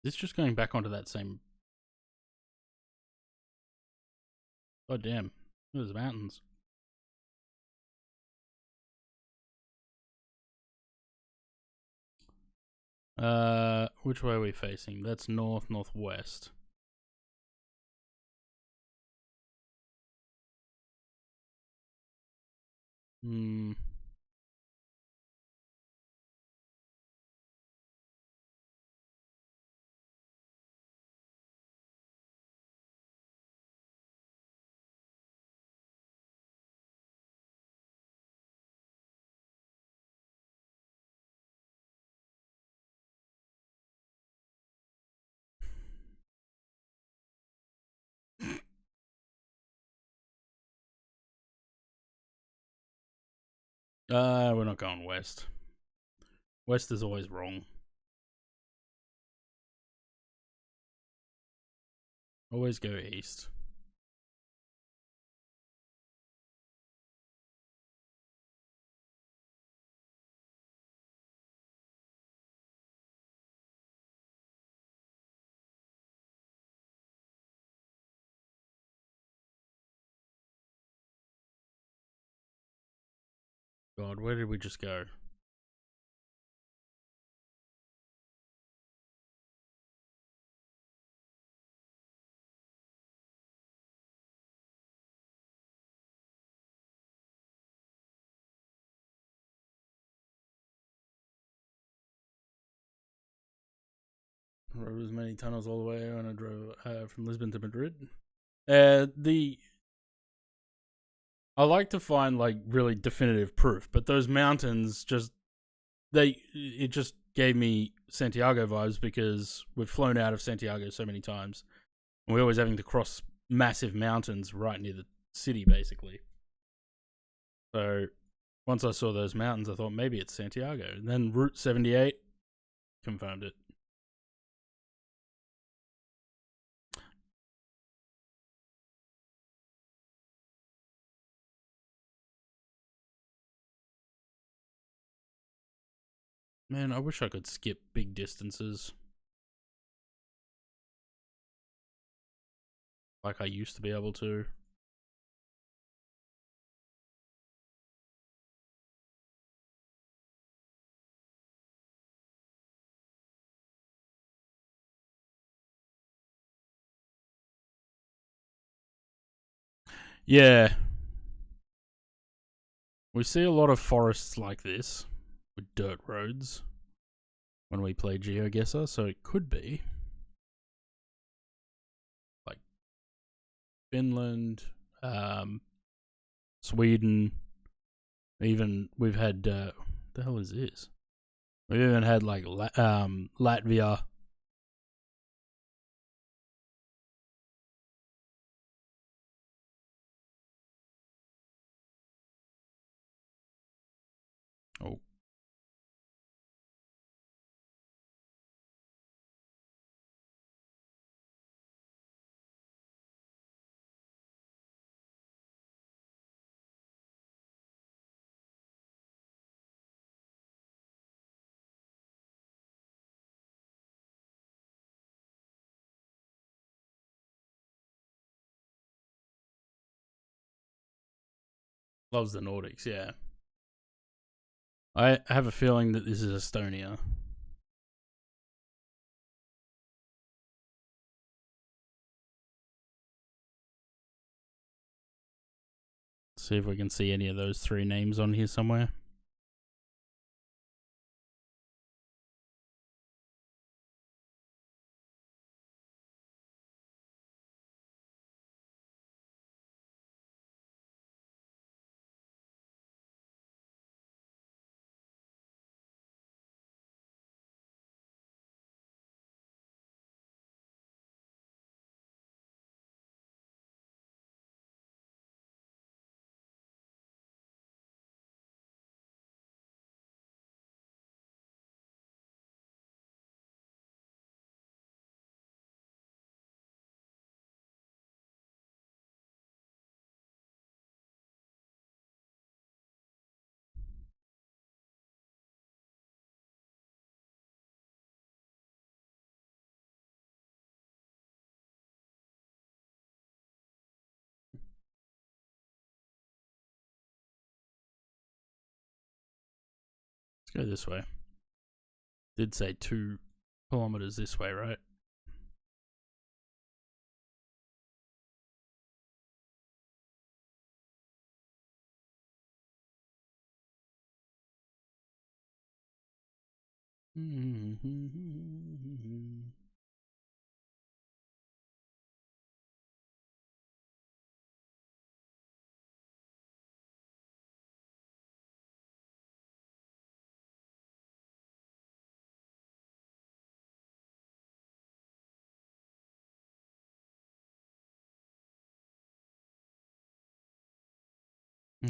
It's just going back onto that same... Oh, damn. There's mountains. Which way are we facing? That's north, northwest. Hmm. We're not going west. West is always wrong. Always go east. God, where did we just go? Rode as many tunnels all the way when I drove from Lisbon to Madrid. I like to find like really definitive proof, but those mountains it just gave me Santiago vibes because we've flown out of Santiago so many times, and we're always having to cross massive mountains right near the city, basically. So once I saw those mountains, I thought maybe it's Santiago. And then Route 78 confirmed it. Man, I wish I could skip big distances like I used to be able to. Yeah. We see a lot of forests like this with dirt roads when we play GeoGuessr, so it could be like Finland, Sweden, even we've had what the hell is this? We've even had like Latvia. Oh. Loves the Nordics, yeah. I have a feeling that this is Estonia. See if we can see any of those three names on here somewhere. Let's go this way. Did say 2 kilometers this way, right?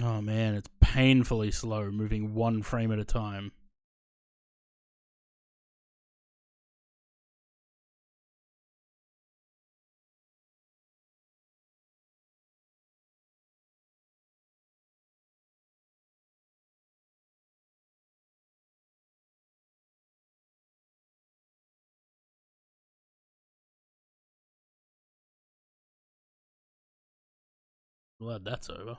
Oh man, it's painfully slow, moving 1 frame at a time. Glad that's over.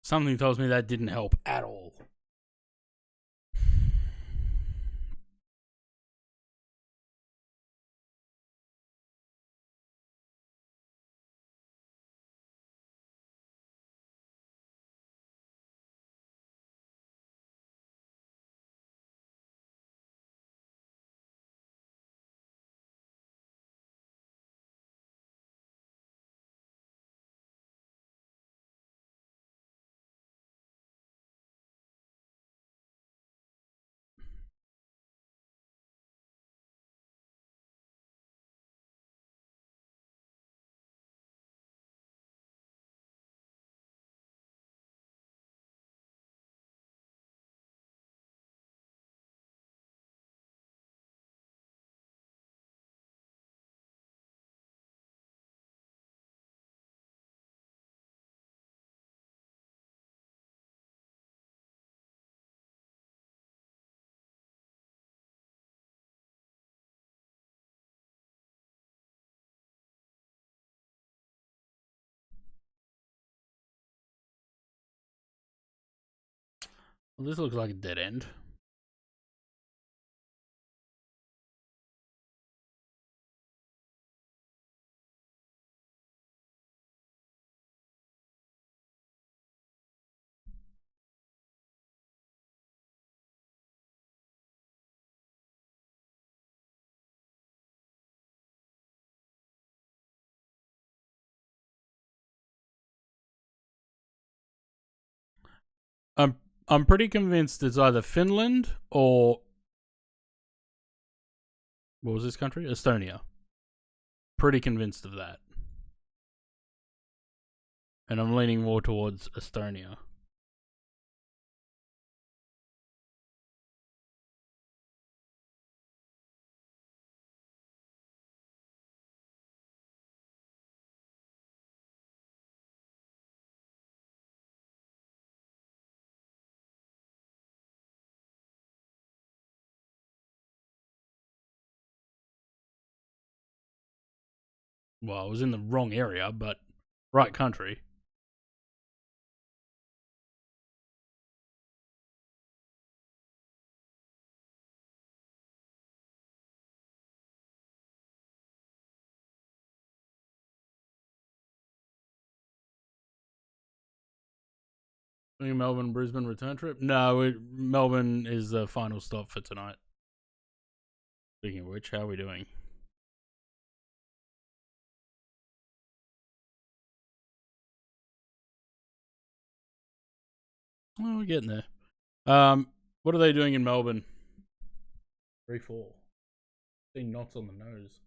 Something tells me that didn't help at all. Well, this looks like a dead end. I'm pretty convinced it's either Finland or what was this country? Estonia. Pretty convinced of that. And I'm leaning more towards Estonia. Well, I was in the wrong area, but right country. Melbourne, Brisbane return trip? No, Melbourne is the final stop for tonight. Speaking of which, how are we doing? Well, we're getting there. What are they doing in Melbourne? 3-4. See knots on the nose.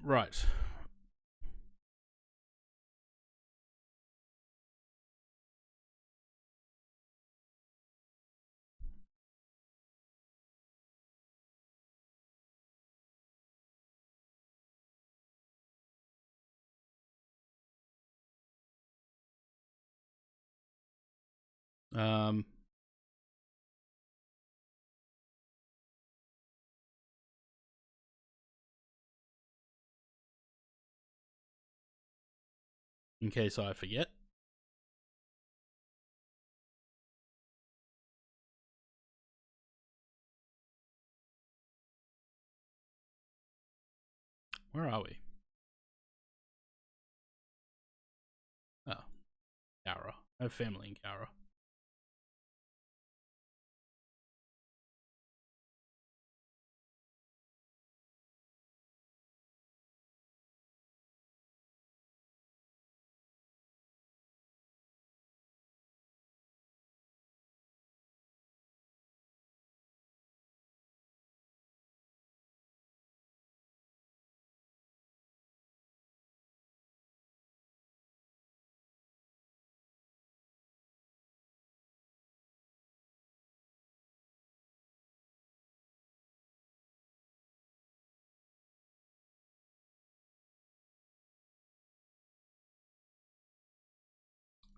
Right. Um, in case I forget. Where are we? Oh, Cowra. I have family in Cowra.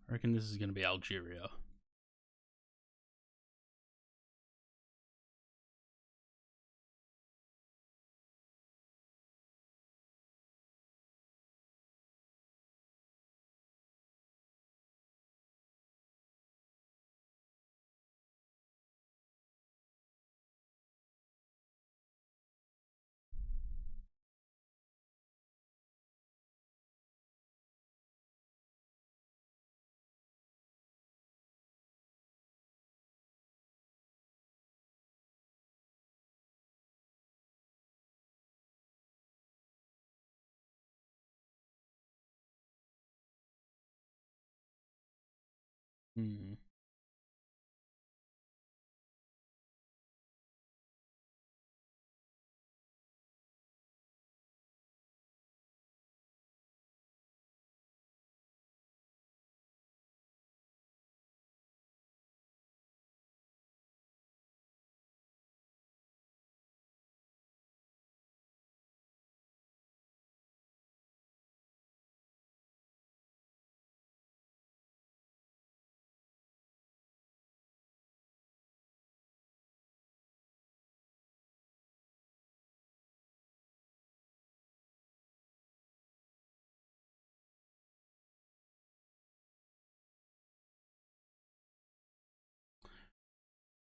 I reckon this is going to be Algeria. Hmm.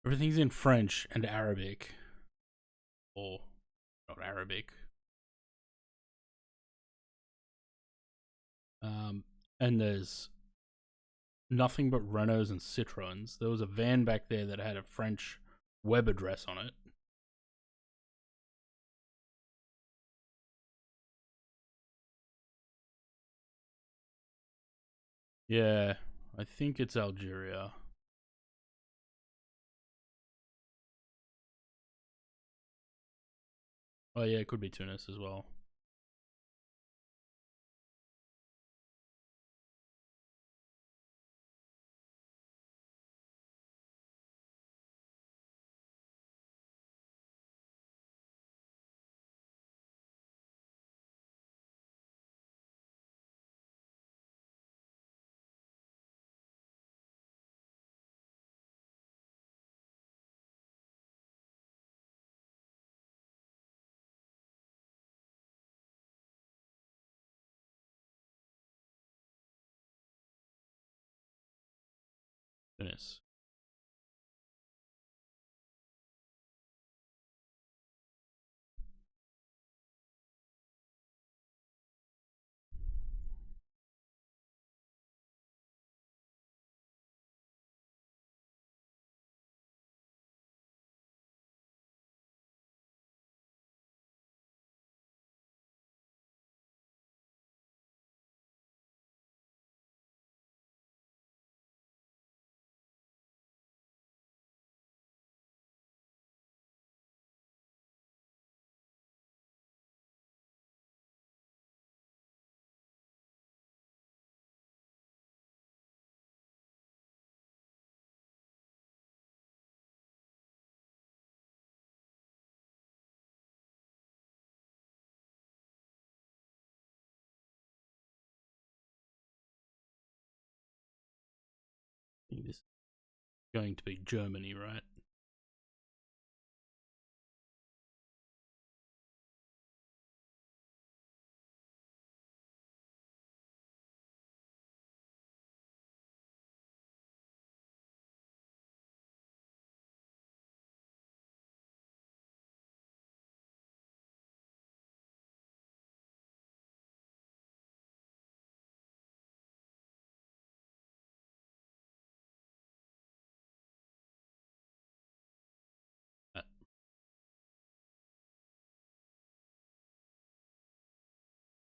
Everything's in French and Arabic. Or not Arabic. And there's nothing but Renaults and Citroens. There was a van back there that had a French web address on it. Yeah, I think it's Algeria. Oh yeah, it could be Tunis as well. Goodness. I think this is going to be Germany, right?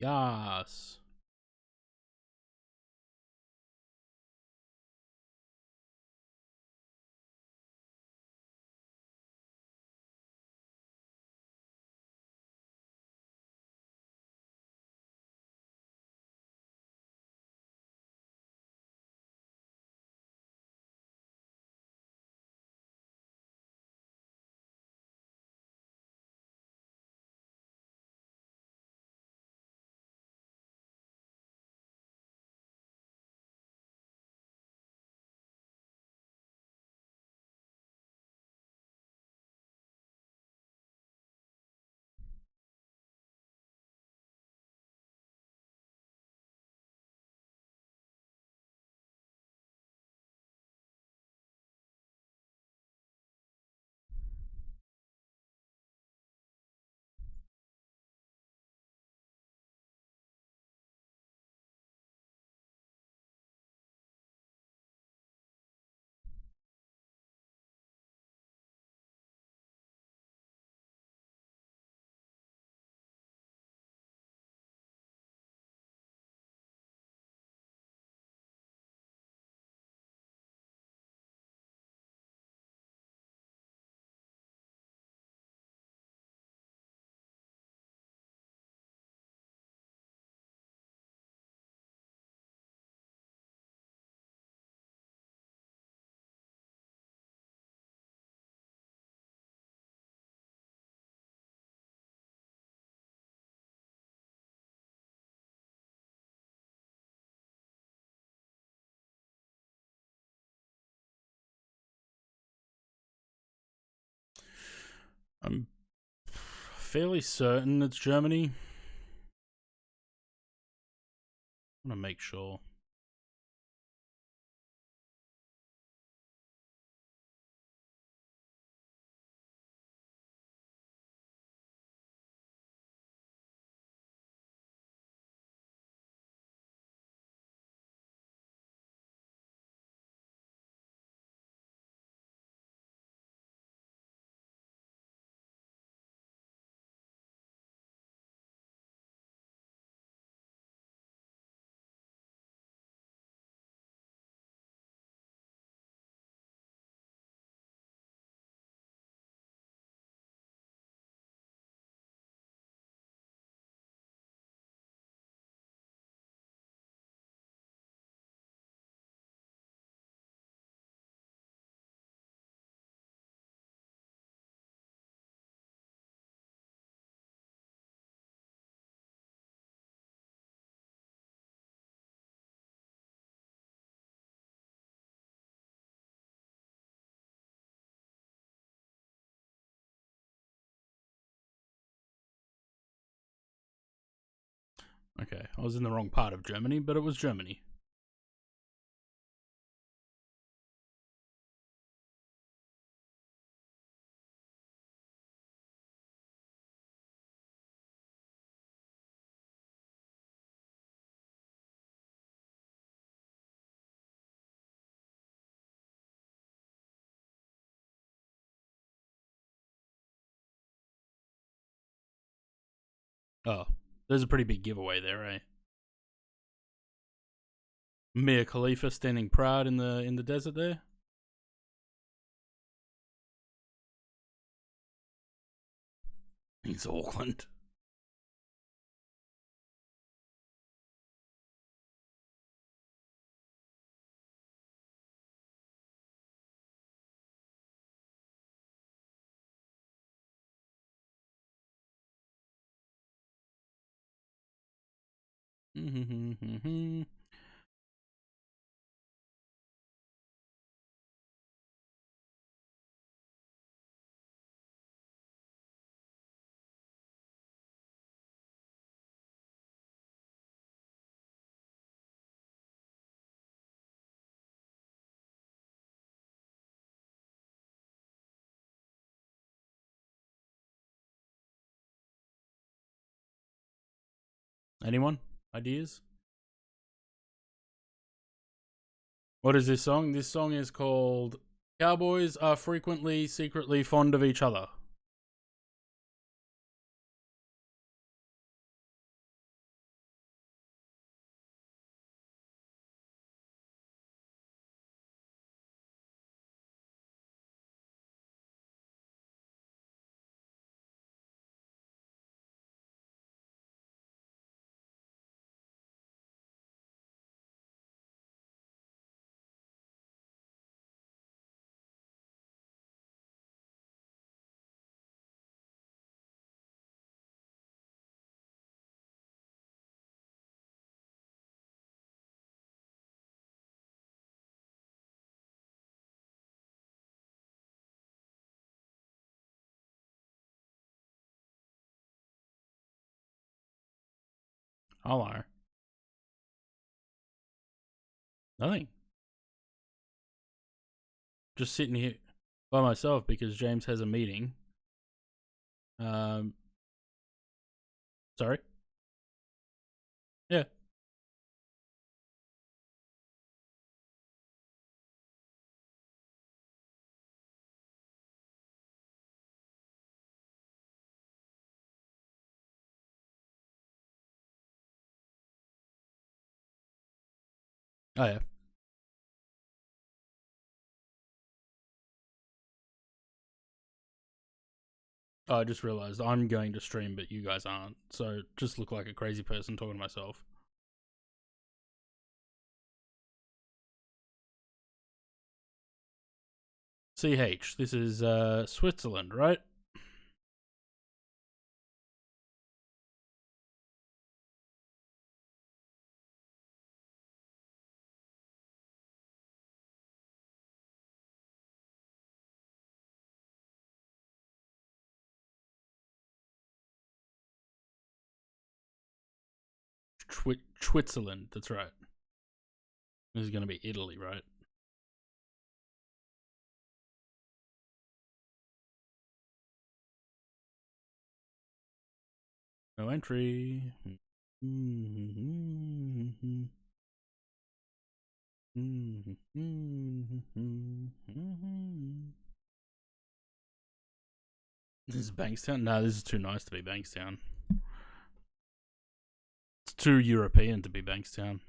Yes. I'm fairly certain it's Germany. I want to make sure. Okay, I was in the wrong part of Germany, but it was Germany. Oh, there's a pretty big giveaway there, eh? Mia Khalifa standing proud in the desert there. It's Auckland. Anyone? Ideas? What is this song? This song is called Cowboys Are Frequently Secretly Fond of Each Other. Hello. Nothing. Just sitting here by myself because James has a meeting. Sorry? Yeah. Oh, yeah. Oh, I just realized I'm going to stream, but you guys aren't. So just look like a crazy person talking to myself. CH, this is Switzerland, right? Switzerland, that's right. This is going to be Italy, right? No entry. This is Bankstown? No, this is too nice to be Bankstown. It's too European to be Bankstown.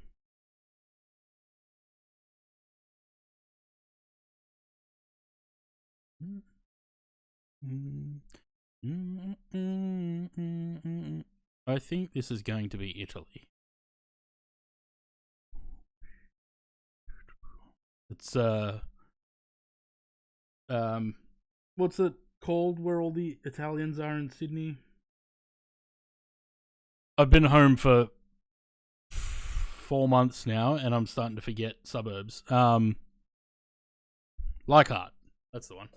I think this is going to be Italy. It's what's it called where all the Italians are in Sydney? I've been home for 4 months now and I'm starting to forget suburbs. Leichhardt, that's the one.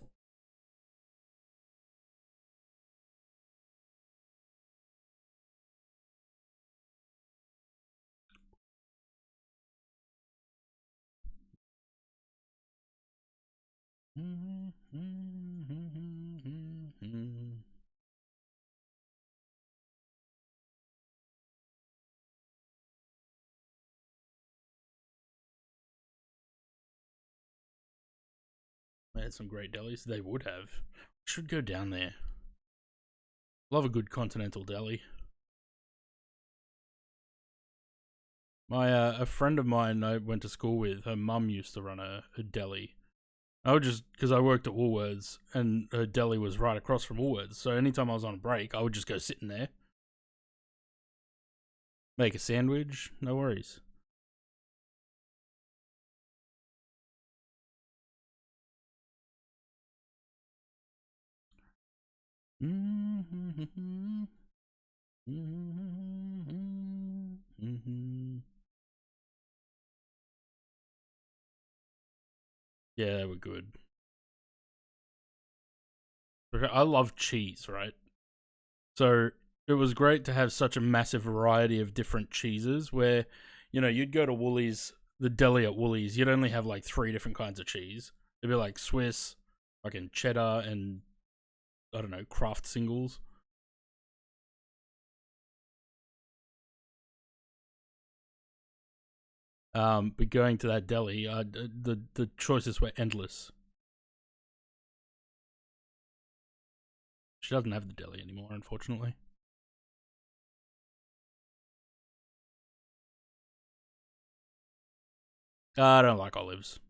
They had some great delis. They would have. Should go down there. Love a good continental deli. My a friend of mine I went to school with, her mum used to run a deli. I would just, because I worked at Woolworths and her deli was right across from Woolworths, so anytime I was on a break, I would just go sit in there, make a sandwich, no worries. Yeah, they were good. I love cheese, right? So it was great to have such a massive variety of different cheeses where, you know, you'd go to Woolies, the deli at Woolies, you'd only have like 3 different kinds of cheese. It'd be like Swiss, fucking cheddar, and I don't know, Kraft singles. But going to that deli, the choices were endless. She doesn't have the deli anymore, unfortunately. I don't like olives.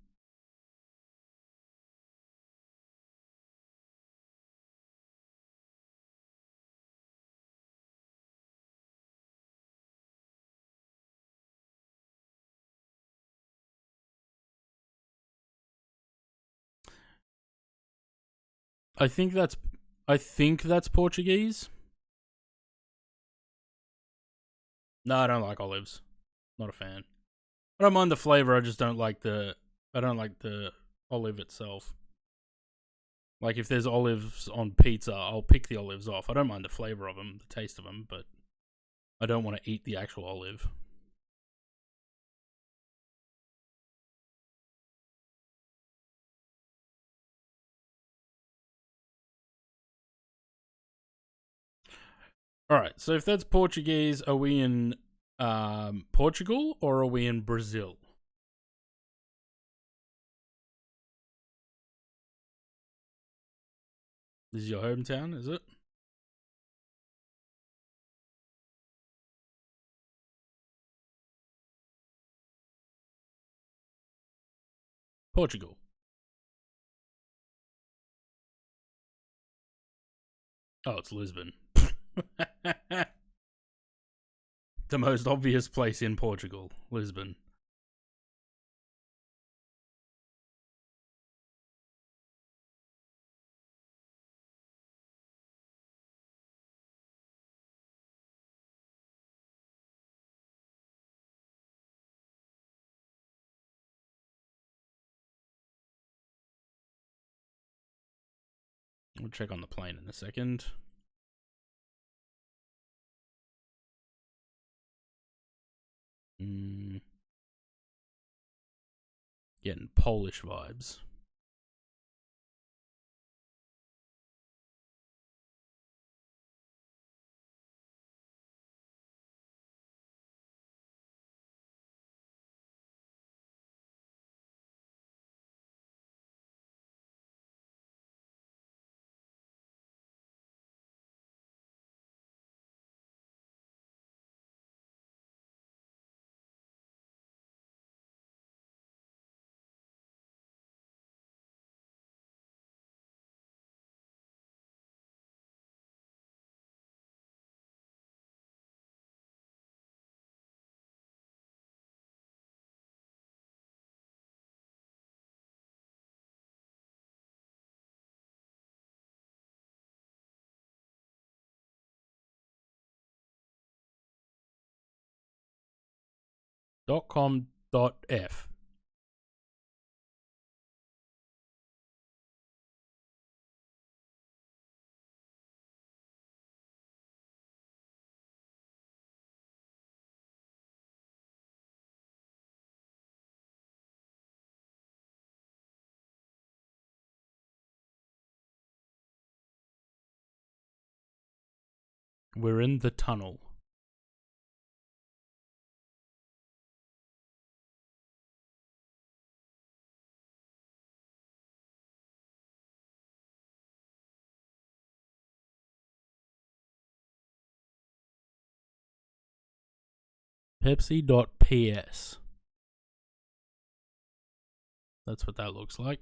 I think that's Portuguese. No, I don't like olives. Not a fan. I don't mind the flavor. I just don't like the olive itself. Like if there's olives on pizza, I'll pick the olives off. I don't mind the flavor of them, the taste of them, but I don't want to eat the actual olive. All right. So if that's Portuguese, are we in Portugal or are we in Brazil? This is your hometown, is it? Portugal. Oh, it's Lisbon. The most obvious place in Portugal, Lisbon. We'll check on the plane in a second. Getting Polish vibes. .com.f. We're in the tunnel. Pepsi.ps. That's what that looks like.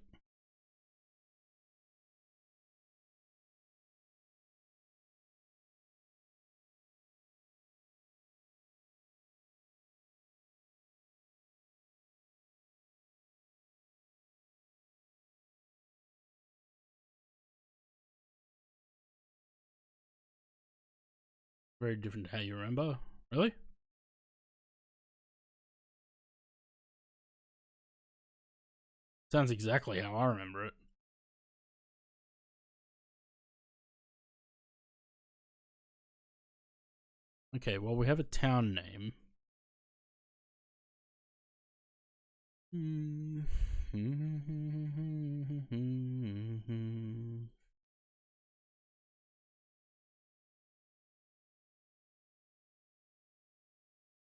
Very different to how you remember. Really? Sounds exactly how I remember it. Okay, well, we have a town name.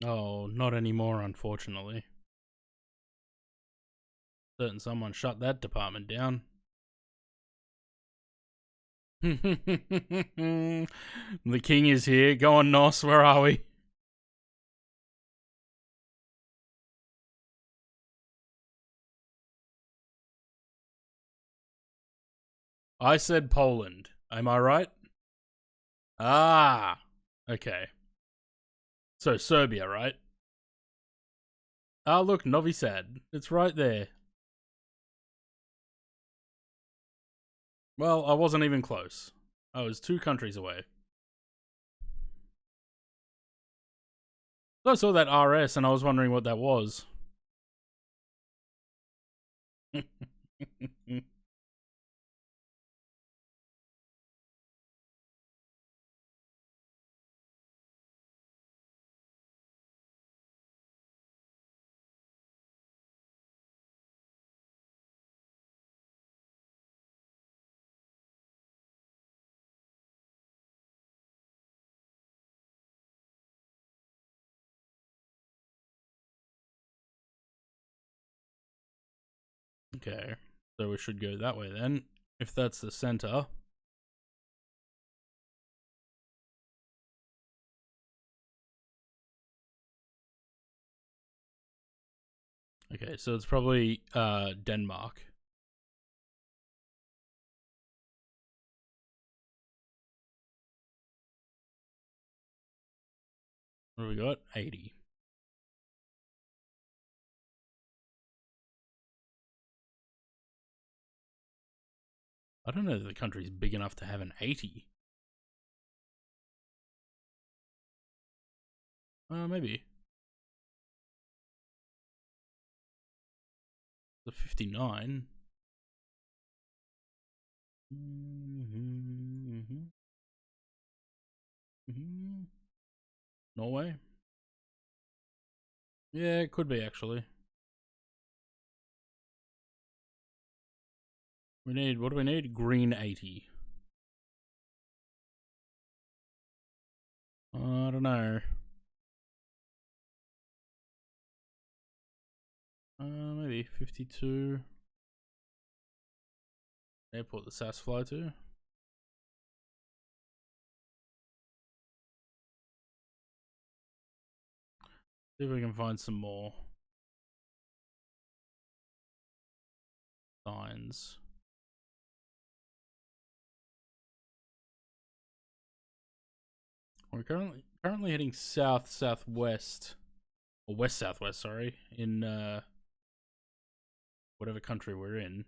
Oh, not anymore, unfortunately. Certain someone shut that department down. The king is here. Go on, Nos. Where are we? I said Poland. Am I right? Ah. Okay. So Serbia, right? Ah, look, Novi Sad. It's right there. Well, I wasn't even close. I was 2 countries away. I saw that RS and I was wondering what that was. Okay, so we should go that way then, if that's the center. Okay, so it's probably Denmark. What do we got? 80. I don't know if the country's big enough to have an 80. Maybe. The 59. Norway? Yeah, it could be actually. We need, what do we need? Green 80. I don't know. Maybe 52. Airport the SAS fly to. See if we can find some more signs. We're currently heading southwest, or west southwest. Sorry, in whatever country we're in.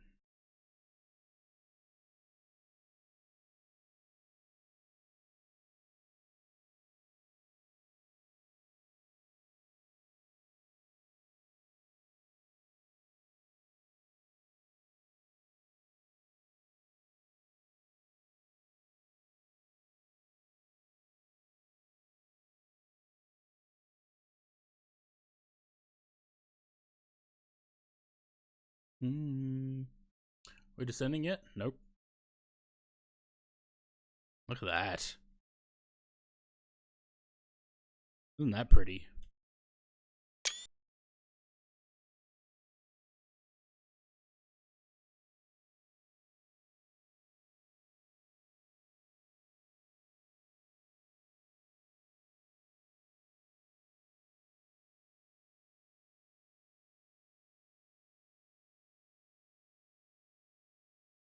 We're descending yet? Nope. Look at that. Isn't that pretty?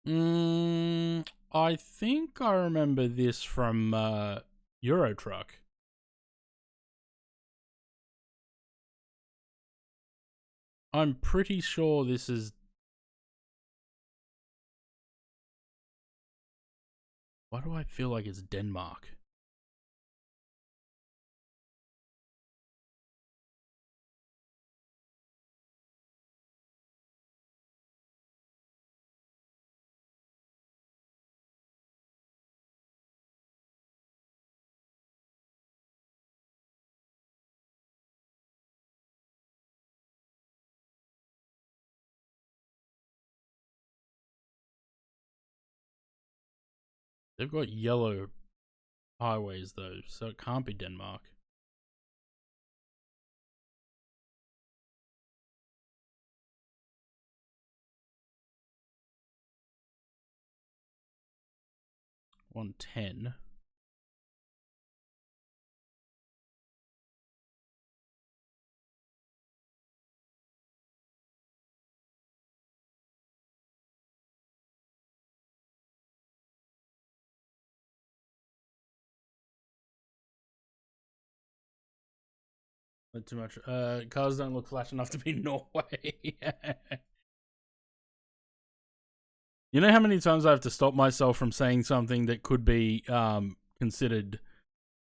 I think I remember this from Euro Truck. I'm pretty sure this is... Why do I feel like it's Denmark? They've got yellow highways though, so it can't be Denmark. $110. Not too much. Cars don't look flash enough to be Norway. You know how many times I have to stop myself from saying something that could be considered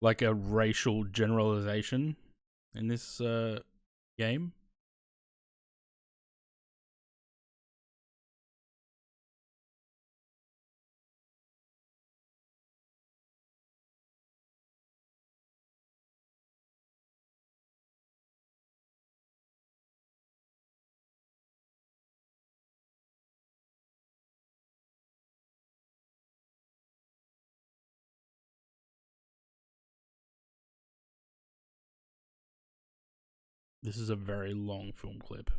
like a racial generalization in this game? This is a very long film clip.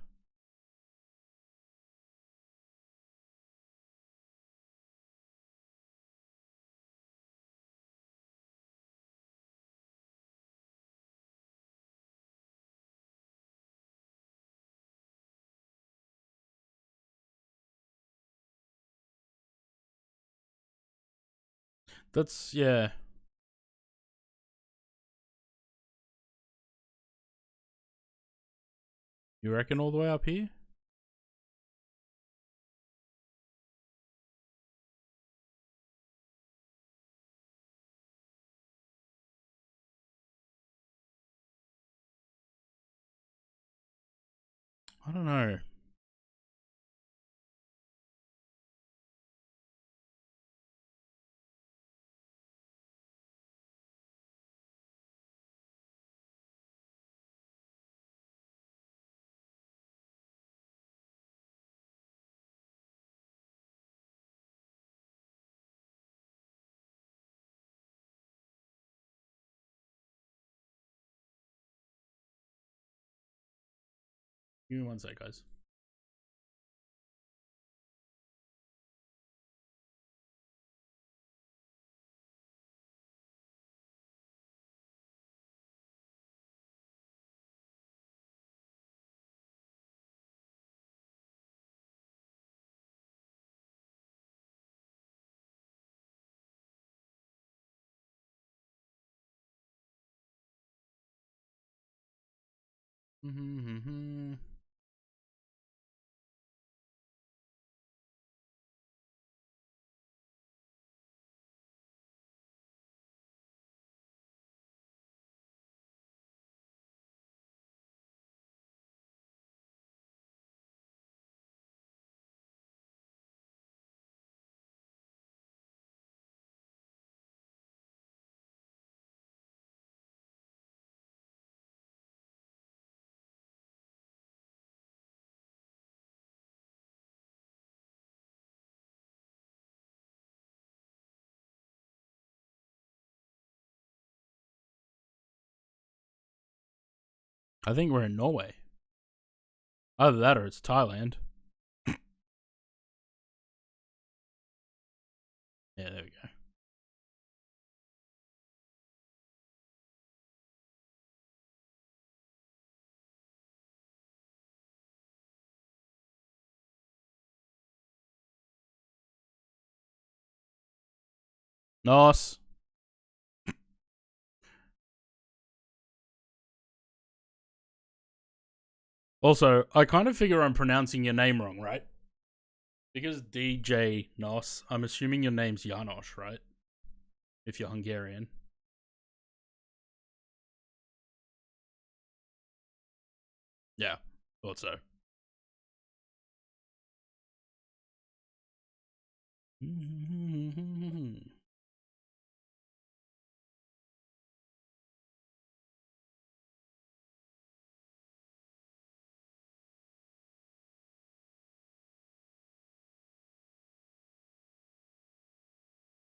That's, yeah. You reckon all the way up here? I don't know. Give me one sec, guys. I think we're in Norway. Either that or it's Thailand. Yeah, there we go. Nice. Also, I kind of figure I'm pronouncing your name wrong, right? Because DJ Nos, I'm assuming your name's Janos, right? If you're Hungarian. Yeah, thought so.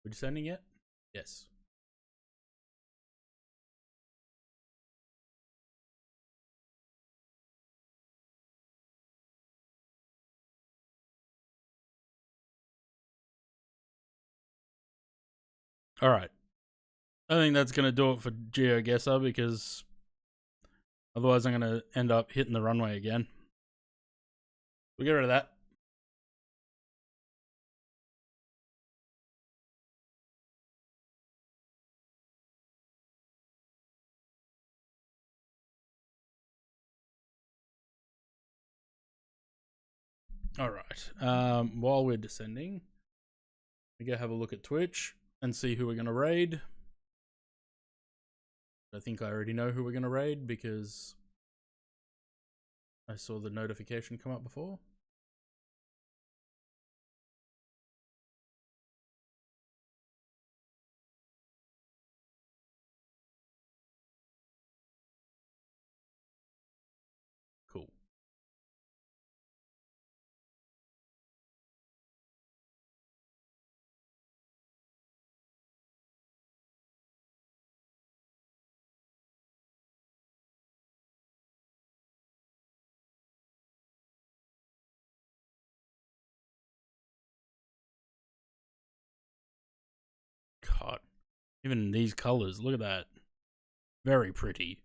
Were you sending it? Yes. All right. I think that's going to do it for GeoGuessr because otherwise I'm going to end up hitting the runway again. We'll get rid of that. All right. While we're descending, we go have a look at Twitch and see who we're going to raid. I think I already know who we're going to raid because I saw the notification come up before. Cool. God, even in these colors, look at that. Very pretty.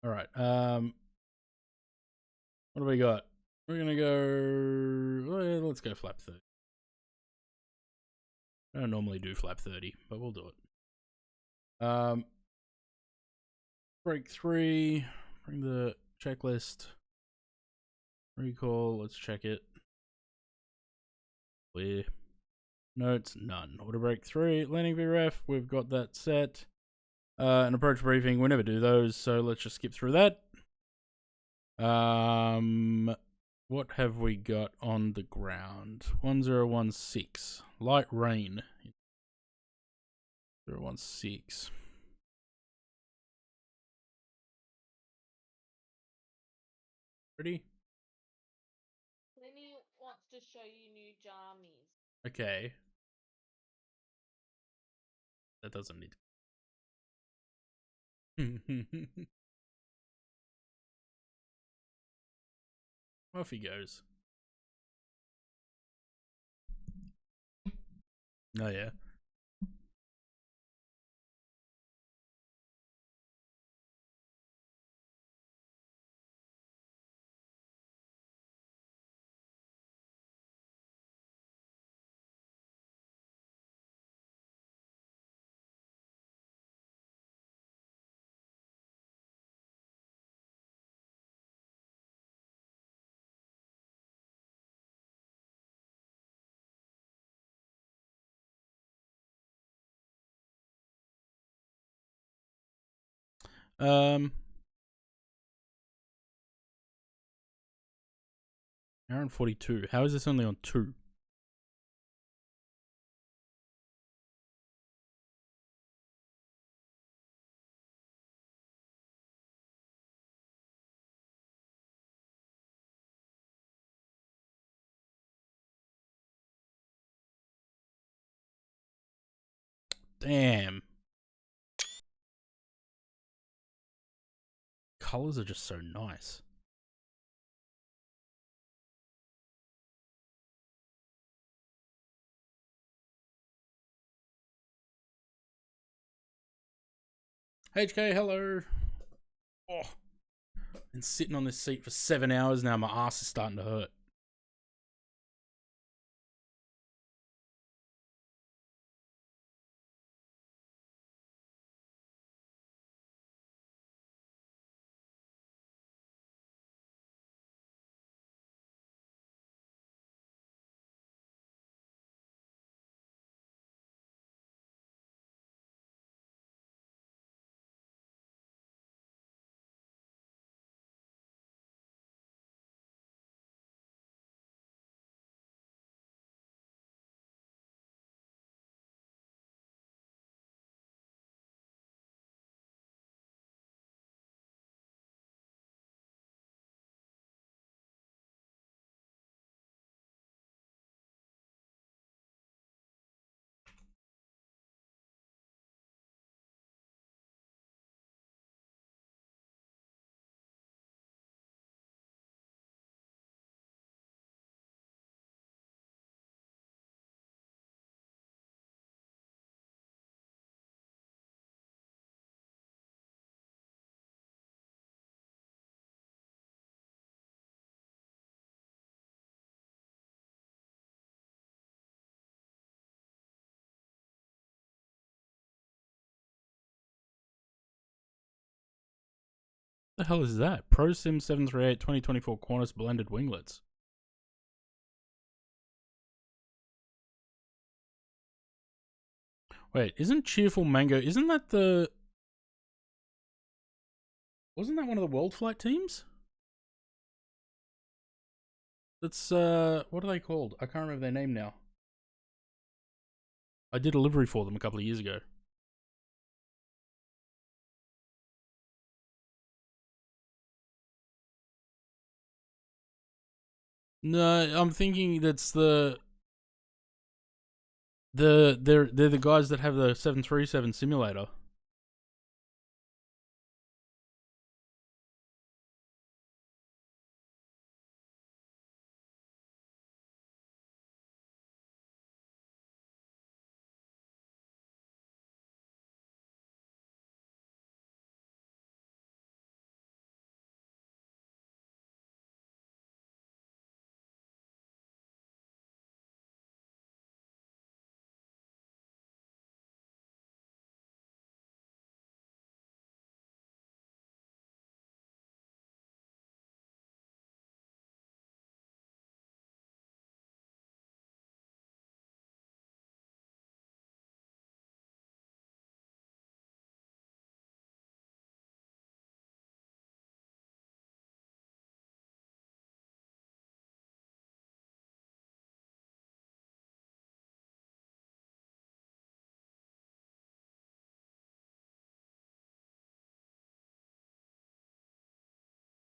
All right. What do we got? We're gonna go. Well, let's go flap 30. I don't normally do flap 30, but we'll do it. Break 3. Bring the checklist. Recall, let's check it. Clear. Notes, none. Auto brake 3. Landing VREF, we've got that set. An approach briefing, we never do those, so let's just skip through that. What have we got on the ground? 1016. Light rain. 016. Ready? Lenny wants to show you new jammies. Okay. That doesn't need to. Off he goes. Oh yeah. Hour and 42. How is this only on 2? Damn. Colors are just so nice. HK, hello. Oh, been sitting on this seat for 7 hours now. My ass is starting to hurt. The hell is that? ProSim 738 2024 Qantas blended winglets. Wait, isn't Cheerful Mango, isn't that the... Wasn't that one of the World Flight teams? That's, what are they called? I can't remember their name now. I did a livery for them a couple of years ago. No, I'm thinking that's they're the guys that have the 737 simulator.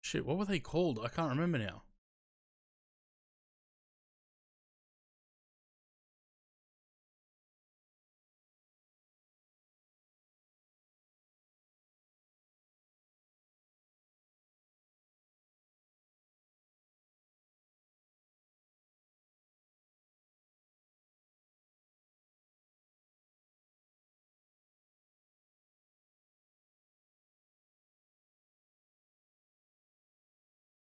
Shit, what were they called? I can't remember now.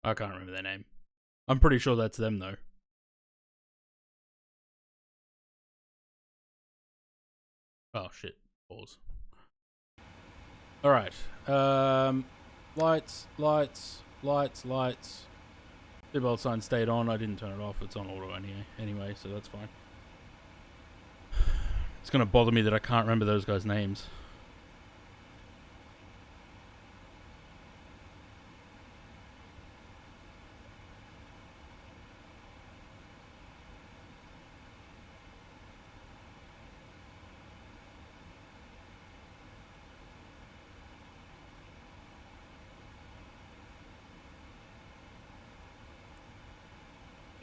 I can't remember their name. I'm pretty sure that's them though. Oh shit. Pause. Alright. Lights. Seatbelt sign stayed on. I didn't turn it off. It's on auto anyway, so that's fine. It's gonna bother me that I can't remember those guys' names.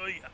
Oh yeah.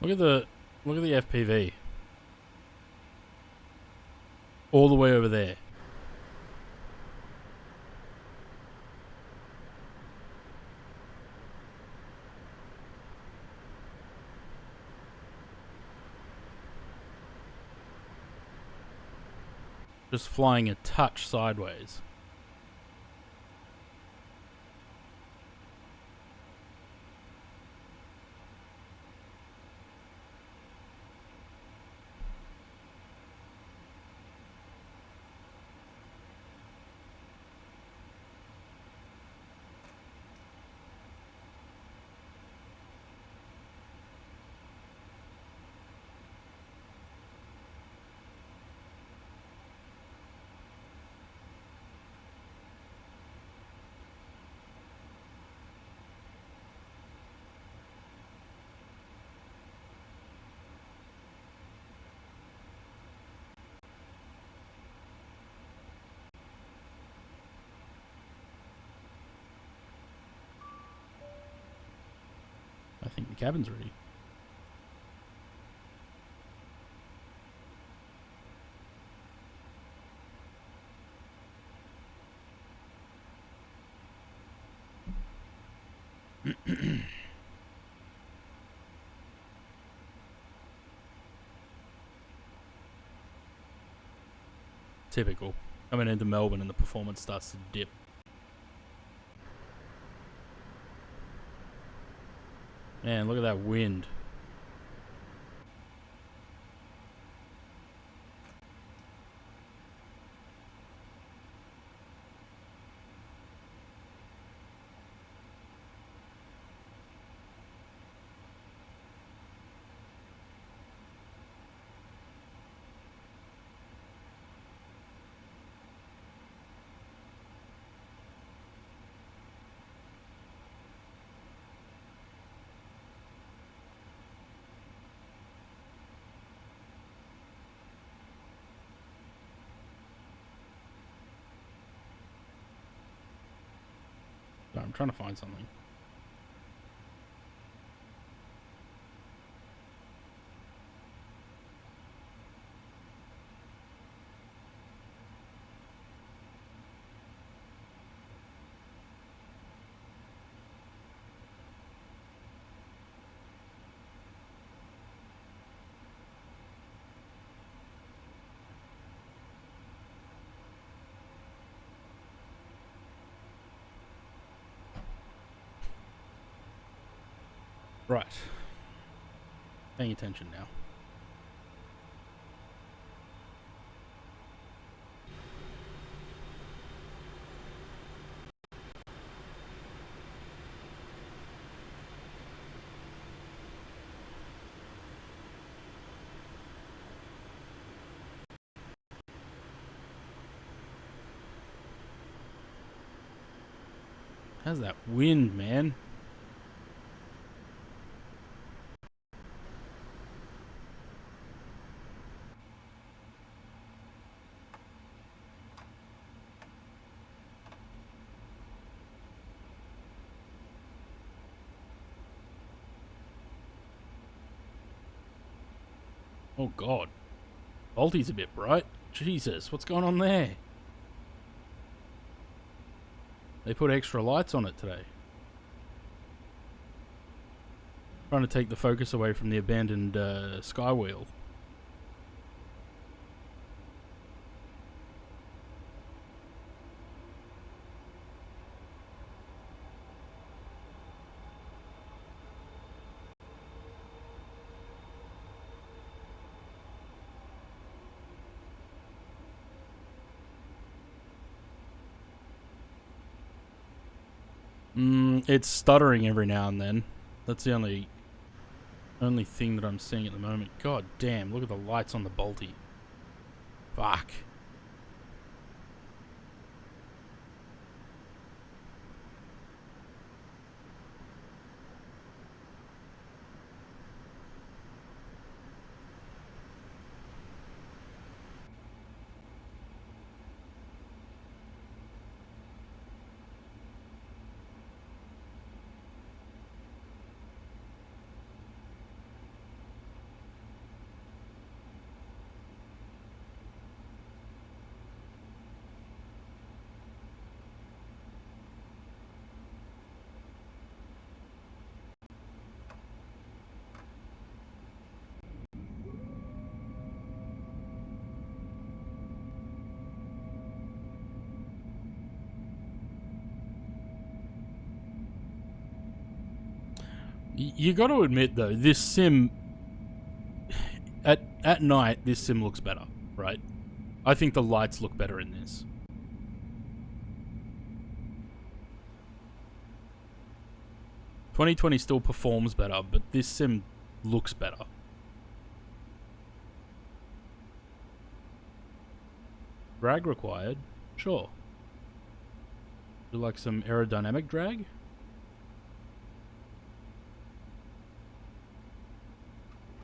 Look at the FPV. All the way over there. Just flying a touch sideways. I think the cabin's ready. Typical. Coming into Melbourne and the performance starts to dip. Man, look at that wind. I'm trying to find something. Right. Paying attention now. How's that wind, man? Oh god. Balti's a bit bright. Jesus, what's going on there? They put extra lights on it today. Trying to take the focus away from the abandoned Skywheel. It's stuttering every now and then. That's the only thing that I'm seeing at the moment. God damn, look at the lights on the Balti. Fuck. You got to admit though, this sim at night, this sim looks better, right? I think the lights look better in this. "2020 still performs better, but this sim looks better. Drag required? Sure. Do you like some aerodynamic drag?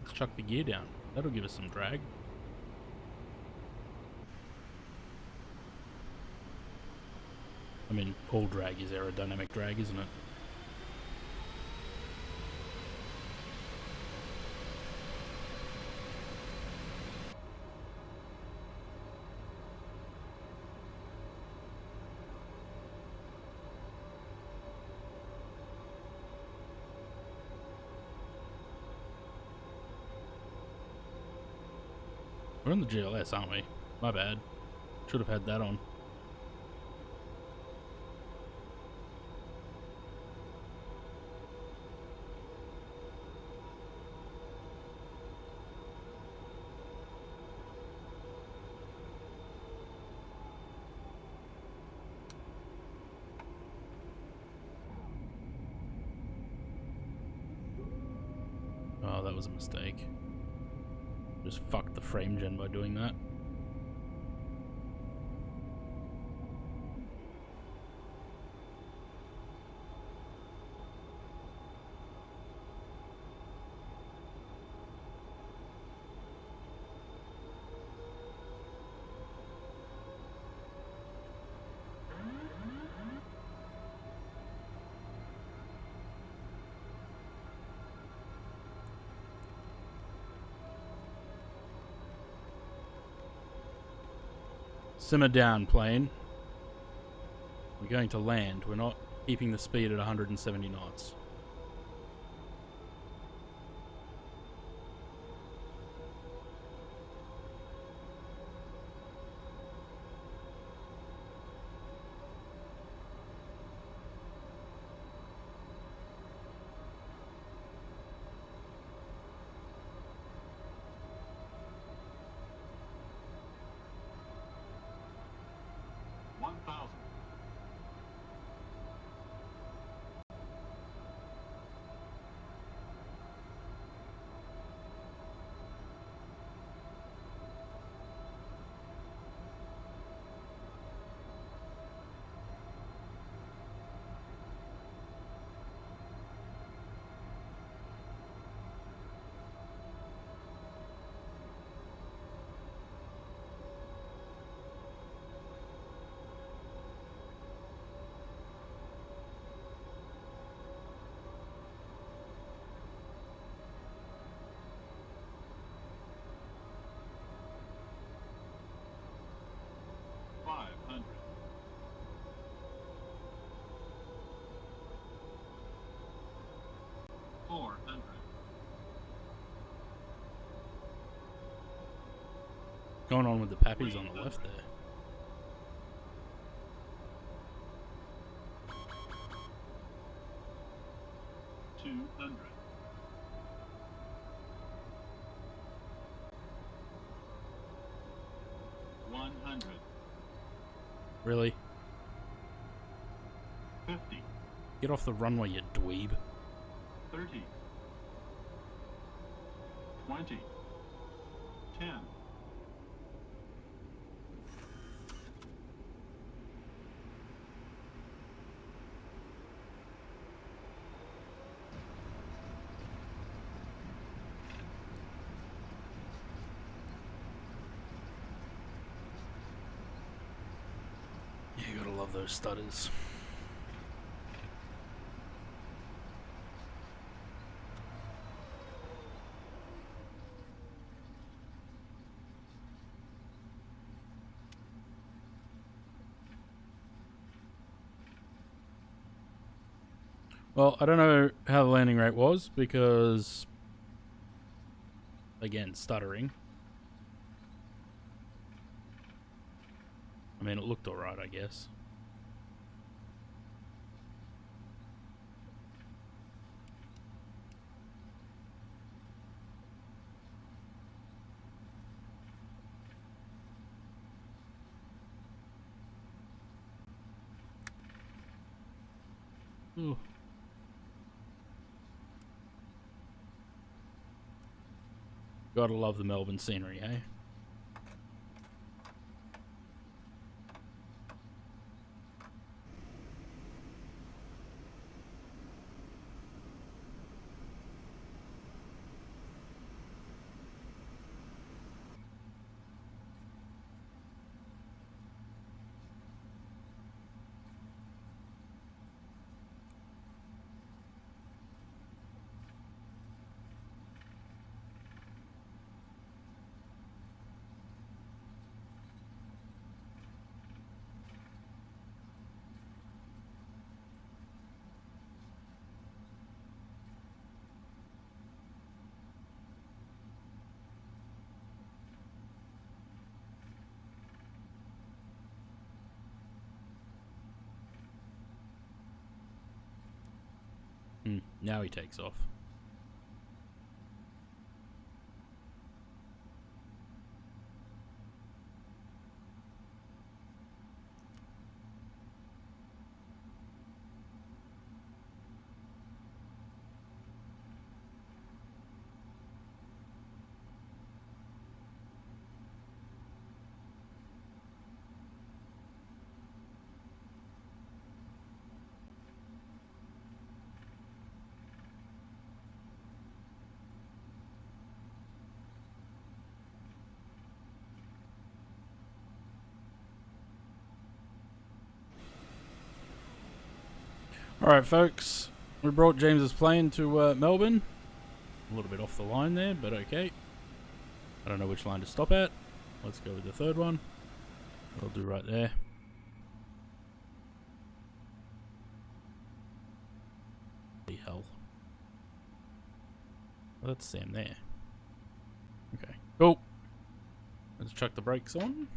Let's chuck the gear down. That'll give us some drag. I mean, all drag is aerodynamic drag, isn't it? We're on the GLS, aren't we? My bad. Should have had that on. Oh, that was a mistake. Just fucked the frame gen by doing that. Simmer down, plane. We're going to land. We're not keeping the speed at 170 knots. going on with the pappies on the left there? Really? 50. Get off the runway, you dweeb. 30. 20. 10. You gotta love those stutters. Well, I don't know how the landing rate was because, again, stuttering. I mean, it looked alright, I guess. Ooh. Gotta love the Melbourne scenery, eh? Now he takes off. Alright, folks. We brought James's plane to Melbourne. A little bit off the line there, but okay. I don't know which line to stop at. Let's go with the third one. I'll do right there. The hell. Well, that's Sam there. Okay. Cool. Let's chuck the brakes on.